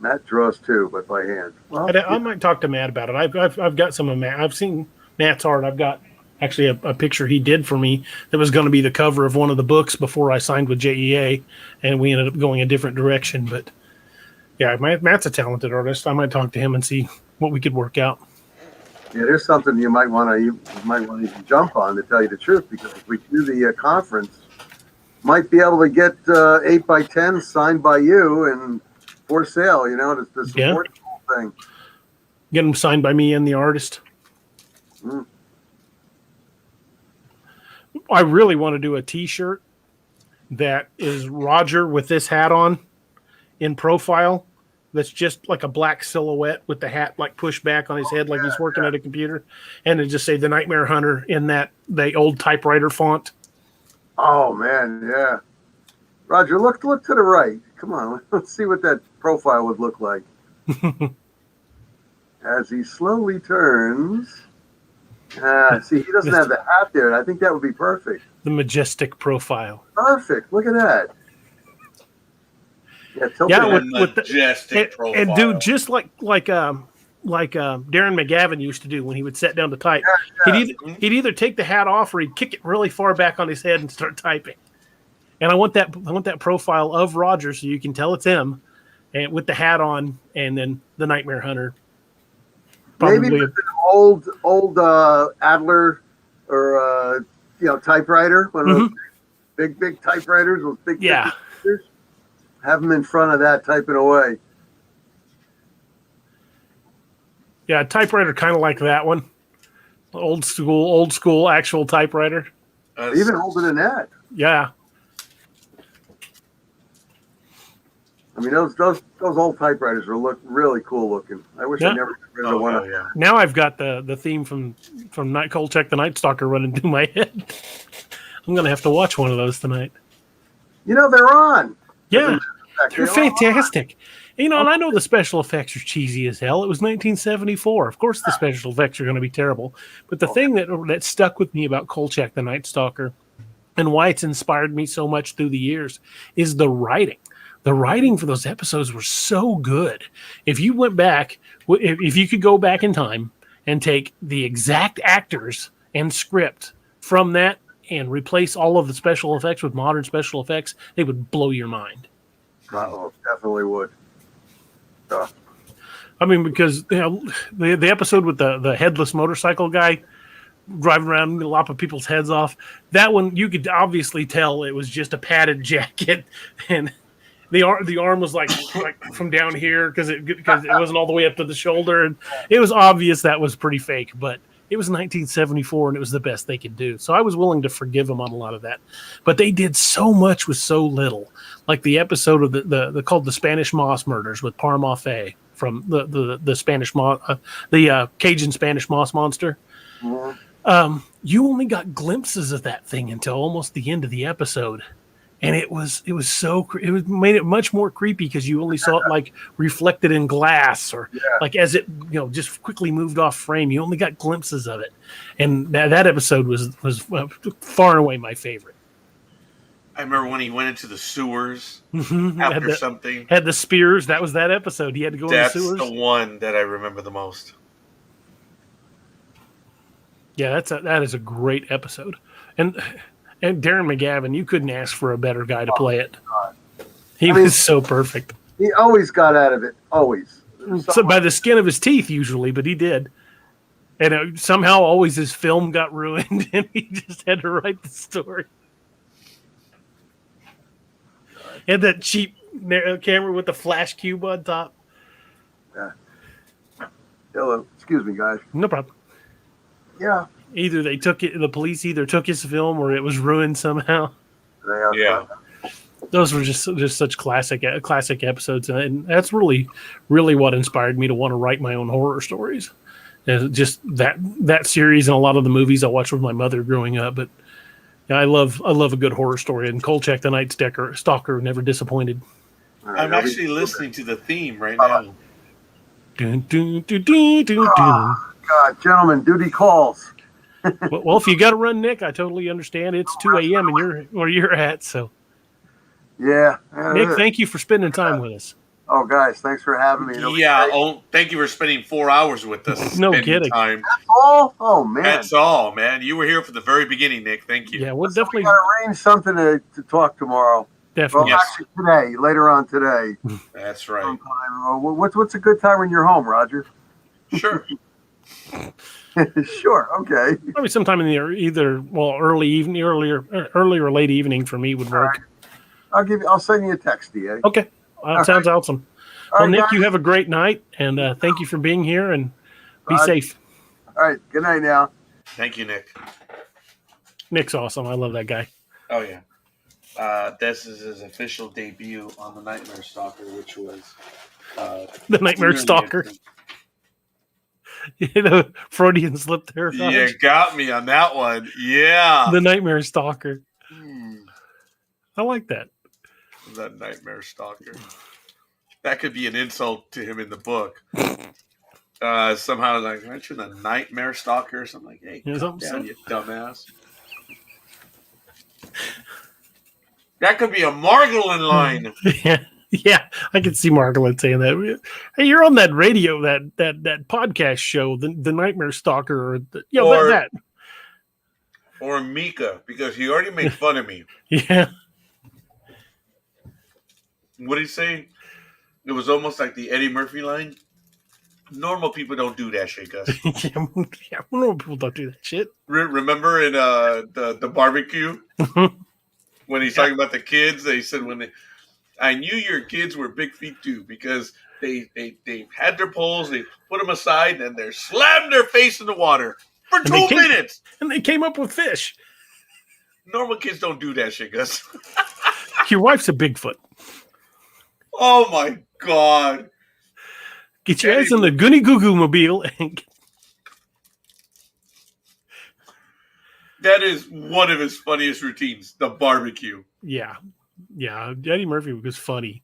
Matt draws too, but by hand. Well,
I might talk to Matt about it. I've got some of Matt. I've seen Matt's art. I've got actually a picture he did for me that was going to be the cover of one of the books before I signed with JEA, and we ended up going a different direction. But yeah, Matt's a talented artist. I might talk to him and see what we could work out.
Yeah, there's something you might want to jump on, to tell you the truth, because if we do the conference, might be able to get 8x10 signed by you and for sale, to support the whole thing.
Get them signed by me and the artist. I really want to do a T-shirt that is Roger with this hat on in profile. That's just like a black silhouette with the hat like pushed back on his head, like he's working at a computer, and it just say the Nightmare Hunter in the old typewriter font. Oh
man, yeah. Roger, look to the right. Come on, let's see what that profile would look like. As he slowly turns. See, he doesn't have the hat there, and I think that would be perfect.
The majestic profile.
Perfect. Look at that.
Yeah, with the majestic profile. And dude, just like Darren McGavin used to do when he would sit down to type. He'd either take the hat off or he'd kick it really far back on his head and start typing. And I want that profile of Roger so you can tell it's him, and with the hat on, and then the Nightmare Hunter.
Maybe with an old Adler or typewriter, one of those big typewriters, those big computers. Have them in front of that typing away.
Yeah, typewriter kind of like that one. Old school actual typewriter.
Even older than that.
Yeah.
I mean, those old typewriters look really cool looking. I wish I never got rid of one.
Yeah.
Now I've got the theme from Kolchak the Night Stalker running through my head. I'm gonna have to watch one of those tonight.
They're on.
Yeah, they're fantastic. And I know the special effects are cheesy as hell. It was 1974. Of course, the special effects are going to be terrible. But the thing that stuck with me about Kolchak the Night Stalker and why it's inspired me so much through the years is the writing. The writing for those episodes were so good. If you went back, if you could go back in time and take the exact actors and script from that and replace all of the special effects with modern special effects, they would blow your mind.
Definitely would.
I mean, because the episode with the headless motorcycle guy driving around and lopping people's heads off, that one you could obviously tell it was just a padded jacket, and the arm was like from down here because it wasn't all the way up to the shoulder, and it was obvious that was pretty fake, but it was 1974 and it was the best they could do. So I was willing to forgive them on a lot of that. But they did so much with so little. Like the episode of the called the Spanish Moss Murders with Parmafe from the Spanish the Cajun Spanish Moss Monster. Mm-hmm. You only got glimpses of that thing until almost the end of the episode. And it made it much more creepy because you only saw it like reflected in glass or like as it just quickly moved off frame. You only got glimpses of it, and that episode was far and away my favorite.
I remember when he went into the sewers
after
something.
Had the spears. That was that episode. He had to go in the sewers.
That's the one that I remember the most.
Yeah, that is a great episode, and Darren McGavin, you couldn't ask for a better guy to play it. He was so perfect.
He always got out of it, always.
So by the skin of his teeth, usually, but he did. And somehow always his film got ruined, and he just had to write the story. He had that cheap camera with the flash cube on top.
Yeah. Hello. Excuse me, guys.
No problem.
Yeah.
Either the police either took his film or it was ruined somehow.
Yeah.
Those were just such classic episodes, and that's really, really what inspired me to want to write my own horror stories. And just that series and a lot of the movies I watched with my mother growing up. But I love a good horror story, and Kolchak the Night Stalker never disappointed.
All right,
I'm
I'll be
actually listening to the theme right
Bye-bye.
now.
Dun, dun, dun, dun, dun, dun.
God, gentlemen, duty calls.
Well, if you got to run, Nick, I totally understand. It's 2 a.m. and you're where you're at. So,
Yeah.
Nick, thank you for spending time with us.
Oh, guys, thanks for having me. It'll be
Yeah.
great.
Oh, thank you for spending 4 hours with us,
No
spending
kidding.
time.
Oh, man.
That's all, man. You were here for the very beginning, Nick. Thank you.
Yeah, we'll
So we
definitely,
got to arrange something to talk tomorrow. Well,
definitely.
Yes.
actually today, later on today.
That's right.
Sometime. What's a good time when you're home, Roger?
Sure.
Sure. Okay.
Probably sometime in the early evening, early or late evening for me would work.
Right. I'll send you a text, DA.
Okay, that sounds awesome.
All
Well,
right,
Nick,
guys.
you have a great night, and thank you for being here. And be
Roger.
safe.
All right. Good night now.
Thank you, Nick.
Nick's awesome. I love that guy.
Oh yeah. This is his official debut on the Nightmare Stalker, which was
The Nightmare
really
Stalker. Freudian slip there.
You got me on that one. Yeah.
The Nightmare Stalker. I like that.
The Nightmare Stalker. That could be an insult to him in the book. Somehow, like, aren't you the Nightmare Stalker? So I'm like, hey, calm down, you dumbass. That could be a Margolin line.
Yeah, I can see Margaret saying that. Hey, you're on that radio, that podcast show, the Nightmare Stalker, or that.
Or Mika, because he already made fun of me.
Yeah.
What did he say? It was almost like the Eddie Murphy line. Normal people don't do that shit, Gus.
Yeah, normal people don't do that shit.
Remember in the barbecue when he's talking about the kids? They said I knew your kids were big feet too because they had their poles, they put them aside, and they slammed their face in the water for 2 minutes.
And they came up with fish.
Normal kids don't do that shit, Gus.
Your wife's a Bigfoot.
Oh my God.
Get your ass in the Goony Goo Goo mobile.
That is one of his funniest routines, the barbecue.
Yeah. Eddie Murphy was funny.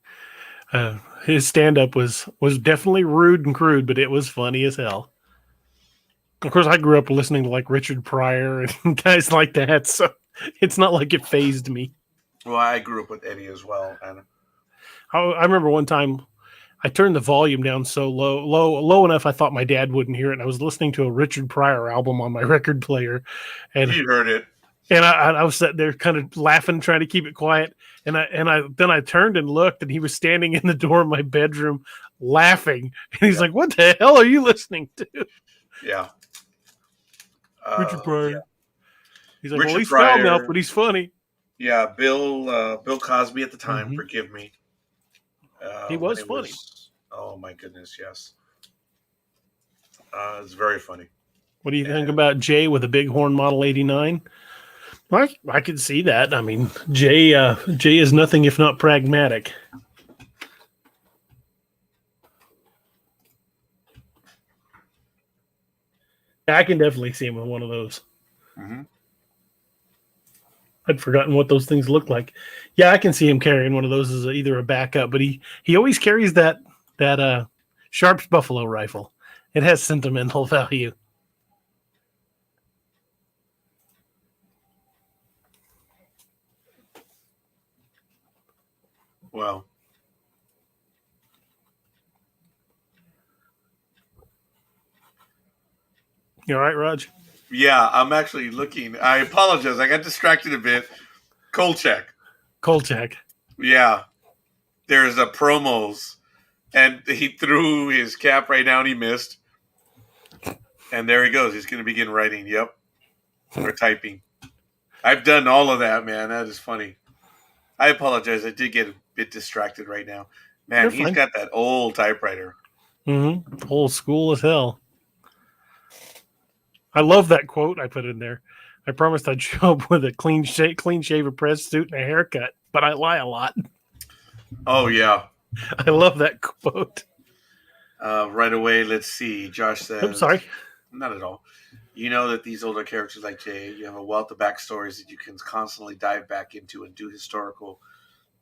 His stand-up was definitely rude and crude, but it was funny as hell. Of course, I grew up listening to like Richard Pryor and guys like that, so it's not like it fazed me.
Well, I grew up with Eddie as well. And
I remember one time I turned the volume down so low enough I thought my dad wouldn't hear it. And I was listening to a Richard Pryor album on my record player, and
he heard it.
And I was sitting there kind of laughing, trying to keep it quiet. And I turned and looked, and he was standing in the door of my bedroom laughing. And he's like, "What the hell are you listening to?"
Yeah.
Richard Pryor. Yeah. He's like,
Richard
"Well, he's
Pryor,
foul enough, but he's funny."
Yeah, Bill Cosby at the time. Forgive me.
He was funny.
Oh my goodness, yes. It's very funny.
What do you think about Jay with a Bighorn Model 89? I can see that. I mean, Jay is nothing if not pragmatic. I can definitely see him with one of those.
Mm-hmm.
I'd forgotten what those things look like. Yeah, I can see him carrying one of those as either a backup, but he always carries that Sharps Buffalo rifle. It has sentimental value.
Well,
you all right, Raj?
Yeah, I'm actually looking. I apologize. I got distracted a bit. Kolchak. Yeah. There's a promos, and he threw his cap right now, and he missed. And there he goes. He's going to begin writing. Yep. Or typing. I've done all of that, man. That is funny. I apologize. I did get a bit distracted right now. Man, he's got that old typewriter.
Mm-hmm. Old school as hell. I love that quote I put in there. I promised I'd show up with a clean shaver press suit and a haircut, but I lie a lot.
Oh, yeah.
I love that quote.
Right away, let's see. Josh says...
I'm sorry.
Not at all. You know that these older characters like Jay, you have a wealth of backstories that you can constantly dive back into and do historical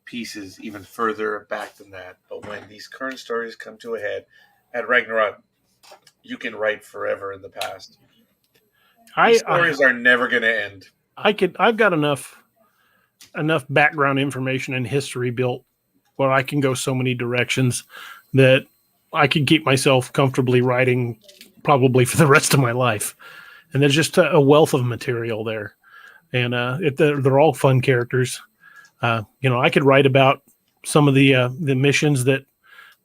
pieces even further back than that. But when these current stories come to a head at Ragnarok, you can write forever in the past. These
I
stories are never going to end.
I've got enough background information and history built where I can go so many directions that I can keep myself comfortably writing probably for the rest of my life. And there's just a wealth of material there. And they're all fun characters. I could write about some of the missions that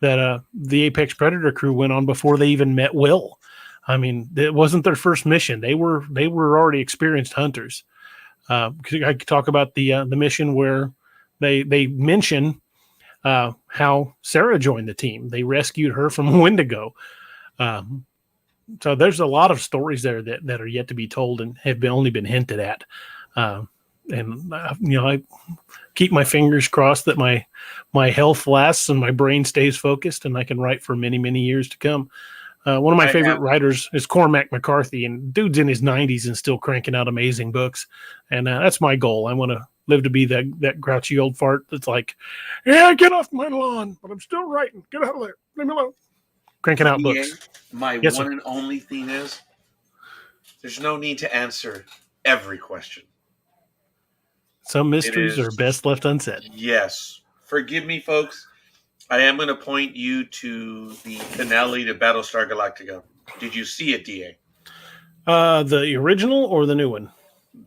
the Apex Predator crew went on before they even met Will. I mean, it wasn't their first mission. They were already experienced hunters. I could talk about the mission where they mention how Sarah joined the team. They rescued her from Wendigo. Um, so there's a lot of stories there that are yet to be told and have only been hinted at. I keep my fingers crossed that my health lasts and my brain stays focused and I can write for many, many years to come. One of my favorite writers is Cormac McCarthy, and dude's in his 90s and still cranking out amazing books. And that's my goal. I want to live to be that grouchy old fart that's like, yeah, get off my lawn, but I'm still writing. Get out of there. Leave me alone. Cranking out books.
My
Yes,
one
sir.
and only thing is there's no need to answer every question.
Some mysteries are best left unsaid.
Yes. Forgive me, folks. I am going to point you to the finale to Battlestar Galactica. Did you see it, DA?
The original or the new one?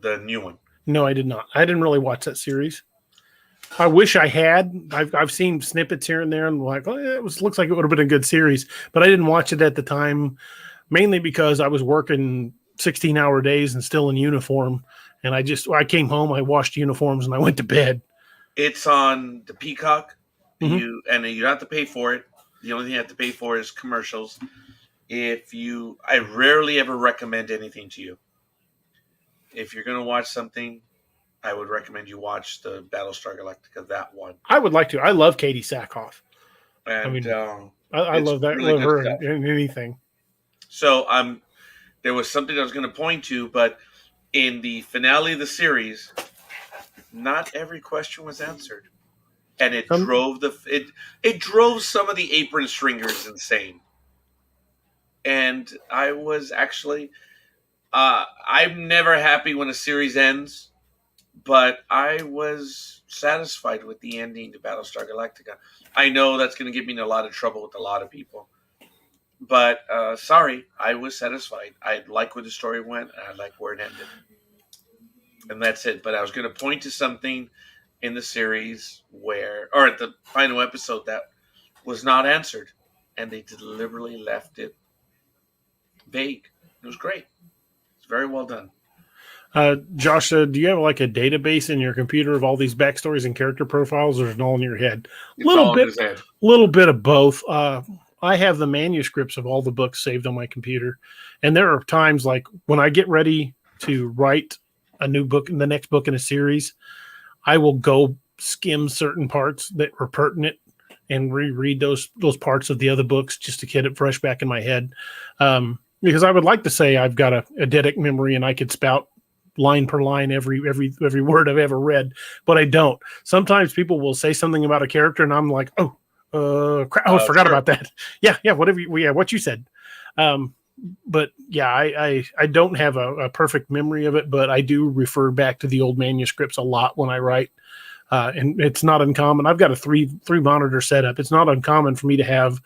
The new one.
No, I did not. I didn't really watch that series. I wish I had. I've seen snippets here and there, and like, oh, yeah, looks like it would have been a good series, but I didn't watch it at the time, mainly because I was working 16-hour days and still in uniform, and I came home, I washed uniforms, and I went to bed.
It's on the Peacock.
Mhm.
You don't have to pay for it. The only thing you have to pay for is commercials. I rarely ever recommend anything to you. If you're going to watch something, I would recommend you watch the Battlestar Galactica, that one.
I would like to. I love Katie Sackhoff.
And
I mean, I
it's
love that.
really
Love
good
her
stuff.
in anything.
So there was something I was going to point to, but in the finale of the series, not every question was answered, and it drove some of the apron stringers insane. And I was actually, I'm never happy when a series ends, but I was satisfied with the ending to Battlestar Galactica. I know that's going to get me in a lot of trouble with a lot of people, but sorry, I was satisfied. I like where the story went, and I like where it ended, and that's it. But I was going to point to something in the series or at the final episode, that was not answered, and they deliberately left it vague. It was great. It's very well done.
Josh, do you have like a database in your computer of all these backstories and character profiles, or is it all in your head?
It's all in his head.
Little bit of both. I have the manuscripts of all the books saved on my computer, and there are times like when I get ready to write a new book, the next book in a series, I will go skim certain parts that were pertinent and reread those parts of the other books just to get it fresh back in my head. Because I would like to say I've got a eidetic memory and I could spout line per line every word I've ever read, but I don't. Sometimes people will say something about a character and I'm like, crap, I forgot about that. Yeah, what you said. But yeah, I don't have a perfect memory of it, but I do refer back to the old manuscripts a lot when I write. And it's not uncommon. I've got a three monitor setup. It's not uncommon for me to have,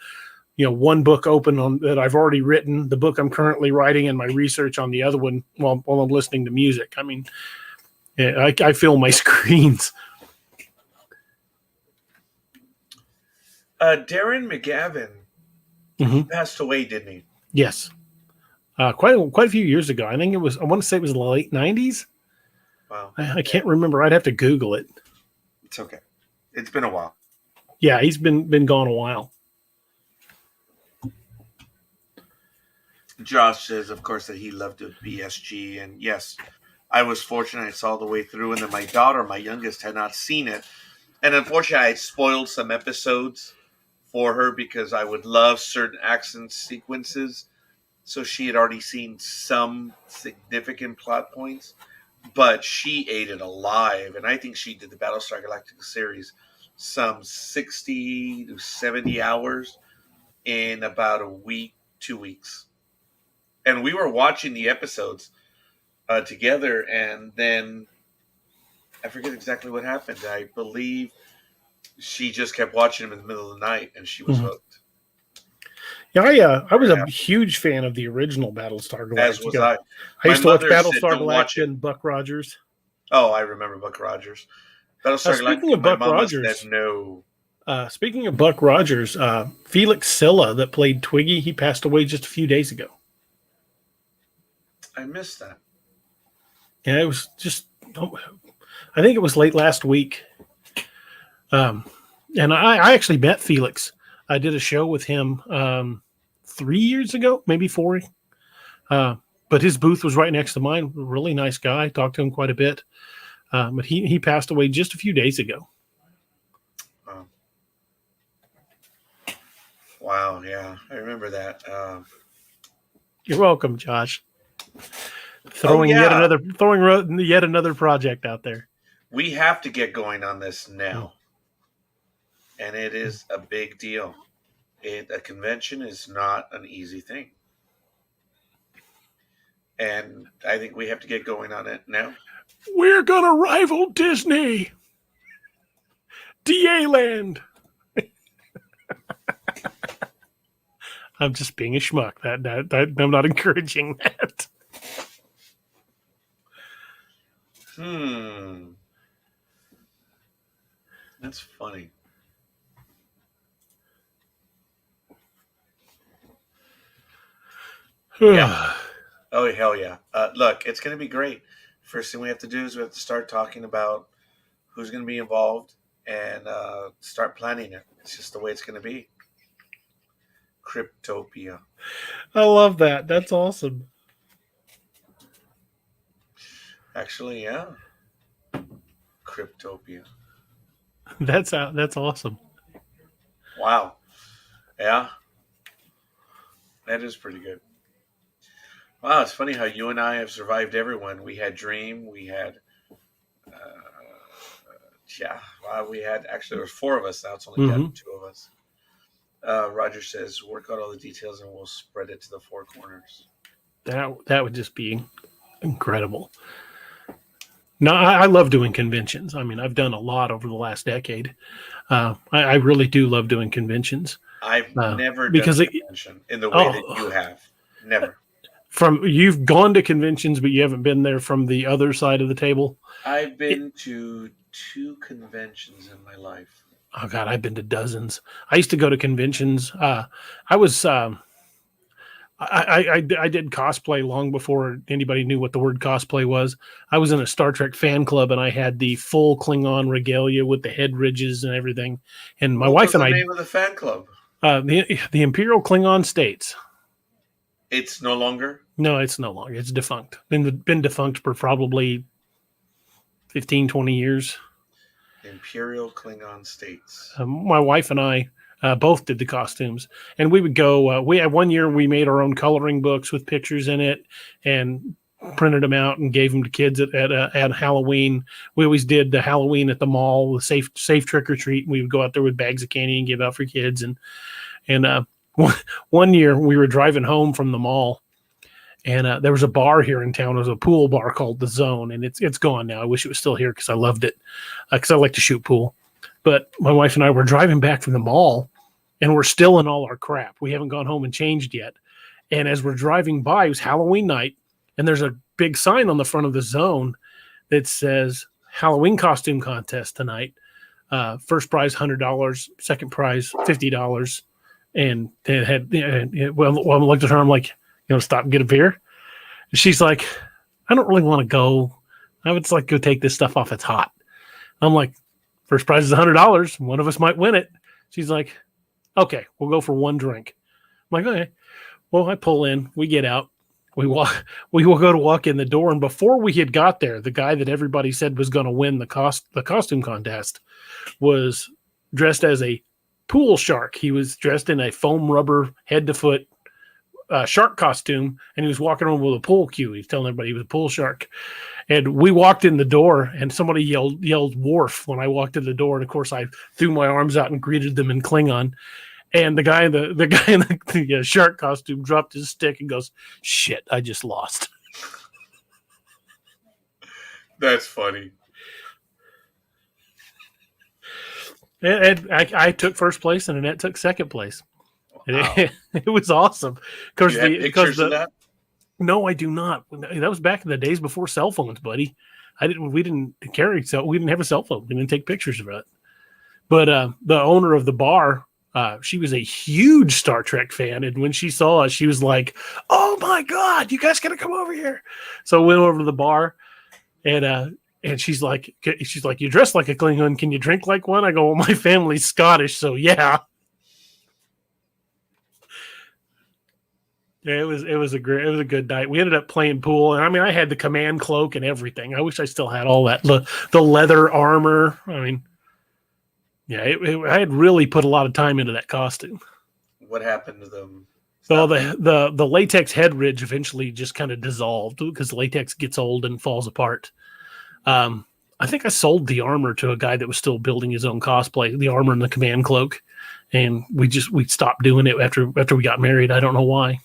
one book open on that I've already written, the book I'm currently writing, and my research on the other one while I'm listening to music. I mean, yeah, I fill my screens.
Darren McGavin passed away, didn't he?
Yes. Quite a few years ago. I want to say it was the late 90s.
Wow.
I can't remember. I'd have to Google it.
It's okay. It's been a while.
Yeah, he's been gone a while.
Josh says, of course, that he loved the BSG, and yes, I was fortunate. I saw the way through, and then my daughter, my youngest, had not seen it, and unfortunately, I had spoiled some episodes for her because I would love certain action sequences. So she had already seen some significant plot points, but she ate it alive, and I think she did the Battlestar Galactica series some 60 to 70 hours in about a week, 2 weeks. And we were watching the episodes together, and then I forget exactly what happened. I believe she just kept watching them in the middle of the night, and she was hooked.
Yeah, I was a huge fan of the original Battlestar Galactica.
As was I.
I used to watch
My mother said,
Battlestar
"Don't watch
Galactica
it."
and Buck Rogers.
Oh, I remember Buck Rogers. Battlestar
Speaking
Galactica,
of
my
Buck
mama
Rogers,
said no.
Speaking of Buck Rogers, Felix Silla that played Twiggy, he passed away just a few days ago.
I missed that.
Yeah, it was just, I think it was late last week. And I actually met Felix. I did a show with him 3 years ago, maybe 4. But his booth was right next to mine. Really nice guy. Talked to him quite a bit. But he passed away just a few days ago.
Wow, yeah, I remember that.
You're welcome, Josh. Throwing yet another project out there.
We have to get going on this now, and it is a big deal. A convention is not an easy thing, and I think we have to get going on it now.
We're gonna rival Disney. DA Land. I'm just being a schmuck. That I'm not encouraging that.
That's funny. Yeah. Oh, hell yeah. Look, it's going to be great. First thing we have to do is we have to start talking about who's going to be involved and start planning it. It's just the way it's going to be. Cryptopia.
I love that. That's awesome.
Actually, yeah. Cryptopia.
That's awesome.
Wow. Yeah. That is pretty good. Wow, it's funny how you and I have survived everyone. We had Dream. We had, we had, actually, there was 4 of us. Now it's only down to 2 of us. Roger says, work out all the details and we'll spread it to the 4 corners.
That would just be incredible. No, I love doing conventions. I mean, I've done a lot over the last decade. I really do love doing conventions.
I've never done a convention in the way that you have. Never.
You've gone to conventions, but you haven't been there from the other side of the table?
I've been to 2 conventions in my life.
Oh God, I've been to dozens. I used to go to conventions. I did cosplay long before anybody knew what the word cosplay was. I was in a Star Trek fan club, and I had the full Klingon regalia with the head ridges and everything. And my wife and I.
What was the name of the fan club?
The Imperial Klingon States.
It's no longer?
No, it's no longer. It's defunct. Been defunct for probably 15, 20 years.
Imperial Klingon States.
My wife and I both did the costumes, and we would go. We had one year we made our own coloring books with pictures in it, and printed them out and gave them to kids at Halloween. We always did the Halloween at the mall, the safe trick or treat. We would go out there with bags of candy and give out for kids. And one year we were driving home from the mall, and there was a bar here in town. It was a pool bar called The Zone, and it's gone now. I wish it was still here because I loved it, because I like to shoot pool. But my wife and I were driving back from the mall, and we're still in all our crap. We haven't gone home and changed yet. And as we're driving by, it was Halloween night, and there's a big sign on the front of The Zone that says Halloween costume contest tonight. First prize $100, second prize $50, and they had. Well, I looked at her. I'm like, stop and get a beer. And she's like, I don't really want to go. I would just like go take this stuff off. It's hot. I'm like, first prize is $100. One of us might win it. She's like, okay, we'll go for one drink. I'm like, okay. Well, I pull in. We get out. We will go to walk in the door, and before we had got there, the guy that everybody said was going to win the costume contest was dressed as a pool shark. He was dressed in a foam rubber head to foot shark costume, and he was walking around with a pool cue. He's telling everybody he was a pool shark. And we walked in the door, and somebody yelled "Wharf" when I walked in the door. And of course, I threw my arms out and greeted them in Klingon. And the guy in the shark costume dropped his stick and goes, "Shit, I just lost."
That's funny.
And I took first place, and Annette took second place.
Wow.
It was awesome.
Do you have pictures of that?
No, I do not. That was back in the days before cell phones, buddy. We didn't have a cell phone. We didn't take pictures of it. But the owner of the bar, she was a huge Star Trek fan, and when she saw us, she was like, "Oh my God, you guys gotta come over here!" So we went over to the bar, and she's like, "You dress like a Klingon. Can you drink like one?" I go, "Well, my family's Scottish, so yeah." Yeah, it was a good night. We ended up playing pool, and I mean, I had the command cloak and everything. I wish I still had all that, the leather armor. I mean, yeah, I had really put a lot of time into that costume.
What happened to them?
So the latex head ridge eventually just kind of dissolved because latex gets old and falls apart. I think I sold the armor to a guy that was still building his own cosplay, the armor and the command cloak, and we stopped doing it after we got married. I don't know why.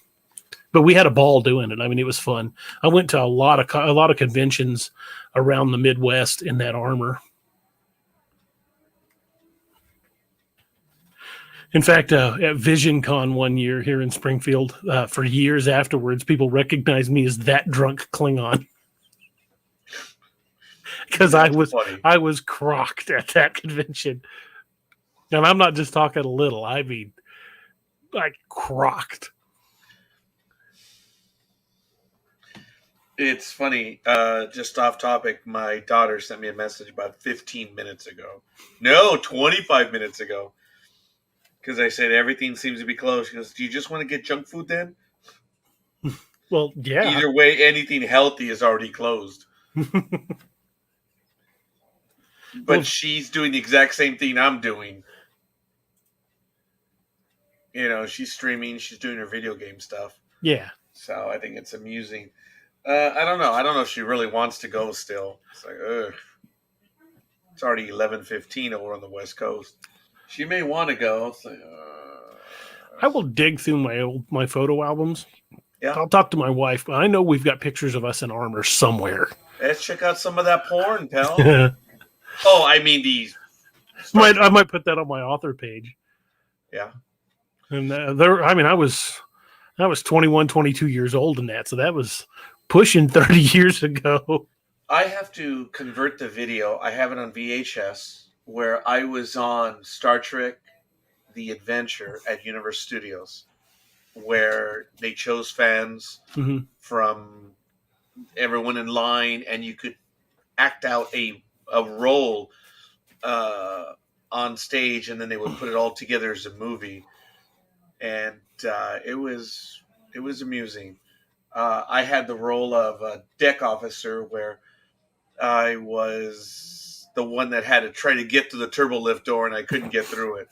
But we had a ball doing it. I mean, it was fun. I went to a lot of conventions around the Midwest in that armor. In fact, at VisionCon one year here in Springfield, for years afterwards, people recognized me as that drunk Klingon because I was crocked at that convention, and I'm not just talking a little. I mean, like crocked.
It's funny, just off topic, my daughter sent me a message about 15 minutes ago. No, 25 minutes ago. Because I said everything seems to be closed. She goes, "Do you just want to get junk food then?"
Well, yeah.
Either way, anything healthy is already closed. But she's doing the exact same thing I'm doing. You know, she's streaming. She's doing her video game stuff.
Yeah.
So I think it's amusing. I don't know. I don't know if she really wants to go still. It's like, ugh. It's already 11:15 over on the West Coast. She may want to go. It's like,
I will dig through my photo albums.
Yeah.
I'll talk to my wife, but I know we've got pictures of us in armor somewhere.
Let's check out some of that porn, pal. Oh, I mean these.
I might put that on my author page.
Yeah.
And I was 21, 22 years old in that, so that was pushing 30 years ago.
I have to convert the video. I have it on VHS where I was on Star Trek The Adventure at Universal Studios, where they chose fans from everyone in line, and you could act out a role on stage, and then they would put it all together as a movie. And it was amusing. I had the role of a deck officer where I was the one that had to try to get to the turbo lift door, and I couldn't get through it.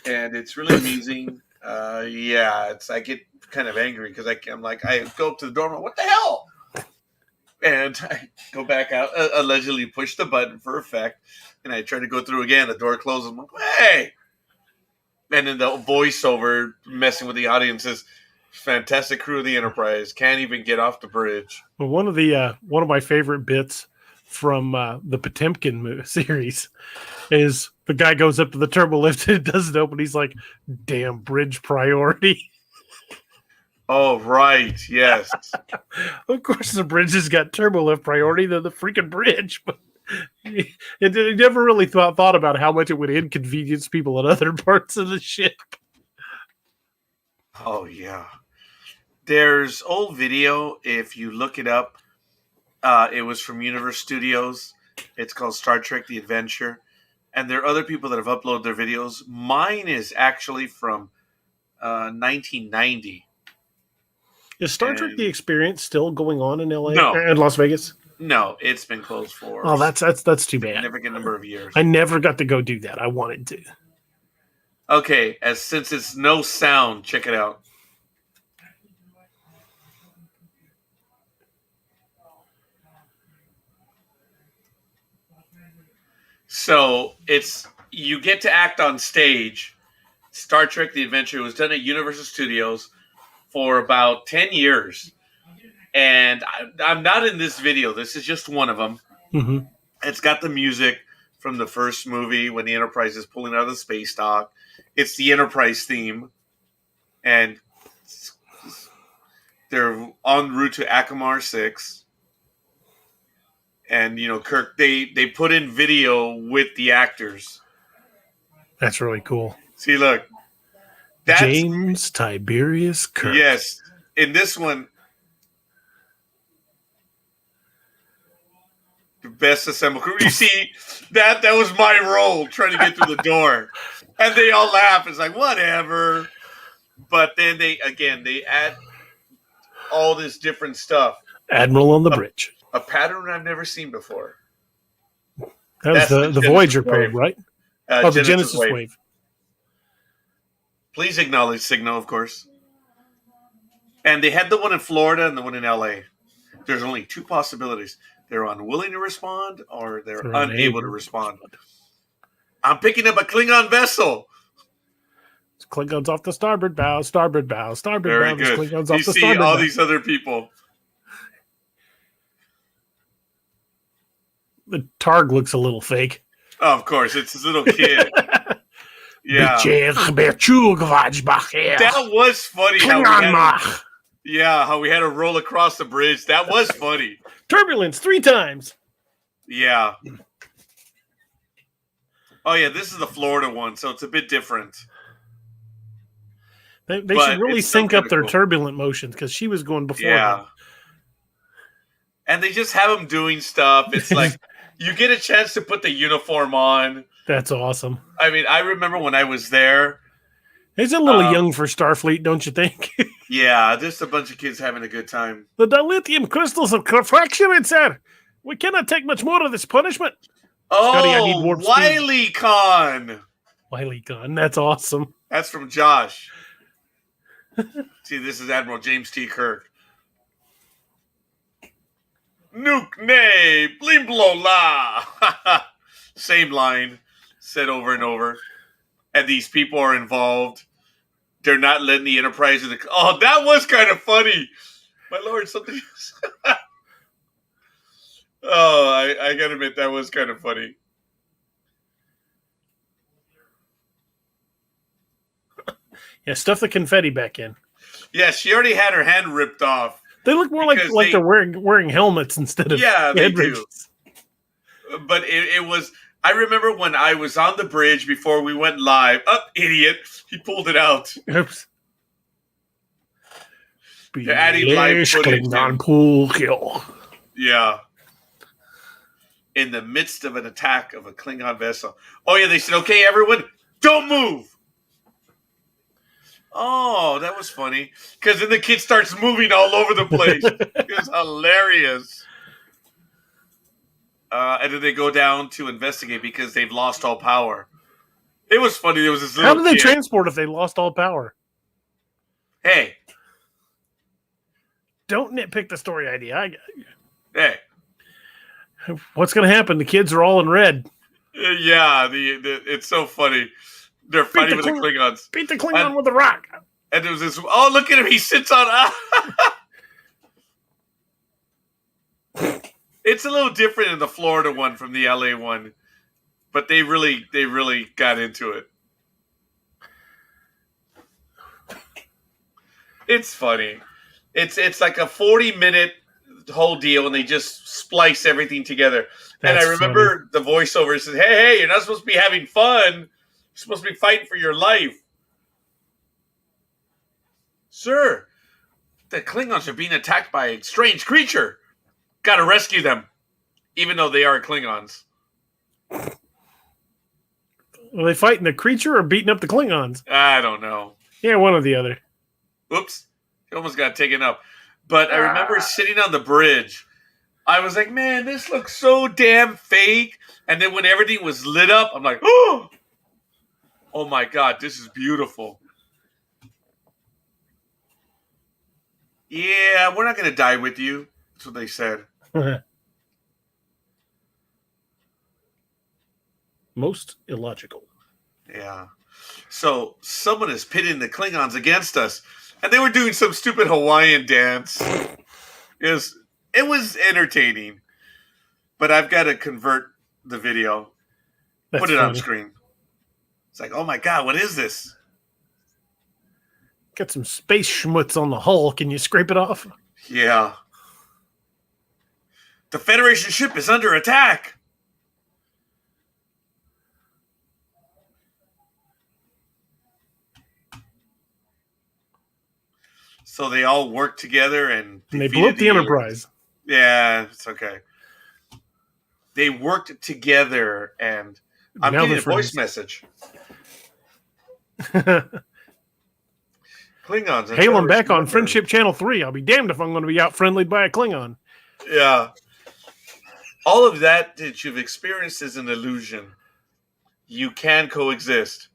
And it's really amusing. I get kind of angry because I'm like, I go up to the door, I'm like, what the hell? And I go back out, allegedly push the button for effect, and I try to go through again. The door closes. I'm like, hey! And then the voiceover messing with the audience says, "Fantastic crew of the Enterprise can't even get off the bridge."
Well, one of my favorite bits from the Potemkin series is the guy goes up to the turbo lift and it doesn't open. He's like, "Damn bridge priority."
Oh, right. Yes.
Of course, the bridge has got turbo lift priority. They're the freaking bridge. But he never really thought about how much it would inconvenience people at other parts of the ship.
Oh, yeah. There's old video. If you look it up, it was from Universal Studios. It's called Star Trek The Adventure. And there are other people that have uploaded their videos. Mine is actually from 1990.
Is Star Trek The Experience still going on in LA?
No.
In Las Vegas?
No, it's been closed for
that's too bad.
a significant number of years.
I never got to go do that. I wanted to.
Okay, since it's no sound, check it out. So you get to act on stage. Star Trek: The Adventure was done at Universal Studios for about 10 years. And I'm not in this video. This is just one of them.
Mm-hmm.
It's got the music from the first movie when the Enterprise is pulling out of the space dock. It's the Enterprise theme. And they're en route to Akamar 6. And, Kirk, they put in video with the actors.
That's really cool.
See, look. That's,
James Tiberius Kirk.
Yes. In this one, the best assembled crew. You see, that was my role, trying to get through the door. And they all laugh. It's like, whatever. But then they add all this different stuff.
Admiral on the bridge.
A pattern I've never seen before.
That was the Voyager probe, right? The Genesis wave.
Please acknowledge Signal, of course. And they had the one in Florida and the one in LA. There's only two possibilities. They're unwilling to respond or they're unable to respond. I'm picking up a Klingon vessel.
Klingons off the starboard bow, starboard bow, starboard
Very
bow.
good.
Klingons
You
off the
see
starboard
all
bow.
these other people.
The Targ looks a little fake.
Oh, of course, it's his little kid. Yeah. That was funny. How we had to roll across the bridge. That was funny.
Turbulence 3 times.
Yeah. Oh, yeah, this is the Florida one, so it's a bit different.
They should really sync up their turbulent motions because she was going before them.
And they just have them doing stuff. It's like you get a chance to put the uniform on.
That's awesome.
I mean, I remember when I was there.
It's a little young for Starfleet, don't you think?
Yeah, just a bunch of kids having a good time.
The dilithium crystals have fractured, sir. We cannot take much more of this punishment.
Oh,
Scotty, I need warp
Wiley Con.
Wiley Con, that's awesome.
That's from Josh. See, this is Admiral James T. Kirk. Nuke nay, blimblo la. Same line said over and over. And these people are involved. They're not letting the Enterprise in the... Oh, that was kind of funny. My Lord, something... Oh, I gotta admit, that was kind of funny.
Yeah, stuff the confetti back in.
Yeah, she already had her hand ripped off.
They look more like they're wearing helmets instead of
they do.
ridges.
But it was... I remember when I was on the bridge before we went live. Oh, idiot. He pulled it out.
Oops.
They're adding live footage.
Pool kill.
Yeah. In the midst of an attack of a Klingon vessel. Oh, yeah, they said, okay, everyone, don't move. Oh, that was funny. Because then the kid starts moving all over the place. It was hilarious. And then they go down to investigate because they've lost all power. It was funny. There was this little
How do they transport if they lost all power?
Hey.
Don't nitpick the story idea.
Hey.
What's going to happen? The kids are all in red. Yeah,
it's so funny. They're fighting with the Klingons.
Beat the Klingon with a rock.
And there was this... Oh, look at him. He sits on... It's a little different in the Florida one from the LA one, but they really got into it. It's funny. It's like a 40-minute whole deal, and they just splice everything together. And I remember the voiceover says, "Hey, you're not supposed to be having fun. You're supposed to be fighting for your life, sir. The Klingons are being attacked by a strange creature. Got to rescue them, even though they are Klingons."
Are they fighting the creature or beating up the Klingons?
I don't know.
Yeah, one or the other.
Oops. He almost got taken up. But I remember sitting on the bridge. I was like, man, this looks so damn fake. And then when everything was lit up, I'm like, oh my God, this is beautiful. Yeah, we're not going to die with you. That's what they said.
Most illogical.
Yeah. So someone is pitting the Klingons against us, and they were doing some stupid Hawaiian dance. It was entertaining, but I've got to convert the video,
That's
put it on
funny.
screen. It's like, oh my god, what is this?
Got some space schmutz on the hull. Can you scrape it off?
Yeah. The Federation ship is under attack. So they all worked together and
they blew up the Enterprise.
Yeah, it's okay. They worked together, and I'm
Now
getting
they're
a voice
friends.
message. Klingons.
Hey, I'm back on Friendship Channel 3. I'll be damned if I'm going to be out friendlied by a Klingon.
Yeah. All of that you've experienced is an illusion. You can coexist.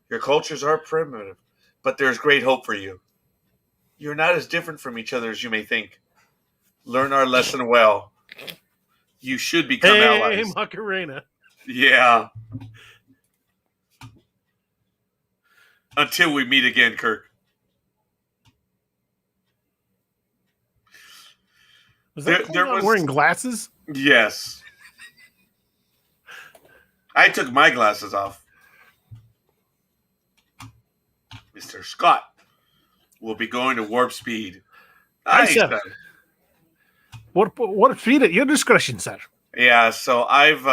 Your cultures are primitive, but there's great hope for you. You're not as different from each other as you may think. Learn our lesson well. You should become allies.
Hey, Macarena.
Yeah. Until we meet again, Kirk.
Was that Klingon wearing glasses?
Yes. I took my glasses off. Mr. Scott will be going to warp speed.
Aye, sir. What speed at your discretion, sir?
Yeah, so I've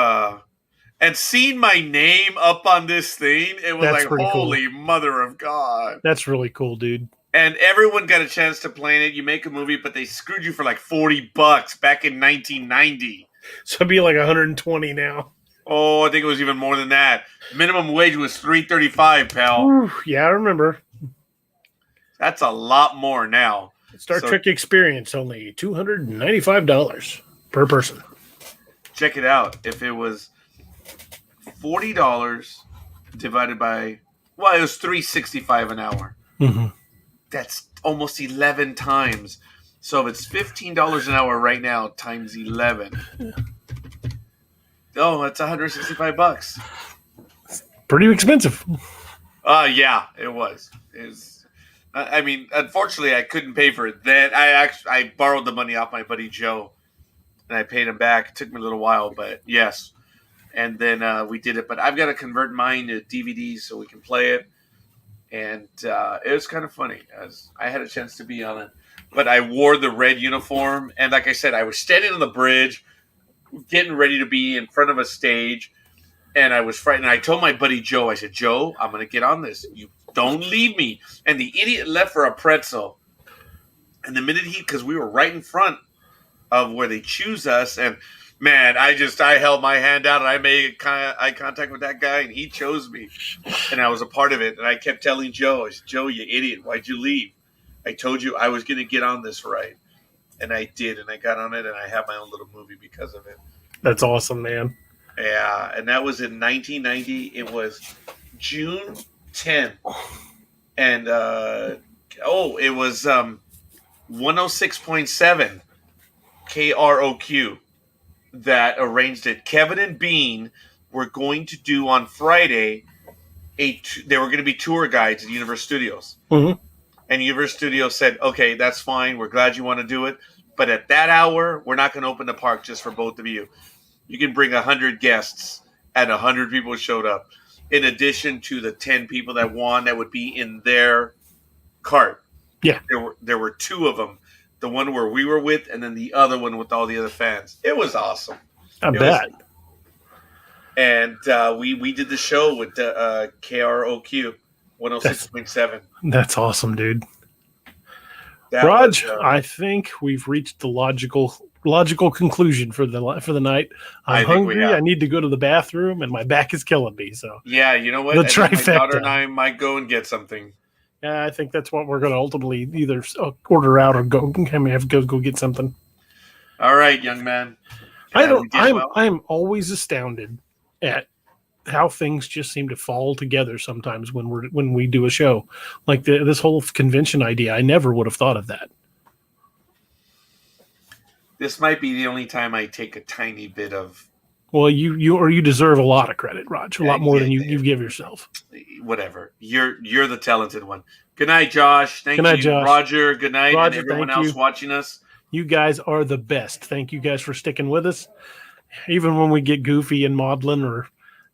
and seen my name up on this thing. It was
That's
like, holy
cool.
mother of God.
That's really cool, dude.
And everyone got a chance to play in it. You make a movie, but they screwed you for like $40 back in 1990.
So it'd be like 120 now.
Oh, I think it was even more than that. Minimum wage was $3.35, pal.
Ooh, yeah, I remember.
That's a lot more now.
Star Trek Experience, only $295 per person.
Check it out. If it was $40 divided by, well, it was $3.65 an hour.
Mm-hmm.
That's almost 11 times. So if it's $15 an hour right now times 11, oh, that's $165.
Pretty expensive.
Yeah, it was. I mean, unfortunately, I couldn't pay for it then. I borrowed the money off my buddy Joe, and I paid him back. It took me a little while, but yes. And then we did it. But I've got to convert mine to DVDs so we can play it. And it was kind of funny, as I had a chance to be on it. But I wore the red uniform, and like I said, I was standing on the bridge, getting ready to be in front of a stage, and I was frightened. I told my buddy Joe, I said, Joe, I'm going to get on this. You don't leave me. And the idiot left for a pretzel. And the minute because we were right in front of where they choose us, and man, I held my hand out and I made eye contact with that guy, and he chose me, and I was a part of it. And I kept telling Joe, I said, Joe, you idiot, why'd you leave? I told you I was going to get on this right, and I did, and I got on it, and I have my own little movie because of it.
That's awesome, man.
Yeah, and that was in 1990. It was June 10th, and it was 106.7 KROQ that arranged it. Kevin and Bean were going to do on Friday. They were going to be tour guides at Universal Studios, and Universal Studios said, "Okay, that's fine. We're glad you want to do it, but at that hour, we're not going to open the park just for both of you. You can bring 100 guests, and 100 people showed up, in addition to the 10 people that won that would be in their cart.
Yeah,
there were two of them." The one where we were with, and then the other one with all the other fans. It was awesome.
I bet.
And we did the show with the KROQ 106.7.
That's awesome, dude. Raj, I think we've reached the logical conclusion for the night. I'm hungry. I need to go to the bathroom, and my back is killing me. So
yeah, you know what?
The trifecta.
My daughter and I might go and get something.
Yeah, I think that's what we're going to ultimately either order out or go get something.
All right, young man.
I'm always astounded at how things just seem to fall together sometimes when we do a show like this whole convention idea. I never would have thought of that.
This might be the only time I take a tiny bit of
Well, you deserve a lot of credit, Raj. A lot more than you give yourself.
Whatever. You're the talented one. Good night, Josh. Thank
Good night,
you,
Josh.
Roger. Good night,
Roger,
and everyone
thank
else
you.
watching us.
You guys are the best. Thank you guys for sticking with us, even when we get goofy and maudlin, or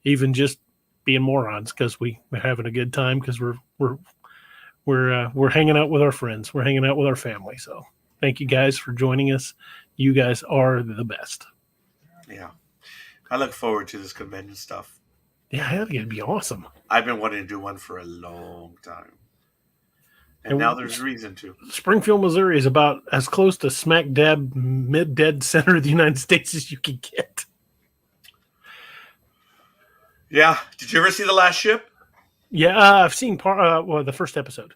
even just being morons, because we're having a good time, because we're hanging out with our friends, we're hanging out with our family. So thank you guys for joining us. You guys are the best.
Yeah, I look forward to this convention stuff.
Yeah, I think it'd be awesome.
I've been wanting to do one for a long time. And now there's reason to.
Springfield, Missouri is about as close to smack dab mid-dead center of the United States as you can get.
Yeah. Did you ever see The Last Ship?
Yeah, I've seen the first episode.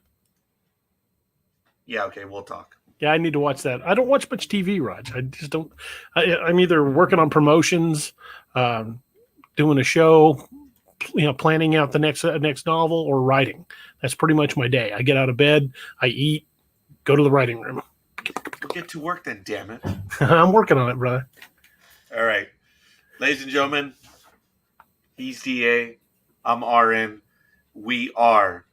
Yeah, okay, we'll talk.
Yeah, I need to watch that. I don't watch much TV, Raj. I just don't. I'm either working on promotions, doing a show, planning out the next novel, or writing. That's pretty much my day. I get out of bed, I eat, go to the writing room.
We'll get to work then, damn it.
I'm working on it, brother.
All right. Ladies and gentlemen, he's DA. I'm RN. We are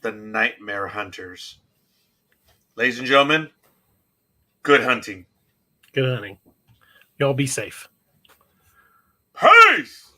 the Nightmare Hunters. Ladies and gentlemen, good hunting.
Good hunting. Y'all be safe.
Peace!